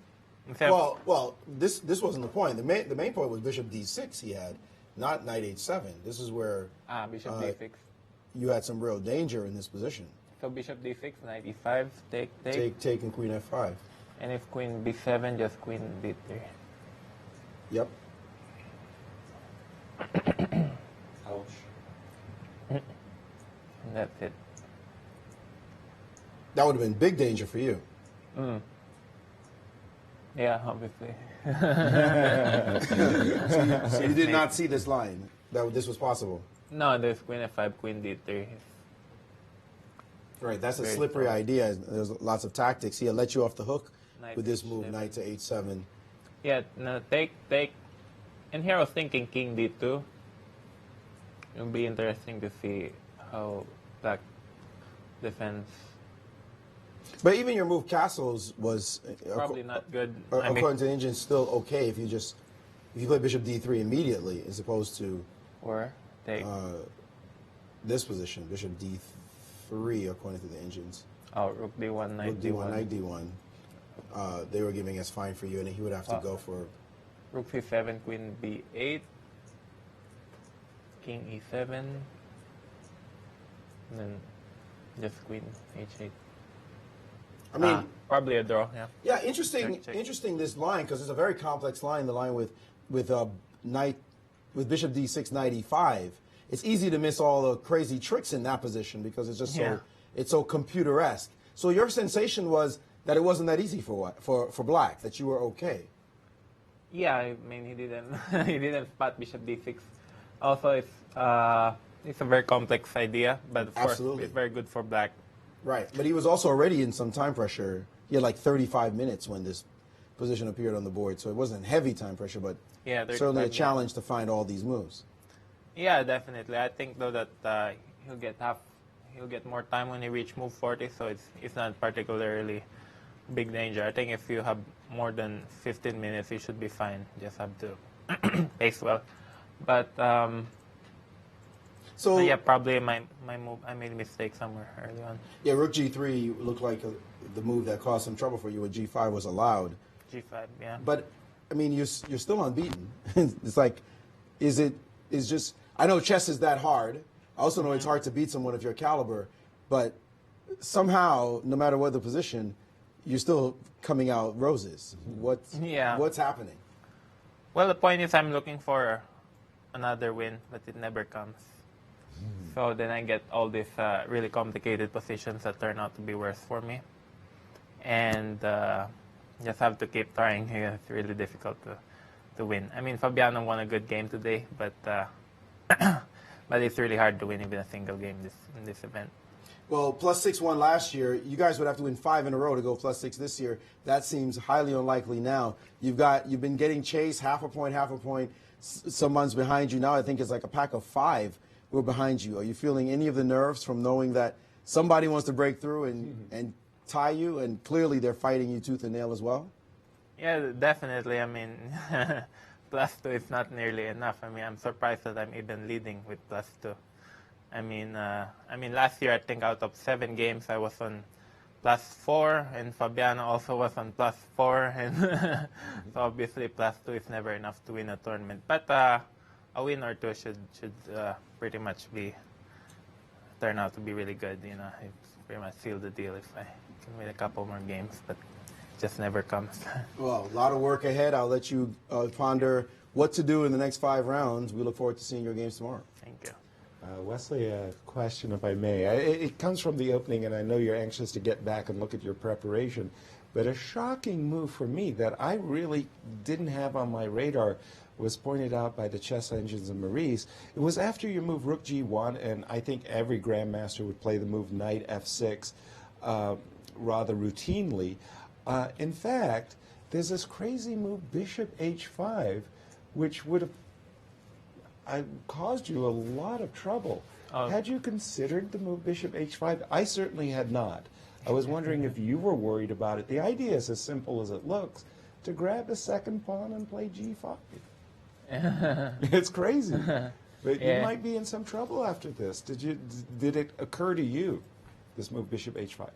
Well, this wasn't the point. The main point was bishop d6 he had, not knight h7. This is where bishop d6. You had some real danger in this position. So bishop d6, knight e5, take, and queen f5. And if queen b7, just queen d3. Yep. Ouch. And that's it. That would have been big danger for you. Yeah, obviously. So you did not see this line, that this was possible? No, there's queen f5, queen d3. Right, that's a slippery idea. There's lots of tactics. He'll let you off the hook with this move, knight to h7. Yeah, no, take. And here I was thinking king d2. It would be interesting to see how black defends. But even your move castles was probably not good. According to the engine, still okay if you play bishop d3 immediately as opposed to take this position, bishop d3 according to the engines. Oh, rook d1, knight d1. Knight d1. They were giving us fine for you, and he would have to go for rook c7, queen b8, king e7, and then just queen h8. I mean, probably a draw. Yeah. Yeah, interesting. Interesting this line because it's a very complex line. The line with knight with bishop d6, knight e5. It's easy to miss all the crazy tricks in that position because it's just so computer-esque. So your sensation was that it wasn't that easy for black, that you were okay. Yeah, I mean he didn't spot bishop d6. Also, it's a very complex idea, but of course it's very good for black. Right, but he was also already in some time pressure. He had like 35 minutes when this position appeared on the board, so it wasn't heavy time pressure, but certainly a challenge to find all these moves. Yeah, definitely. I think though that he'll get more time when he reach move 40, so it's not particularly big danger. I think if you have more than 15 minutes, you should be fine. Just have to pace well. But so yeah, probably my move. I made a mistake somewhere early on. Yeah, rook g3 looked like the move that caused some trouble for you. With g5 was allowed. G5, yeah. But I mean, you're still unbeaten. It's like, just. I know chess is that hard. I also know it's hard to beat someone of your caliber, but somehow, no matter what the position, you're still coming out roses. What's happening? Well, the point is I'm looking for another win, but it never comes. So then I get all these really complicated positions that turn out to be worse for me. And just have to keep trying. It's really difficult to win. I mean, Fabiano won a good game today, but but it's really hard to win even a single game in this event. Well, +6 won last year. You guys would have to win 5 in a row to go +6 this year. That seems highly unlikely now. You've been getting chased half a point. Someone's behind you now. I think it's like a pack of 5 who are behind you. Are you feeling any of the nerves from knowing that somebody wants to break through and tie you, and clearly they're fighting you tooth and nail as well? Yeah, definitely. I mean, +2 is not nearly enough. I mean, I'm surprised that I'm even leading with +2. I mean, last year I think out of 7 games I was on +4, and Fabiano also was on +4, and so obviously +2 is never enough to win a tournament. But a win or two should pretty much turn out to be really good. You know, it's pretty much seal the deal if I can win a couple more games, but it just never comes. Well, a lot of work ahead. I'll let you ponder what to do in the next 5 rounds. We look forward to seeing your games tomorrow. Thank you. Wesley, a question, if I may. It comes from the opening, and I know you're anxious to get back and look at your preparation. But a shocking move for me that I really didn't have on my radar was pointed out by the chess engines of Maurice. It was after you move rook g1, and I think every grandmaster would play the move knight f6 rather routinely. In fact, there's this crazy move bishop h5, which would have caused you a lot of trouble. Had you considered the move bishop h5? I certainly had not. I was wondering if you were worried about it. The idea is as simple as it looks, to grab a second pawn and play g5. It's crazy. But you might be in some trouble after this. Did it occur to you, this move bishop h5?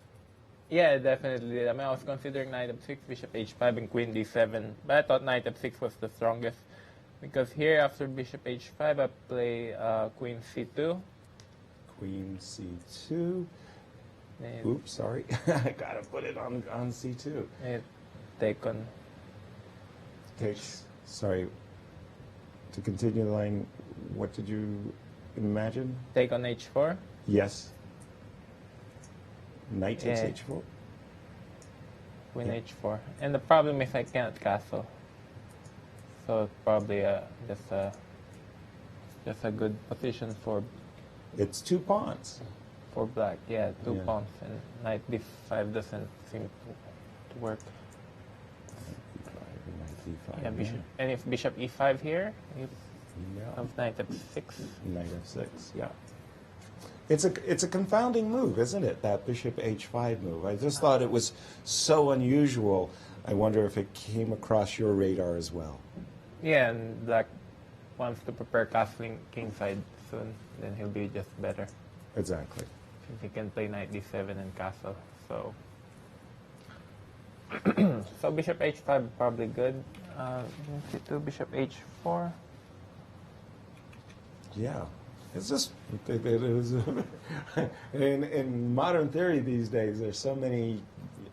Yeah, definitely. I mean, I was considering knight f6, bishop h5, and queen d7, but I thought knight f6 was the strongest. Because here, after bishop h5, I play queen c2. Queen c2. Oops, sorry. I gotta put it on c2. Take on. Takes. Sorry. To continue the line, what did you imagine? Take on h4. Yes. Knight takes h4. Queen h4. And the problem is I cannot castle. So it's probably just a good position for. It's 2 pawns. For black, yeah, two pawns, and knight b5 doesn't seem to work. Yeah, bishop, and if bishop e5 here, you have knight f6. Knight f6, yeah. It's a confounding move, isn't it? That bishop h5 move. I just thought it was so unusual. I wonder if it came across your radar as well. Yeah, and black wants to prepare castling kingside soon. Then he'll be just better. Exactly. Since he can play knight d7 and castle, so so bishop h5 probably good. C2, bishop h4. Yeah, it's just it is in modern theory these days. There's so many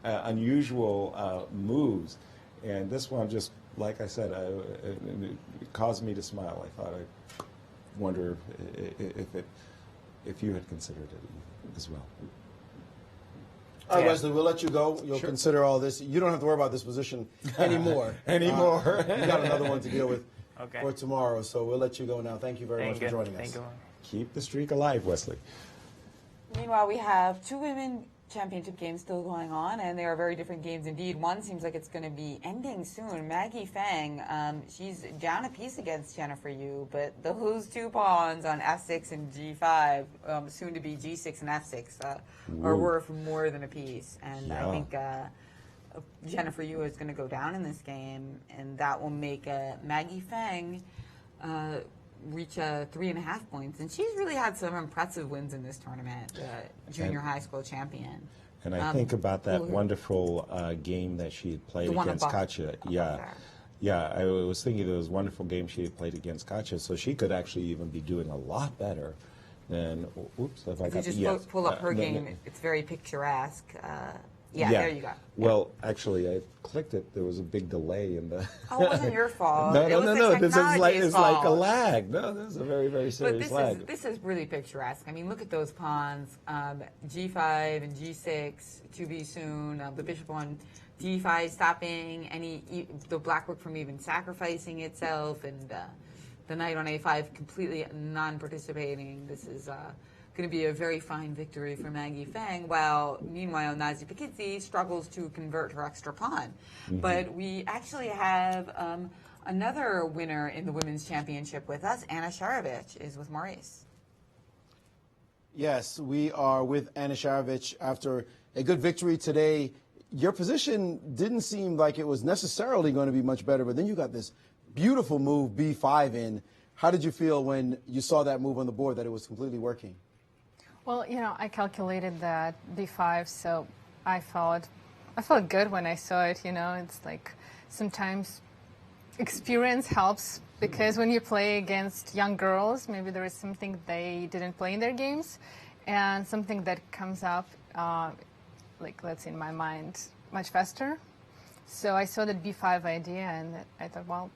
unusual moves, and this one just, like I said, it caused me to smile. I thought, I wonder if you had considered it as well. All right, Wesley, we'll let you go. You'll consider all this. You don't have to worry about this position anymore. You got another one to deal with for tomorrow, so we'll let you go now. Thank you very much for joining us. Thank you. Keep the streak alive, Wesley. Meanwhile, we have 2 women championship games still going on, and they are very different games indeed. One seems like it's going to be ending soon. Maggie Feng, she's down a piece against Jennifer Yu, but those 2 pawns on f6 and g5, soon to be g6 and f6, are worth more than a piece. And I think Jennifer Yu is going to go down in this game, and that will make Maggie Feng reach 3.5 points. And she's really had some impressive wins in this tournament, junior high school champion. And I think about that wonderful game that she had played against Katja. Yeah, I was thinking of those wonderful games she had played against Katja, so she could actually even be doing a lot better than, oops, if I got If you just pull up her game, it's very picturesque. Yeah, there you go. Well, actually, I clicked it. There was a big delay in the. Oh, it wasn't your fault. No. This is like a lag. No, this is a very, very serious lag. This is really picturesque. I mean, look at those pawns. G5 and G6 to be soon. The bishop on D5 stopping the black rook from even sacrificing itself, and the knight on A5 completely non-participating. This is going to be a very fine victory for Maggie Feng, while meanwhile Nazi Paikidze struggles to convert her extra pawn. But we actually have another winner in the women's championship with us. Anna Sharovich is with Maurice. Yes, we are with Anna Sharovich after a good victory today. Your position didn't seem like it was necessarily going to be much better, but then you got this beautiful move B5 in. How did you feel when you saw that move on the board, that it was completely working? Well, I calculated that B5, so I felt good when I saw it. It's like sometimes experience helps, because when you play against young girls, maybe there is something they didn't play in their games, and something that comes up, like, let's say in my mind, much faster. So I saw that B5 idea, and I thought, well,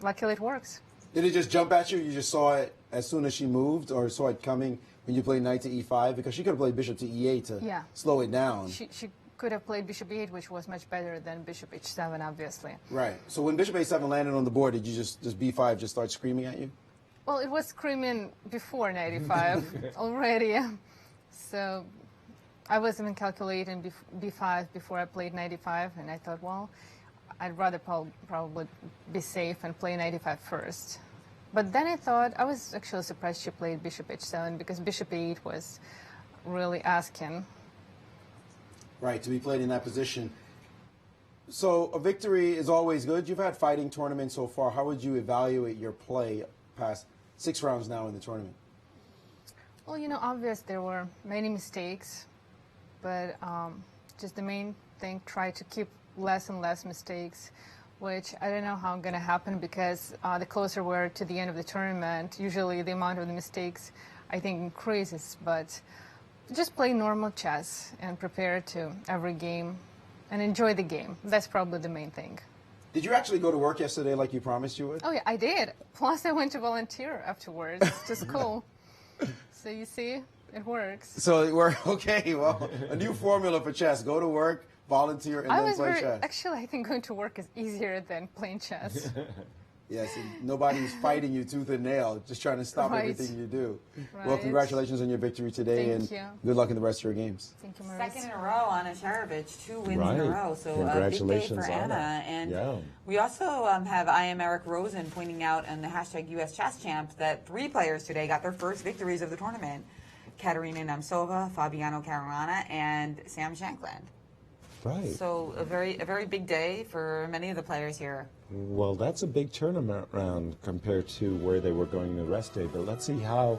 luckily it works. Did it just jump at you? You just saw it as soon as she moved, or saw it coming when you played knight to e5? Because she could have played bishop to e8 to slow it down. She could have played bishop e8, which was much better than bishop h7, obviously. Right. So when bishop a7 landed on the board, did you just b5 just start screaming at you? Well, it was screaming before knight e5 already. So I was even calculating b5 before I played knight e5, and I thought, well, I'd rather probably be safe and play knight e5 first. But then I thought, I was actually surprised she played bishop h7 because bishop e8 was really asking. Right, to be played in that position. So a victory is always good. You've had fighting tournaments so far. How would you evaluate your play past 6 rounds now in the tournament? Well, you know, obvious there were many mistakes, but just the main thing, try to keep less and less mistakes, which I don't know how going to happen because the closer we're to the end of the tournament, usually the amount of the mistakes, I think, increases. But just play normal chess and prepare to every game and enjoy the game. That's probably the main thing. Did you actually go to work yesterday like you promised you would? Oh, yeah, I did. Plus, I went to volunteer afterwards to school. So you see, it works. So we're okay. Well, a new formula for chess: go to work, volunteer, and then play chess. Actually, I think going to work is easier than playing chess. Yes, and nobody's fighting you tooth and nail, just trying to stop everything you do. Right. Well, congratulations on your victory today, Thank you. Good luck in the rest of your games. Thank you, Maurice. Second in a row, Anna Sharovich, 2 wins in a row. So congratulations, big day for Anna. And yeah. we also have I am Eric Rosen pointing out on the hashtag US Chess Champs that 3 players today got their first victories of the tournament. Katerina Nemtsova, Fabiano Caruana, and Sam Shankland. Right. So a very big day for many of the players here. Well, that's a big tournament round compared to where they were going the rest day. But let's see how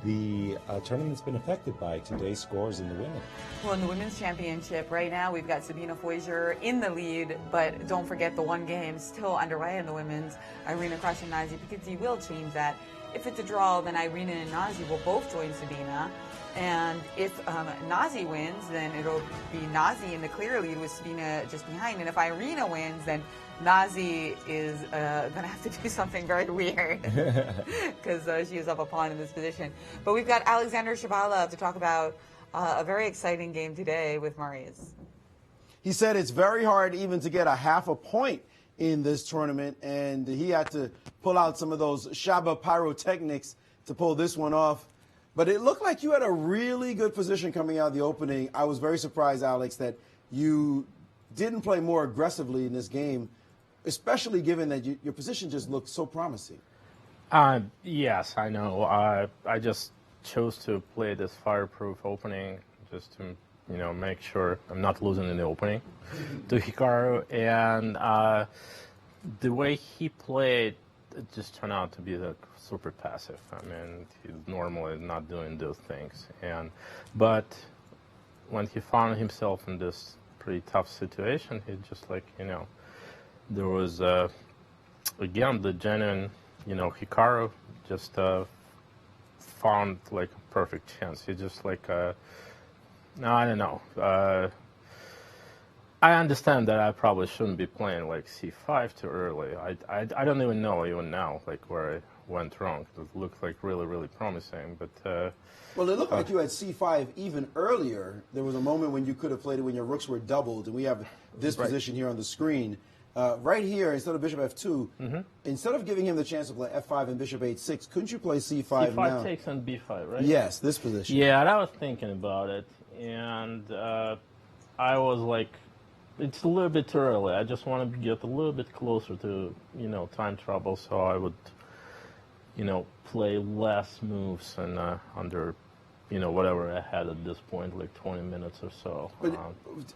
the tournament's been affected by today's scores in the women. Well, in the women's championship right now, we've got Sabina Foiser in the lead, but don't forget the one game still underway in the women's. Irina Krush and Nazi Paikidze will change that. If it's a draw, then Irina and Nazi will both join Sabina. And if Nazi wins, then it'll be Nazi in the clear lead with Sabina just behind. And if Irina wins, then Nazi is going to have to do something very weird because she is up a pawn in this position. But we've got Alexander Shabalov to talk about a very exciting game today with Maurice. He said it's very hard even to get a half a point in this tournament, and he had to pull out some of those Shaba pyrotechnics to pull this one off. But it looked like you had a really good position coming out of the opening. I was very surprised, Alex, that you didn't play more aggressively in this game, especially given that your position just looked so promising. Yes, I know. I just chose to play this fireproof opening just to, you know, make sure I'm not losing in the opening to Hikaru. And the way he played, it just turned out to be like super passive. I mean, he's normally not doing those things. But when he found himself in this pretty tough situation, he just like, you know, there was, again, the genuine, you know, Hikaru just found like a perfect chance. He just like, no, I don't know. I understand that I probably shouldn't be playing like c5 too early. I don't even know even now like where I went wrong. It looked like really promising, but well, it looked like you had c5 even earlier. There was a moment when you could have played it when your rooks were doubled, and we have this position here on the screen. Right here, instead of bishop f2, instead of giving him the chance to play f5 and bishop h6, couldn't you play c5 now? c5 takes on b5, right? Yes, this position. Yeah, I was thinking about it, and I was like, it's a little bit too early. I just want to get a little bit closer to, you know, time trouble, so I would, you know, play less moves and under, you know, whatever I had at this point, like 20 minutes or so. But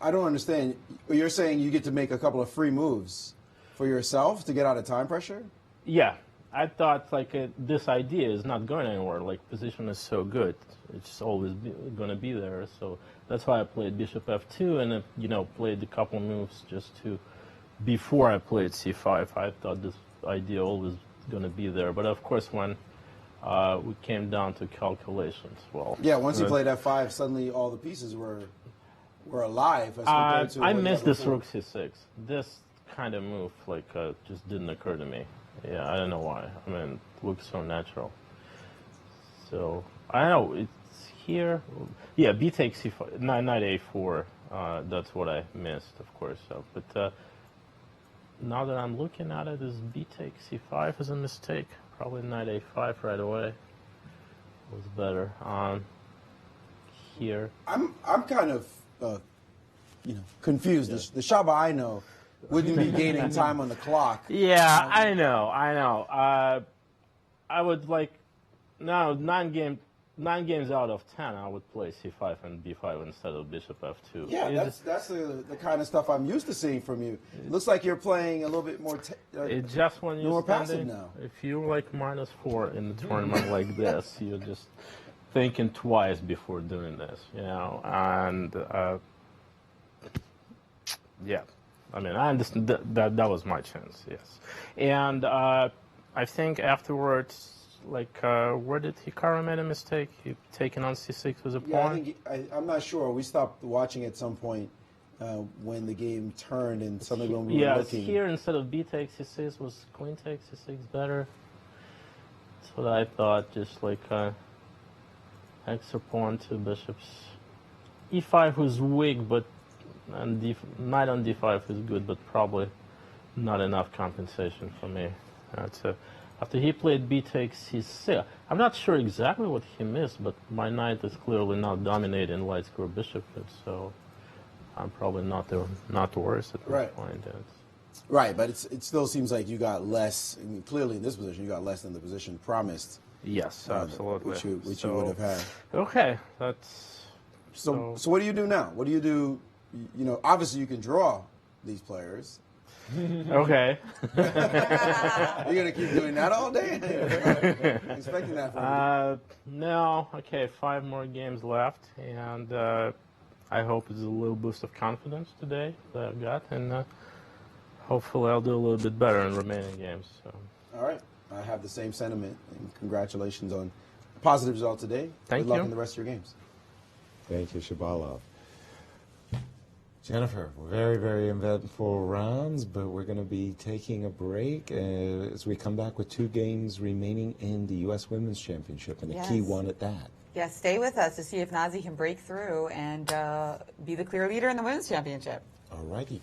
I don't understand. You're saying you get to make a couple of free moves for yourself to get out of time pressure? Yeah. I thought, like, this idea is not going anywhere. Like, position is so good. It's always going to be there. So that's why I played bishop f2 and, you know, played a couple moves just to, before I played c5. I thought this idea always going to be there. But, of course, when we came down to calculations, well... Yeah, once you played f5, suddenly all the pieces were alive. As compared to I missed this rook c6. This kind of move, like, just didn't occur to me. Yeah, I don't know why. I mean, it looks so natural. So, I don't know. It's here. Yeah, B takes C5, knight A4. That's what I missed, of course. So, but now that I'm looking at it, is B takes C5 is a mistake. Probably knight A5 right away was better. Here. I'm kind of confused. Yeah. The Shaba I know wouldn't be gaining time on the clock. Yeah, I know. I would like now 9 games out of 10. I would play C5 and B5 instead of Bishop F2. Yeah, that's the kind of stuff I'm used to seeing from you. It looks like you're playing a little bit more. It's just when you're more passive now. If you're like -4 in the tournament like this, you're just thinking twice before doing this, and yeah, I mean, I understand that was my chance, yes, and I think afterwards, like, where did Hikaru made a mistake? He taken on C6 with a pawn. Yeah, I think I'm not sure. We stopped watching at some point when the game turned, and suddenly when we were looking. Here instead of B takes C6 was Queen takes C6 better. That's what I thought. Just like extra pawn to bishops. E5 was weak, but knight on D5 is good, but probably not enough compensation for me. After he played B takes C6, I'm not sure exactly what he missed, but my knight is clearly not dominating light square bishop, so I'm probably not the worst at this point. Right, but it still seems like you got less. I mean, clearly in this position, you got less than the position promised. Yes, absolutely. Which you would have had. Okay, that's so. So what do you do now? What do you do? Obviously you can draw these players. Okay. You're gonna keep doing that all day? Expecting that from you. No. Okay, 5 more games left, and I hope it's a little boost of confidence today that I've got, and hopefully I'll do a little bit better in remaining games. So. All right. I have the same sentiment, and congratulations on a positive result today. Thank you. Good luck in the rest of your games. Thank you, Shabalov. Jennifer, very, very eventful rounds, but we're going to be taking a break as we come back with 2 games remaining in the U.S. Women's Championship, and a key one at that. Yes, stay with us to see if Nazi can break through and be the clear leader in the Women's Championship. All righty.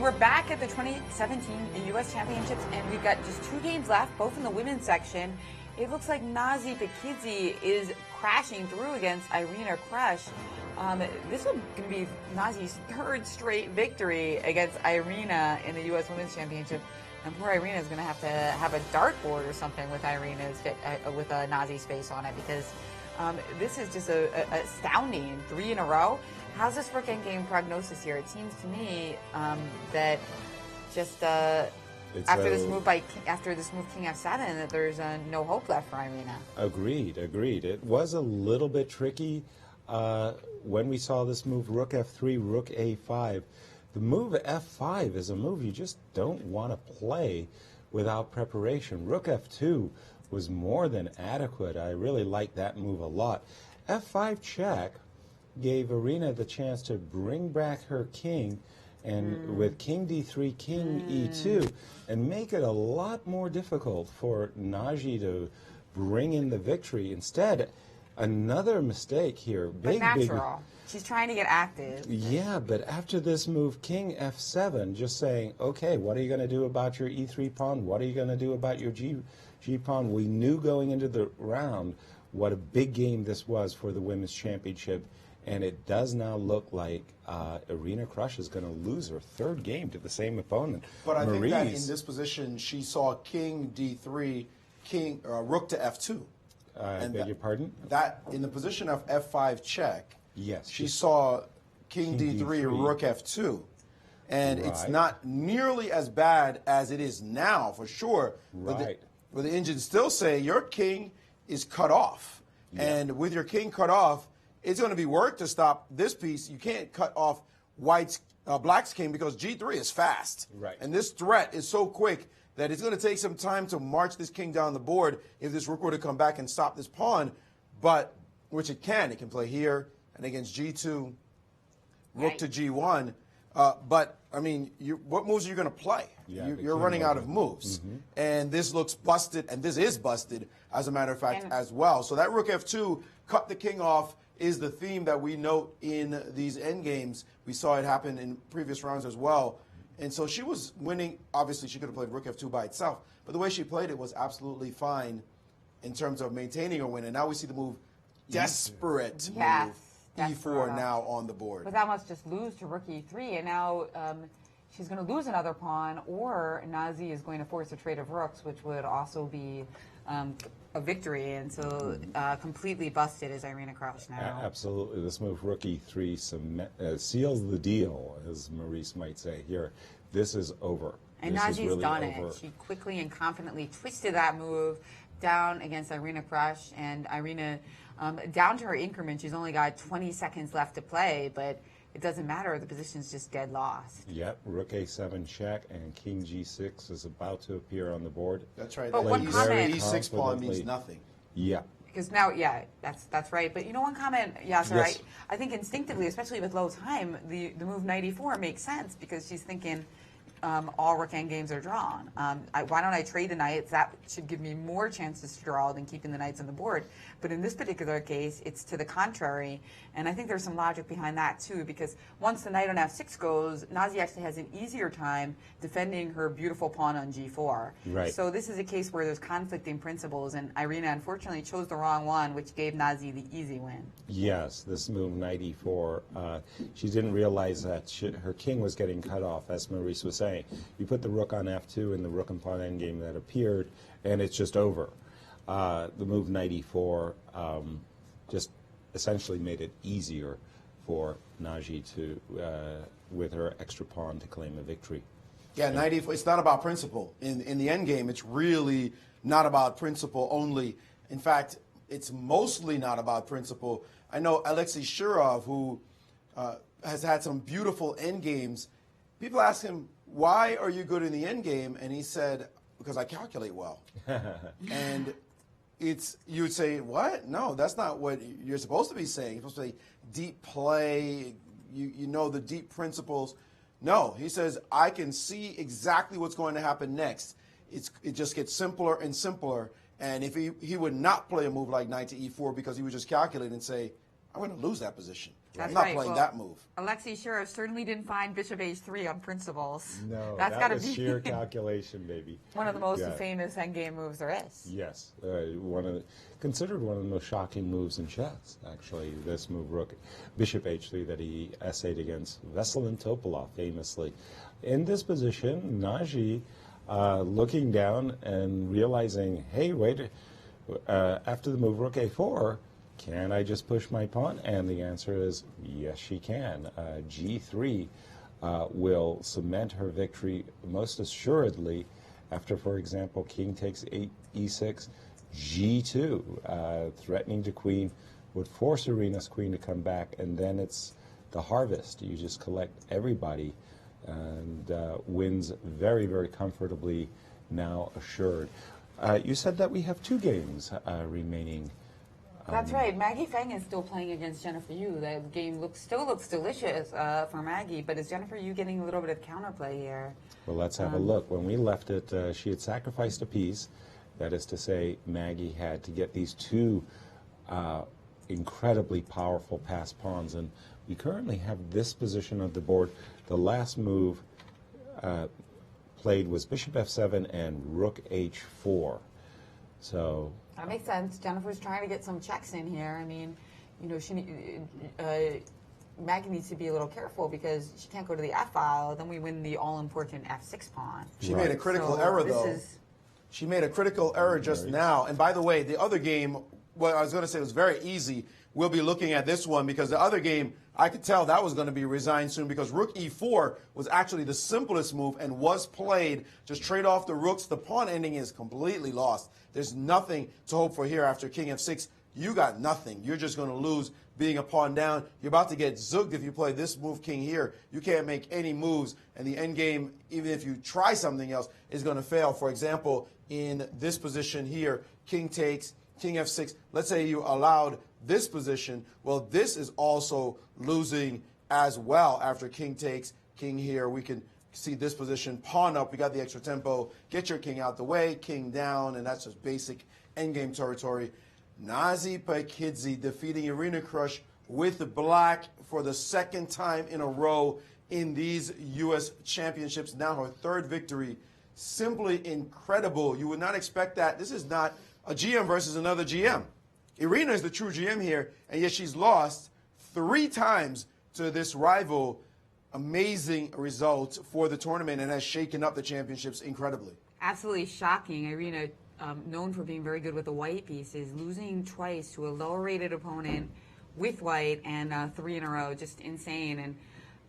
we're back at the 2017 U.S. Championships, and we've got just 2 games left, both in the women's section. It looks like Nazi Paikidze is crashing through against Irina Krush. This will be Nazi's 3rd straight victory against Irina in the U.S. Women's Championship. And poor Irina is going to have a dartboard or something with with Nazi's face on it, because this is just a astounding 3 in a row. How's this rook endgame prognosis here? It seems to me that just after this move King F7, that there's no hope left for Irina. Agreed. It was a little bit tricky when we saw this move Rook F3, Rook A5. The move F5 is a move you just don't want to play without preparation. Rook F2 was more than adequate. I really like that move a lot. F5 check gave Irina the chance to bring back her king, and with King D3, King E2, and make it a lot more difficult for Nazi to bring in the victory. Instead, another mistake here. But natural. She's trying to get active. Yeah, but after this move, King F7, just saying, okay, what are you going to do about your E3 pawn? What are you going to do about your G pawn? We knew going into the round what a big game this was for the Women's Championship, and it does now look like Irina Krush is going to lose her 3rd game to the same opponent. But I think that in this position, she saw King D3, Rook to F2. I beg your pardon? That, in the position of F5 check, yes, she saw King D3, Rook F2. And it's not nearly as bad as it is now, for sure. Right. But the engines still say your king is cut off. Yeah. And with your king cut off, it's going to be work to stop this piece. You can't cut off Black's king because G3 is fast. Right. And this threat is so quick that it's going to take some time to march this king down the board if this rook were to come back and stop this pawn. But, which it can. It can play here and against G2, rook to G1. But, I mean, what moves are you going to play? Yeah, you're running out of moves. And this looks busted, and this is busted, as a matter of fact, as well. So that rook F2 cut the king off is the theme that we note in these endgames. We saw it happen in previous rounds as well. And so she was winning. Obviously, she could have played rook F2 by itself. But the way she played it was absolutely fine in terms of maintaining her win. And now we see the move, desperate move, E4 now on the board. But that must just lose to rook E3. And now she's going to lose another pawn, or Nazi is going to force a trade of rooks, which would also be a victory. And so completely busted is Irina Krush now. Absolutely. This move, rook E3, seals the deal, as Maurice might say here. This is over. And Nazi's done it. She quickly and confidently twisted that move down against Irina Krush. And Irina, down to her increment, she's only got 20 seconds left to play, but it doesn't matter. The position's just dead lost. Yep, rook A7 check, and King G6 is about to appear on the board. That's right. But one comment, E6 pawn means nothing. Yeah. Because now, yeah, that's right. But you know, one comment, Yasser, yes. I think instinctively, especially with low time, the move knight E4 makes sense, because she's thinking all rook endgames are drawn. Why don't I trade the knights? That should give me more chances to draw than keeping the knights on the board. But in this particular case, it's to the contrary. And I think there's some logic behind that, too, because once the knight on F6 goes, Nazi actually has an easier time defending her beautiful pawn on G4. Right. So this is a case where there's conflicting principles, and Irina, unfortunately, chose the wrong one, which gave Nazi the easy win. Yes, this move, knight E4, she didn't realize that her king was getting cut off, as Maurice was saying. You put the rook on F2 in the rook and pawn endgame that appeared, and it's just over. The move knight E4 just essentially made it easier for Nazi to, with her extra pawn, to claim a victory. Yeah, knight E4, it's not about principle. In the endgame, it's really not about principle only. In fact, it's mostly not about principle. I know Alexei Shirov, who has had some beautiful endgames. People ask him, why are you good in the endgame? And he said, because I calculate well. And you would say, what? No, that's not what you're supposed to be saying. You're supposed to say deep play, you know the deep principles. No, he says, I can see exactly what's going to happen next. It just gets simpler and simpler. And if he would not play a move like knight to E4 because he would just calculate and say, I'm going to lose that position. That's I'm not right. playing Well, that move. Alexei Shirov certainly didn't find Bishop H3 on principles. No, That's that gotta was be sheer calculation, baby. one of the most Yeah. famous endgame moves there is. Yes, considered one of the most shocking moves in chess. Actually, this move, Rook, Bishop H3, that he essayed against Veselin Topalov famously. In this position, Nagy looking down and realizing, hey, wait, after the move Rook A4, can I just push my pawn? And the answer is yes, she can. G3 will cement her victory most assuredly after, for example, king takes E6, G2, threatening to queen, would force Irina's queen to come back, and then it's the harvest. You just collect everybody, and wins very, very comfortably, now assured. You said that we have 2 games remaining. That's right. Maggie Feng is still playing against Jennifer Yu. That game still looks delicious for Maggie, but is Jennifer Yu getting a little bit of counterplay here? Well, let's have a look. When we left it, she had sacrificed a piece. That is to say, Maggie had to get these 2 incredibly powerful passed pawns, and we currently have this position of the board. The last move played was Bishop F7 and Rook H4. So that makes sense. Jennifer's trying to get some checks in here. I mean, you know, Maggie needs to be a little careful because she can't go to the F file. Then we win the all-important F6 pawn. She made a critical error, though. She made a critical error just now. And by the way, the other game, well, I was going to say it was very easy. We'll be looking at this one because the other game, I could tell that was going to be resigned soon because Rook E4 was actually the simplest move and was played. Just trade off the rooks. The pawn ending is completely lost. There's nothing to hope for here after King F6. You got nothing. You're just going to lose being a pawn down. You're about to get zooked if you play this move King here. You can't make any moves, and the end game, even if you try something else, is going to fail. For example, in this position here, King takes, King F6. Let's say you allowed this position. Well, this is also losing as well after King takes, King here. We can see this position, pawn up. We got the extra tempo. Get your king out the way, king down, and that's just basic endgame territory. Nazi Paikidze defeating Irina Krush with black for the 2nd time in a row in these U.S. championships. Now her 3rd victory. Simply incredible. You would not expect that. This is not a GM versus another GM. Irina is the true GM here, and yet she's lost 3 times to this rival. Amazing result for the tournament and has shaken up the championships incredibly. Absolutely shocking. Irina, known for being very good with the white pieces, losing twice to a lower-rated opponent with white and 3 in a row. Just insane. And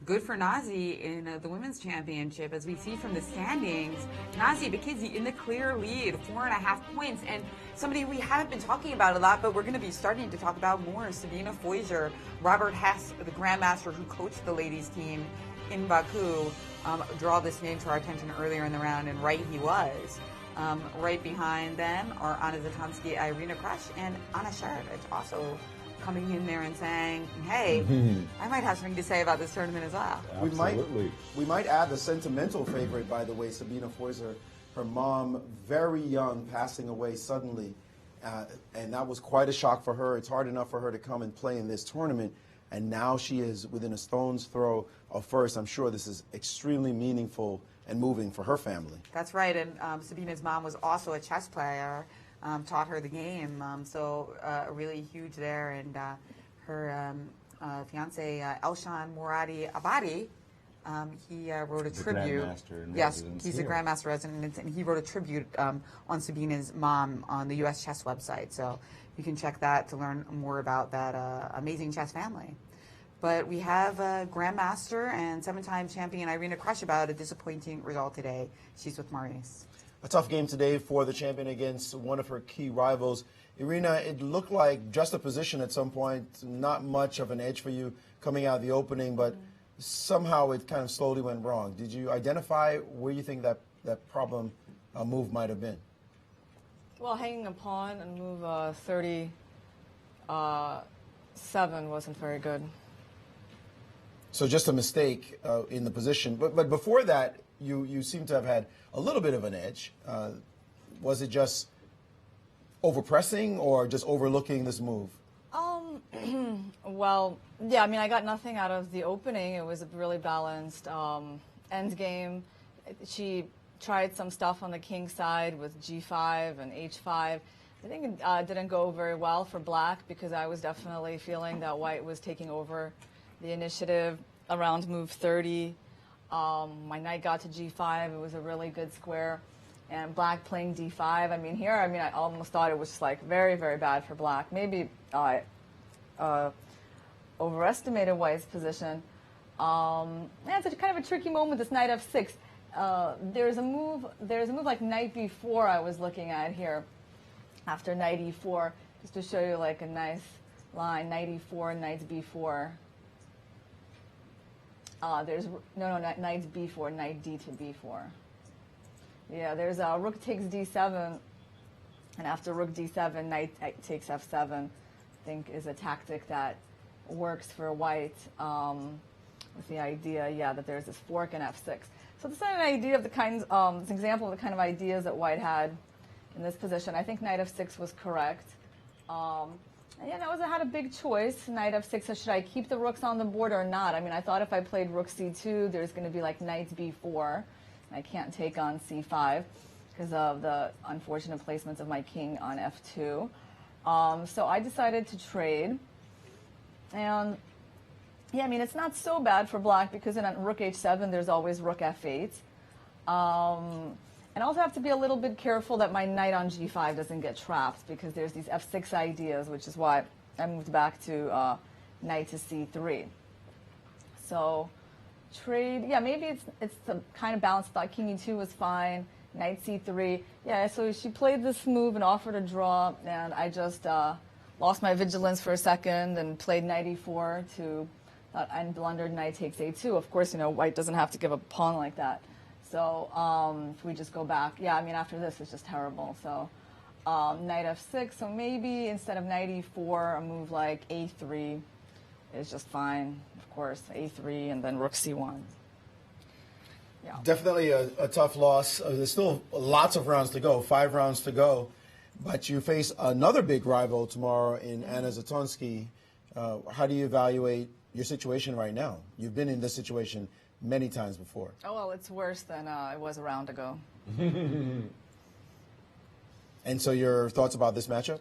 good for Nazi in the women's championship. As we see from the standings, Nazi Paikidze in the clear lead, 4.5 points. And somebody we haven't been talking about a lot, but we're going to be starting to talk about more, Sabine Foyser. Robert Hess, the grandmaster who coached the ladies team in Baku, draw this name to our attention earlier in the round, and right he was. Right behind them are Anna Zatomsky, Irina Krush, and Anna Sharovich also coming in there and saying, hey, I might have something to say about this tournament as well. Absolutely. We might add the sentimental favorite, by the way, Sabine Foyser. Her mom, very young, passing away suddenly. And that was quite a shock for her. It's hard enough for her to come and play in this tournament. And now she is within a stone's throw of first. I'm sure this is extremely meaningful and moving for her family. That's right. And Sabine's mom was also a chess player, taught her the game. So really huge there. And her fiance, Elshan Moradi Abadi, he wrote a tribute. Yes, he's a grandmaster resident, and he wrote a tribute on Sabine's mom on the U.S. Chess website. So you can check that to learn more about that amazing chess family. But we have grandmaster and 7-time champion Irina Krush about a disappointing result today. She's with Maurice. A tough game today for the champion against one of her key rivals. Irina, it looked like just a position at some point, not much of an edge for you coming out of the opening, but somehow it kind of slowly went wrong. Did you identify where you think that problem move might have been? Well, hanging a pawn and move 37 wasn't very good. So just a mistake in the position. But before that, you seem to have had a little bit of an edge. Was it just overpressing or just overlooking this move? Well, yeah, I mean, I got nothing out of the opening. It was a really balanced end game. She tried some stuff on the king side with g5 and h5. I think it didn't go very well for black because I was definitely feeling that white was taking over the initiative around move 30. My knight got to g5. It was a really good square. And black playing d5. I mean, here, I almost thought it was just like very, very bad for black. Maybe I overestimated white's position. It's a kind of a tricky moment, this knight f6. There's a move like knight b4 I was looking at here after knight e4, just to show you like a nice line, knight e4, knight b4. Knight b4, knight d to b4. Yeah, there's rook takes d7, and after rook d7, knight takes f7, I think is a tactic that works for white with the idea, that there's this fork in f6. So this is an idea of the kinds, this example of the kind of ideas that white had in this position. I think knight f6 was correct. I had a big choice. Knight f6, should I keep the rooks on the board or not? I mean, I thought if I played rook c2, there's going to be like knight b4. I can't take on c5 because of the unfortunate placements of my king on f2. So I decided to trade. And yeah, I mean, it's not so bad for black because in rook h7, there's always rook f8. And I also have to be a little bit careful that my knight on g5 doesn't get trapped because there's these f6 ideas, which is why I moved back to knight to c3. So trade, maybe it's the kind of balance. Thought king e2 was fine, knight c3. Yeah, so she played this move and offered a draw, and I just lost my vigilance for a second and played knight e4 and blundered knight takes a2. Of course, white doesn't have to give a pawn like that. So if we just go back, after this it's just terrible. So knight f6, so maybe instead of knight e4, a move like a3 is just fine. Of course, a3 and then rook c1. Yeah. Definitely a tough loss. There's still lots of rounds to go, 5 rounds to go. But you face another big rival tomorrow in Anna Zatonski. How do you evaluate your situation right now? You've been in this situation many times before. Oh, well, it's worse than it was a round ago. And so your thoughts about this matchup?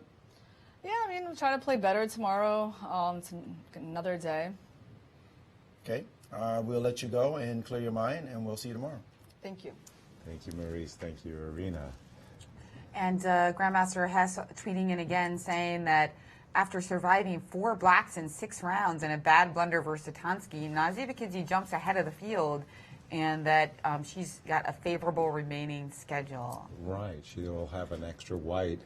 Yeah, we'll try to play better tomorrow. It's another day. Okay. We'll let you go and clear your mind, and we'll see you tomorrow. Thank you. Thank you, Maurice. Thank you, Irina. And Grandmaster Hess tweeting in again saying that after surviving 4 blacks in 6 rounds and a bad blunder versus Zatonski, Nazi Paikidze jumps ahead of the field, and that she's got a favorable remaining schedule. Right. She'll have an extra white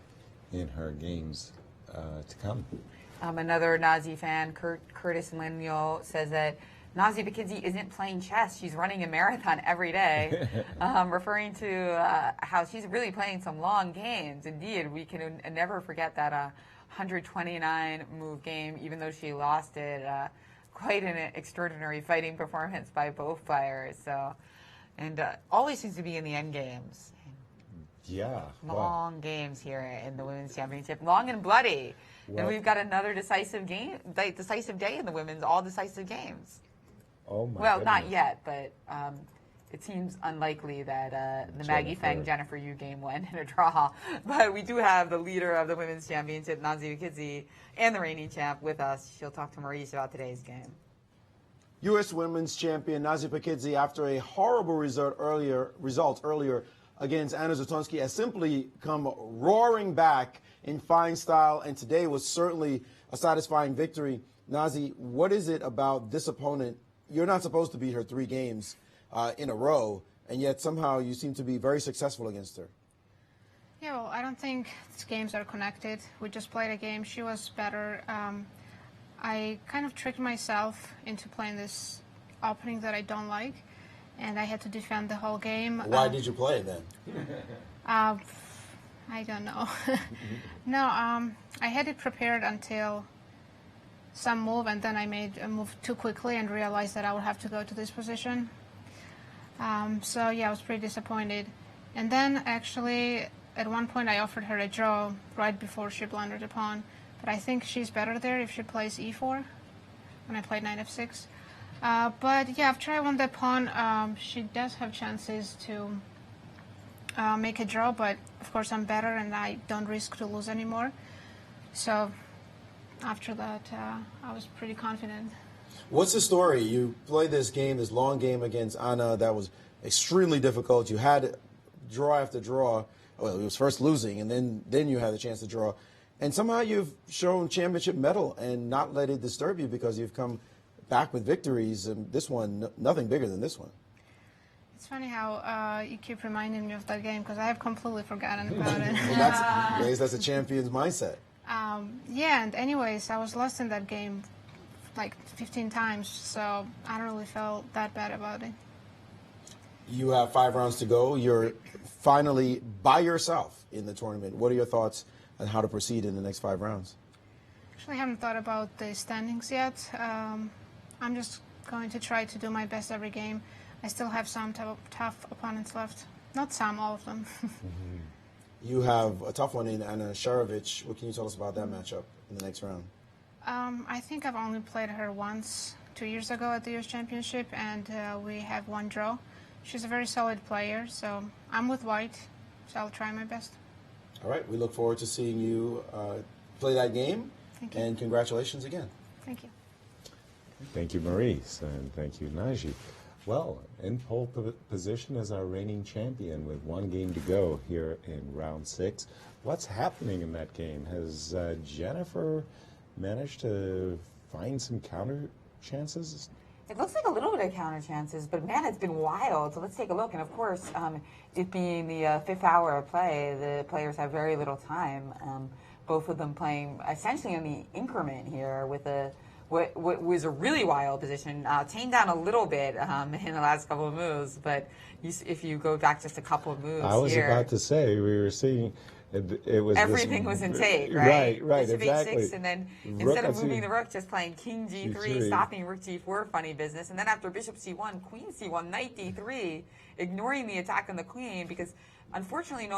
in her games to come. Another Nazi fan, Curtis Lemuel, says that Nazi Paikidze isn't playing chess. She's running a marathon every day, referring to how she's really playing some long games. Indeed, we can never forget that 129-move game, even though she lost it. Quite an extraordinary fighting performance by both players. So, and always seems to be in the end games. Yeah. Long games here in the Women's Championship. Long and bloody. Well, and we've got another decisive game, decisive day in the women's, all decisive games. Oh my Well, goodness. not yet, but it seems unlikely that the Maggie Feng Jennifer Yu game went in a draw. But we do have the leader of the Women's Championship, Nazi Paikidze, and the reigning champ with us. She'll talk to Maurice about today's game. U.S. Women's Champion Nazi Paikidze, after a horrible result earlier against Anna Zatonski, has simply come roaring back in fine style, and today was certainly a satisfying victory. Nazi, what is it about this opponent? You're not supposed to beat her 3 games in a row, and yet somehow you seem to be very successful against her. Yeah, well, I don't think these games are connected. We just played a game. She was better. I kind of tricked myself into playing this opening that I don't like, and I had to defend the whole game. Why did you play it then? I don't know. No, I had it prepared until some move, and then I made a move too quickly and realized that I would have to go to this position. So yeah, I was pretty disappointed. And then actually, at one point I offered her a draw right before she blundered a pawn, but I think she's better there if she plays e4 when I played knight f6. But yeah, after I won that pawn, she does have chances to make a draw, but of course I'm better and I don't risk to lose anymore. So after that, I was pretty confident. What's the story? You played this game, this long game against Anna that was extremely difficult. You had draw after draw. Well, it was first losing, and then you had the chance to draw. And somehow you've shown championship mettle and not let it disturb you because you've come back with victories. And this one, nothing bigger than this one. It's funny how you keep reminding me of that game because I have completely forgotten about it. Well, that's a champion's mindset. Yeah, and anyways, I was lost in that game like 15 times, so I don't really feel that bad about it. You have 5 rounds to go. You're finally by yourself in the tournament. What are your thoughts on how to proceed in the next 5 rounds? Actually, I haven't thought about the standings yet. I'm just going to try to do my best every game. I still have some tough opponents left. Not some, all of them. You have a tough one in Anna Sharovich. What can you tell us about that matchup in the next round? I think I've only played her once 2 years ago at the U.S. Championship, and we have 1 draw. She's a very solid player, so I'm with white, so I'll try my best. All right, we look forward to seeing you play that game. Thank you. And congratulations again. Thank you. Thank you, Maurice, and thank you, Naji. Well, in pole position is our reigning champion with 1 game to go here in round 6. What's happening in that game? Has Jennifer managed to find some counter chances? It looks like a little bit of counter chances, but man, it's been wild. So let's take a look. And of course, it being the 5th hour of play, the players have very little time. Both of them playing essentially on the increment here with what was a really wild position, tamed down a little bit in the last couple of moves. But if you go back just a couple of moves, I was about to say we were seeing. It was everything was in take, right? Right, Bishop exactly. H6, and then Rook instead of moving the rook, just playing King G3, G3. stopping Rook G4, funny business. And then after Bishop C1, Queen C1, Knight D3, ignoring the attack on the Queen because unfortunately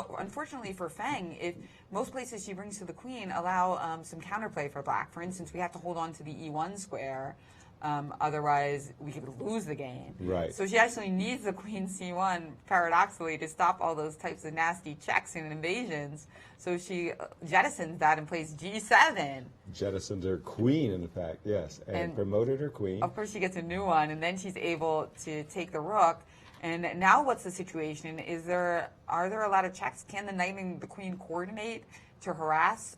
for Feng, most places she brings to the Queen allow some counterplay for Black. For instance, we have to hold on to the E1 square. Otherwise, we could lose the game. Right. So she actually needs the Queen C1, paradoxically, to stop all those types of nasty checks and invasions. So she jettisons that and plays G7. Jettisoned her queen, in fact, yes, and promoted her queen. Of course, she gets a new one, and then she's able to take the rook. And now what's the situation? Are there a lot of checks? Can the knight and the queen coordinate to harass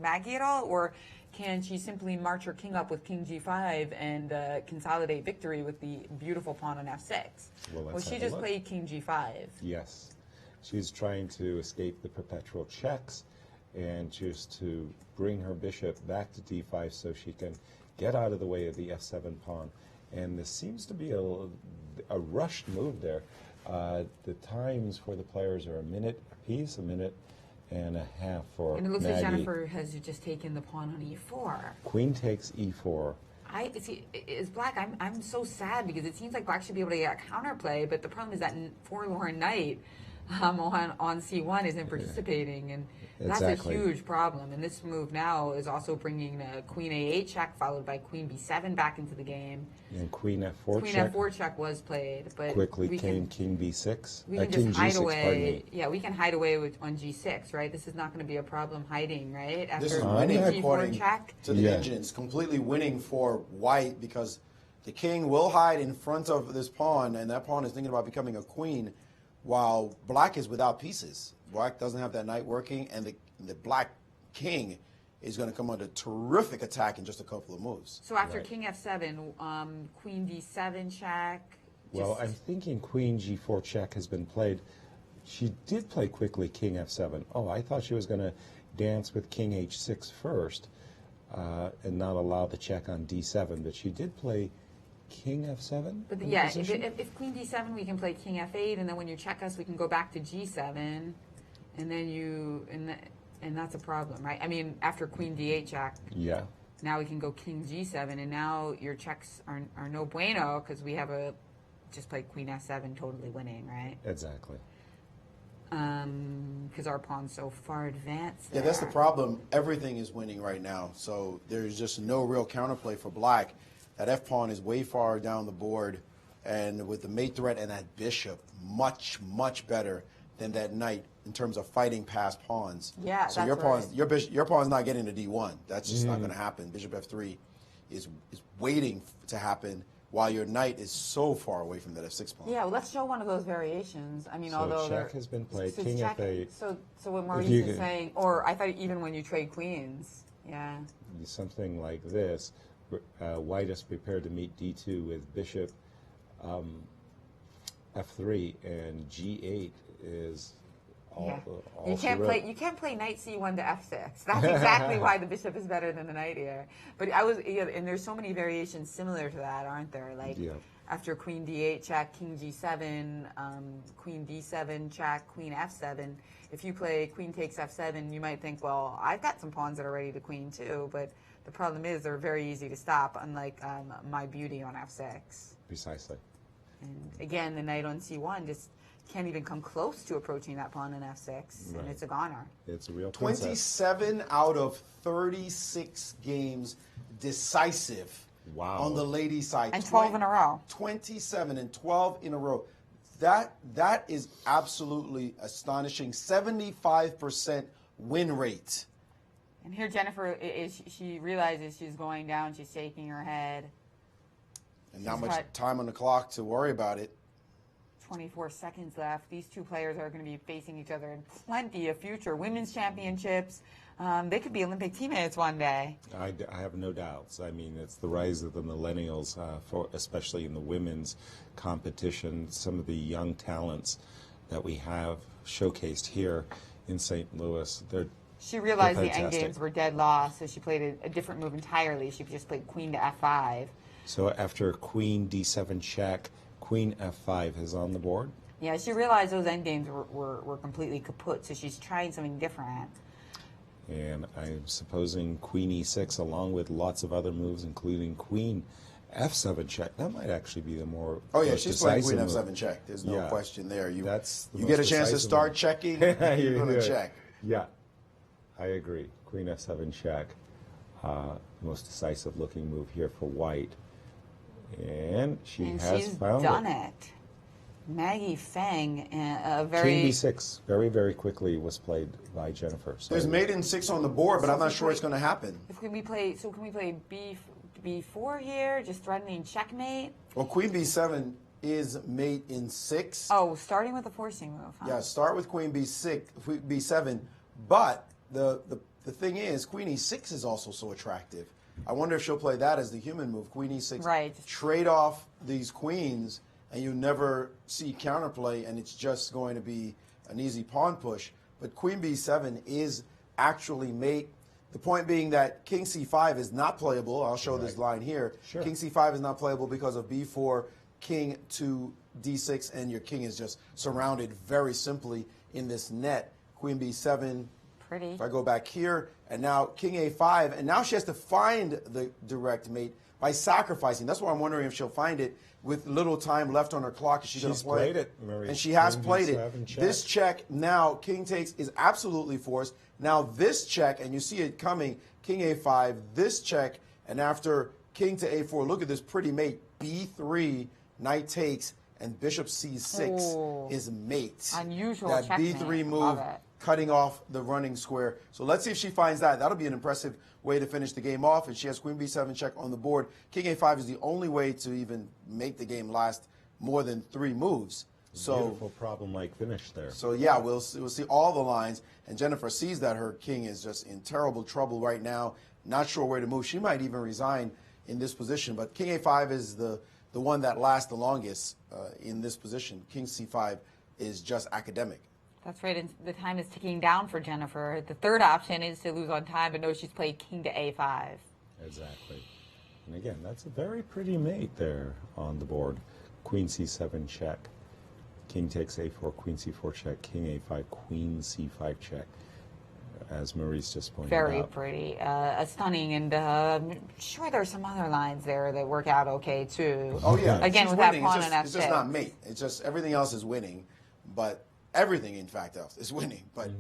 Maggie at all? Or can she simply march her king up with King G5 and consolidate victory with the beautiful pawn on F6? Well, she just played King G5. Yes. She's trying to escape the perpetual checks and just to bring her bishop back to D5 so she can get out of the way of the F7 pawn. And this seems to be a rushed move there. The times for the players are a minute apiece, a minute and a half for And it looks Maggie. like Jennifer has just taken the pawn on E4. Queen takes E4. Is Black, I'm so sad because it seems like Black should be able to get a counterplay, but the problem is that forlorn knight on C1 isn't participating, and that's Exactly. a huge problem. And this move now is also bringing Queen A8 check, followed by Queen B7 back into the game. And Queen F4 Queen check. F4 check was played, but Quickly we came can, King B6. we can King just hide G6, pardon away. me. Yeah, we can hide away on G6, right? This is not going to be a problem hiding, right? This is After winning G4 according check. to the engines. Completely winning for white because the king will hide in front of this pawn, and that pawn is thinking about becoming a queen, while Black is without pieces. Black doesn't have that knight working, and the Black king is going to come under terrific attack in just a couple of moves. So after King F7, Queen D7 check. Well, I'm thinking Queen G4 check has been played. She did play quickly King F7. Oh, I thought she was going to dance with King H6 first and not allow the check on D7, but she did play King F7? But yeah, if Queen D7, we can play King F8, and then when you check us, we can go back to G7, and then and that's a problem, right? I mean, after Queen D8 check, yeah. Now we can go King G7, and now your checks are no bueno because we have just played Queen F7, totally winning, right? Exactly. because our pawn's so far advanced. Yeah, that's the problem. Everything is winning right now, so there's just no real counterplay for black. That f-pawn is way far down the board, and with the mate threat and that bishop, much, much better than that knight in terms of fighting past pawns. Yeah, so that's your pawn's not getting to d1. That's just not going to happen. Bishop f3 is waiting to happen, while your knight is so far away from that f6 pawn. Yeah, well, let's show one of those variations. I mean, So although check has been played, so king check- f8. So what Maurice is saying, or I thought even when you trade queens, yeah. Something like this, white is prepared to meet d2 with bishop f3, and g8 is all You can't play knight c1 to f6. That's exactly why the bishop is better than the knight here. But and there's so many variations similar to that, aren't there? Like after queen d8 check, king g7, queen d7 check, queen f7. If you play queen takes f7, you might think, well, I've got some pawns that are ready to queen too. But the problem is they're very easy to stop, unlike my beauty on f6. Precisely. And again, the knight on c1 just can't even come close to approaching that pawn in f6, and it's a goner. It's a real 27 out of 36 games decisive on the ladies' side. And 12 in a row. 27 and 12 in a row. That is absolutely astonishing. 75% win rate. And here Jennifer, she realizes she's going down. She's shaking her head. And not much time on the clock to worry about it. 24 seconds left. These two players are going to be facing each other in plenty of future women's championships. They could be Olympic teammates one day. I have no doubts. I mean, it's the rise of the millennials, especially in the women's competition. Some of the young talents that we have showcased here in St. Louis, she realized the fantastic. endgames were dead lost, so she played a different move entirely. She just played queen to f5. So after queen d7 check, queen f5 is on the board. Yeah, she realized those endgames were completely kaput, so she's trying something different. And I'm supposing queen e6 along with lots of other moves, including queen f7 check. That might actually be the more She's playing queen decisive f7 move. check. There's no question there. You most get a chance to decisive start move. checking, you're going to check. Yeah, I agree. Queen f7 check. Most decisive looking move here for white. And she's found done it. Maggie Feng, a very... King b6 very, very quickly was played by Jennifer. So There's mate in 6 on the board, but I'm not sure it's going to happen. Can we play b4 here, just threatening checkmate? Well, queen b7 is mate in 6. Oh, starting with a forcing move, huh? Yeah, start with queen b7, but the thing is, queen e6 is also so attractive. I wonder if she'll play that as the human move, queen e6. Right. Trade off these queens, and you never see counterplay, and it's just going to be an easy pawn push. But queen b7 is actually mate. The point being that king c5 is not playable. I'll show this line here. Sure. King c5 is not playable because of b4, king to d6, and your king is just surrounded very simply in this net. Queen b7. Pretty. If I go back here, and now king a5, and now she has to find the direct mate by sacrificing. That's why I'm wondering if she'll find it with little time left on her clock. Is she going to play played it, Maurice. And she has Queen played B7 it. check. This check now, king takes, is absolutely forced. Now this check, and you see it coming, king a5, this check, and after king to a4, look at this pretty mate, b3, knight takes, and bishop c6 is mate. Unusual that checkmate. b3 move, Love it. cutting off the running square. So let's see if she finds that. That'll be an impressive way to finish the game off. And she has queen b7 check on the board. King a5 is the only way to even make the game last more than 3 moves. So beautiful problem-like finish there. So yeah, we'll see all the lines. And Jennifer sees that her king is just in terrible trouble right now. Not sure where to move. She might even resign in this position. But king a5 is the one that lasts the longest in this position. King c5 is just academic. That's right, and the time is ticking down for Jennifer. The third option is to lose on time, but no, she's played king to a5. Exactly. And again, that's a very pretty mate there on the board. Queen c7 check. King takes a4, queen c4 check, king a5, queen c5 check, as Maurice just pointed out. Very pretty. Stunning, and I'm sure there's some other lines there that work out okay, too. Oh, yeah. Again, She's with that winning. pawn It's and f6. just not mate. It's just everything else is winning. But everything, in fact, else is winning. But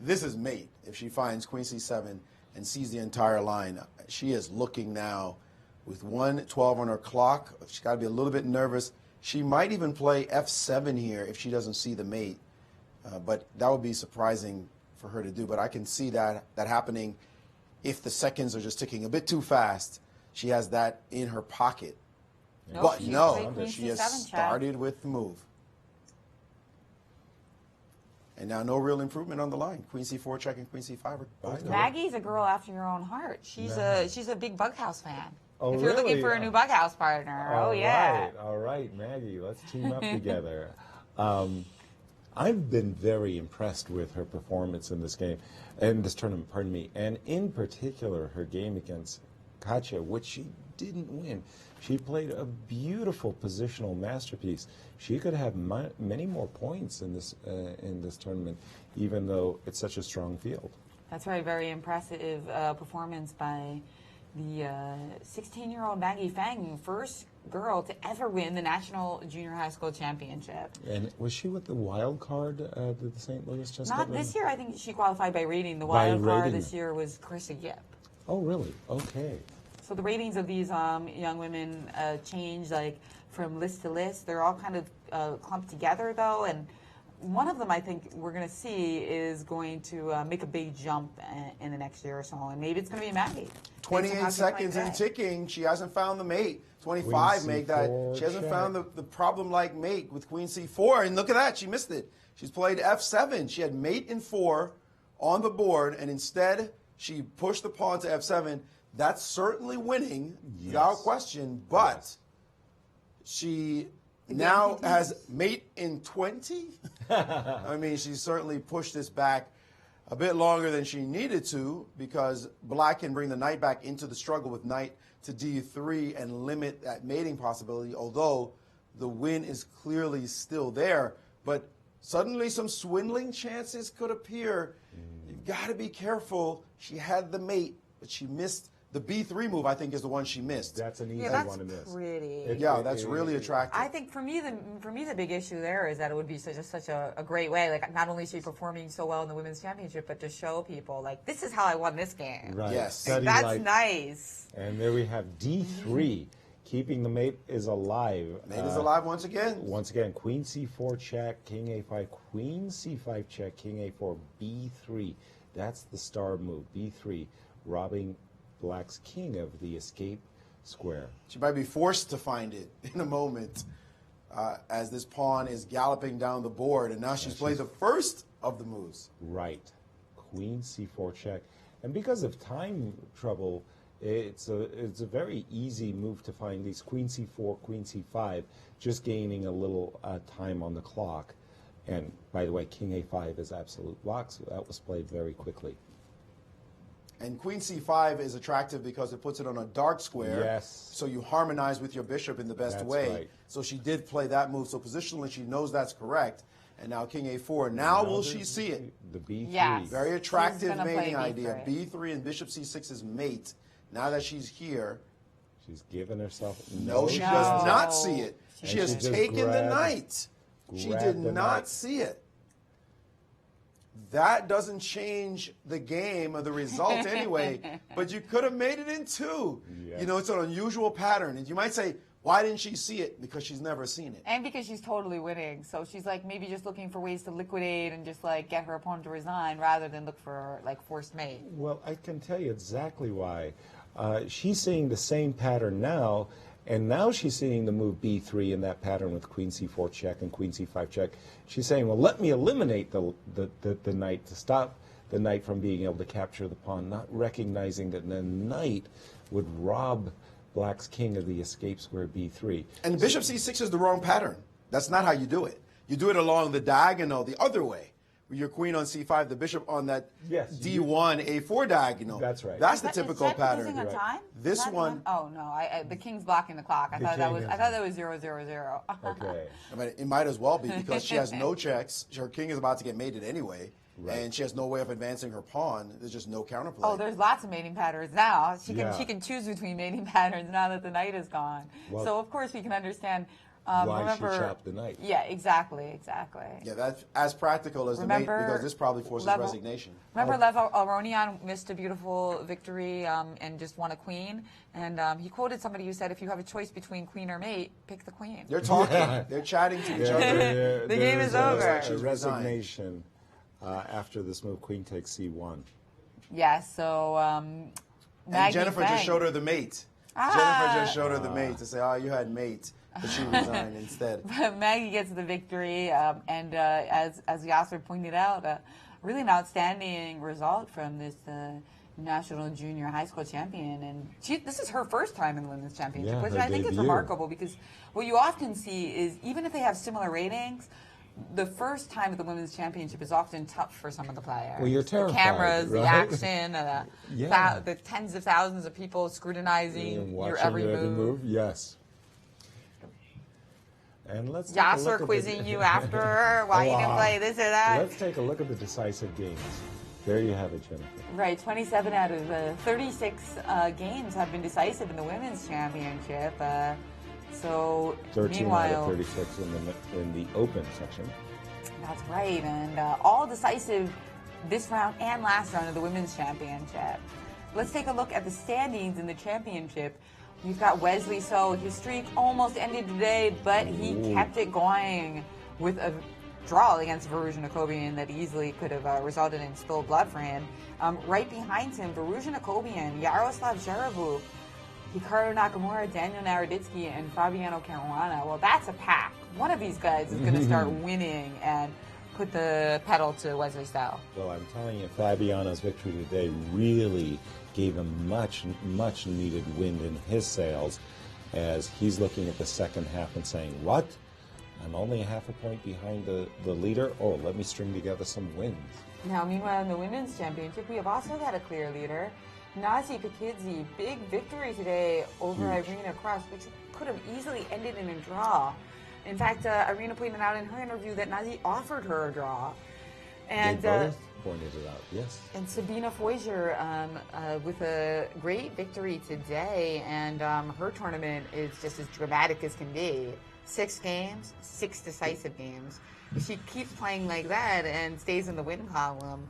this is mate. If she finds Queen C7 and sees the entire line, she is looking now with 1:12 on her clock. She's got to be a little bit nervous. She might even play F7 here if she doesn't see the mate. But that would be surprising for her to do. But I can see that happening if the seconds are just ticking a bit too fast. She has that in her pocket. Nope, But she no, played she Queen has C7, Chad. started with the move. And now no real improvement on the line. Queen C4 check and Queen C5 are both going. Maggie's a girl after your own heart. She's a big Bughouse fan. Oh, if you're looking for a really? new Bughouse partner, oh yeah. All right, Maggie, let's team up together. I've been very impressed with her performance in this game, in this tournament, pardon me, and in particular her game against Katja, which she didn't win. She played a beautiful positional masterpiece. She could have many more points in this tournament, even though it's such a strong field. That's right. Very impressive performance by the 16-year-old Maggie Fang, first girl to ever win the National Junior High School Championship. And was she with the wild card at the St. Louis Chess Club? Not this year. I think she qualified by rating. The wild card this year was Carissa Yip. Oh, really? Okay. So the ratings of these young women change like from list to list. They're all kind of clumped together though, and one of them I think we're going to see is going to make a big jump in the next year or so, and maybe it's going to be Maggie. 28 seconds and ticking. She hasn't found the mate. 25 make that. She hasn't found the problem-like mate with Queen C4, and look at that. She missed it. She's played F7. She had mate in 4 on the board, and instead she pushed the pawn to F7. That's certainly winning, without question, but she now has mate in 20. I mean, she certainly pushed this back a bit longer than she needed to, because black can bring the knight back into the struggle with knight to D3 and limit that mating possibility, although the win is clearly still there. But suddenly some swindling chances could appear. You've got to be careful. She had the mate, but she missed. The B3 move, I think, is the one she missed. That's an easy one to miss. That's pretty. That's really attractive. I think for me, the big issue there is that it would be such a great way. Like, not only is she performing so well in the women's championship, but to show people, like, this is how I won this game. Right. Yes. That's nice. And there we have D3. Keeping the mate is alive. Mate is alive once again. Once again, Queen C4 check, King A5, Queen C5 check, King A4, B3. That's the star move, B3, robbing black's king of the escape square. She might be forced to find it in a moment as this pawn is galloping down the board, and now she's played the first of the moves. Right. Queen C4 check. And because of time trouble, it's a very easy move to find these Queen C4, Queen C5, just gaining a little time on the clock. And by the way, King A5 is absolute block, so that was played very quickly. And Queen C5 is attractive because it puts it on a dark square. Yes. So you harmonize with your bishop in the best way. Right. So she did play that move. So positionally, she knows that's correct. And now King A4. Now will she see it? The B3. Yes. Very attractive She's mating play idea. B3 and Bishop C6 is mate. Now that she's here. She's given herself No, she does not see it. She has taken the knight. She did not see it. That doesn't change the game or the result anyway, but you could have made it in 2. Yes. You know, it's an unusual pattern. And you might say, why didn't she see it? Because she's never seen it. And because she's totally winning. So she's like maybe just looking for ways to liquidate and just like get her opponent to resign rather than look for like forced mate. Well, I can tell you exactly why. She's seeing the same pattern now, and now she's seeing the move B3 in that pattern with Queen C4 check and Queen C5 check. She's saying, well, let me eliminate the knight to stop the knight from being able to capture the pawn, not recognizing that the knight would rob black's king of the escape square B3. And Bishop C6 is the wrong pattern. That's not how you do it. You do it along the diagonal the other way. With your queen on C5, the bishop on that D1, A4 diagonal. That's right. That's the typical pattern. Losing on time? This one. Oh no, the king's blocking the clock. I thought that was 0, 0, 0. Okay. I mean, it might as well be because she has no checks. Her king is about to get mated anyway, and she has no way of advancing her pawn. There's just no counterplay. Oh, there's lots of mating patterns now. She can choose between mating patterns now that the knight is gone. Well, so of course we can understand Why she chopped the knife. Yeah, exactly. Yeah, that's as practical as the mate, because this probably forces resignation. Remember, Lev Aronian missed a beautiful victory and just won a queen. And he quoted somebody who said, if you have a choice between queen or mate, pick the queen. They're talking. They're chatting to each other. The game is over. A resignation after this move, queen takes C1. Yeah, so Maggie and Jennifer Fang. just showed her the mate. Jennifer just showed her the mate to say, oh, you had mate. But she resigned instead. Maggie gets the victory, and as Yasser pointed out, really an outstanding result from this national junior high school champion. And this is her first time in the women's championship, which I think is remarkable, because what you often see is, even if they have similar ratings, the first time at the women's championship is often tough for some of the players. Well, you're terrified, the cameras, right? the action, the tens of thousands of people scrutinizing your every move. Yes. And let's Yasser quizzing you after why you didn't play this or that. Let's take a look at the decisive games. There you have it, Jennifer. Right, 27 out of 36 games have been decisive in the women's championship. So 13 meanwhile, out of 36 in the open section. That's right, and all decisive this round and last round of the women's championship. Let's take a look at the standings in the championship. We've got Wesley So. His streak almost ended today, but he kept it going with a draw against Veruja Nakobian that easily could have resulted in spilled blood for him. Right behind him, Veruja Nakobian, Yaroslav Zherevuk, Hikaru Nakamura, Daniel Naroditsky, and Fabiano Caruana. Well, that's a pack. One of these guys is going to start winning and put the pedal to Wesley So. Well, I'm telling you, Fabiano's victory today really gave him much needed wind in his sails, as he's looking at the second half and saying, what? I'm only a half a point behind the leader? Oh, let me string together some wins. Now, meanwhile, in the women's championship, we have also got a clear leader. Nazi Paikidze, big victory today over Irina Krush, which could have easily ended in a draw. In fact, Irina pointed out in her interview that Nazi offered her a draw. And they both pointed it out, yes. And Sabina Foiser with a great victory today, and her tournament is just as dramatic as can be. 6 games, 6 decisive games. If she keeps playing like that and stays in the win column,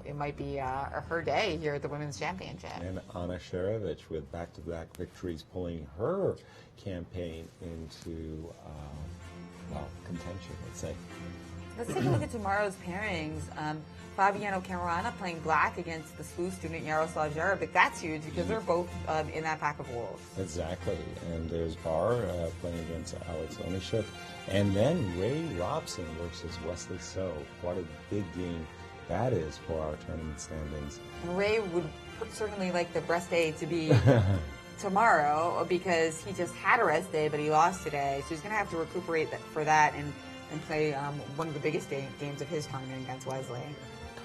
it might be her day here at the Women's Championship. And Anna Sharovich with back-to-back victories, pulling her campaign into, contention, let's say. Let's take a look at tomorrow's pairings. Fabiano Caruana playing black against the SLU student Yaroslav Zherevuk. That's huge because they're both in that pack of wolves. Exactly. And there's Barr playing against Alex Onishuk. And then Ray Robson versus Wesley So. What a big game that is for our tournament standings. And Ray would certainly like the rest day to be tomorrow, because he just had a rest day, but he lost today. So he's going to have to recuperate for that and play one of the biggest games of his tournament against Wesley.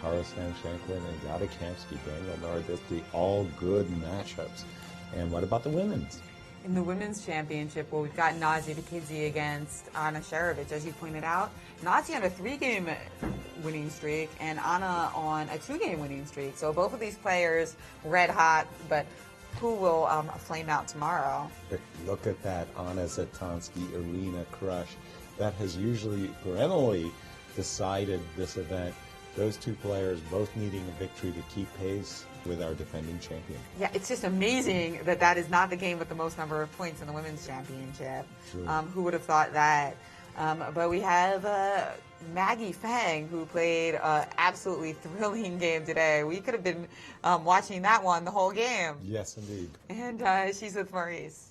Karasan Shanklin and Gada Kamsky, Daniel Naroditsky, all good matchups. And what about the women's? In the women's championship, well, we've got Nazi Paikidze against Anna Sharovich, as you pointed out. Nazi on a 3-game winning streak and Anna on a 2-game winning streak. So both of these players red hot, but who will flame out tomorrow? Look at that, Anna Zatansky, Irina Krush. That has usually perennially decided this event. Those two players both needing a victory to keep pace with our defending champion. Yeah, it's just amazing that is not the game with the most number of points in the women's championship. Who would have thought that? But we have Maggie Fang, who played an absolutely thrilling game today. We could have been watching that one the whole game. Yes, indeed. And she's with Maurice.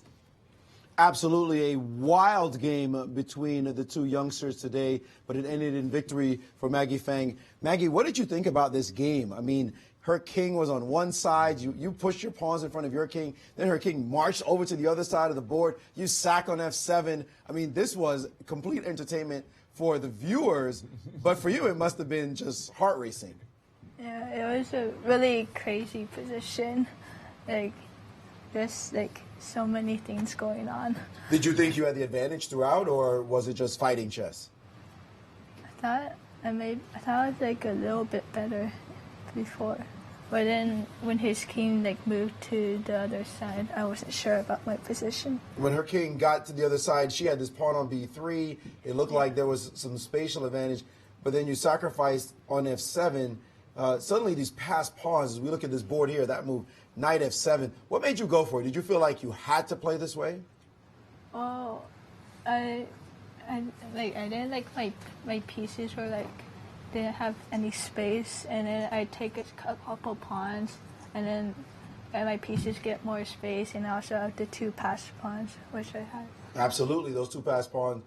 Absolutely a wild game between the two youngsters today, but it ended in victory for Maggie Fang. Maggie, what did you think about this game? I mean, her king was on one side. You pushed your pawns in front of your king. Then her king marched over to the other side of the board. You sack on F7. I mean, this was complete entertainment for the viewers, but for you, it must have been just heart racing. Yeah, it was a really crazy position. There's so many things going on. Did you think you had the advantage throughout, or was it just fighting chess? I thought I was a little bit better before. But then when his king moved to the other side, I wasn't sure about my position. When her king got to the other side, she had this pawn on b3. It looked like there was some spatial advantage, but then you sacrificed on f7. Suddenly these passed pawns, as we look at this board here, that move, knight f7. What made you go for it? Did you feel like you had to play this way? Oh, I didn't like my pieces were didn't have any space, and then I take a couple pawns, and then my pieces get more space, and I also have the 2 passed pawns, which I had. Absolutely, those 2 passed pawns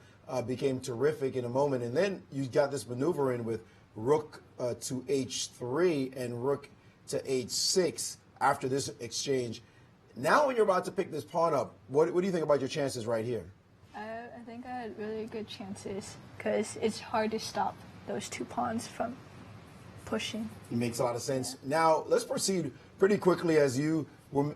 became terrific in a moment, and then you got this maneuver in with rook to h3 and rook to h6 after this exchange. Now when you're about to pick this pawn up, what do you think about your chances right here? I think I had really good chances because it's hard to stop those 2 pawns from pushing. It makes a lot of sense. Now let's proceed pretty quickly as you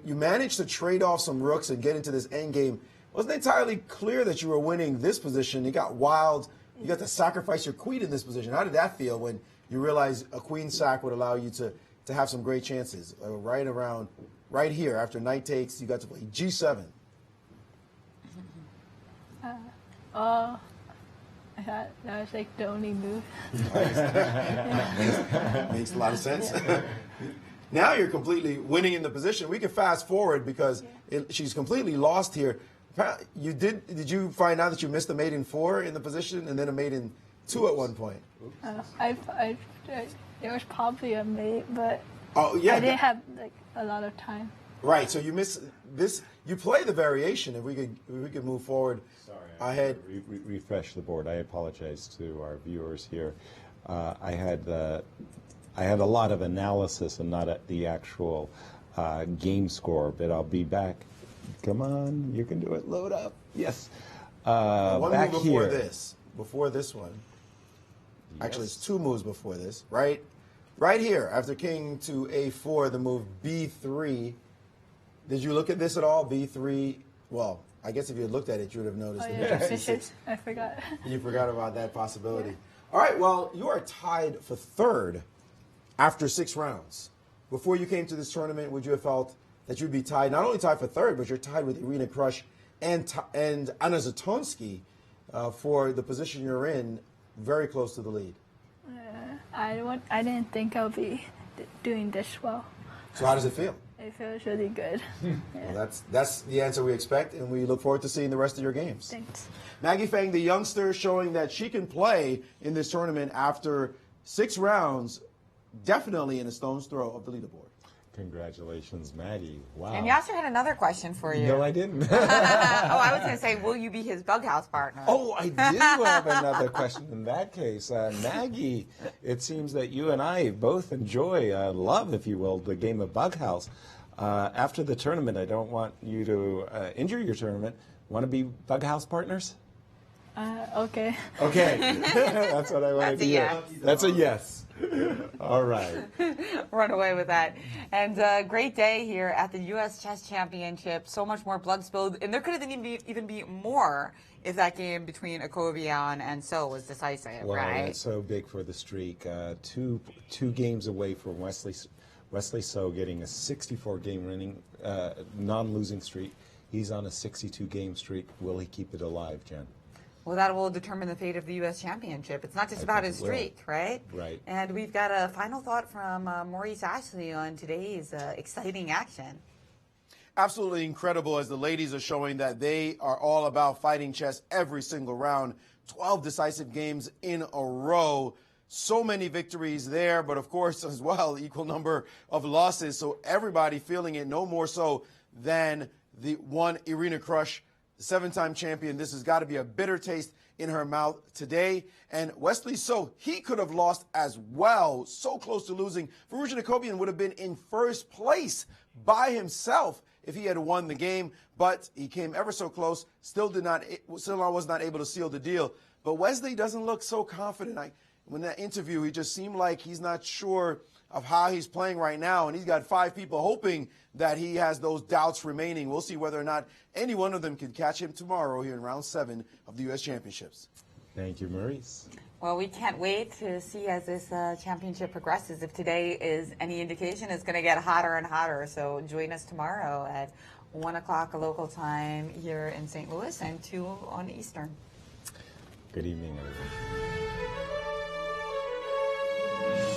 managed to trade off some rooks and get into this endgame. It wasn't entirely clear that you were winning this position. It got wild. You got to sacrifice your queen in this position. How did that feel when you realized a queen sack would allow you to have some great chances? Right here, after knight takes, you got to play g7. I thought that was the only move. Makes a lot of sense. Now you're completely winning in the position. We can fast forward because she's completely lost here. Did you find out that you missed a mate in 4 in the position and then a mate in 2 at one point? There was probably a mate, but I didn't have a lot of time. Right, so you miss this. You play the variation. If we could move forward. Sorry, ahead. Refresh the board. I apologize to our viewers here. I had a lot of analysis and not the actual game score, but I'll be back. Come on, you can do it. Load up. Yes. One back move before here. before this one. Yes. Actually, it's 2 moves before this. Right here, after king to a4, the move b3. Did you look at this at all? b3. Well, I guess if you had looked at it, you would have noticed. I forgot. You forgot about that possibility. Yeah. All right, well, you are tied for 3rd after 6 rounds. Before you came to this tournament, would you have felt that you'd be tied, not only tied for 3rd, but you're tied with Irina Krush and Anna Zatonsky for the position you're in, very close to the lead? I didn't think I'll be doing this well. So how does it feel? It feels really good. Well, that's the answer we expect, and we look forward to seeing the rest of your games. Thanks. Maggie Fang, the youngster, showing that she can play in this tournament after 6 rounds, definitely in a stone's throw of the leaderboard. Congratulations, Maggie. Wow. And Yasser had another question for you. No, I didn't. I was going to say, will you be his bughouse partner? Oh, I do have another question in that case. Maggie, it seems that you and I both enjoy, love, if you will, the game of bughouse. After the tournament, I don't want you to injure your tournament. Want to be bughouse partners? Okay. Okay. That's what I wanted to hear. Yes. That's a yes. All right. Run away with that. And great day here at the U.S. Chess Championship. So much more blood spilled. And there could have even be more if that game between Akovian and So was decisive, Well, right? that's so big for the streak. Two games away from Wesley So getting a 64-game winning, non-losing streak. He's on a 62-game streak. Will he keep it alive, Jen? Well, that will determine the fate of the U.S. Championship. It's not just about his streak, right? Right. And we've got a final thought from Maurice Ashley on today's exciting action. Absolutely incredible as the ladies are showing that they are all about fighting chess every single round. 12 decisive games in a row. So many victories there, but of course as well, equal number of losses. So everybody feeling it no more so than the one Irina Krush, the 7-time champion. This has got to be a bitter taste in her mouth today. And Wesley So, he could have lost as well. So close to losing. Firouzja Nakobian would have been in first place by himself if he had won the game, but he came ever so close, still was not able to seal the deal. But Wesley doesn't look so confident. When that interview, he just seemed like he's not sure of how he's playing right now, and he's got 5 people hoping that he has those doubts remaining. We'll see whether or not any one of them can catch him tomorrow here in round 7 of the U.S. Championships. Thank you, Maurice. Well, we can't wait to see as this championship progresses. If today is any indication, it's going to get hotter and hotter. So join us tomorrow at 1 o'clock local time here in St. Louis and 2 on Eastern. Good evening, everyone.